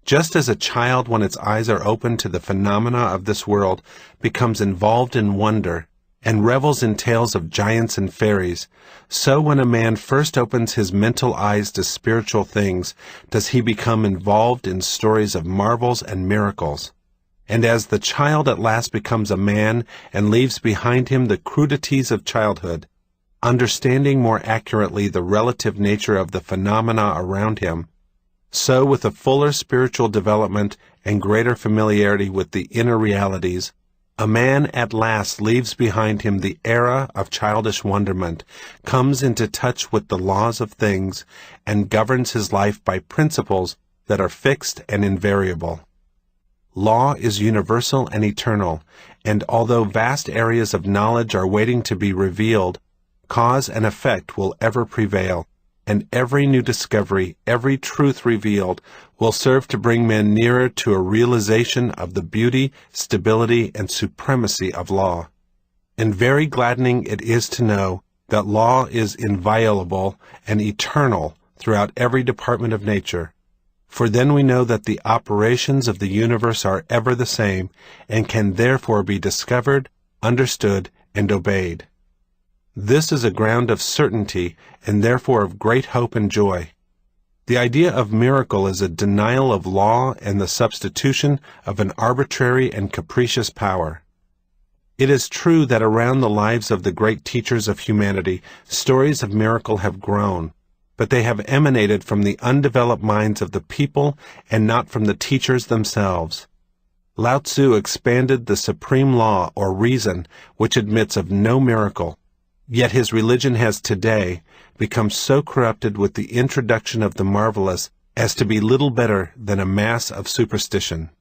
Just as a child, when its eyes are opened to the phenomena of this world, becomes involved in wonder, and revels in tales of giants and fairies, so when a man first opens his mental eyes to spiritual things, does he become involved in stories of marvels and miracles. And as the child at last becomes a man and leaves behind him the crudities of childhood, understanding more accurately the relative nature of the phenomena around him, so with a fuller spiritual development and greater familiarity with the inner realities, a man at last leaves behind him the era of childish wonderment, comes into touch with the laws of things, and governs his life by principles that are fixed and invariable. Law is universal and eternal, and although vast areas of knowledge are waiting to be revealed, cause and effect will ever prevail, and every new discovery, every truth revealed, will serve to bring men nearer to a realization of the beauty, stability, and supremacy of law. And very gladdening it is to know that law is inviolable and eternal throughout every department of nature, for then we know that the operations of the universe are ever the same, and can therefore be discovered, understood, and obeyed. This is a ground of certainty, and therefore of great hope and joy. The idea of miracle is a denial of law and the substitution of an arbitrary and capricious power. It is true that around the lives of the great teachers of humanity, stories of miracle have grown, but they have emanated from the undeveloped minds of the people and not from the teachers themselves. Lao Tzu expanded the supreme law or reason, which admits of no miracle. Yet his religion has today become so corrupted with the introduction of the marvelous as to be little better than a mass of superstition.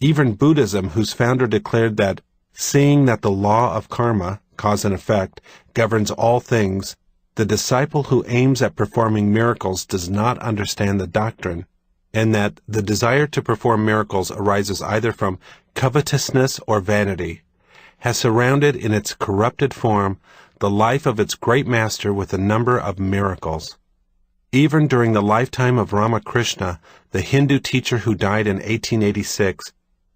Even Buddhism, whose founder declared that, seeing that the law of karma, cause and effect, governs all things, the disciple who aims at performing miracles does not understand the doctrine, and that the desire to perform miracles arises either from covetousness or vanity, has surrounded in its corrupted form the life of its great master with a number of miracles. Even during the lifetime of Ramakrishna, the Hindu teacher who died in 1886,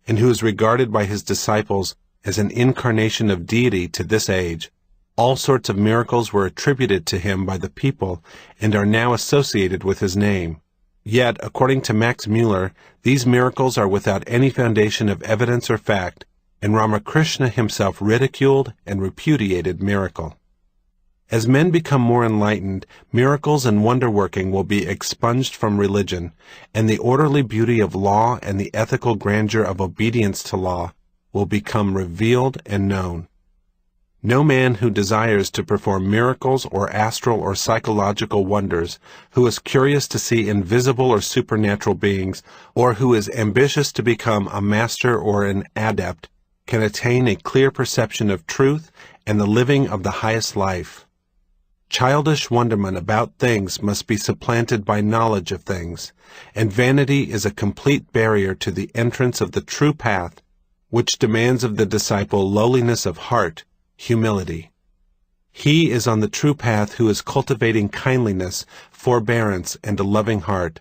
and who is regarded by his disciples as an incarnation of deity to this age, all sorts of miracles were attributed to him by the people and are now associated with his name. Yet, according to Max Mueller, these miracles are without any foundation of evidence or fact, and Ramakrishna himself ridiculed and repudiated miracle. As men become more enlightened, miracles and wonder-working will be expunged from religion, and the orderly beauty of law and the ethical grandeur of obedience to law will become revealed and known. No man who desires to perform miracles or astral or psychological wonders, who is curious to see invisible or supernatural beings, or who is ambitious to become a master or an adept, can attain a clear perception of truth and the living of the highest life. Childish wonderment about things must be supplanted by knowledge of things, and vanity is a complete barrier to the entrance of the true path, which demands of the disciple lowliness of heart, humility. He is on the true path who is cultivating kindliness, forbearance, and a loving heart,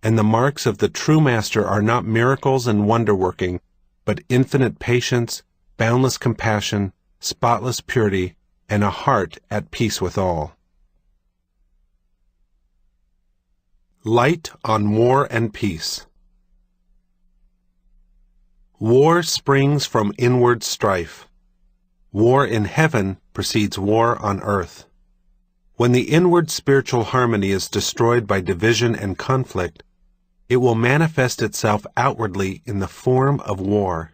and the marks of the true master are not miracles and wonder-working, but infinite patience, boundless compassion, spotless purity, and a heart at peace with all. Light on War and Peace. War springs from inward strife. War in heaven precedes war on earth. When the inward spiritual harmony is destroyed by division and conflict, it will manifest itself outwardly in the form of war.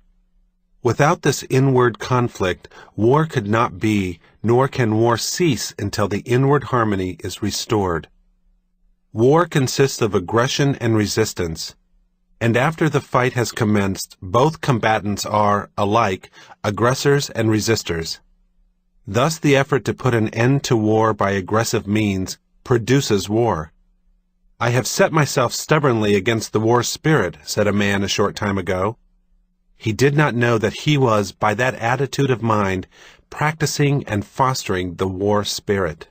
Without this inward conflict, war could not be, nor can war cease until the inward harmony is restored. War consists of aggression and resistance, and after the fight has commenced, both combatants are, alike, aggressors and resistors. Thus the effort to put an end to war by aggressive means produces war. "I have set myself stubbornly against the war spirit," said a man a short time ago. He did not know that he was, by that attitude of mind, practicing and fostering the war spirit.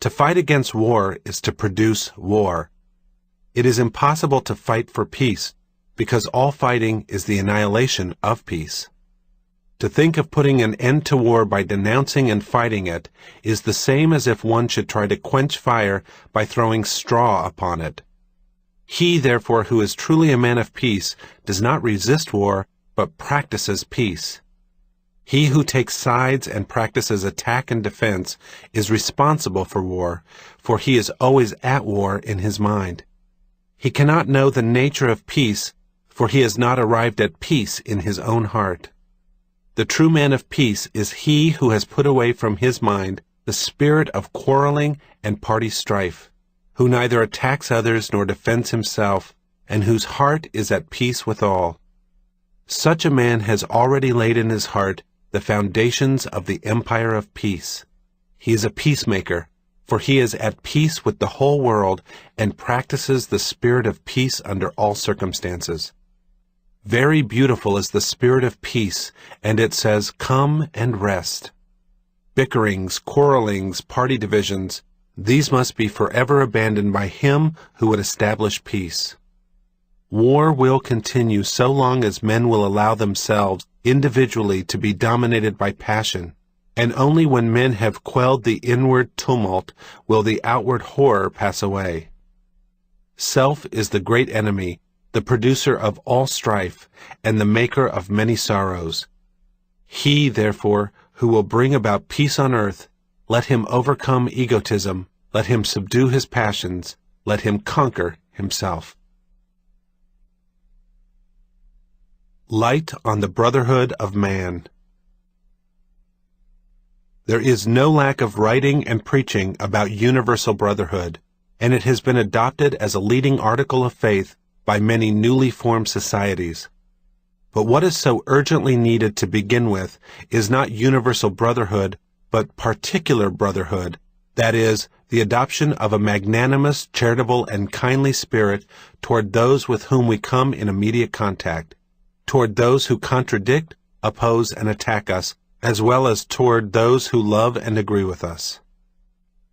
To fight against war is to produce war. It is impossible to fight for peace, because all fighting is the annihilation of peace. To think of putting an end to war by denouncing and fighting it is the same as if one should try to quench fire by throwing straw upon it. He, therefore, who is truly a man of peace does not resist war, but practices peace. He who takes sides and practices attack and defense is responsible for war, for he is always at war in his mind. He cannot know the nature of peace, for he has not arrived at peace in his own heart. The true man of peace is he who has put away from his mind the spirit of quarreling and party strife, who neither attacks others nor defends himself, and whose heart is at peace with all. Such a man has already laid in his heart the foundations of the empire of peace. He is a peacemaker, for he is at peace with the whole world and practices the spirit of peace under all circumstances. Very beautiful is the spirit of peace, and it says, "Come and rest." Bickerings, quarrelings, party divisions, these must be forever abandoned by him who would establish peace. War will continue so long as men will allow themselves individually to be dominated by passion, and only when men have quelled the inward tumult will the outward horror pass away. Self is the great enemy, the producer of all strife, and the maker of many sorrows. He, therefore, who will bring about peace on earth, let him overcome egotism, let him subdue his passions, let him conquer himself. Light on the brotherhood of man. There is no lack of writing and preaching about universal brotherhood, and it has been adopted as a leading article of faith by many newly formed societies. But what is so urgently needed to begin with is not universal brotherhood, but particular brotherhood, that is, the adoption of a magnanimous, charitable, and kindly spirit toward those with whom we come in immediate contact, toward those who contradict, oppose, and attack us, as well as toward those who love and agree with us.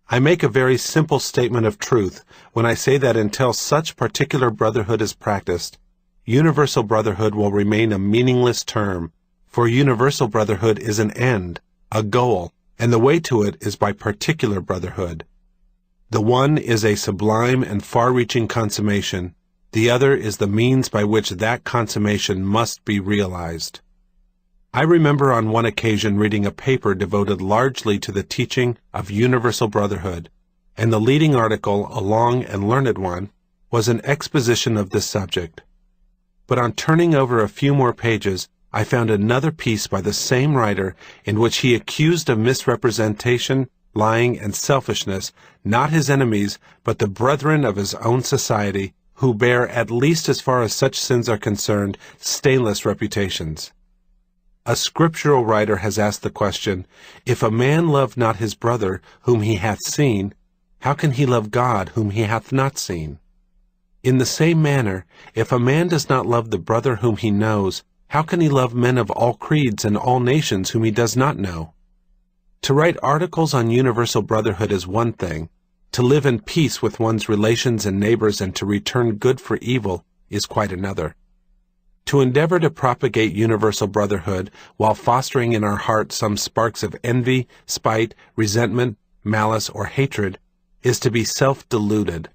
I make a very simple statement of truth when I say that until such particular brotherhood is practiced, universal brotherhood will remain a meaningless term, for universal brotherhood is an end, a goal, and the way to it is by particular brotherhood. The one is a sublime and far-reaching consummation. The other is the means by which that consummation must be realized. I remember on one occasion reading a paper devoted largely to the teaching of universal brotherhood, and the leading article, a long and learned one, was an exposition of this subject. But on turning over a few more pages, I found another piece by the same writer in which he accused of misrepresentation, lying, and selfishness, not his enemies, but the brethren of his own society, who bear, at least as far as such sins are concerned, stainless reputations. A scriptural writer has asked the question, if a man love not his brother whom he hath seen, how can he love God whom he hath not seen? In the same manner, if a man does not love the brother whom he knows, how can he love men of all creeds and all nations whom he does not know? To write articles on universal brotherhood is one thing. To live in peace with one's relations and neighbors and to return good for evil is quite another. To endeavor to propagate universal brotherhood while fostering in our hearts some sparks of envy, spite, resentment, malice, or hatred is to be self-deluded.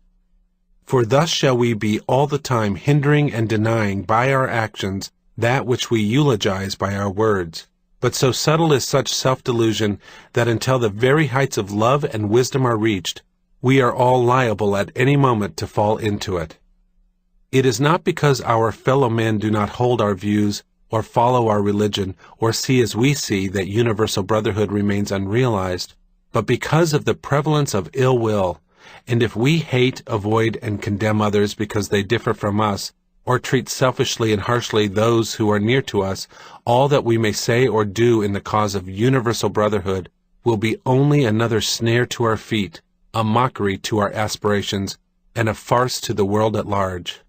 For thus shall we be all the time hindering and denying by our actions that which we eulogize by our words. But so subtle is such self-delusion that until the very heights of love and wisdom are reached, we are all liable at any moment to fall into it. It is not because our fellow men do not hold our views, or follow our religion, or see as we see that universal brotherhood remains unrealized, but because of the prevalence of ill will, and if we hate, avoid, and condemn others because they differ from us, or treat selfishly and harshly those who are near to us, all that we may say or do in the cause of universal brotherhood will be only another snare to our feet, a mockery to our aspirations, and a farce to the world at large.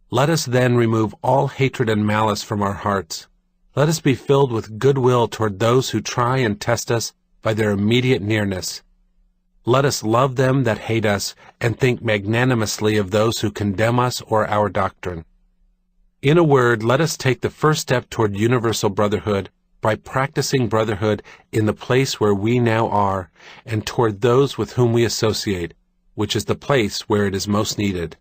Let us then remove all hatred and malice from our hearts. Let us be filled with goodwill toward those who try and test us by their immediate nearness. Let us love them that hate us, and think magnanimously of those who condemn us or our doctrine. In a word, let us take the first step toward universal brotherhood by practicing brotherhood in the place where we now are, and toward those with whom we associate, which is the place where it is most needed.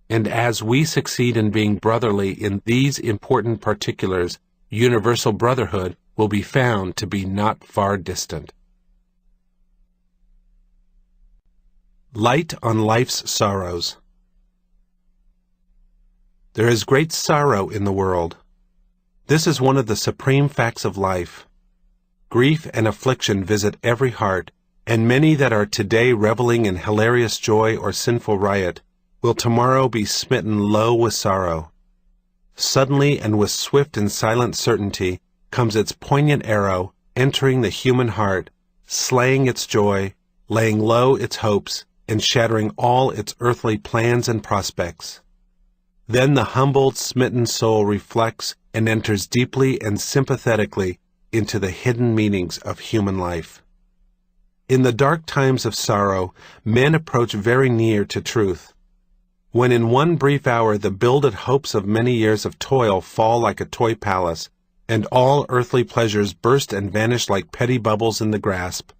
And as we succeed in being brotherly in these important particulars, universal brotherhood will be found to be not far distant. Light on life's sorrows. There is great sorrow in the world. This is one of the supreme facts of life. Grief and affliction visit every heart, and many that are today reveling in hilarious joy or sinful riot will tomorrow be smitten low with sorrow. Suddenly and with swift and silent certainty comes its poignant arrow, entering the human heart, slaying its joy, laying low its hopes, and shattering all its earthly plans and prospects. Then the humbled, smitten soul reflects and enters deeply and sympathetically into the hidden meanings of human life. In the dark times of sorrow, men approach very near to truth. When in one brief hour the builded hopes of many years of toil fall like a toy palace, and all earthly pleasures burst and vanish like petty bubbles in the grasp,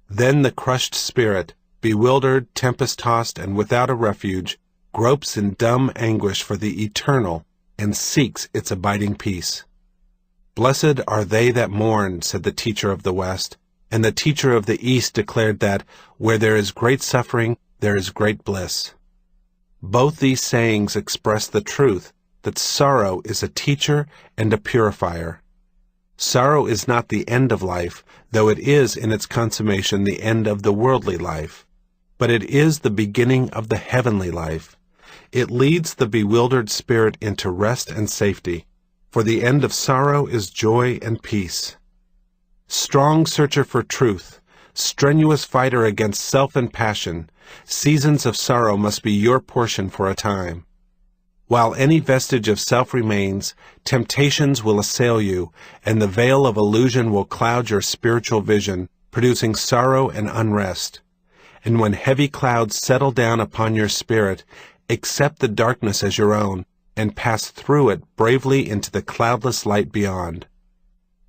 then the crushed spirit, bewildered, tempest-tossed, and without a refuge, gropes in dumb anguish for the eternal, and seeks its abiding peace. Blessed are they that mourn, said the teacher of the West, and the teacher of the East declared that, where there is great suffering, there is great bliss. Both these sayings express the truth that sorrow is a teacher and a purifier. Sorrow is not the end of life, though it is in its consummation the end of the worldly life. But it is the beginning of the heavenly life. It leads the bewildered spirit into rest and safety, for the end of sorrow is joy and peace. Strong searcher for truth, strenuous fighter against self and passion, seasons of sorrow must be your portion for a time. While any vestige of self remains, temptations will assail you, and the veil of illusion will cloud your spiritual vision, producing sorrow and unrest. And when heavy clouds settle down upon your spirit, accept the darkness as your own, and pass through it bravely into the cloudless light beyond.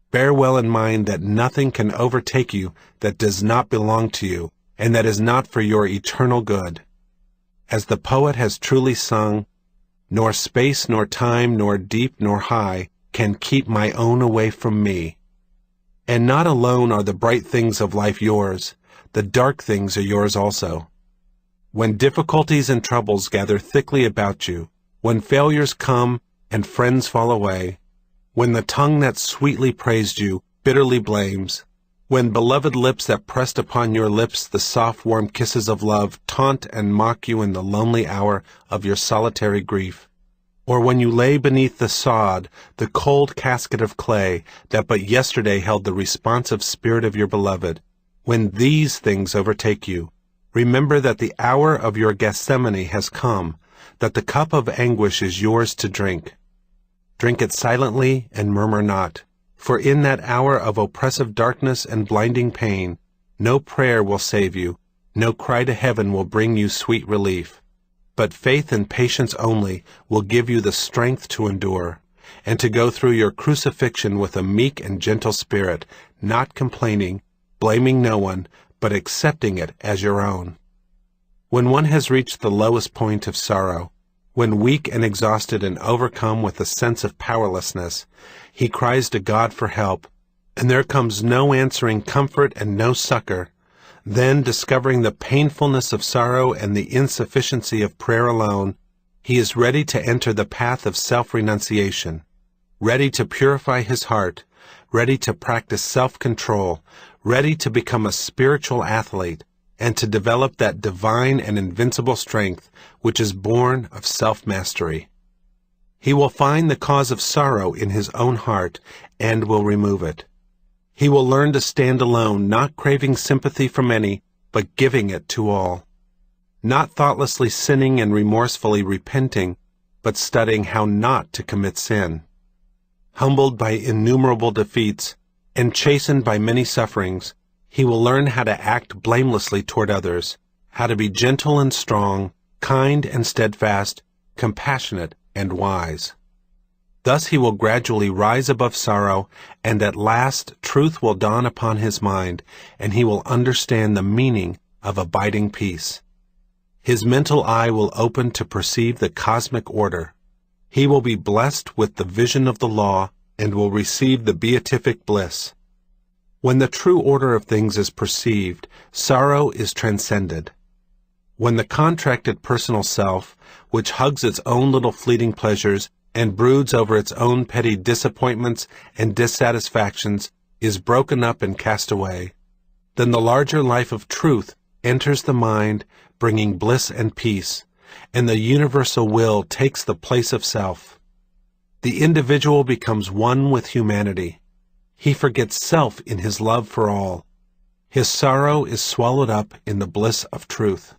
Bear well in mind that nothing can overtake you that does not belong to you, and that is not for your eternal good. As the poet has truly sung, "Nor space nor time nor deep nor high can keep my own away from me." And not alone are the bright things of life yours, the dark things are yours also. When difficulties and troubles gather thickly about you, when failures come and friends fall away, when the tongue that sweetly praised you bitterly blames, when beloved lips that pressed upon your lips the soft warm kisses of love taunt and mock you in the lonely hour of your solitary grief, or when you lay beneath the sod, the cold casket of clay that but yesterday held the responsive spirit of your beloved, when these things overtake you, remember that the hour of your Gethsemane has come, that the cup of anguish is yours to drink. Drink it silently and murmur not, for in that hour of oppressive darkness and blinding pain, no prayer will save you, no cry to heaven will bring you sweet relief. But faith and patience only will give you the strength to endure, and to go through your crucifixion with a meek and gentle spirit, not complaining, blaming no one, but accepting it as your own. When one has reached the lowest point of sorrow, when weak and exhausted and overcome with a sense of powerlessness, he cries to God for help, and there comes no answering comfort and no succor. Then, discovering the painfulness of sorrow and the insufficiency of prayer alone, he is ready to enter the path of self-renunciation, ready to purify his heart, ready to practice self-control, ready to become a spiritual athlete, and to develop that divine and invincible strength which is born of self-mastery. He will find the cause of sorrow in his own heart and will remove it. He will learn to stand alone, not craving sympathy from any, but giving it to all. Not thoughtlessly sinning and remorsefully repenting, but studying how not to commit sin. Humbled by innumerable defeats and chastened by many sufferings, he will learn how to act blamelessly toward others, how to be gentle and strong, kind and steadfast, compassionate and wise. Thus he will gradually rise above sorrow, and at last truth will dawn upon his mind, and he will understand the meaning of abiding peace. His mental eye will open to perceive the cosmic order. He will be blessed with the vision of the law, and will receive the beatific bliss. When the true order of things is perceived, sorrow is transcended. When the contracted personal self, which hugs its own little fleeting pleasures and broods over its own petty disappointments and dissatisfactions, is broken up and cast away, then the larger life of truth enters the mind, bringing bliss and peace, and the universal will takes the place of self. The individual becomes one with humanity. He forgets self in his love for all. His sorrow is swallowed up in the bliss of truth.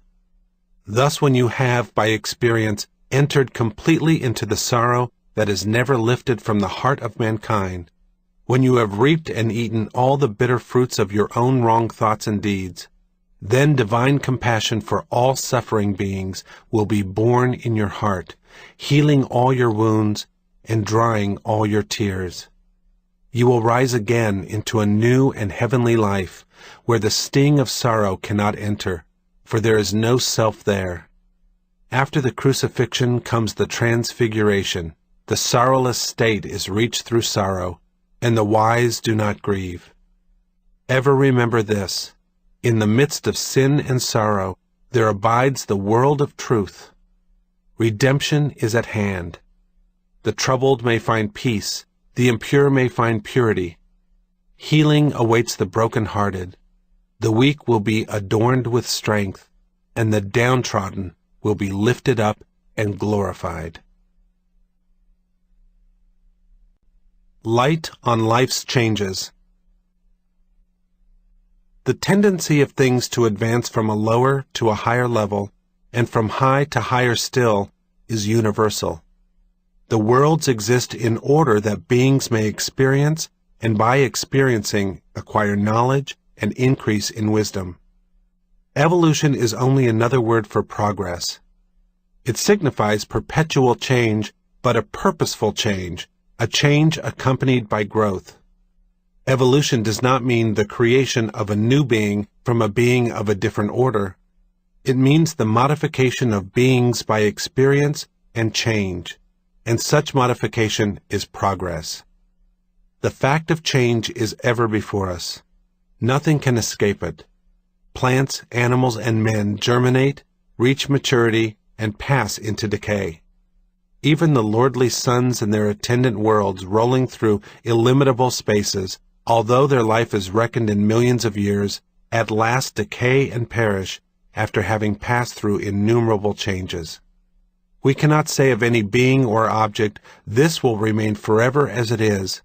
Thus, when you have, by experience, entered completely into the sorrow that is never lifted from the heart of mankind, when you have reaped and eaten all the bitter fruits of your own wrong thoughts and deeds, then divine compassion for all suffering beings will be born in your heart, healing all your wounds and drying all your tears. You will rise again into a new and heavenly life, where the sting of sorrow cannot enter, for there is no self there. After the crucifixion comes the transfiguration. The sorrowless state is reached through sorrow, and the wise do not grieve. Ever remember this: in the midst of sin and sorrow, there abides the world of truth. Redemption is at hand. The troubled may find peace, the impure may find purity. Healing awaits the broken-hearted. The weak will be adorned with strength, and the downtrodden will be lifted up and glorified. Light on life's changes. The tendency of things to advance from a lower to a higher level, and from high to higher still, is universal. The worlds exist in order that beings may experience, and by experiencing, acquire knowledge and increase in wisdom. Evolution is only another word for progress. It signifies perpetual change, but a purposeful change, a change accompanied by growth. Evolution does not mean the creation of a new being from a being of a different order. It means the modification of beings by experience and change, and such modification is progress. The fact of change is ever before us. Nothing can escape it. Plants, animals, and men germinate, reach maturity, and pass into decay. Even the lordly suns and their attendant worlds rolling through illimitable spaces, although their life is reckoned in millions of years, at last decay and perish after having passed through innumerable changes. We cannot say of any being or object, "This will remain forever as it is,"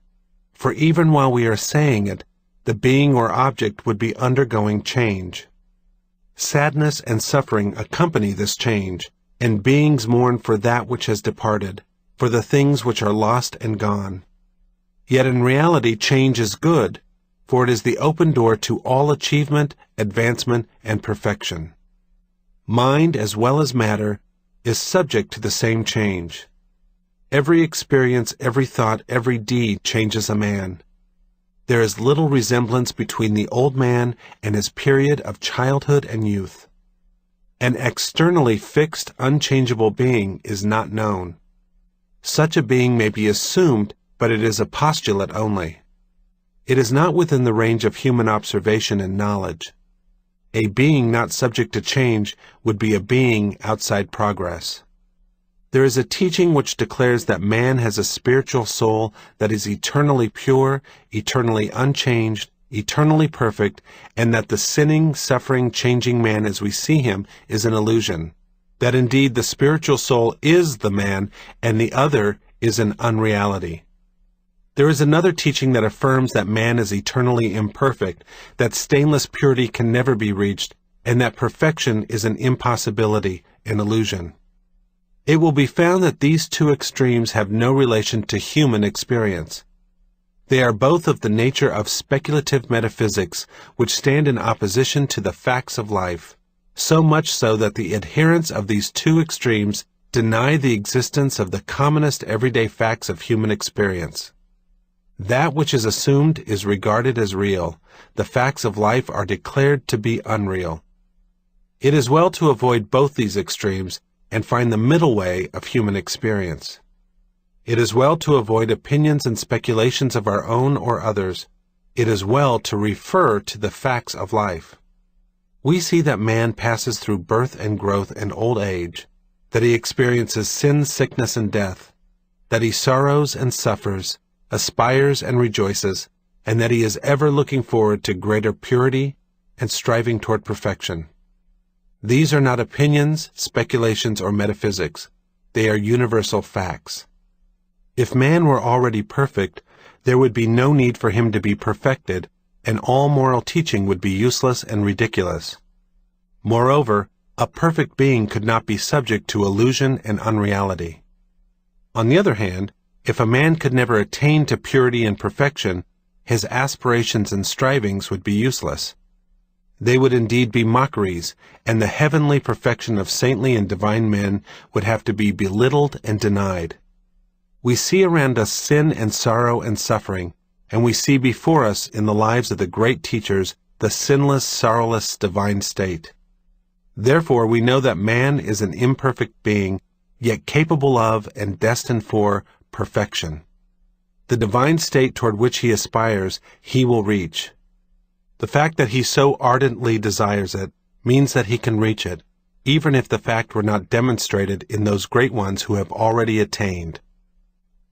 for even while we are saying it, the being or object would be undergoing change. Sadness and suffering accompany this change, and beings mourn for that which has departed, for the things which are lost and gone. Yet in reality change is good, for it is the open door to all achievement, advancement, and perfection. Mind, as well as matter, is subject to the same change. Every experience, every thought, every deed changes a man. There is little resemblance between the old man and his period of childhood and youth. An externally fixed, unchangeable being is not known. Such a being may be assumed, but it is a postulate only. It is not within the range of human observation and knowledge. A being not subject to change would be a being outside progress. There is a teaching which declares that man has a spiritual soul that is eternally pure, eternally unchanged, eternally perfect, and that the sinning, suffering, changing man as we see him is an illusion. That indeed the spiritual soul is the man, and the other is an unreality. There is another teaching that affirms that man is eternally imperfect, that stainless purity can never be reached, and that perfection is an impossibility, an illusion. It will be found that these two extremes have no relation to human experience. They are both of the nature of speculative metaphysics, which stand in opposition to the facts of life, so much so that the adherents of these two extremes deny the existence of the commonest everyday facts of human experience. That which is assumed is regarded as real. The facts of life are declared to be unreal. It is well to avoid both these extremes and find the middle way of human experience. It is well to avoid opinions and speculations of our own or others. It is well to refer to the facts of life. We see that man passes through birth and growth and old age, that he experiences sin, sickness, and death, that he sorrows and suffers, aspires and rejoices, and that he is ever looking forward to greater purity and striving toward perfection. These are not opinions, speculations, or metaphysics. They are universal facts. If man were already perfect, there would be no need for him to be perfected, and all moral teaching would be useless and ridiculous. Moreover, a perfect being could not be subject to illusion and unreality. On the other hand, if a man could never attain to purity and perfection, his aspirations and strivings would be useless. They would indeed be mockeries, and the heavenly perfection of saintly and divine men would have to be belittled and denied. We see around us sin and sorrow and suffering, and we see before us in the lives of the great teachers the sinless, sorrowless, divine state. Therefore we know that man is an imperfect being, yet capable of and destined for perfection. The divine state toward which he aspires, he will reach. The fact that he so ardently desires it means that he can reach it, even if the fact were not demonstrated in those great ones who have already attained.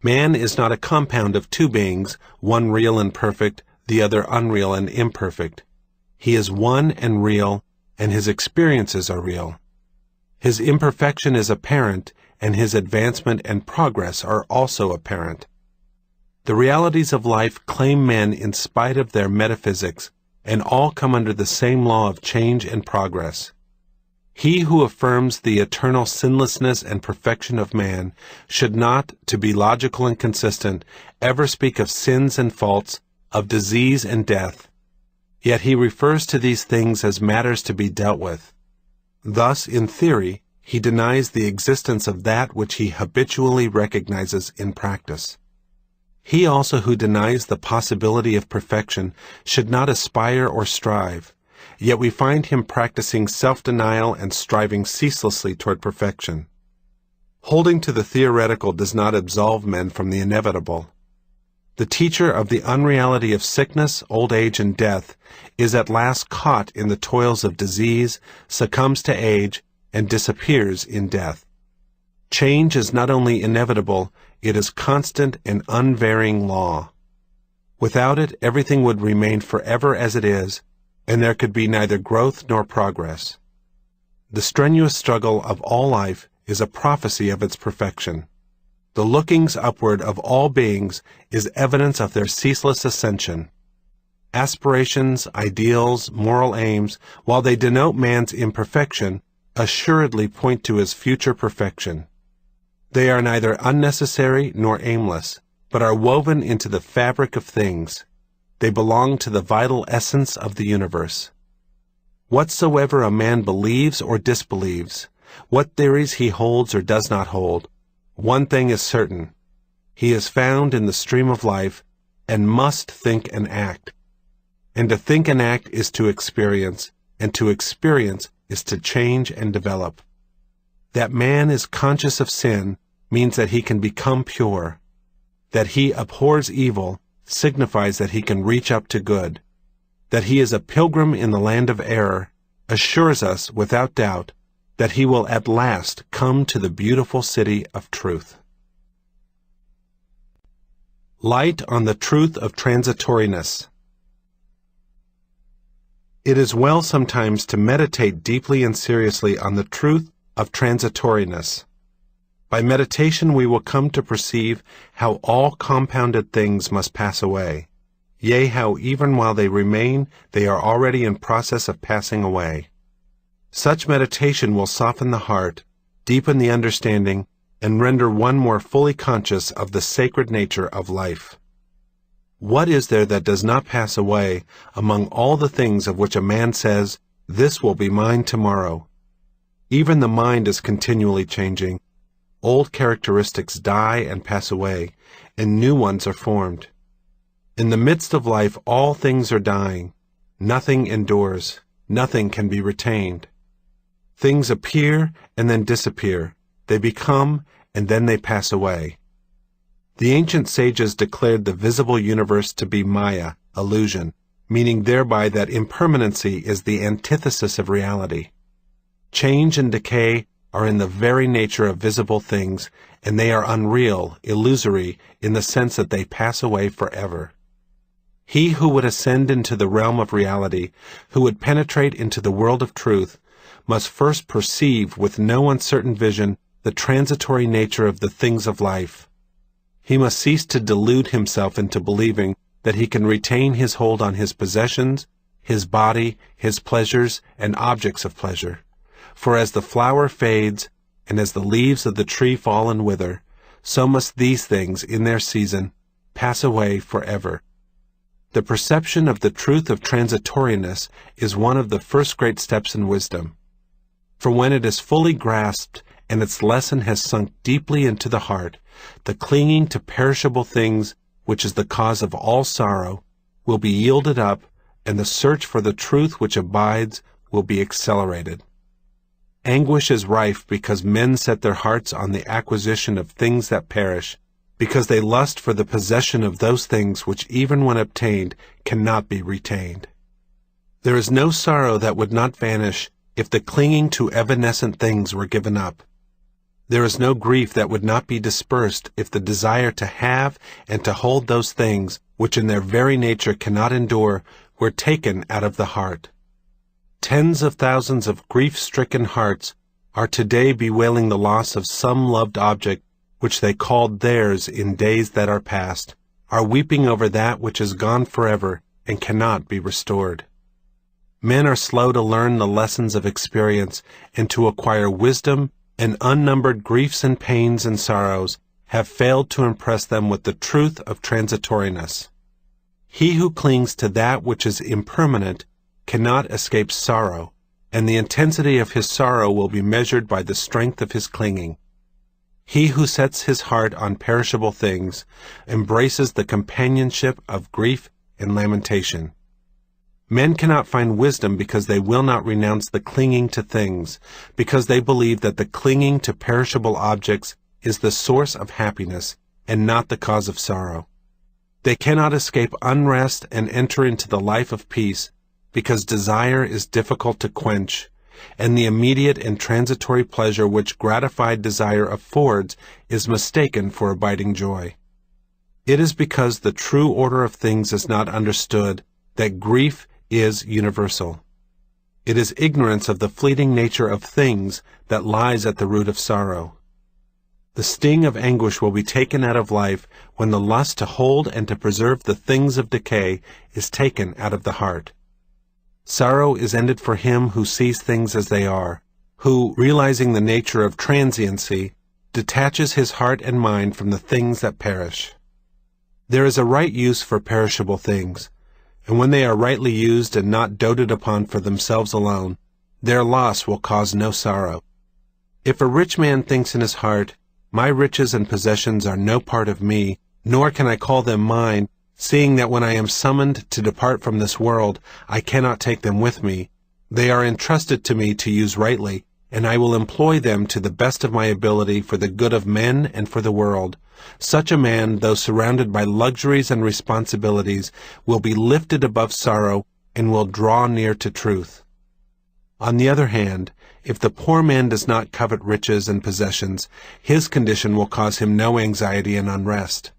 Man is not a compound of two beings, one real and perfect, the other unreal and imperfect. He is one and real, and his experiences are real. His imperfection is apparent, and his advancement and progress are also apparent. The realities of life claim men in spite of their metaphysics, and all come under the same law of change and progress. He who affirms the eternal sinlessness and perfection of man should not, to be logical and consistent, ever speak of sins and faults, of disease and death. Yet he refers to these things as matters to be dealt with. Thus, in theory, he denies the existence of that which he habitually recognizes in practice. He also who denies the possibility of perfection should not aspire or strive, yet we find him practicing self-denial and striving ceaselessly toward perfection. Holding to the theoretical does not absolve men from the inevitable. The teacher of the unreality of sickness, old age, and death is at last caught in the toils of disease, succumbs to age, and disappears in death. Change is not only inevitable, it is constant and unvarying law. Without it, everything would remain forever as it is, and there could be neither growth nor progress. The strenuous struggle of all life is a prophecy of its perfection. The lookings upward of all beings is evidence of their ceaseless ascension. Aspirations, ideals, moral aims, while they denote man's imperfection, assuredly point to his future perfection. They are neither unnecessary nor aimless, but are woven into the fabric of things. They belong to the vital essence of the universe. Whatsoever a man believes or disbelieves, what theories he holds or does not hold, one thing is certain: he is found in the stream of life and must think and act. And to think and act is to experience, and to experience is to change and develop. That man is conscious of sin means that he can become pure. That he abhors evil signifies that he can reach up to good. That he is a pilgrim in the land of error assures us, without doubt, that he will at last come to the beautiful city of truth. Light on the truth of transitoriness. It is well sometimes to meditate deeply and seriously on the truth of transitoriness. By meditation we will come to perceive how all compounded things must pass away, yea, how even while they remain, they are already in process of passing away. Such meditation will soften the heart, deepen the understanding, and render one more fully conscious of the sacred nature of life. What is there that does not pass away among all the things of which a man says, "This will be mine tomorrow"? Even the mind is continually changing. Old characteristics die and pass away, and new ones are formed. In the midst of life all things are dying. Nothing endures. Nothing can be retained. Things appear and then disappear. They become and then they pass away. The ancient sages declared the visible universe to be Maya, illusion, meaning thereby that impermanency is the antithesis of reality. Change and decay are in the very nature of visible things, and they are unreal, illusory, in the sense that they pass away forever. He who would ascend into the realm of reality, who would penetrate into the world of truth, must first perceive with no uncertain vision the transitory nature of the things of life. He must cease to delude himself into believing that he can retain his hold on his possessions, his body, his pleasures, and objects of pleasure. For as the flower fades, and as the leaves of the tree fall and wither, so must these things, in their season, pass away forever. The perception of the truth of transitoriness is one of the first great steps in wisdom. For when it is fully grasped, and its lesson has sunk deeply into the heart, the clinging to perishable things, which is the cause of all sorrow, will be yielded up, and the search for the truth which abides will be accelerated. Anguish is rife because men set their hearts on the acquisition of things that perish, because they lust for the possession of those things which even when obtained cannot be retained. There is no sorrow that would not vanish if the clinging to evanescent things were given up. There is no grief that would not be dispersed if the desire to have and to hold those things, which in their very nature cannot endure, were taken out of the heart. Tens of thousands of grief-stricken hearts are today bewailing the loss of some loved object which they called theirs in days that are past, are weeping over that which is gone forever and cannot be restored. Men are slow to learn the lessons of experience and to acquire wisdom, and unnumbered griefs and pains and sorrows have failed to impress them with the truth of transitoriness. He who clings to that which is impermanent cannot escape sorrow, and the intensity of his sorrow will be measured by the strength of his clinging. He who sets his heart on perishable things embraces the companionship of grief and lamentation. Men cannot find wisdom because they will not renounce the clinging to things, because they believe that the clinging to perishable objects is the source of happiness and not the cause of sorrow. They cannot escape unrest and enter into the life of peace because desire is difficult to quench, and the immediate and transitory pleasure which gratified desire affords is mistaken for abiding joy. It is because the true order of things is not understood that grief is universal. It is ignorance of the fleeting nature of things that lies at the root of sorrow. The sting of anguish will be taken out of life when the lust to hold and to preserve the things of decay is taken out of the heart. Sorrow is ended for him who sees things as they are, who, realizing the nature of transiency, detaches his heart and mind from the things that perish. There is a right use for perishable things, and when they are rightly used and not doted upon for themselves alone, their loss will cause no sorrow. If a rich man thinks in his heart, "My riches and possessions are no part of me, nor can I call them mine, seeing that when I am summoned to depart from this world, I cannot take them with me. They are entrusted to me to use rightly, and I will employ them to the best of my ability for the good of men and for the world." Such a man, though surrounded by luxuries and responsibilities, will be lifted above sorrow and will draw near to truth. On the other hand, if the poor man does not covet riches and possessions, his condition will cause him no anxiety and unrest.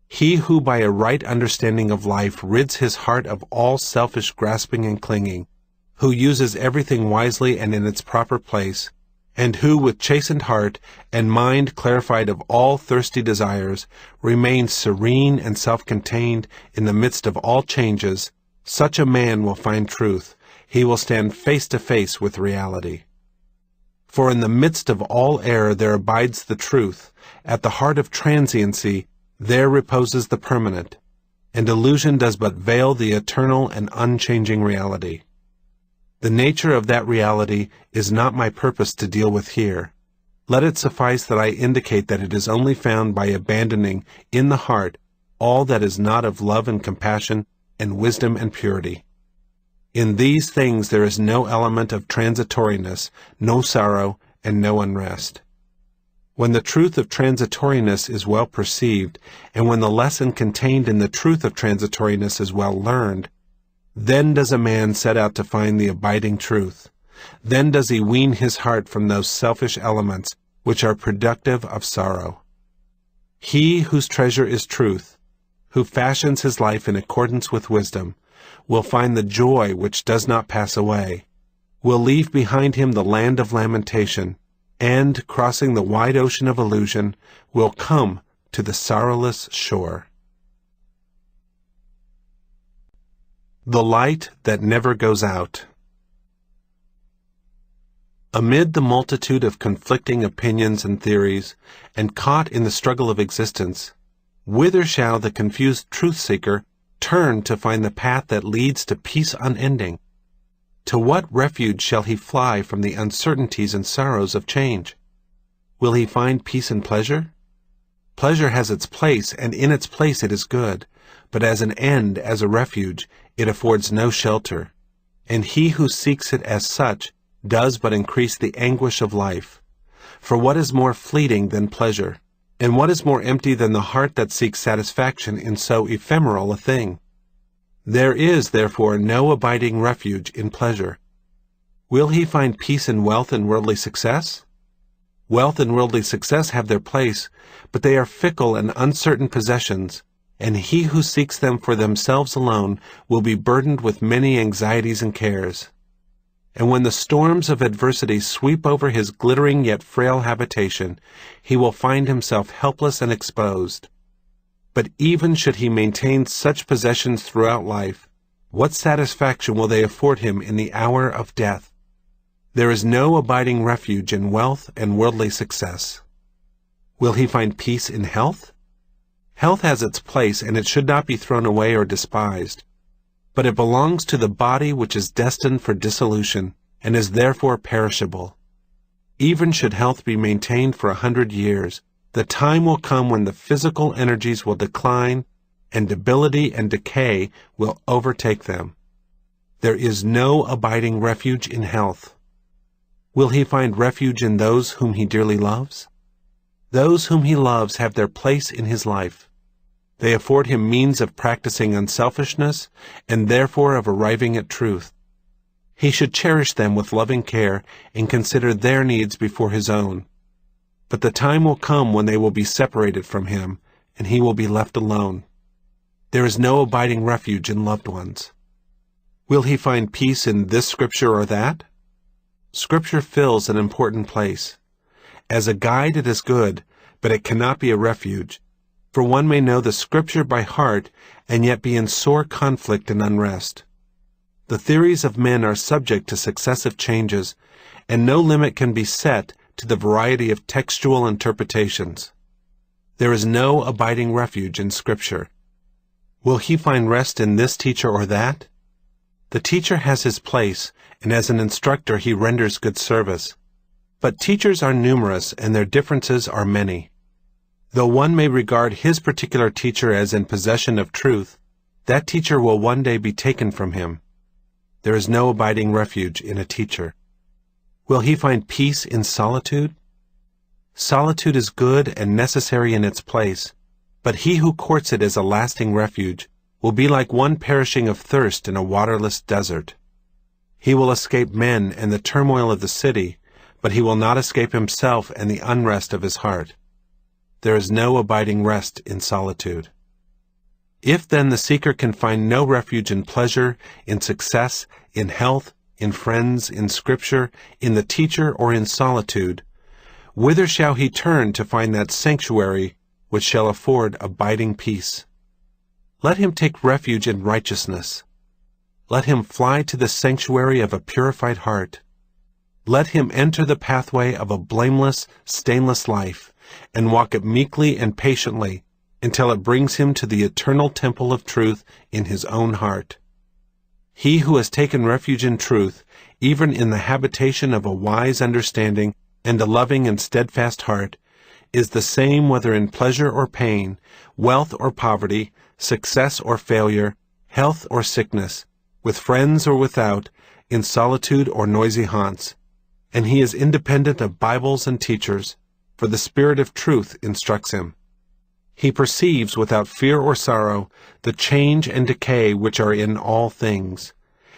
He who by a right understanding of life rids his heart of all selfish grasping and clinging, who uses everything wisely and in its proper place, and who with chastened heart and mind clarified of all thirsty desires remains serene and self-contained in the midst of all changes, such a man will find truth. He will stand face to face with reality. For in the midst of all error there abides the truth. At the heart of transiency there reposes the permanent, and illusion does but veil the eternal and unchanging reality. The nature of that reality is not my purpose to deal with here. Let it suffice that I indicate that it is only found by abandoning in the heart all that is not of love and compassion and wisdom and purity. In these things there is no element of transitoriness, no sorrow, and no unrest. When the truth of transitoriness is well perceived, and when the lesson contained in the truth of transitoriness is well learned, then does a man set out to find the abiding truth. Then does he wean his heart from those selfish elements which are productive of sorrow. He whose treasure is truth, who fashions his life in accordance with wisdom, will find the joy which does not pass away, will leave behind him the land of lamentation, and, crossing the wide ocean of illusion, will come to the sorrowless shore. The light that never goes out. Amid the multitude of conflicting opinions and theories, and caught in the struggle of existence, whither shall the confused truth-seeker turn to find the path that leads to peace unending? To what refuge shall he fly from the uncertainties and sorrows of change? Will he find peace in pleasure? Pleasure has its place, and in its place it is good, but as an end, as a refuge, it affords no shelter, and he who seeks it as such does but increase the anguish of life. For what is more fleeting than pleasure, and what is more empty than the heart that seeks satisfaction in so ephemeral a thing? There is, therefore, no abiding refuge in pleasure. Will he find peace in wealth and worldly success? Wealth and worldly success have their place, but they are fickle and uncertain possessions, and he who seeks them for themselves alone will be burdened with many anxieties and cares. And when the storms of adversity sweep over his glittering yet frail habitation, he will find himself helpless and exposed. But even should he maintain such possessions throughout life, what satisfaction will they afford him in the hour of death? There is no abiding refuge in wealth and worldly success. Will he find peace in health? Health has its place, and it should not be thrown away or despised. But it belongs to the body which is destined for dissolution, and is therefore perishable. Even should health be maintained for 100 years, the time will come when the physical energies will decline and debility and decay will overtake them. There is no abiding refuge in health. Will he find refuge in those whom he dearly loves? Those whom he loves have their place in his life. They afford him means of practicing unselfishness and therefore of arriving at truth. He should cherish them with loving care and consider their needs before his own. But the time will come when they will be separated from him, and he will be left alone. There is no abiding refuge in loved ones. Will he find peace in this scripture or that? Scripture fills an important place. As a guide it is good, but it cannot be a refuge, for one may know the scripture by heart and yet be in sore conflict and unrest. The theories of men are subject to successive changes, and no limit can be set to the variety of textual interpretations. There is no abiding refuge in Scripture. Will he find rest in this teacher or that? The teacher has his place, and as an instructor he renders good service. But teachers are numerous, and their differences are many. Though one may regard his particular teacher as in possession of truth, that teacher will one day be taken from him. There is no abiding refuge in a teacher. Will he find peace in solitude? Solitude is good and necessary in its place, but he who courts it as a lasting refuge will be like one perishing of thirst in a waterless desert. He will escape men and the turmoil of the city, but he will not escape himself and the unrest of his heart. There is no abiding rest in solitude. If then the seeker can find no refuge in pleasure, in success, in health, in friends, in Scripture, in the teacher, or in solitude, whither shall he turn to find that sanctuary which shall afford abiding peace? Let him take refuge in righteousness. Let him fly to the sanctuary of a purified heart. Let him enter the pathway of a blameless, stainless life, and walk it meekly and patiently, until it brings him to the eternal temple of truth in his own heart. He who has taken refuge in truth, even in the habitation of a wise understanding and a loving and steadfast heart, is the same whether in pleasure or pain, wealth or poverty, success or failure, health or sickness, with friends or without, in solitude or noisy haunts. And he is independent of Bibles and teachers, for the Spirit of truth instructs him. He perceives without fear or sorrow the change and decay which are in all things.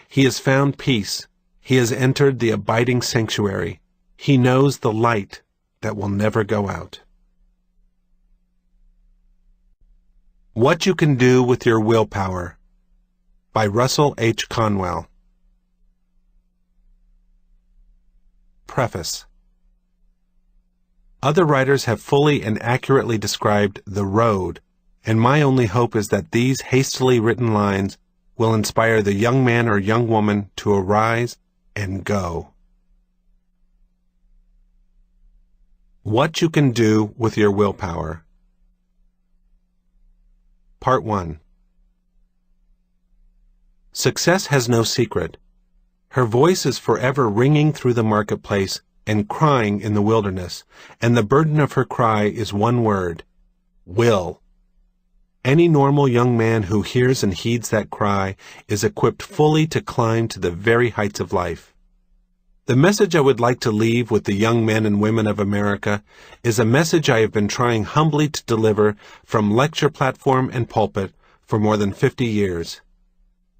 He has found peace. He has entered the abiding sanctuary. He knows the light that will never go out. What You Can Do with Your Willpower by Russell Conwell. Preface. Other writers have fully and accurately described the road, and my only hope is that these hastily written lines will inspire the young man or young woman to arise and go. What You Can Do with Your Willpower. Part 1. Success has no secret. Her voice is forever ringing through the marketplace and crying in the wilderness, and the burden of her cry is one word: will. Any normal young man who hears and heeds that cry is equipped fully to climb to the very heights of life. The message I would like to leave with the young men and women of America is a message I have been trying humbly to deliver from lecture platform and pulpit for more than 50 years.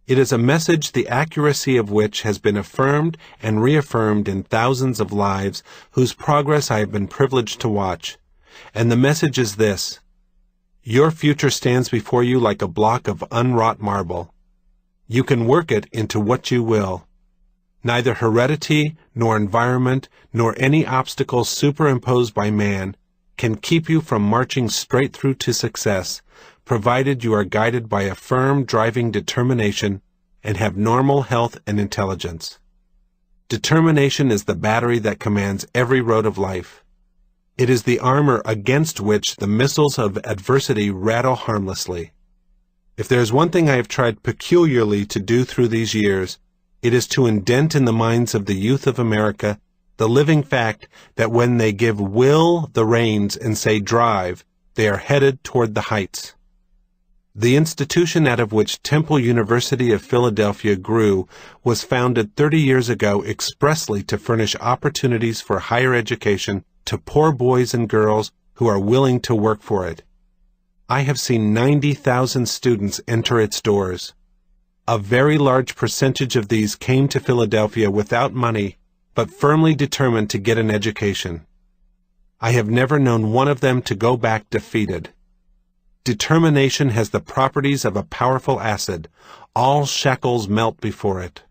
It is a message the accuracy of which has been affirmed and reaffirmed in thousands of lives whose progress I have been privileged to watch. And the message is this: your future stands before you like a block of unwrought marble. You can work it into what you will. Neither heredity, nor environment, nor any obstacles superimposed by man can keep you from marching straight through to success, provided you are guided by a firm driving determination and have normal health and intelligence. Determination is the battery that commands every road of life. It is the armor against which the missiles of adversity rattle harmlessly. If there is one thing I have tried peculiarly to do through these years, it is to indent in the minds of the youth of America the living fact that when they give will the reins and say drive, they are headed toward the heights. The institution out of which Temple University of Philadelphia grew was founded 30 years ago expressly to furnish opportunities for higher education to poor boys and girls who are willing to work for it. I have seen 90,000 students enter its doors. A very large percentage of these came to Philadelphia without money, but firmly determined to get an education. I have never known one of them to go back defeated. Determination has the properties of a powerful acid. All shackles melt before it.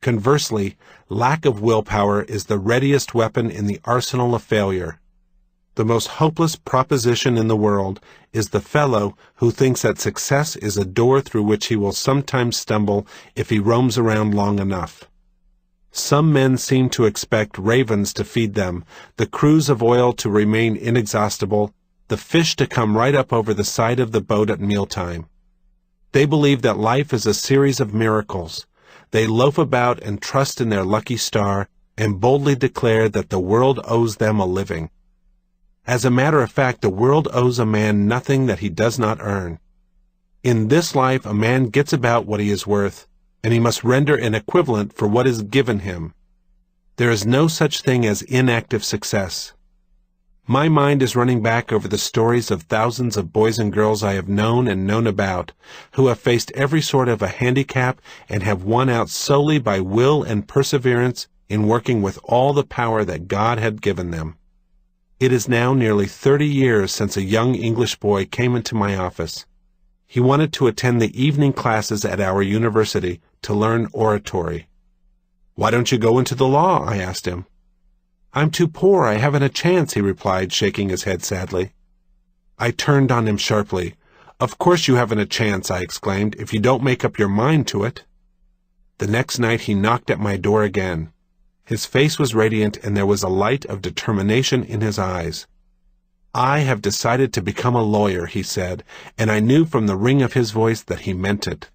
Conversely, lack of willpower is the readiest weapon in the arsenal of failure. The most hopeless proposition in the world is the fellow who thinks that success is a door through which he will sometimes stumble if he roams around long enough. Some men seem to expect ravens to feed them, the cruse of oil to remain inexhaustible, the fish to come right up over the side of the boat at mealtime. They believe that life is a series of miracles. They loaf about and trust in their lucky star, and boldly declare that the world owes them a living. As a matter of fact, the world owes a man nothing that he does not earn. In this life, a man gets about what he is worth, and he must render an equivalent for what is given him. There is no such thing as inactive success. My mind is running back over the stories of thousands of boys and girls I have known and known about, who have faced every sort of a handicap and have won out solely by will and perseverance in working with all the power that God had given them. It is now nearly 30 years since a young English boy came into my office. He wanted to attend the evening classes at our university to learn oratory. "Why don't you go into the law?" I asked him. "I'm too poor, I haven't a chance," he replied, shaking his head sadly. I turned on him sharply. "Of course you haven't a chance," I exclaimed, "if you don't make up your mind to it." The next night he knocked at my door again. His face was radiant, and there was a light of determination in his eyes. "I have decided to become a lawyer," he said, and I knew from the ring of his voice that he meant it.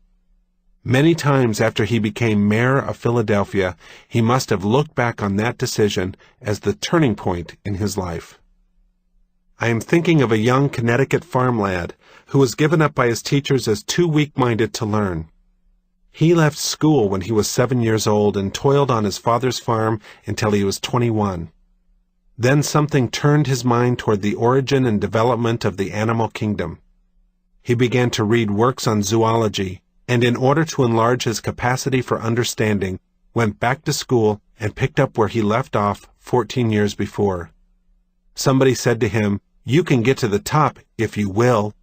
Many times after he became mayor of Philadelphia, he must have looked back on that decision as the turning point in his life. I am thinking of a young Connecticut farm lad who was given up by his teachers as too weak-minded to learn. He left school when he was 7 years old and toiled on his father's farm until he was 21. Then something turned his mind toward the origin and development of the animal kingdom. He began to read works on zoology, and in order to enlarge his capacity for understanding, went back to school and picked up where he left off 14 years before. Somebody said to him, "You can get to the top if you will."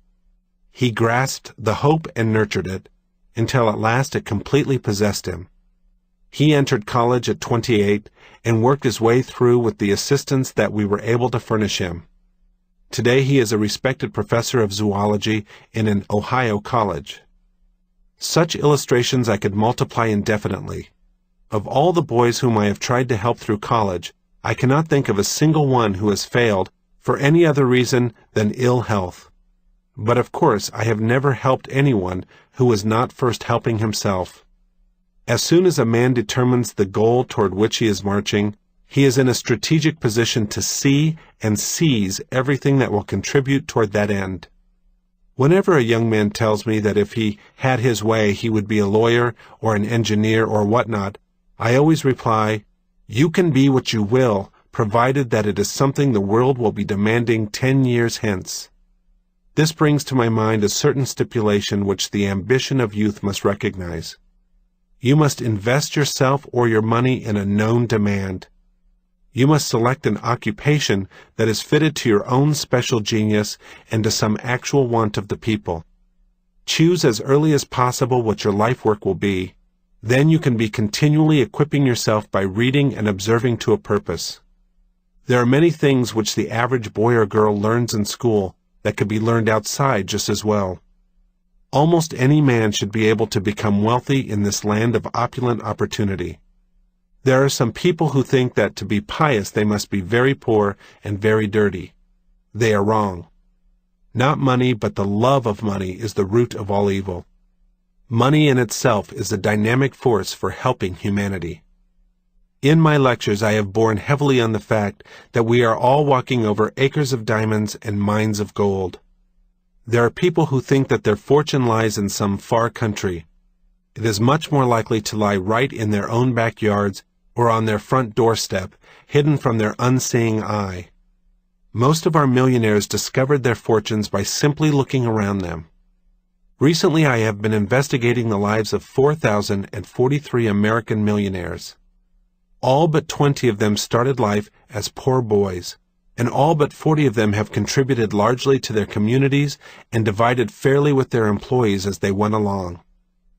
He grasped the hope and nurtured it, until at last it completely possessed him. He entered college at 28 and worked his way through with the assistance that we were able to furnish him. Today he is a respected professor of zoology in an Ohio college. Such illustrations I could multiply indefinitely. Of all the boys whom I have tried to help through college, I cannot think of a single one who has failed for any other reason than ill health. But of course I have never helped anyone who was not first helping himself. As soon as a man determines the goal toward which he is marching, he is in a strategic position to see and seize everything that will contribute toward that end. Whenever a young man tells me that if he had his way he would be a lawyer or an engineer or whatnot, I always reply, "You can be what you will, provided that it is something the world will be demanding 10 years hence." This brings to my mind a certain stipulation which the ambition of youth must recognize. You must invest yourself or your money in a known demand. You must select an occupation that is fitted to your own special genius and to some actual want of the people. Choose as early as possible what your life work will be. Then you can be continually equipping yourself by reading and observing to a purpose. There are many things which the average boy or girl learns in school that could be learned outside just as well. Almost any man should be able to become wealthy in this land of opulent opportunity. There are some people who think that to be pious they must be very poor and very dirty. They are wrong. Not money, but the love of money is the root of all evil. Money in itself is a dynamic force for helping humanity. In my lectures, I have borne heavily on the fact that we are all walking over acres of diamonds and mines of gold. There are people who think that their fortune lies in some far country. It is much more likely to lie right in their own backyards or on their front doorstep, hidden from their unseeing eye. Most of our millionaires discovered their fortunes by simply looking around them. Recently, I have been investigating the lives of 4,043 American millionaires. All but 20 of them started life as poor boys, and all but 40 of them have contributed largely to their communities and divided fairly with their employees as they went along.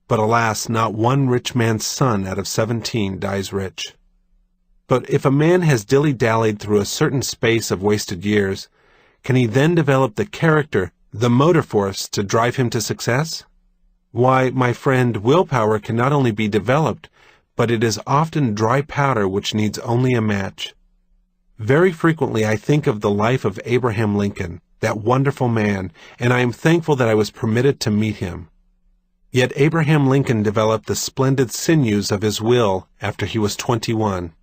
But alas, not one rich man's son out of 17 dies rich. But if a man has dilly-dallied through a certain space of wasted years, can he then develop the character, the motor force to drive him to success? Why, my friend, willpower can not only be developed, but it is often dry powder which needs only a match. Very frequently I think of the life of Abraham Lincoln, that wonderful man, and I am thankful that I was permitted to meet him. Yet Abraham Lincoln developed the splendid sinews of his will after he was 21.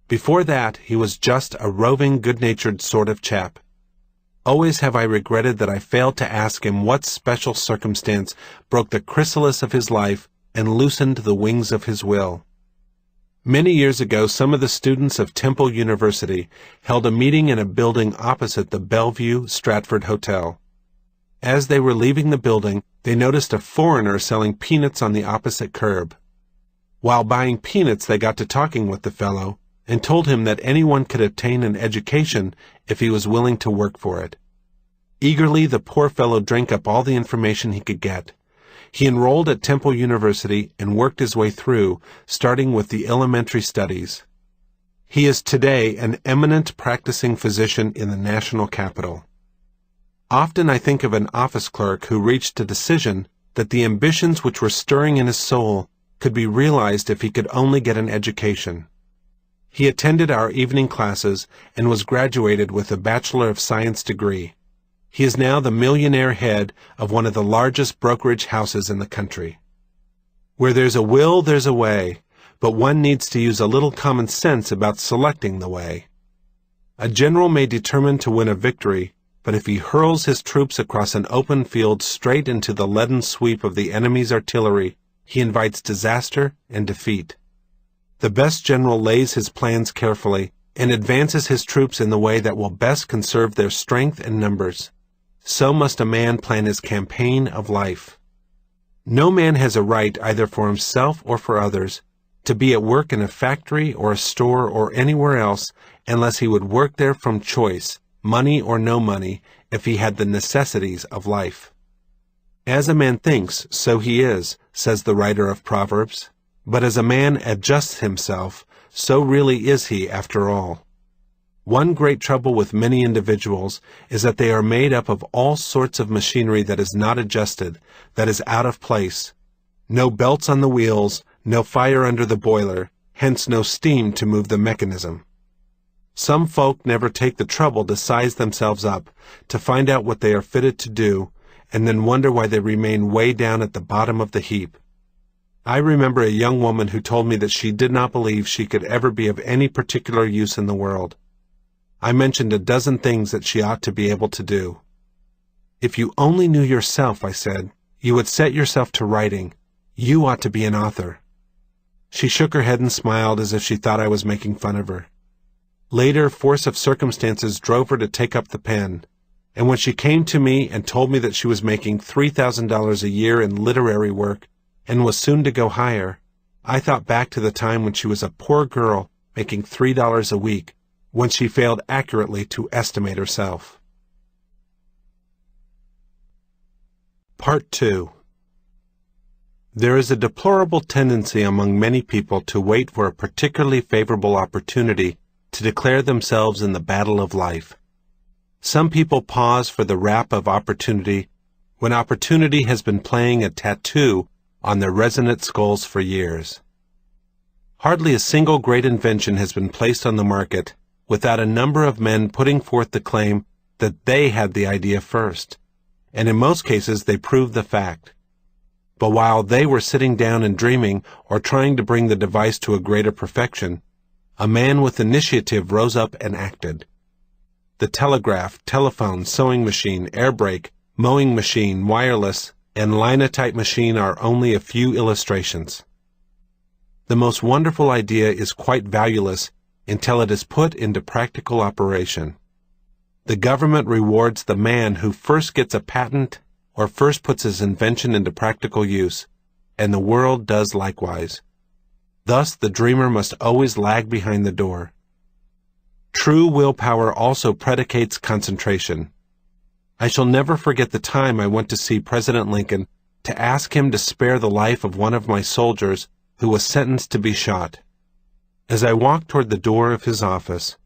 Before that, he was just a roving, good-natured sort of chap. Always have I regretted that I failed to ask him what special circumstance broke the chrysalis of his life and loosened the wings of his will. Many years ago, some of the students of Temple University held a meeting in a building opposite the Bellevue Stratford Hotel. As they were leaving the building, they noticed a foreigner selling peanuts on the opposite curb. While buying peanuts, they got to talking with the fellow and told him that anyone could obtain an education if he was willing to work for it. Eagerly, the poor fellow drank up all the information he could get. He enrolled at Temple University and worked his way through, starting with the elementary studies. He is today an eminent practicing physician in the national capital. Often I think of an office clerk who reached a decision that the ambitions which were stirring in his soul could be realized if he could only get an education. He attended our evening classes and was graduated with a Bachelor of Science degree. He is now the millionaire head of one of the largest brokerage houses in the country. Where there's a will, there's a way, but one needs to use a little common sense about selecting the way. A general may determine to win a victory, but if he hurls his troops across an open field straight into the leaden sweep of the enemy's artillery, he invites disaster and defeat. The best general lays his plans carefully and advances his troops in the way that will best conserve their strength and numbers. So must a man plan his campaign of life. No man has a right, either for himself or for others, to be at work in a factory or a store or anywhere else unless he would work there from choice, money or no money, if he had the necessities of life. As a man thinks, so he is, says the writer of Proverbs. But as a man adjusts himself, so really is he after all. One great trouble with many individuals is that they are made up of all sorts of machinery that is not adjusted, that is out of place. No belts on the wheels, no fire under the boiler, hence no steam to move the mechanism. Some folk never take the trouble to size themselves up, to find out what they are fitted to do, and then wonder why they remain way down at the bottom of the heap. I remember a young woman who told me that she did not believe she could ever be of any particular use in the world. I mentioned a dozen things that she ought to be able to do. If you only knew yourself, I said, you would set yourself to writing. You ought to be an author. She shook her head and smiled as if she thought I was making fun of her. Later, force of circumstances drove her to take up the pen, and when she came to me and told me that she was making $3,000 a year in literary work and was soon to go higher, I thought back to the time when she was a poor girl making $3 a week, when she failed accurately to estimate herself. Part 2. There is a deplorable tendency among many people to wait for a particularly favorable opportunity to declare themselves in the battle of life. Some people pause for the rap of opportunity when opportunity has been playing a tattoo on their resonant skulls for years. Hardly a single great invention has been placed on the market without a number of men putting forth the claim that they had the idea first, and in most cases they proved the fact. But while they were sitting down and dreaming or trying to bring the device to a greater perfection, A man with initiative rose up and acted. The telegraph, telephone, sewing machine, air brake, mowing machine, wireless, and linotype machine are only a few illustrations. The most wonderful idea is quite valueless until it is put into practical operation. The government rewards the man who first gets a patent or first puts his invention into practical use, and the world does likewise. Thus, the dreamer must always lag behind the door. True willpower also predicates concentration. I shall never forget the time I went to see President Lincoln to ask him to spare the life of one of my soldiers who was sentenced to be shot. As I walked toward the door of his office,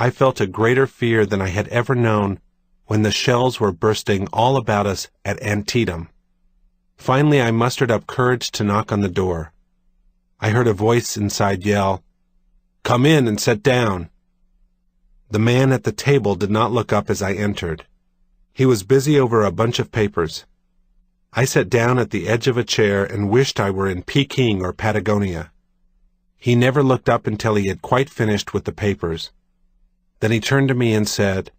I felt a greater fear than I had ever known when the shells were bursting all about us at Antietam. Finally, I mustered up courage to knock on the door. I heard a voice inside yell, "Come in and sit down." The man at the table did not look up as I entered. He was busy over a bunch of papers. I sat down at the edge of a chair and wished I were in Peking or Patagonia. He never looked up until he had quite finished with the papers. Then he turned to me and said,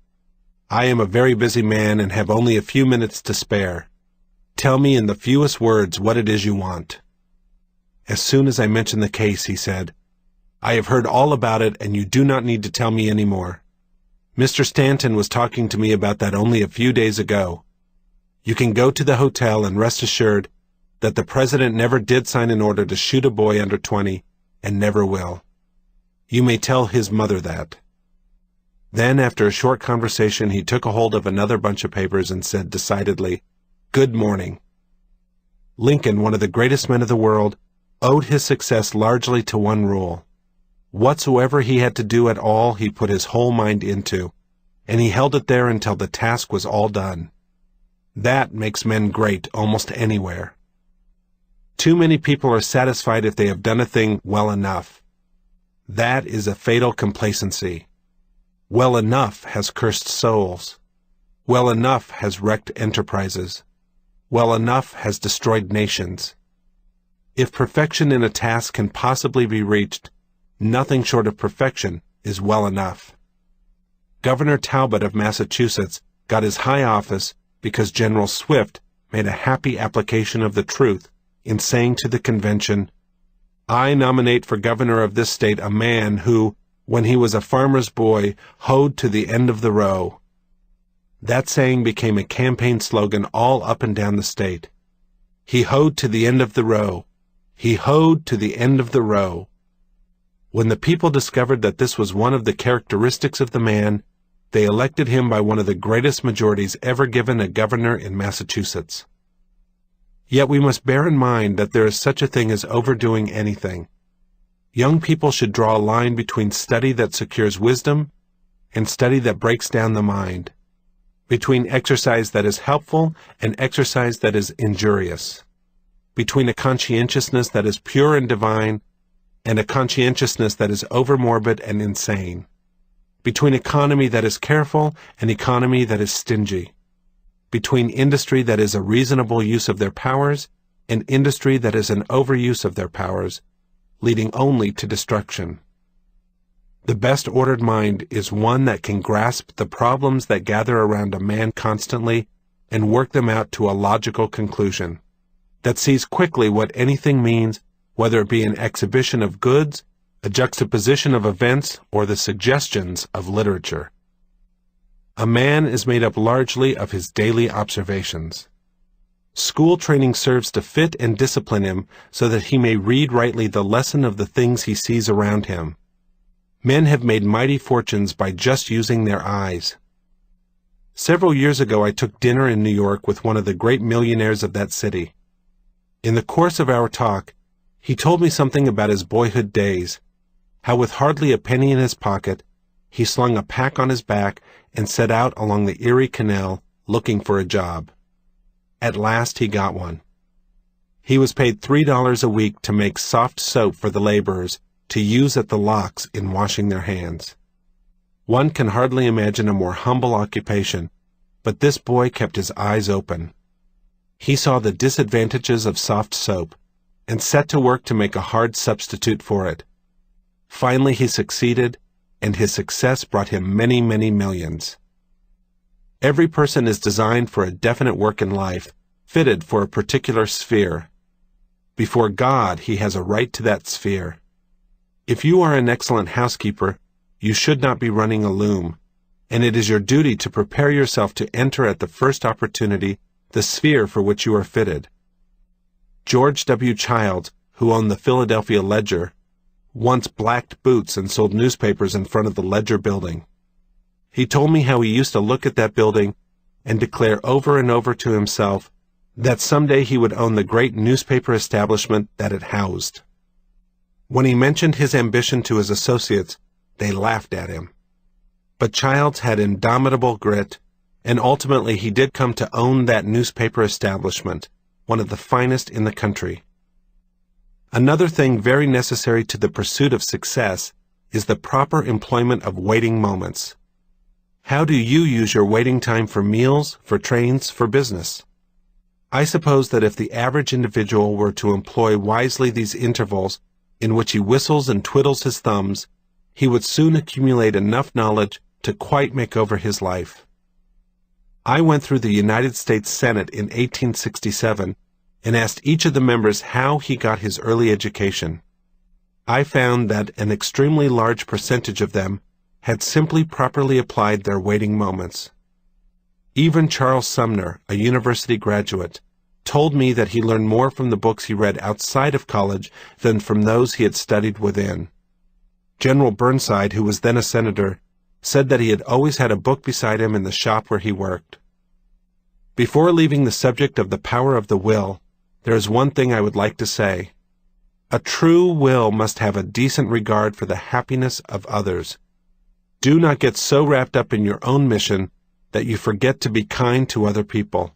"I am a very busy man and have only a few minutes to spare. Tell me in the fewest words what it is you want." As soon as I mentioned the case, he said, "I have heard all about it, and you do not need to tell me any more. Mr. Stanton was talking to me about that only a few days ago. You can go to the hotel and rest assured that the President never did sign an order to shoot a boy under 20, and never will. You may tell his mother that." Then, after a short conversation, he took a hold of another bunch of papers and said decidedly, "Good morning." Lincoln, one of the greatest men of the world, owed his success largely to one rule. Whatsoever he had to do at all, he put his whole mind into, and he held it there until the task was all done. That makes men great almost anywhere. Too many people are satisfied if they have done a thing well enough. That is a fatal complacency. Well enough has cursed souls. Well enough has wrecked enterprises. Well enough has destroyed nations. If perfection in a task can possibly be reached, nothing short of perfection is well enough. Governor Talbot of Massachusetts got his high office because General Swift made a happy application of the truth in saying to the convention, "I nominate for governor of this state a man who, when he was a farmer's boy, hoed to the end of the row." That saying became a campaign slogan all up and down the state. He hoed to the end of the row. He hoed to the end of the row. When the people discovered that this was one of the characteristics of the man, they elected him by one of the greatest majorities ever given a governor in Massachusetts. Yet we must bear in mind that there is such a thing as overdoing anything. Young people should draw a line between study that secures wisdom and study that breaks down the mind, between exercise that is helpful and exercise that is injurious, between a conscientiousness that is pure and divine and a conscientiousness that is overmorbid and insane, between economy that is careful and economy that is stingy, between industry that is a reasonable use of their powers and industry that is an overuse of their powers, leading only to destruction. The best ordered mind is one that can grasp the problems that gather around a man constantly and work them out to a logical conclusion, that sees quickly what anything means, whether it be an exhibition of goods, a juxtaposition of events, or the suggestions of literature. A man is made up largely of his daily observations. School training serves to fit and discipline him so that he may read rightly the lesson of the things he sees around him. Men have made mighty fortunes by just using their eyes. Several years ago I took dinner in New York with one of the great millionaires of that city. In the course of our talk, he told me something about his boyhood days, how with hardly a penny in his pocket, he slung a pack on his back and set out along the Erie Canal looking for a job. At last he got one. He was paid $3 a week to make soft soap for the laborers to use at the locks in washing their hands. One can hardly imagine a more humble occupation, but this boy kept his eyes open. He saw the disadvantages of soft soap, and set to work to make a hard substitute for it. Finally he succeeded, and his success brought him many, many millions. Every person is designed for a definite work in life, fitted for a particular sphere. Before God, he has a right to that sphere. If you are an excellent housekeeper, you should not be running a loom, and it is your duty to prepare yourself to enter at the first opportunity the sphere for which you are fitted. George W. Childs, who owned the Philadelphia Ledger, once blacked boots and sold newspapers in front of the Ledger building. He told me how he used to look at that building and declare over and over to himself that someday he would own the great newspaper establishment that it housed. When he mentioned his ambition to his associates, they laughed at him. But Childs had indomitable grit, and ultimately he did come to own that newspaper establishment, one of the finest in the country. Another thing very necessary to the pursuit of success is the proper employment of waiting moments. How do you use your waiting time for meals, for trains, for business? I suppose that if the average individual were to employ wisely these intervals in which he whistles and twiddles his thumbs, he would soon accumulate enough knowledge to quite make over his life. I went through the United States Senate in 1867 and asked each of the members how he got his early education. I found that an extremely large percentage of them had simply properly applied their waiting moments. Even Charles Sumner, a university graduate, told me that he learned more from the books he read outside of college than from those he had studied within. General Burnside, who was then a senator, said that he had always had a book beside him in the shop where he worked. Before leaving the subject of the power of the will, there is one thing I would like to say. A true will must have a decent regard for the happiness of others. Do not get so wrapped up in your own mission that you forget to be kind to other people,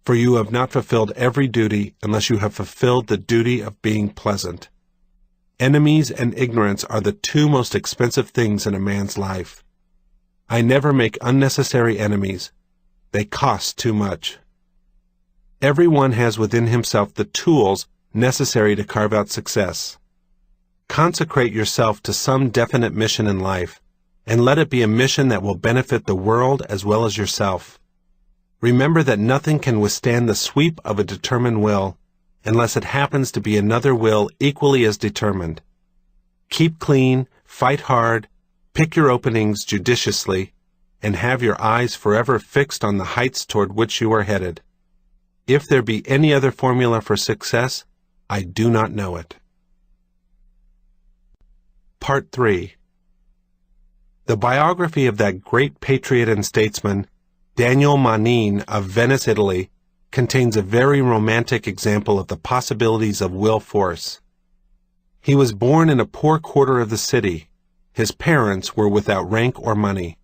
for you have not fulfilled every duty unless you have fulfilled the duty of being pleasant. Enemies and ignorance are the two most expensive things in a man's life. I never make unnecessary enemies. They cost too much. Everyone has within himself the tools necessary to carve out success. Consecrate yourself to some definite mission in life, and let it be a mission that will benefit the world as well as yourself. Remember that nothing can withstand the sweep of a determined will, unless it happens to be another will equally as determined. Keep clean, fight hard, pick your openings judiciously, and have your eyes forever fixed on the heights toward which you are headed. If there be any other formula for success, I do not know it. Part 3. The biography of that great patriot and statesman, Daniel Manin of Venice, Italy, contains a very romantic example of the possibilities of will force. He was born in a poor quarter of the city. His parents were without rank or money.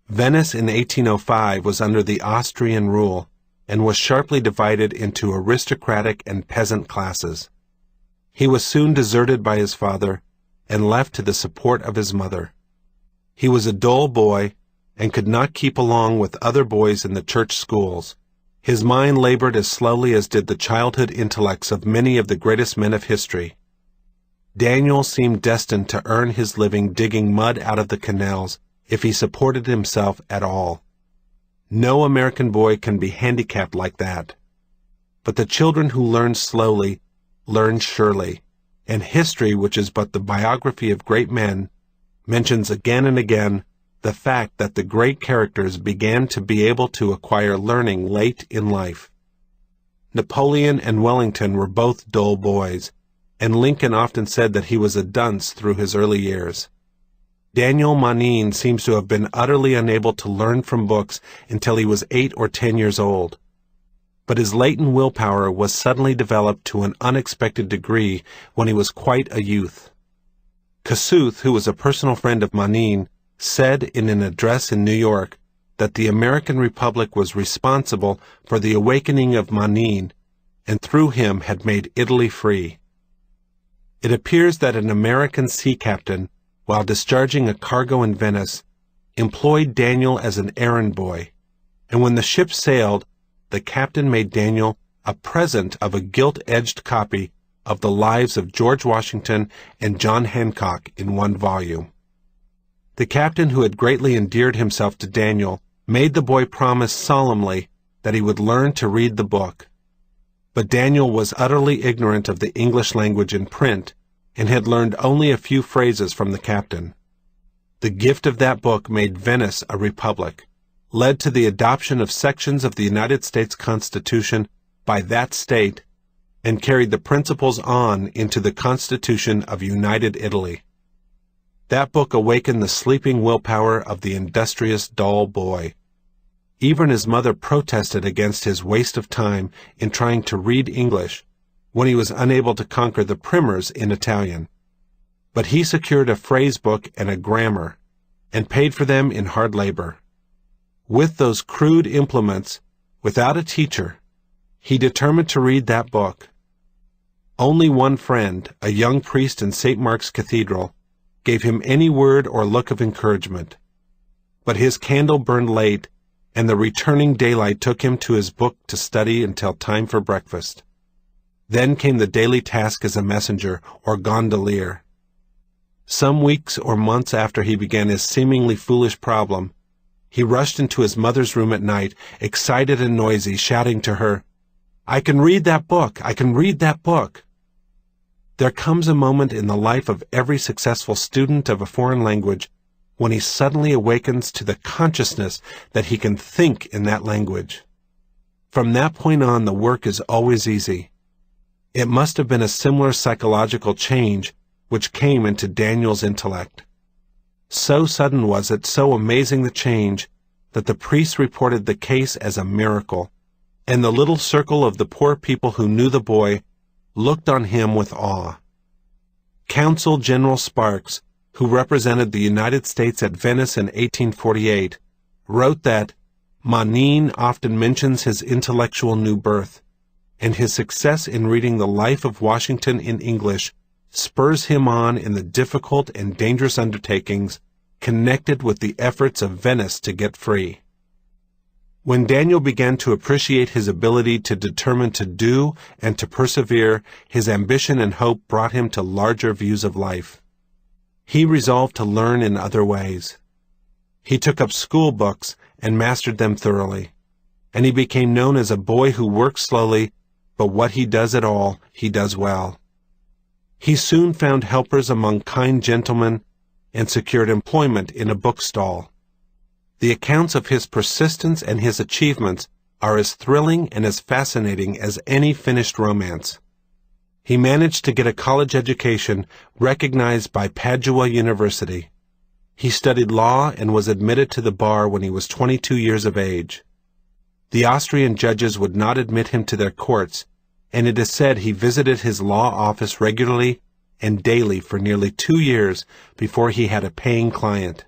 Venice in 1805 was under the Austrian rule, and was sharply divided into aristocratic and peasant classes. He was soon deserted by his father, and left to the support of his mother. He was a dull boy, and could not keep along with other boys in the church schools. His mind labored as slowly as did the childhood intellects of many of the greatest men of history. Daniel seemed destined to earn his living digging mud out of the canals if he supported himself at all. No American boy can be handicapped like that. But the children who learn slowly learn surely, and history, which is but the biography of great men, mentions again and again the fact that the great characters began to be able to acquire learning late in life. Napoleon and Wellington were both dull boys, and Lincoln often said that he was a dunce through his early years. Daniel Manin seems to have been utterly unable to learn from books until he was 8 or 10 years old. But his latent willpower was suddenly developed to an unexpected degree when he was quite a youth. Kossuth, who was a personal friend of Manin, said in an address in New York that the American Republic was responsible for the awakening of Manin, and through him had made Italy free. It appears that an American sea captain, while discharging a cargo in Venice, employed Daniel as an errand boy, and when the ship sailed, the captain made Daniel a present of a gilt-edged copy of the lives of George Washington and John Hancock in one volume. The captain, who had greatly endeared himself to Daniel, made the boy promise solemnly that he would learn to read the book. But Daniel was utterly ignorant of the English language in print and had learned only a few phrases from the captain. The gift of that book made Venice a republic, led to the adoption of sections of the United States Constitution by that state, and carried the principles on into the Constitution of United Italy. That book awakened the sleeping willpower of the industrious, dull boy. Even his mother protested against his waste of time in trying to read English when he was unable to conquer the primers in Italian. But he secured a phrase book and a grammar, and paid for them in hard labor. With those crude implements, without a teacher, he determined to read that book. Only one friend, a young priest in St. Mark's Cathedral, gave him any word or look of encouragement. But his candle burned late, and the returning daylight took him to his book to study until time for breakfast. Then came the daily task as a messenger or gondolier. Some weeks or months after he began his seemingly foolish problem, he rushed into his mother's room at night, excited and noisy, shouting to her, "I can read that book! I can read that book!" There comes a moment in the life of every successful student of a foreign language when he suddenly awakens to the consciousness that he can think in that language. From that point on, the work is always easy. It must have been a similar psychological change which came into Daniel's intellect. So sudden was it, so amazing the change, that the priests reported the case as a miracle, and the little circle of the poor people who knew the boy looked on him with awe. Consul General Sparks, who represented the United States at Venice in 1848, wrote that Manin often mentions his intellectual new birth, and his success in reading the life of Washington in English spurs him on in the difficult and dangerous undertakings connected with the efforts of Venice to get free. When Daniel began to appreciate his ability to determine to do and to persevere, his ambition and hope brought him to larger views of life. He resolved to learn in other ways. He took up school books and mastered them thoroughly, and he became known as a boy who works slowly, but what he does at all, he does well. He soon found helpers among kind gentlemen and secured employment in a bookstall. The accounts of his persistence and his achievements are as thrilling and as fascinating as any finished romance. He managed to get a college education recognized by Padua University. He studied law and was admitted to the bar when he was 22 years of age. The Austrian judges would not admit him to their courts, and it is said he visited his law office regularly and daily for nearly 2 years before he had a paying client.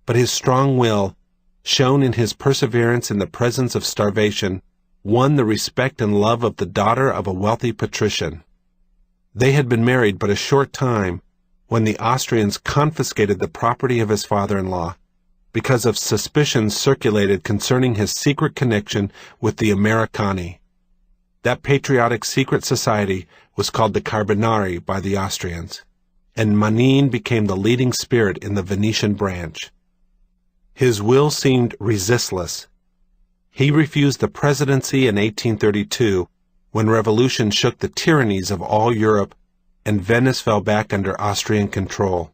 But his strong will, shown in his perseverance in the presence of starvation, won the respect and love of the daughter of a wealthy patrician. They had been married but a short time when the Austrians confiscated the property of his father-in-law because of suspicions circulated concerning his secret connection with the Americani. That patriotic secret society was called the Carbonari by the Austrians, and Manin became the leading spirit in the Venetian branch. His will seemed resistless. He refused the presidency in 1832, when revolution shook the tyrannies of all Europe, and Venice fell back under Austrian control.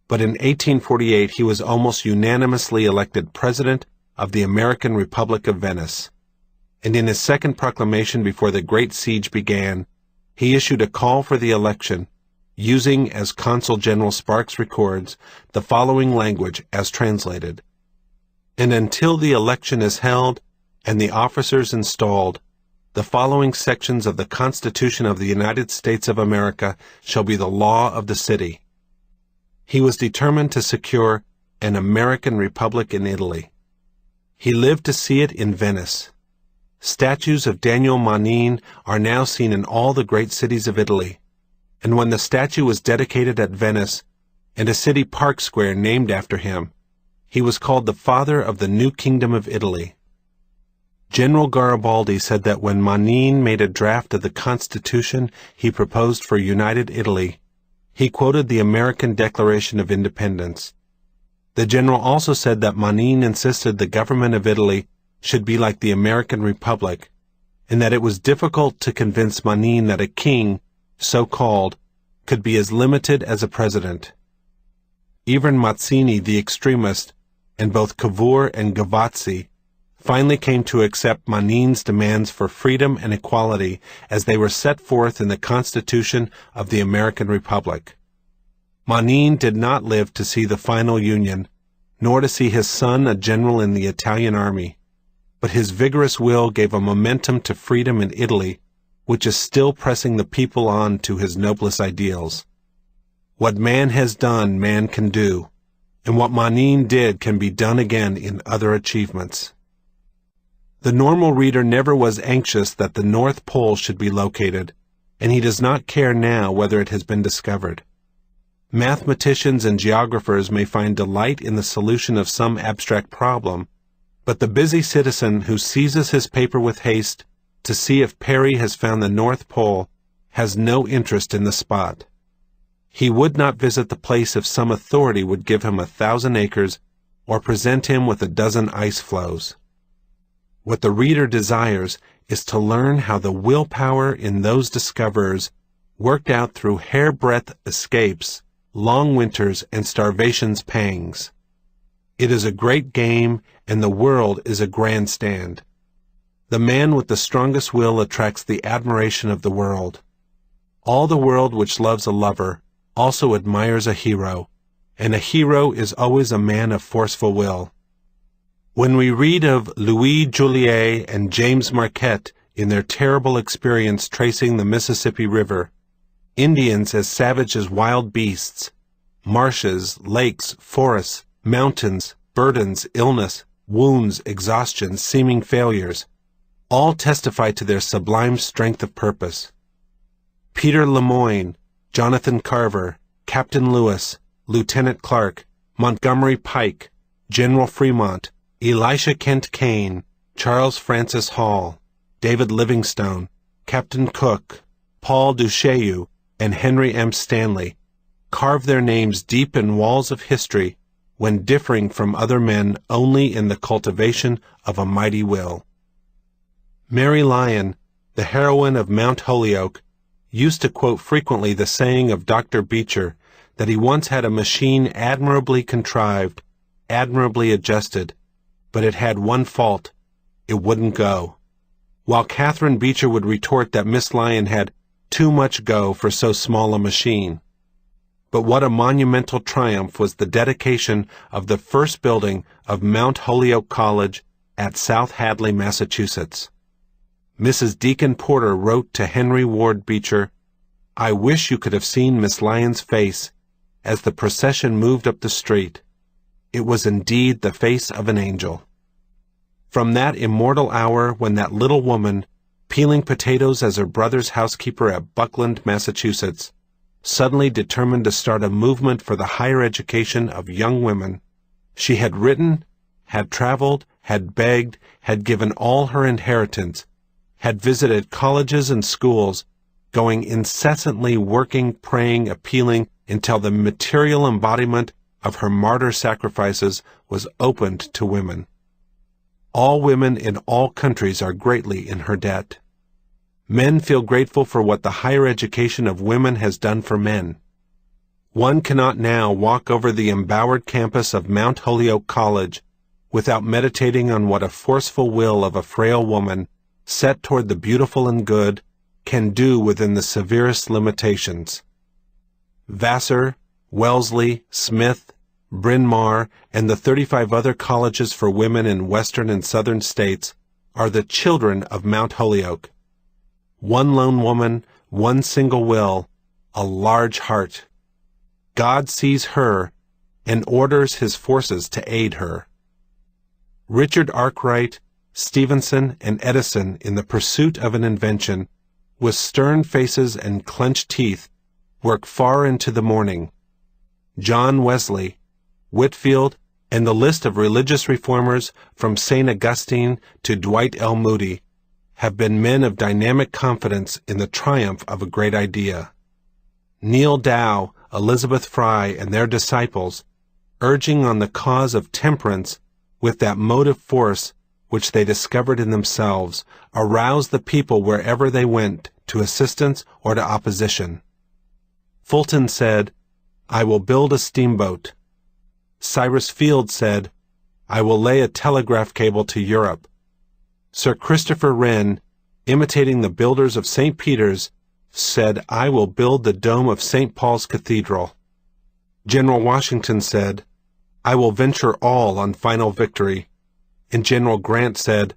But in 1848 he was almost unanimously elected President of the American Republic of Venice, and in his second proclamation before the Great Siege began, he issued a call for the election, using, as Consul General Sparks records, the following language as translated: "And until the election is held and the officers installed, the following sections of the Constitution of the United States of America shall be the law of the city." He was determined to secure an American Republic in Italy. He lived to see it in Venice. Statues of Daniel Manin are now seen in all the great cities of Italy, and when the statue was dedicated at Venice, and a city park square named after him, he was called the father of the new kingdom of Italy. General Garibaldi said that when Manin made a draft of the Constitution he proposed for United Italy, he quoted the American Declaration of Independence. The general also said that Manin insisted the government of Italy should be like the American Republic, and that it was difficult to convince Manin that a king, so called, could be as limited as a president. Even Mazzini, the extremist, and both Cavour and Gavazzi finally came to accept Manin's demands for freedom and equality as they were set forth in the Constitution of the American Republic. Manin did not live to see the final union, nor to see his son a general in the Italian army, but his vigorous will gave a momentum to freedom in Italy, which is still pressing the people on to his noblest ideals. What man has done, man can do, and what Manin did can be done again in other achievements. The normal reader never was anxious that the North Pole should be located, and he does not care now whether it has been discovered. Mathematicians and geographers may find delight in the solution of some abstract problem, but the busy citizen who seizes his paper with haste to see if Perry has found the North Pole has no interest in the spot. He would not visit the place if some authority would give him 1,000 acres or present him with a dozen ice floes. What the reader desires is to learn how the willpower in those discoverers worked out through hair-breadth escapes, long winters, and starvation's pangs. It is a great game, and the world is a grandstand. The man with the strongest will attracts the admiration of the world. All the world which loves a lover also admires a hero, and a hero is always a man of forceful will. When we read of Louis Joliet and James Marquette in their terrible experience tracing the Mississippi River, Indians as savage as wild beasts, marshes, lakes, forests, mountains, burdens, illness, wounds, exhaustion, seeming failures, all testify to their sublime strength of purpose. Peter Lemoyne, Jonathan Carver, Captain Lewis, Lieutenant Clark, Montgomery Pike, General Fremont, Elisha Kent Kane, Charles Francis Hall, David Livingstone, Captain Cook, Paul Duchaillu, and Henry M. Stanley carve their names deep in walls of history when differing from other men only in the cultivation of a mighty will. Mary Lyon, the heroine of Mount Holyoke, used to quote frequently the saying of Dr. Beecher that he once had a machine admirably contrived, admirably adjusted, but it had one fault: it wouldn't go. While Catherine Beecher would retort that Miss Lyon had too much go for so small a machine. But what a monumental triumph was the dedication of the first building of Mount Holyoke College at South Hadley, Massachusetts. Mrs. Deacon Porter wrote to Henry Ward Beecher, "I wish you could have seen Miss Lyon's face as the procession moved up the street. It was indeed the face of an angel." From that immortal hour when that little woman, peeling potatoes as her brother's housekeeper at Buckland, Massachusetts, suddenly determined to start a movement for the higher education of young women, she had written, had traveled, had begged, had given all her inheritance, had visited colleges and schools, going incessantly working, praying, appealing, until the material embodiment of her martyr sacrifices was opened to women. All women in all countries are greatly in her debt. Men feel grateful for what the higher education of women has done for men. One cannot now walk over the embowered campus of Mount Holyoke College without meditating on what a forceful will of a frail woman, set toward the beautiful and good, can do within the severest limitations. Vassar, Wellesley, Smith, Bryn Mawr, and the 35 other colleges for women in western and southern states are the children of Mount Holyoke. One lone woman, one single will, a large heart. God sees her and orders his forces to aid her. Richard Arkwright, Stephenson, and Edison, in the pursuit of an invention, with stern faces and clenched teeth, work far into the morning. John Wesley, Whitfield, and the list of religious reformers from St. Augustine to Dwight L. Moody have been men of dynamic confidence in the triumph of a great idea. Neil Dow, Elizabeth Fry, and their disciples, urging on the cause of temperance with that motive force which they discovered in themselves, aroused the people wherever they went to assistance or to opposition. Fulton said, "I will build a steamboat." Cyrus Field said, "I will lay a telegraph cable to Europe." Sir Christopher Wren, imitating the builders of St. Peter's, said, "I will build the dome of St. Paul's Cathedral." General Washington said, "I will venture all on final victory." And General Grant said,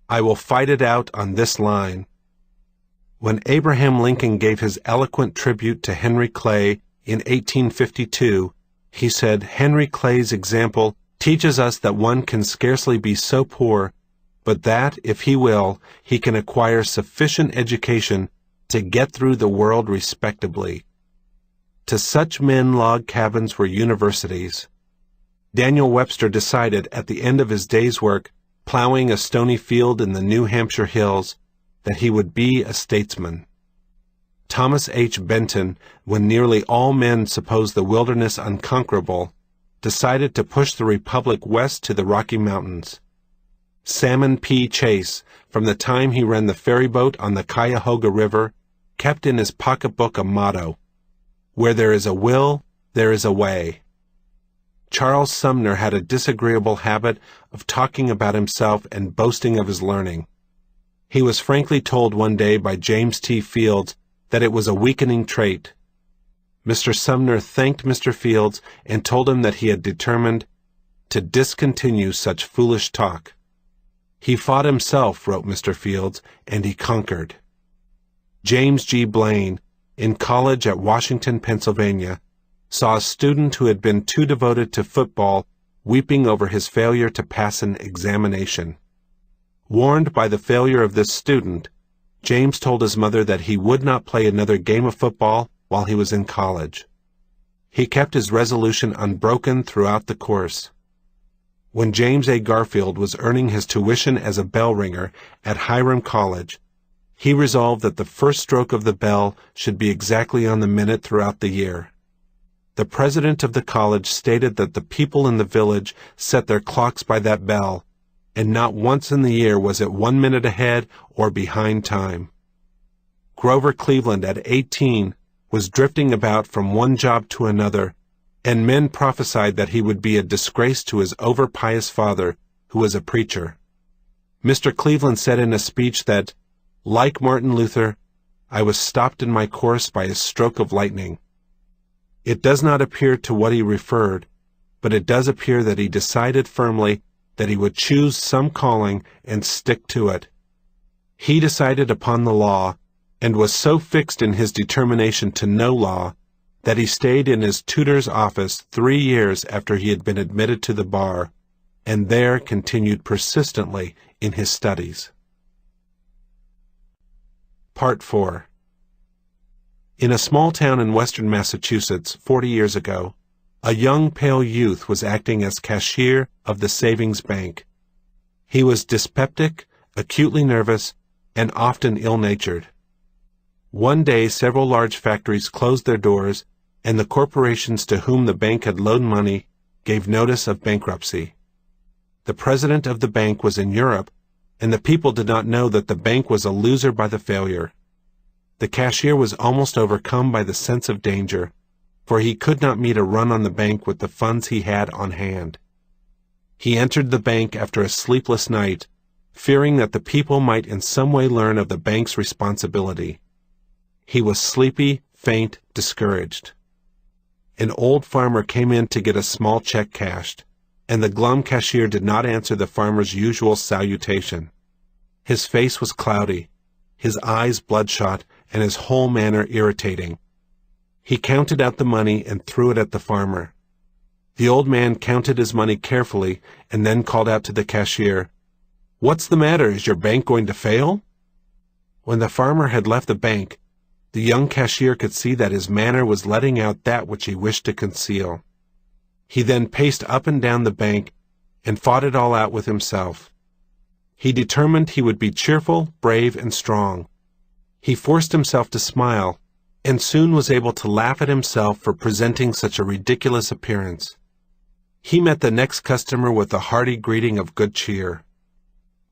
"I will fight it out on this line." When Abraham Lincoln gave his eloquent tribute to Henry Clay in 1852, he said, "Henry Clay's example teaches us that one can scarcely be so poor, but that, if he will, he can acquire sufficient education to get through the world respectably." To such men log cabins were universities. Daniel Webster decided at the end of his day's work, plowing a stony field in the New Hampshire hills, that he would be a statesman. Thomas H. Benton, when nearly all men supposed the wilderness unconquerable, decided to push the Republic west to the Rocky Mountains. Salmon P. Chase, from the time he ran the ferryboat on the Cuyahoga River, kept in his pocketbook a motto: "Where there is a will, there is a way." Charles Sumner had a disagreeable habit of talking about himself and boasting of his learning. He was frankly told one day by James T. Fields that it was a weakening trait. Mr. Sumner thanked Mr. Fields and told him that he had determined to discontinue such foolish talk. "He fought himself," wrote Mr. Fields, "and he conquered." James G. Blaine, in college at Washington, Pennsylvania, saw a student who had been too devoted to football weeping over his failure to pass an examination. Warned by the failure of this student, James told his mother that he would not play another game of football while he was in college. He kept his resolution unbroken throughout the course. When James A. Garfield was earning his tuition as a bell ringer at Hiram College, he resolved that the first stroke of the bell should be exactly on the minute throughout the year. The president of the college stated that the people in the village set their clocks by that bell, and not once in the year was it 1 minute ahead or behind time. Grover Cleveland, at 18, was drifting about from one job to another, and men prophesied that he would be a disgrace to his over-pious father, who was a preacher. Mr. Cleveland said in a speech that, like Martin Luther, "I was stopped in my course by a stroke of lightning." It does not appear to what he referred, but it does appear that he decided firmly that he would choose some calling and stick to it. He decided upon the law, and was so fixed in his determination to know law that he stayed in his tutor's office 3 years after he had been admitted to the bar, and there continued persistently in his studies. Part 4. In a small town in western Massachusetts 40 years ago, a young pale youth was acting as cashier of the savings bank. He was dyspeptic, acutely nervous, and often ill-natured. One day several large factories closed their doors, and the corporations to whom the bank had loaned money gave notice of bankruptcy. The president of the bank was in Europe, and the people did not know that the bank was a loser by the failure. The cashier was almost overcome by the sense of danger, for he could not meet a run on the bank with the funds he had on hand. He entered the bank after a sleepless night, fearing that the people might in some way learn of the bank's responsibility. He was sleepy, faint, discouraged. An old farmer came in to get a small check cashed, and the glum cashier did not answer the farmer's usual salutation. His face was cloudy, his eyes bloodshot, and his whole manner irritating. He counted out the money and threw it at the farmer. The old man counted his money carefully and then called out to the cashier, "What's the matter? Is your bank going to fail?" When the farmer had left the bank, the young cashier could see that his manner was letting out that which he wished to conceal. He then paced up and down the bank and fought it all out with himself. He determined he would be cheerful, brave, and strong. He forced himself to smile, and soon was able to laugh at himself for presenting such a ridiculous appearance. He met the next customer with a hearty greeting of good cheer.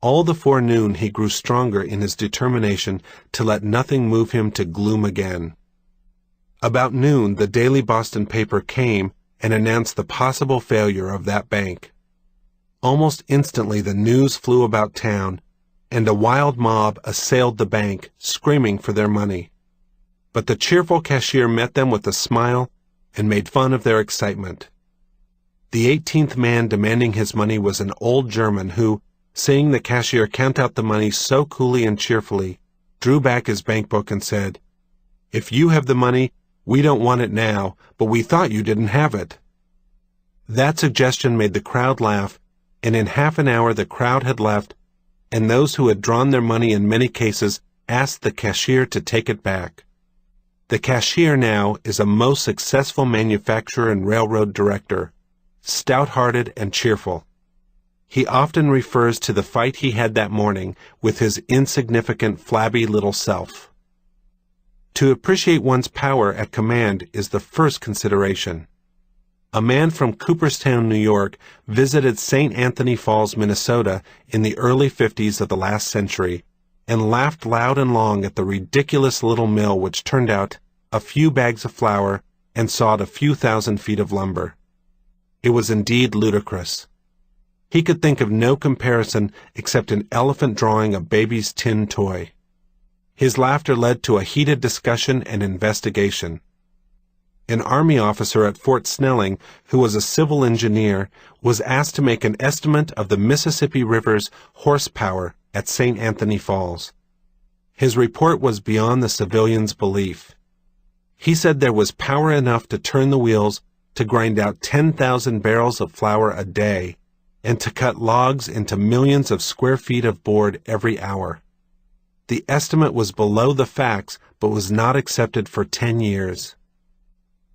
All the forenoon he grew stronger in his determination to let nothing move him to gloom again. About noon, the daily Boston paper came and announced the possible failure of that bank. Almost instantly the news flew about town, and a wild mob assailed the bank, screaming for their money. But the cheerful cashier met them with a smile and made fun of their excitement. The 18th man demanding his money was an old German who, seeing the cashier count out the money so coolly and cheerfully, drew back his bankbook and said, "If you have the money, we don't want it now, but we thought you didn't have it." That suggestion made the crowd laugh, and in half an hour the crowd had left, and those who had drawn their money in many cases asked the cashier to take it back. The cashier now is a most successful manufacturer and railroad director, stout-hearted and cheerful. He often refers to the fight he had that morning with his insignificant, flabby little self. To appreciate one's power at command is the first consideration. A man from Cooperstown, New York, visited St. Anthony Falls, Minnesota in the early 50s of the last century, and laughed loud and long at the ridiculous little mill which turned out a few bags of flour and sawed a few thousand feet of lumber. It was indeed ludicrous. He could think of no comparison except an elephant drawing a baby's tin toy. His laughter led to a heated discussion and investigation. An Army officer at Fort Snelling, who was a civil engineer, was asked to make an estimate of the Mississippi River's horsepower at St. Anthony Falls. His report was beyond the civilian's belief. He said there was power enough to turn the wheels to grind out 10,000 barrels of flour a day, and to cut logs into millions of square feet of board every hour. The estimate was below the facts, but was not accepted for 10 years.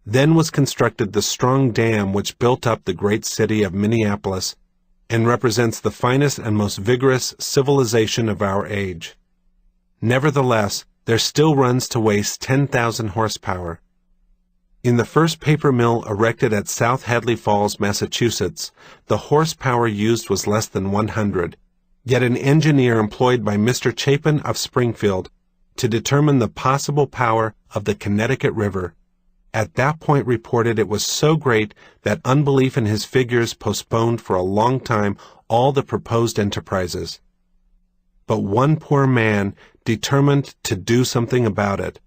Then was constructed the strong dam which built up the great city of Minneapolis, and represents the finest and most vigorous civilization of our age. Nevertheless, there still runs to waste 10,000 horsepower. In the first paper mill erected at South Hadley Falls, Massachusetts, the horsepower used was less than 100, yet an engineer employed by Mr. Chapin of Springfield to determine the possible power of the Connecticut River at that point reported it was so great that unbelief in his figures postponed for a long time all the proposed enterprises. But one poor man, determined to do something about it,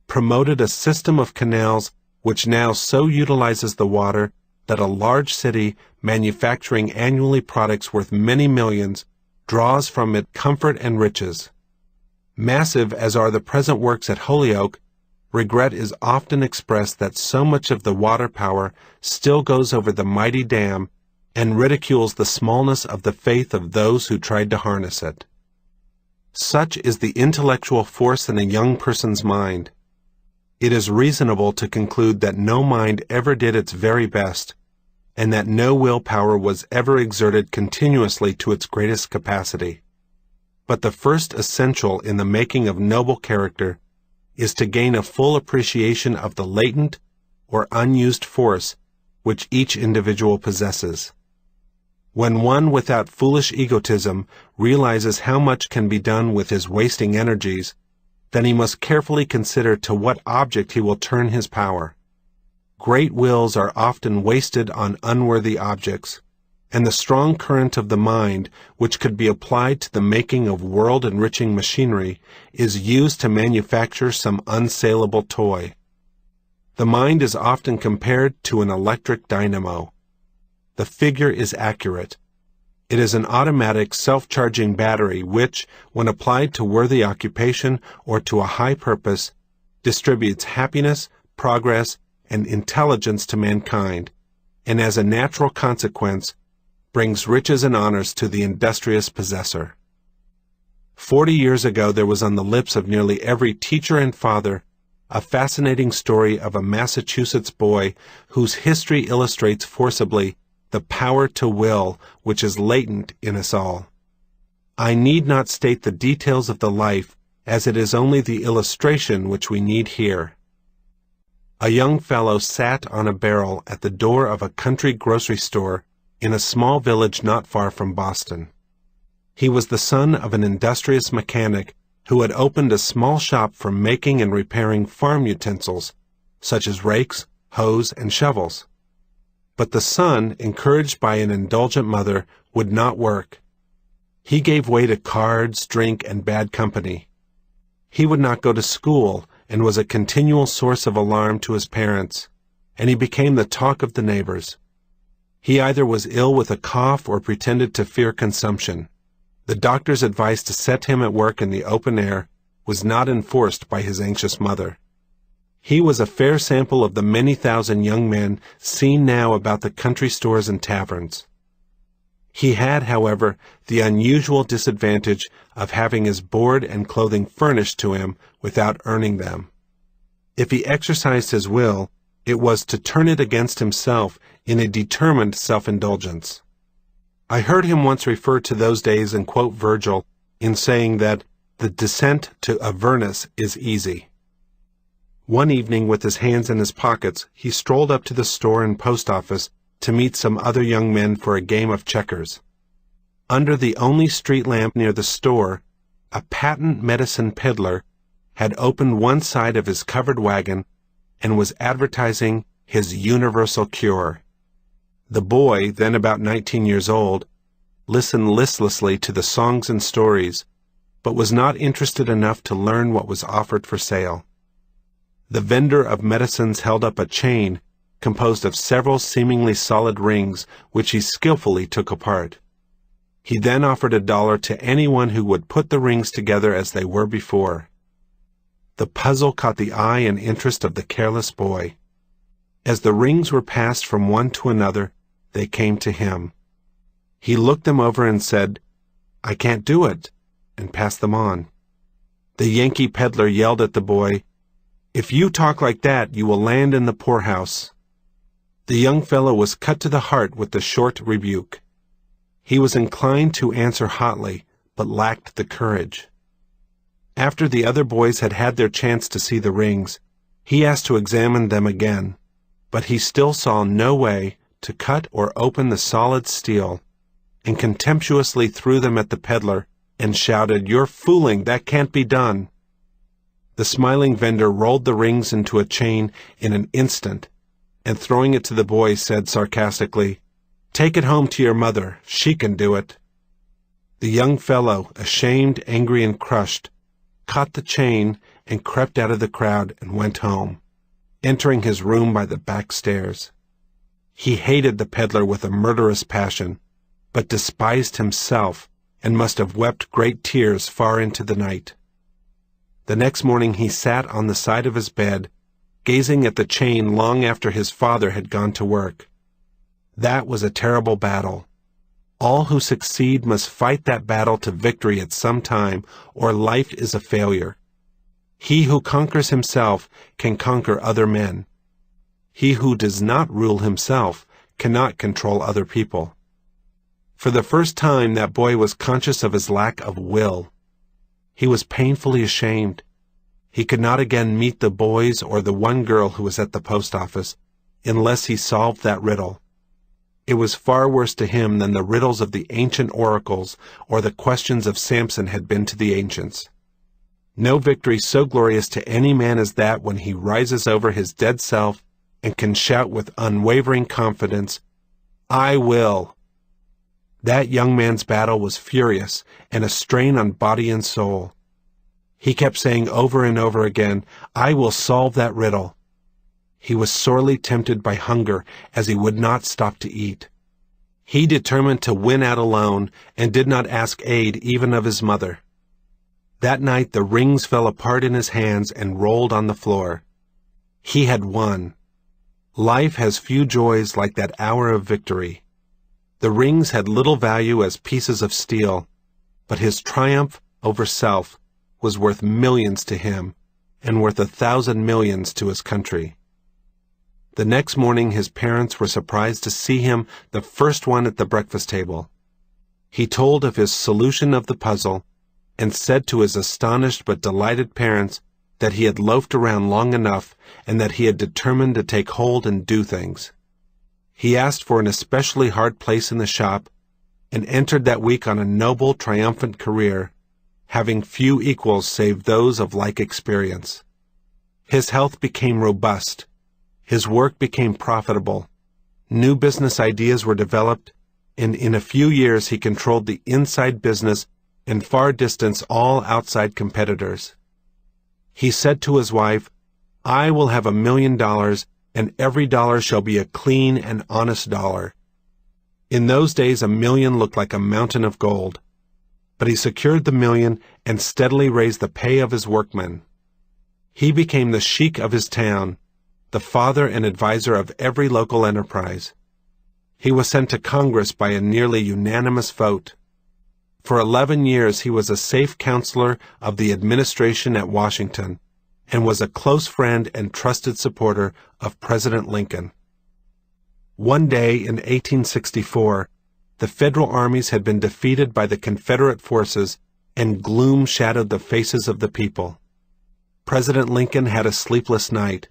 promoted a system of canals which now so utilizes the water that a large city, manufacturing annually products worth many millions, draws from it comfort and riches. Massive as are the present works at Holyoke, regret is often expressed that so much of the water power still goes over the mighty dam, and ridicules the smallness of the faith of those who tried to harness it. Such is the intellectual force in a young person's mind. It is reasonable to conclude that no mind ever did its very best, and that no willpower was ever exerted continuously to its greatest capacity. But the first essential in the making of noble character is to gain a full appreciation of the latent or unused force which each individual possesses. When one without foolish egotism realizes how much can be done with his wasting energies, then he must carefully consider to what object he will turn his power. Great wills are often wasted on unworthy objects, and the strong current of the mind, which could be applied to the making of world-enriching machinery, is used to manufacture some unsaleable toy. The mind is often compared to an electric dynamo. The figure is accurate. It is an automatic, self-charging battery which, when applied to worthy occupation or to a high purpose, distributes happiness, progress, and intelligence to mankind, and as a natural consequence, brings riches and honors to the industrious possessor. 40 years ago there was on the lips of nearly every teacher and father a fascinating story of a Massachusetts boy whose history illustrates forcibly the power to will which is latent in us all. I need not state the details of the life, as it is only the illustration which we need here. A young fellow sat on a barrel at the door of a country grocery store in a small village not far from Boston. He was the son of an industrious mechanic who had opened a small shop for making and repairing farm utensils, such as rakes, hoes, and shovels. But the son, encouraged by an indulgent mother, would not work. He gave way to cards, drink, and bad company. He would not go to school and was a continual source of alarm to his parents, and he became the talk of the neighbors. He either was ill with a cough or pretended to fear consumption. The doctor's advice to set him at work in the open air was not enforced by his anxious mother. He was a fair sample of the many thousand young men seen now about the country stores and taverns. He had, however, the unusual disadvantage of having his board and clothing furnished to him without earning them. If he exercised his will, it was to turn it against himself in a determined self-indulgence. I heard him once refer to those days and quote Virgil in saying that the descent to Avernus is easy. One evening, with his hands in his pockets, he strolled up to the store and post office to meet some other young men for a game of checkers. Under the only street lamp near the store, a patent medicine peddler had opened one side of his covered wagon and was advertising his universal cure. The boy, then about 19 years old, listened listlessly to the songs and stories, but was not interested enough to learn what was offered for sale. The vendor of medicines held up a chain composed of several seemingly solid rings, which he skillfully took apart. He then offered $1 to anyone who would put the rings together as they were before. The puzzle caught the eye and interest of the careless boy. As the rings were passed from one to another, they came to him. He looked them over and said, "I can't do it," and passed them on. The Yankee peddler yelled at the boy, "If you talk like that, you will land in the poorhouse." The young fellow was cut to the heart with the short rebuke. He was inclined to answer hotly, but lacked the courage. After the other boys had had their chance to see the rings, he asked to examine them again, but he still saw no way to cut or open the solid steel, and contemptuously threw them at the peddler and shouted, "You're fooling, that can't be done." The smiling vendor rolled the rings into a chain in an instant, and throwing it to the boy said sarcastically, "Take it home to your mother, she can do it." The young fellow, ashamed, angry, and crushed, caught the chain and crept out of the crowd and went home, entering his room by the back stairs. He hated the peddler with a murderous passion, but despised himself and must have wept great tears far into the night. The next morning he sat on the side of his bed, gazing at the chain long after his father had gone to work. That was a terrible battle. All who succeed must fight that battle to victory at some time, or life is a failure. He who conquers himself can conquer other men. He who does not rule himself cannot control other people. For the first time, that boy was conscious of his lack of will. He was painfully ashamed. He could not again meet the boys or the one girl who was at the post office unless he solved that riddle. It was far worse to him than the riddles of the ancient oracles or the questions of Samson had been to the ancients. No victory so glorious to any man as that when he rises over his dead self and can shout with unwavering confidence, "I will." That young man's battle was furious and a strain on body and soul. He kept saying over and over again, "I will solve that riddle." He was sorely tempted by hunger as he would not stop to eat. He determined to win out alone and did not ask aid even of his mother. That night the rings fell apart in his hands and rolled on the floor. He had won. Life has few joys like that hour of victory. The rings had little value as pieces of steel, but his triumph over self was worth millions to him, and worth 1,000 millions to his country. The next morning his parents were surprised to see him the first one at the breakfast table. He told of his solution of the puzzle, and said to his astonished but delighted parents that he had loafed around long enough and that he had determined to take hold and do things. He asked for an especially hard place in the shop, and entered that week on a noble, triumphant career, having few equals save those of like experience. His health became robust. His work became profitable. New business ideas were developed, and in a few years he controlled the inside business and far distanced all outside competitors. He said to his wife, "I will have $1 million, and every dollar shall be a clean and honest dollar." In those days $1 million looked like a mountain of gold. But he secured the $1 million and steadily raised the pay of his workmen. He became the sheik of his town, the father and advisor of every local enterprise. He was sent to Congress by a nearly unanimous vote. For 11 years he was a safe counselor of the administration at Washington, and was a close friend and trusted supporter of President Lincoln. One day in 1864, the Federal armies had been defeated by the Confederate forces, and gloom shadowed the faces of the people. President Lincoln had a sleepless night.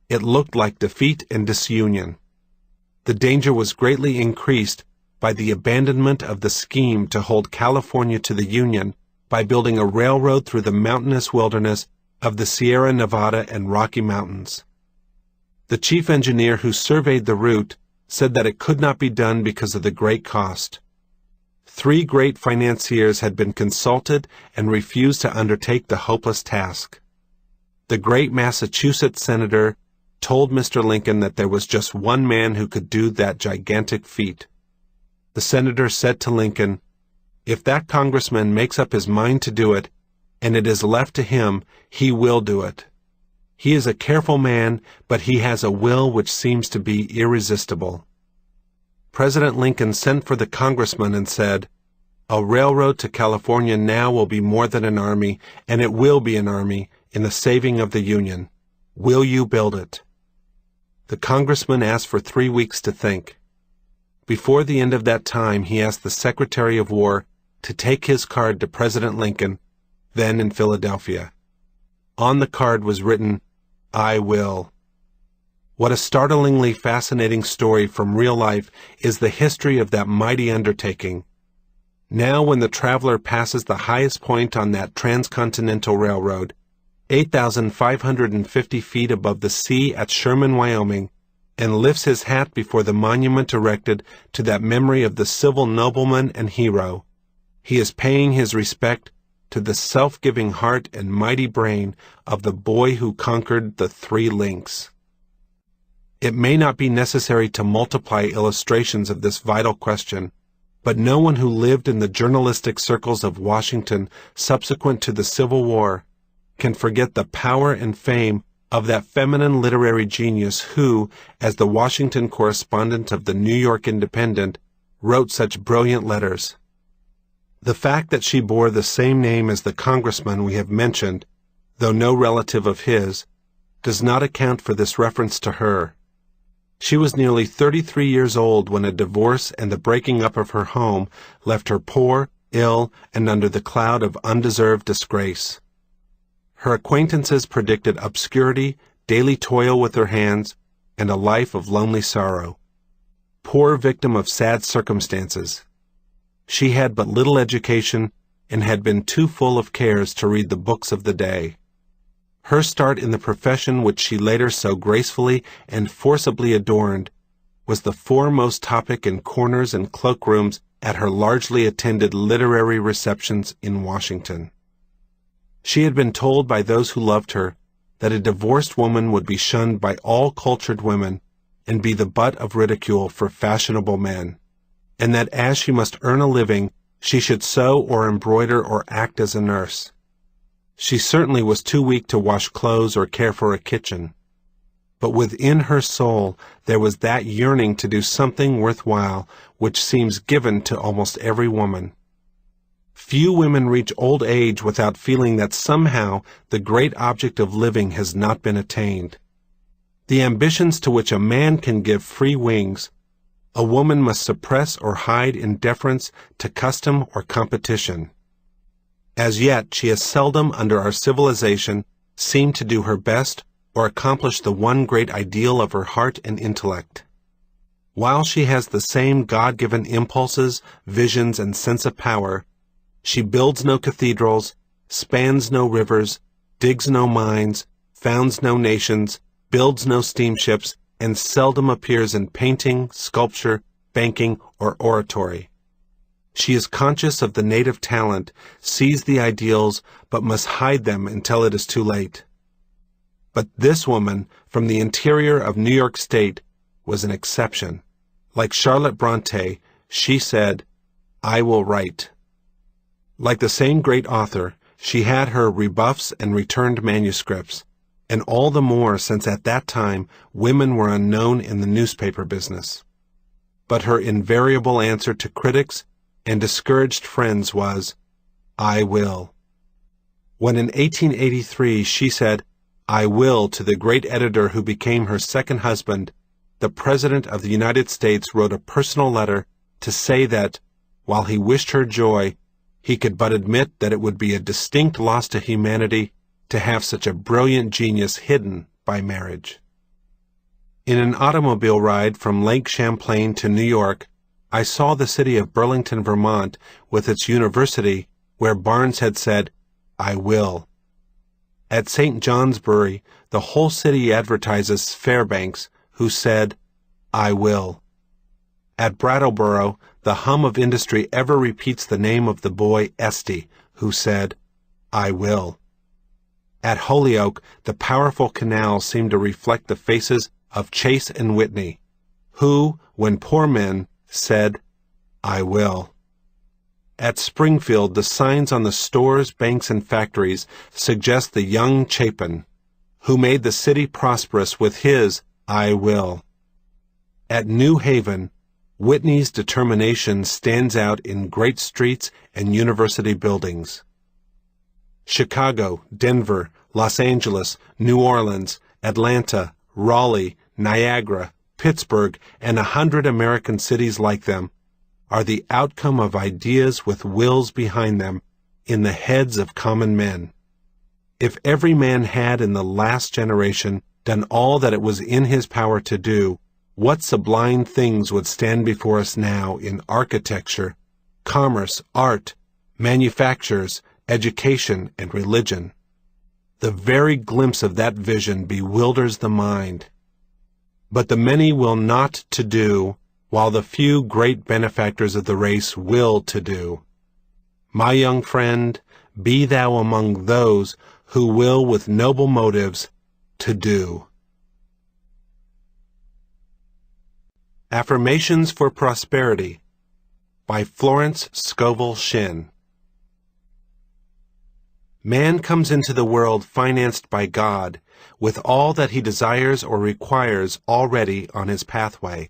It looked like defeat and disunion. The danger was greatly increased by the abandonment of the scheme to hold California to the Union by building a railroad through the mountainous wilderness of the Sierra Nevada and Rocky Mountains. The chief engineer who surveyed the route said that it could not be done because of the great cost. 3 great financiers had been consulted and refused to undertake the hopeless task. The great Massachusetts senator told Mr. Lincoln that there was just one man who could do that gigantic feat. The senator said to Lincoln, "If that congressman makes up his mind to do it, and it is left to him, he will do it. He is a careful man, but he has a will which seems to be irresistible." President Lincoln sent for the congressman and said, "A railroad to California now will be more than an army, and it will be an army in the saving of the Union. Will you build it?" The congressman asked for 3 weeks to think. Before the end of that time, he asked the Secretary of War to take his card to President Lincoln, then in Philadelphia. On the card was written, "I will." What a startlingly fascinating story from real life is the history of that mighty undertaking. Now when the traveler passes the highest point on that transcontinental railroad, 8,550 feet above the sea at Sherman, Wyoming, and lifts his hat before the monument erected to that memory of the civil nobleman and hero, he is paying his respect to the self-giving heart and mighty brain of the boy who conquered the 3 links. It may not be necessary to multiply illustrations of this vital question, but no one who lived in the journalistic circles of Washington subsequent to the Civil War can forget the power and fame of that feminine literary genius who, as the Washington correspondent of the New York Independent, wrote such brilliant letters. The fact that she bore the same name as the congressman we have mentioned, though no relative of his, does not account for this reference to her. She was nearly 33 years old when a divorce and the breaking up of her home left her poor, ill, and under the cloud of undeserved disgrace. Her acquaintances predicted obscurity, daily toil with her hands, and a life of lonely sorrow. Poor victim of sad circumstances. She had but little education and had been too full of cares to read the books of the day. Her start in the profession which she later so gracefully and forcibly adorned was the foremost topic in corners and cloakrooms at her largely attended literary receptions in Washington. She had been told by those who loved her that a divorced woman would be shunned by all cultured women and be the butt of ridicule for fashionable men, and that as she must earn a living, she should sew or embroider or act as a nurse. She certainly was too weak to wash clothes or care for a kitchen. But within her soul there was that yearning to do something worthwhile which seems given to almost every woman. Few women reach old age without feeling that somehow the great object of living has not been attained. The ambitions to which a man can give free wings, a woman must suppress or hide in deference to custom or competition. As yet, she has seldom, under our civilization, seemed to do her best or accomplish the one great ideal of her heart and intellect. While she has the same God-given impulses, visions, and sense of power, she builds no cathedrals, spans no rivers, digs no mines, founds no nations, builds no steamships, and seldom appears in painting, sculpture, banking, or oratory. She is conscious of the native talent, sees the ideals, but must hide them until it is too late. But this woman, from the interior of New York State, was an exception. Like Charlotte Bronte, she said, "I will write." Like the same great author, she had her rebuffs and returned manuscripts, and all the more since at that time women were unknown in the newspaper business. But her invariable answer to critics and discouraged friends was, "I will." When in 1883 she said, "I will" to the great editor who became her second husband, the President of the United States wrote a personal letter to say that, while he wished her joy, he could but admit that it would be a distinct loss to humanity to have such a brilliant genius hidden by marriage. In an automobile ride from Lake Champlain to New York, I saw the city of Burlington, Vermont, with its university, where Barnes had said, "I will." At St. Johnsbury, the whole city advertises Fairbanks, who said, "I will." At Brattleboro, the hum of industry ever repeats the name of the boy Esty, who said, "I will." At Holyoke, the powerful canals seem to reflect the faces of Chase and Whitney, who, when poor men, said, "I will." At Springfield, the signs on the stores, banks, and factories suggest the young Chapin, who made the city prosperous with his "I will." At New Haven, Whitney's determination stands out in great streets and university buildings. Chicago, Denver, Los Angeles, New Orleans, Atlanta, Raleigh, Niagara, Pittsburgh, and 100 American cities like them are the outcome of ideas with wills behind them in the heads of common men. If every man had in the last generation done all that it was in his power to do, what sublime things would stand before us now in architecture, commerce, art, manufactures, education, and religion. The very glimpse of that vision bewilders the mind. But the many will not to do, while the few great benefactors of the race will to do. My young friend, be thou among those who will with noble motives to do. Affirmations for Prosperity by Florence Scovel Shinn. Man comes into the world financed by God, with all that he desires or requires already on his pathway.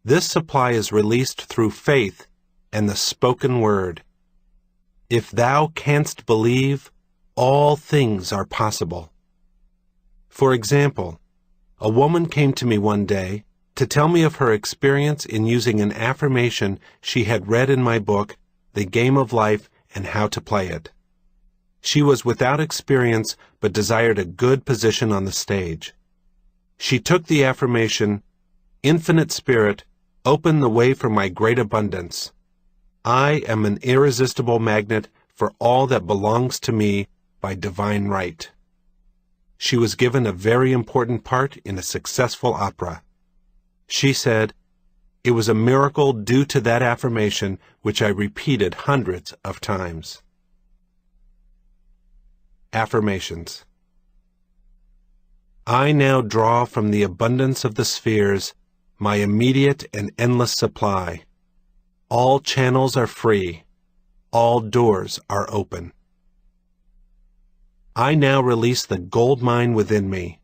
This supply is released through faith and the spoken word. If thou canst believe, all things are possible. For example, a woman came to me one day to tell me of her experience in using an affirmation she had read in my book, The Game of Life and How to Play It. She was without experience but desired a good position on the stage. She took the affirmation, "Infinite Spirit, open the way for my great abundance. I am an irresistible magnet for all that belongs to me by divine right." She was given a very important part in a successful opera. She said, "It was a miracle due to that affirmation which I repeated hundreds of times." Affirmations. I now draw from the abundance of the spheres my immediate and endless supply. All channels are free. All doors are open. I now release the gold mine within me.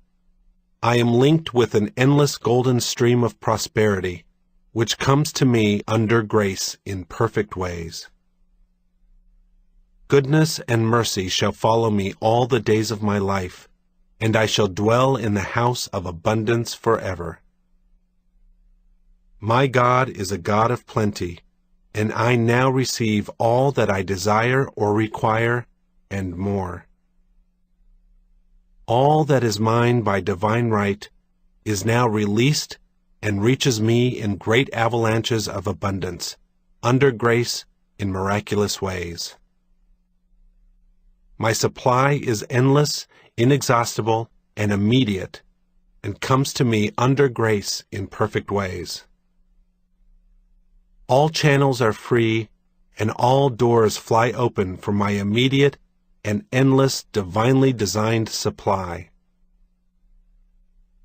I am linked with an endless golden stream of prosperity, which comes to me under grace in perfect ways. Goodness and mercy shall follow me all the days of my life, and I shall dwell in the house of abundance forever. My God is a God of plenty, and I now receive all that I desire or require, and more. All that is mine by divine right is now released and reaches me in great avalanches of abundance, under grace in miraculous ways. My supply is endless, inexhaustible, and immediate, and comes to me under grace in perfect ways. All channels are free, and all doors fly open for my immediate and endless divinely designed supply.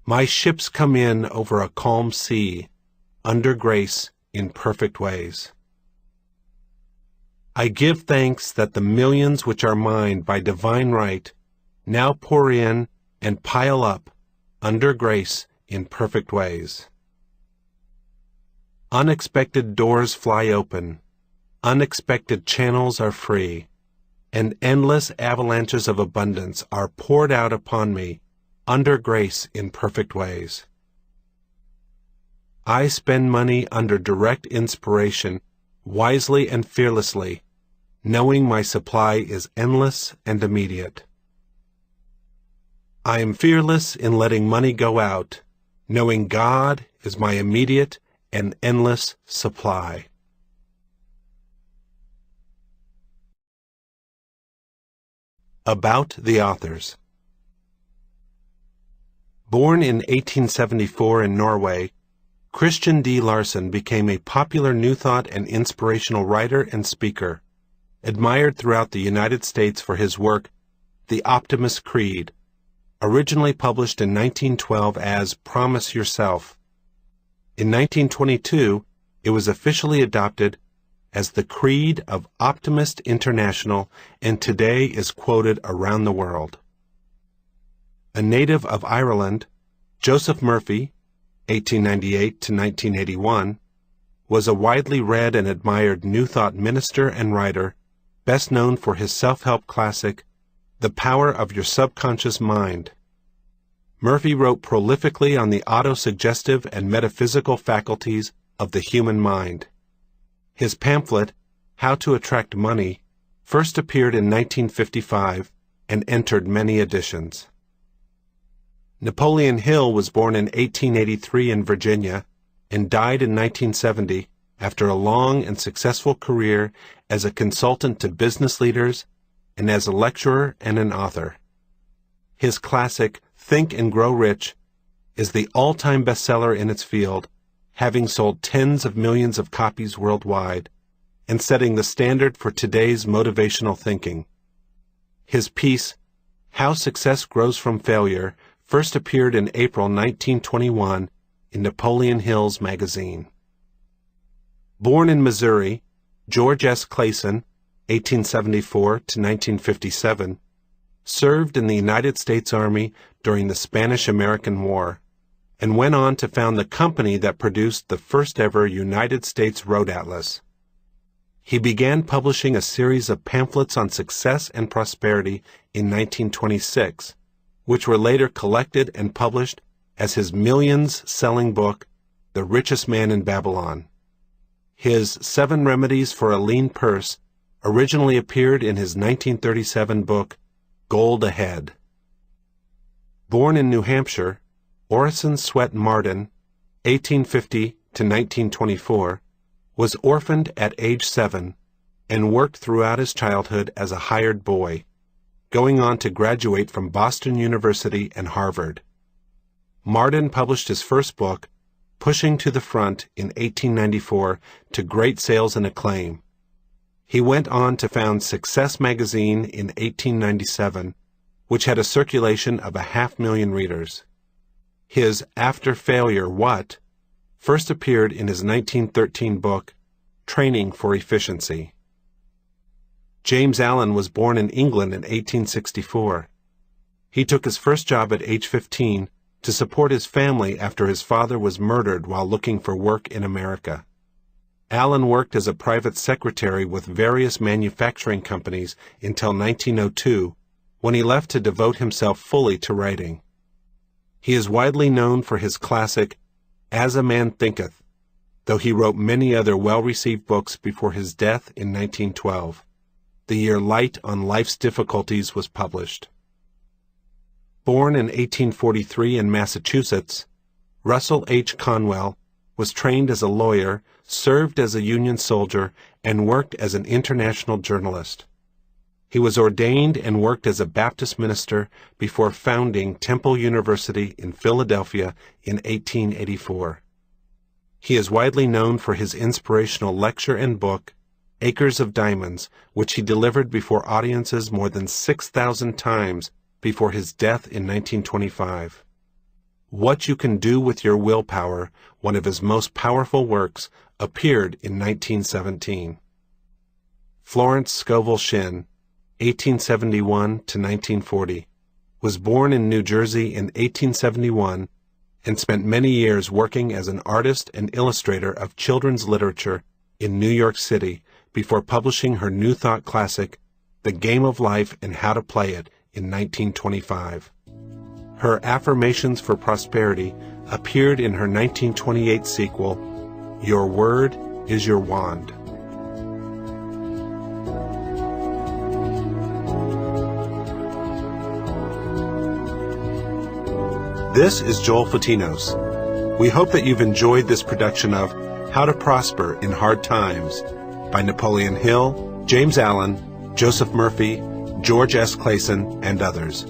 My ships come in over a calm sea, under grace in perfect ways. I give thanks that the millions which are mine by divine right now pour in and pile up, under grace in perfect ways. Unexpected doors fly open, unexpected channels are free, and endless avalanches of abundance are poured out upon me, under grace in perfect ways. I spend money under direct inspiration, wisely and fearlessly, knowing my supply is endless and immediate. I am fearless in letting money go out, knowing God is my immediate and endless supply. About the authors. Born in 1874 in Norway, Christian D. Larson became a popular New Thought and inspirational writer and speaker, admired throughout the United States for his work, The Optimist Creed, originally published in 1912 as Promise Yourself. In 1922, it was officially adopted as the Creed of Optimist International, and today is quoted around the world. A native of Ireland, Joseph Murphy, 1898 to 1981, was a widely read and admired New Thought minister and writer, best known for his self-help classic, The Power of Your Subconscious Mind. Murphy wrote prolifically on the autosuggestive and metaphysical faculties of the human mind. His pamphlet, How to Attract Money, first appeared in 1955 and entered many editions. Napoleon Hill was born in 1883 in Virginia and died in 1970 after a long and successful career as a consultant to business leaders and as a lecturer and an author. His classic, Think and Grow Rich, is the all-time bestseller in its field, having sold tens of millions of copies worldwide, and setting the standard for today's motivational thinking. His piece, How Success Grows from Failure, first appeared in April 1921 in Napoleon Hill's magazine. Born in Missouri, George S. Clayson, 1874 to 1957, served in the United States Army during the Spanish-American War, and went on to found the company that produced the first-ever United States Road Atlas. He began publishing a series of pamphlets on success and prosperity in 1926, which were later collected and published as his millions-selling book, The Richest Man in Babylon. His 7 Remedies for a Lean Purse originally appeared in his 1937 book, Gold Ahead. Born in New Hampshire, Orison Swett Marden, 1850 to 1924, was orphaned at age 7 and worked throughout his childhood as a hired boy, going on to graduate from Boston University and Harvard. Marden published his first book, Pushing to the Front, in 1894 to great sales and acclaim. He went on to found Success magazine in 1897, which had a circulation of 500,000 readers. His After Failure, What? First appeared in his 1913 book, Training for Efficiency. James Allen was born in England in 1864. He took his first job at age 15 to support his family after his father was murdered while looking for work in America. Allen worked as a private secretary with various manufacturing companies until 1902, when he left to devote himself fully to writing. He is widely known for his classic, As a Man Thinketh, though he wrote many other well-received books before his death in 1912, the year Light on Life's Difficulties was published. Born in 1843 in Massachusetts, Russell H. Conwell was trained as a lawyer, served as a Union soldier, and worked as an international journalist. He was ordained and worked as a Baptist minister before founding Temple University in Philadelphia in 1884. He is widely known for his inspirational lecture and book, Acres of Diamonds, which he delivered before audiences more than 6,000 times before his death in 1925. What You Can Do with Your Willpower, one of his most powerful works, appeared in 1917. Florence Scovel Shinn, 1871 to 1940, was born in New Jersey in 1871 and spent many years working as an artist and illustrator of children's literature in New York City before publishing her New Thought classic, The Game of Life and How to Play It, in 1925. Her Affirmations for Prosperity appeared in her 1928 sequel, Your Word is Your Wand. This is Joel Fatinos. We hope that you've enjoyed this production of How to Prosper in Hard Times by Napoleon Hill, James Allen, Joseph Murphy, George S. Clayson, and others.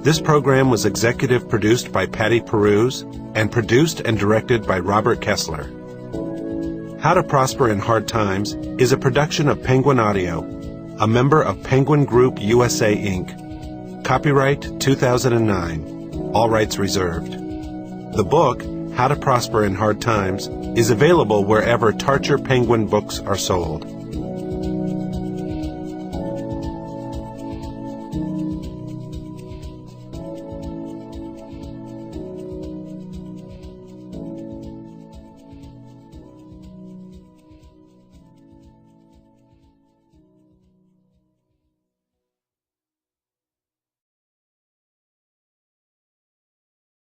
This program was executive produced by Patty Peruse and produced and directed by Robert Kessler. How to Prosper in Hard Times is a production of Penguin Audio, a member of Penguin Group USA, Inc. Copyright 2009. All rights reserved. The book, How to Prosper in Hard Times, is available wherever Tarcher Penguin books are sold.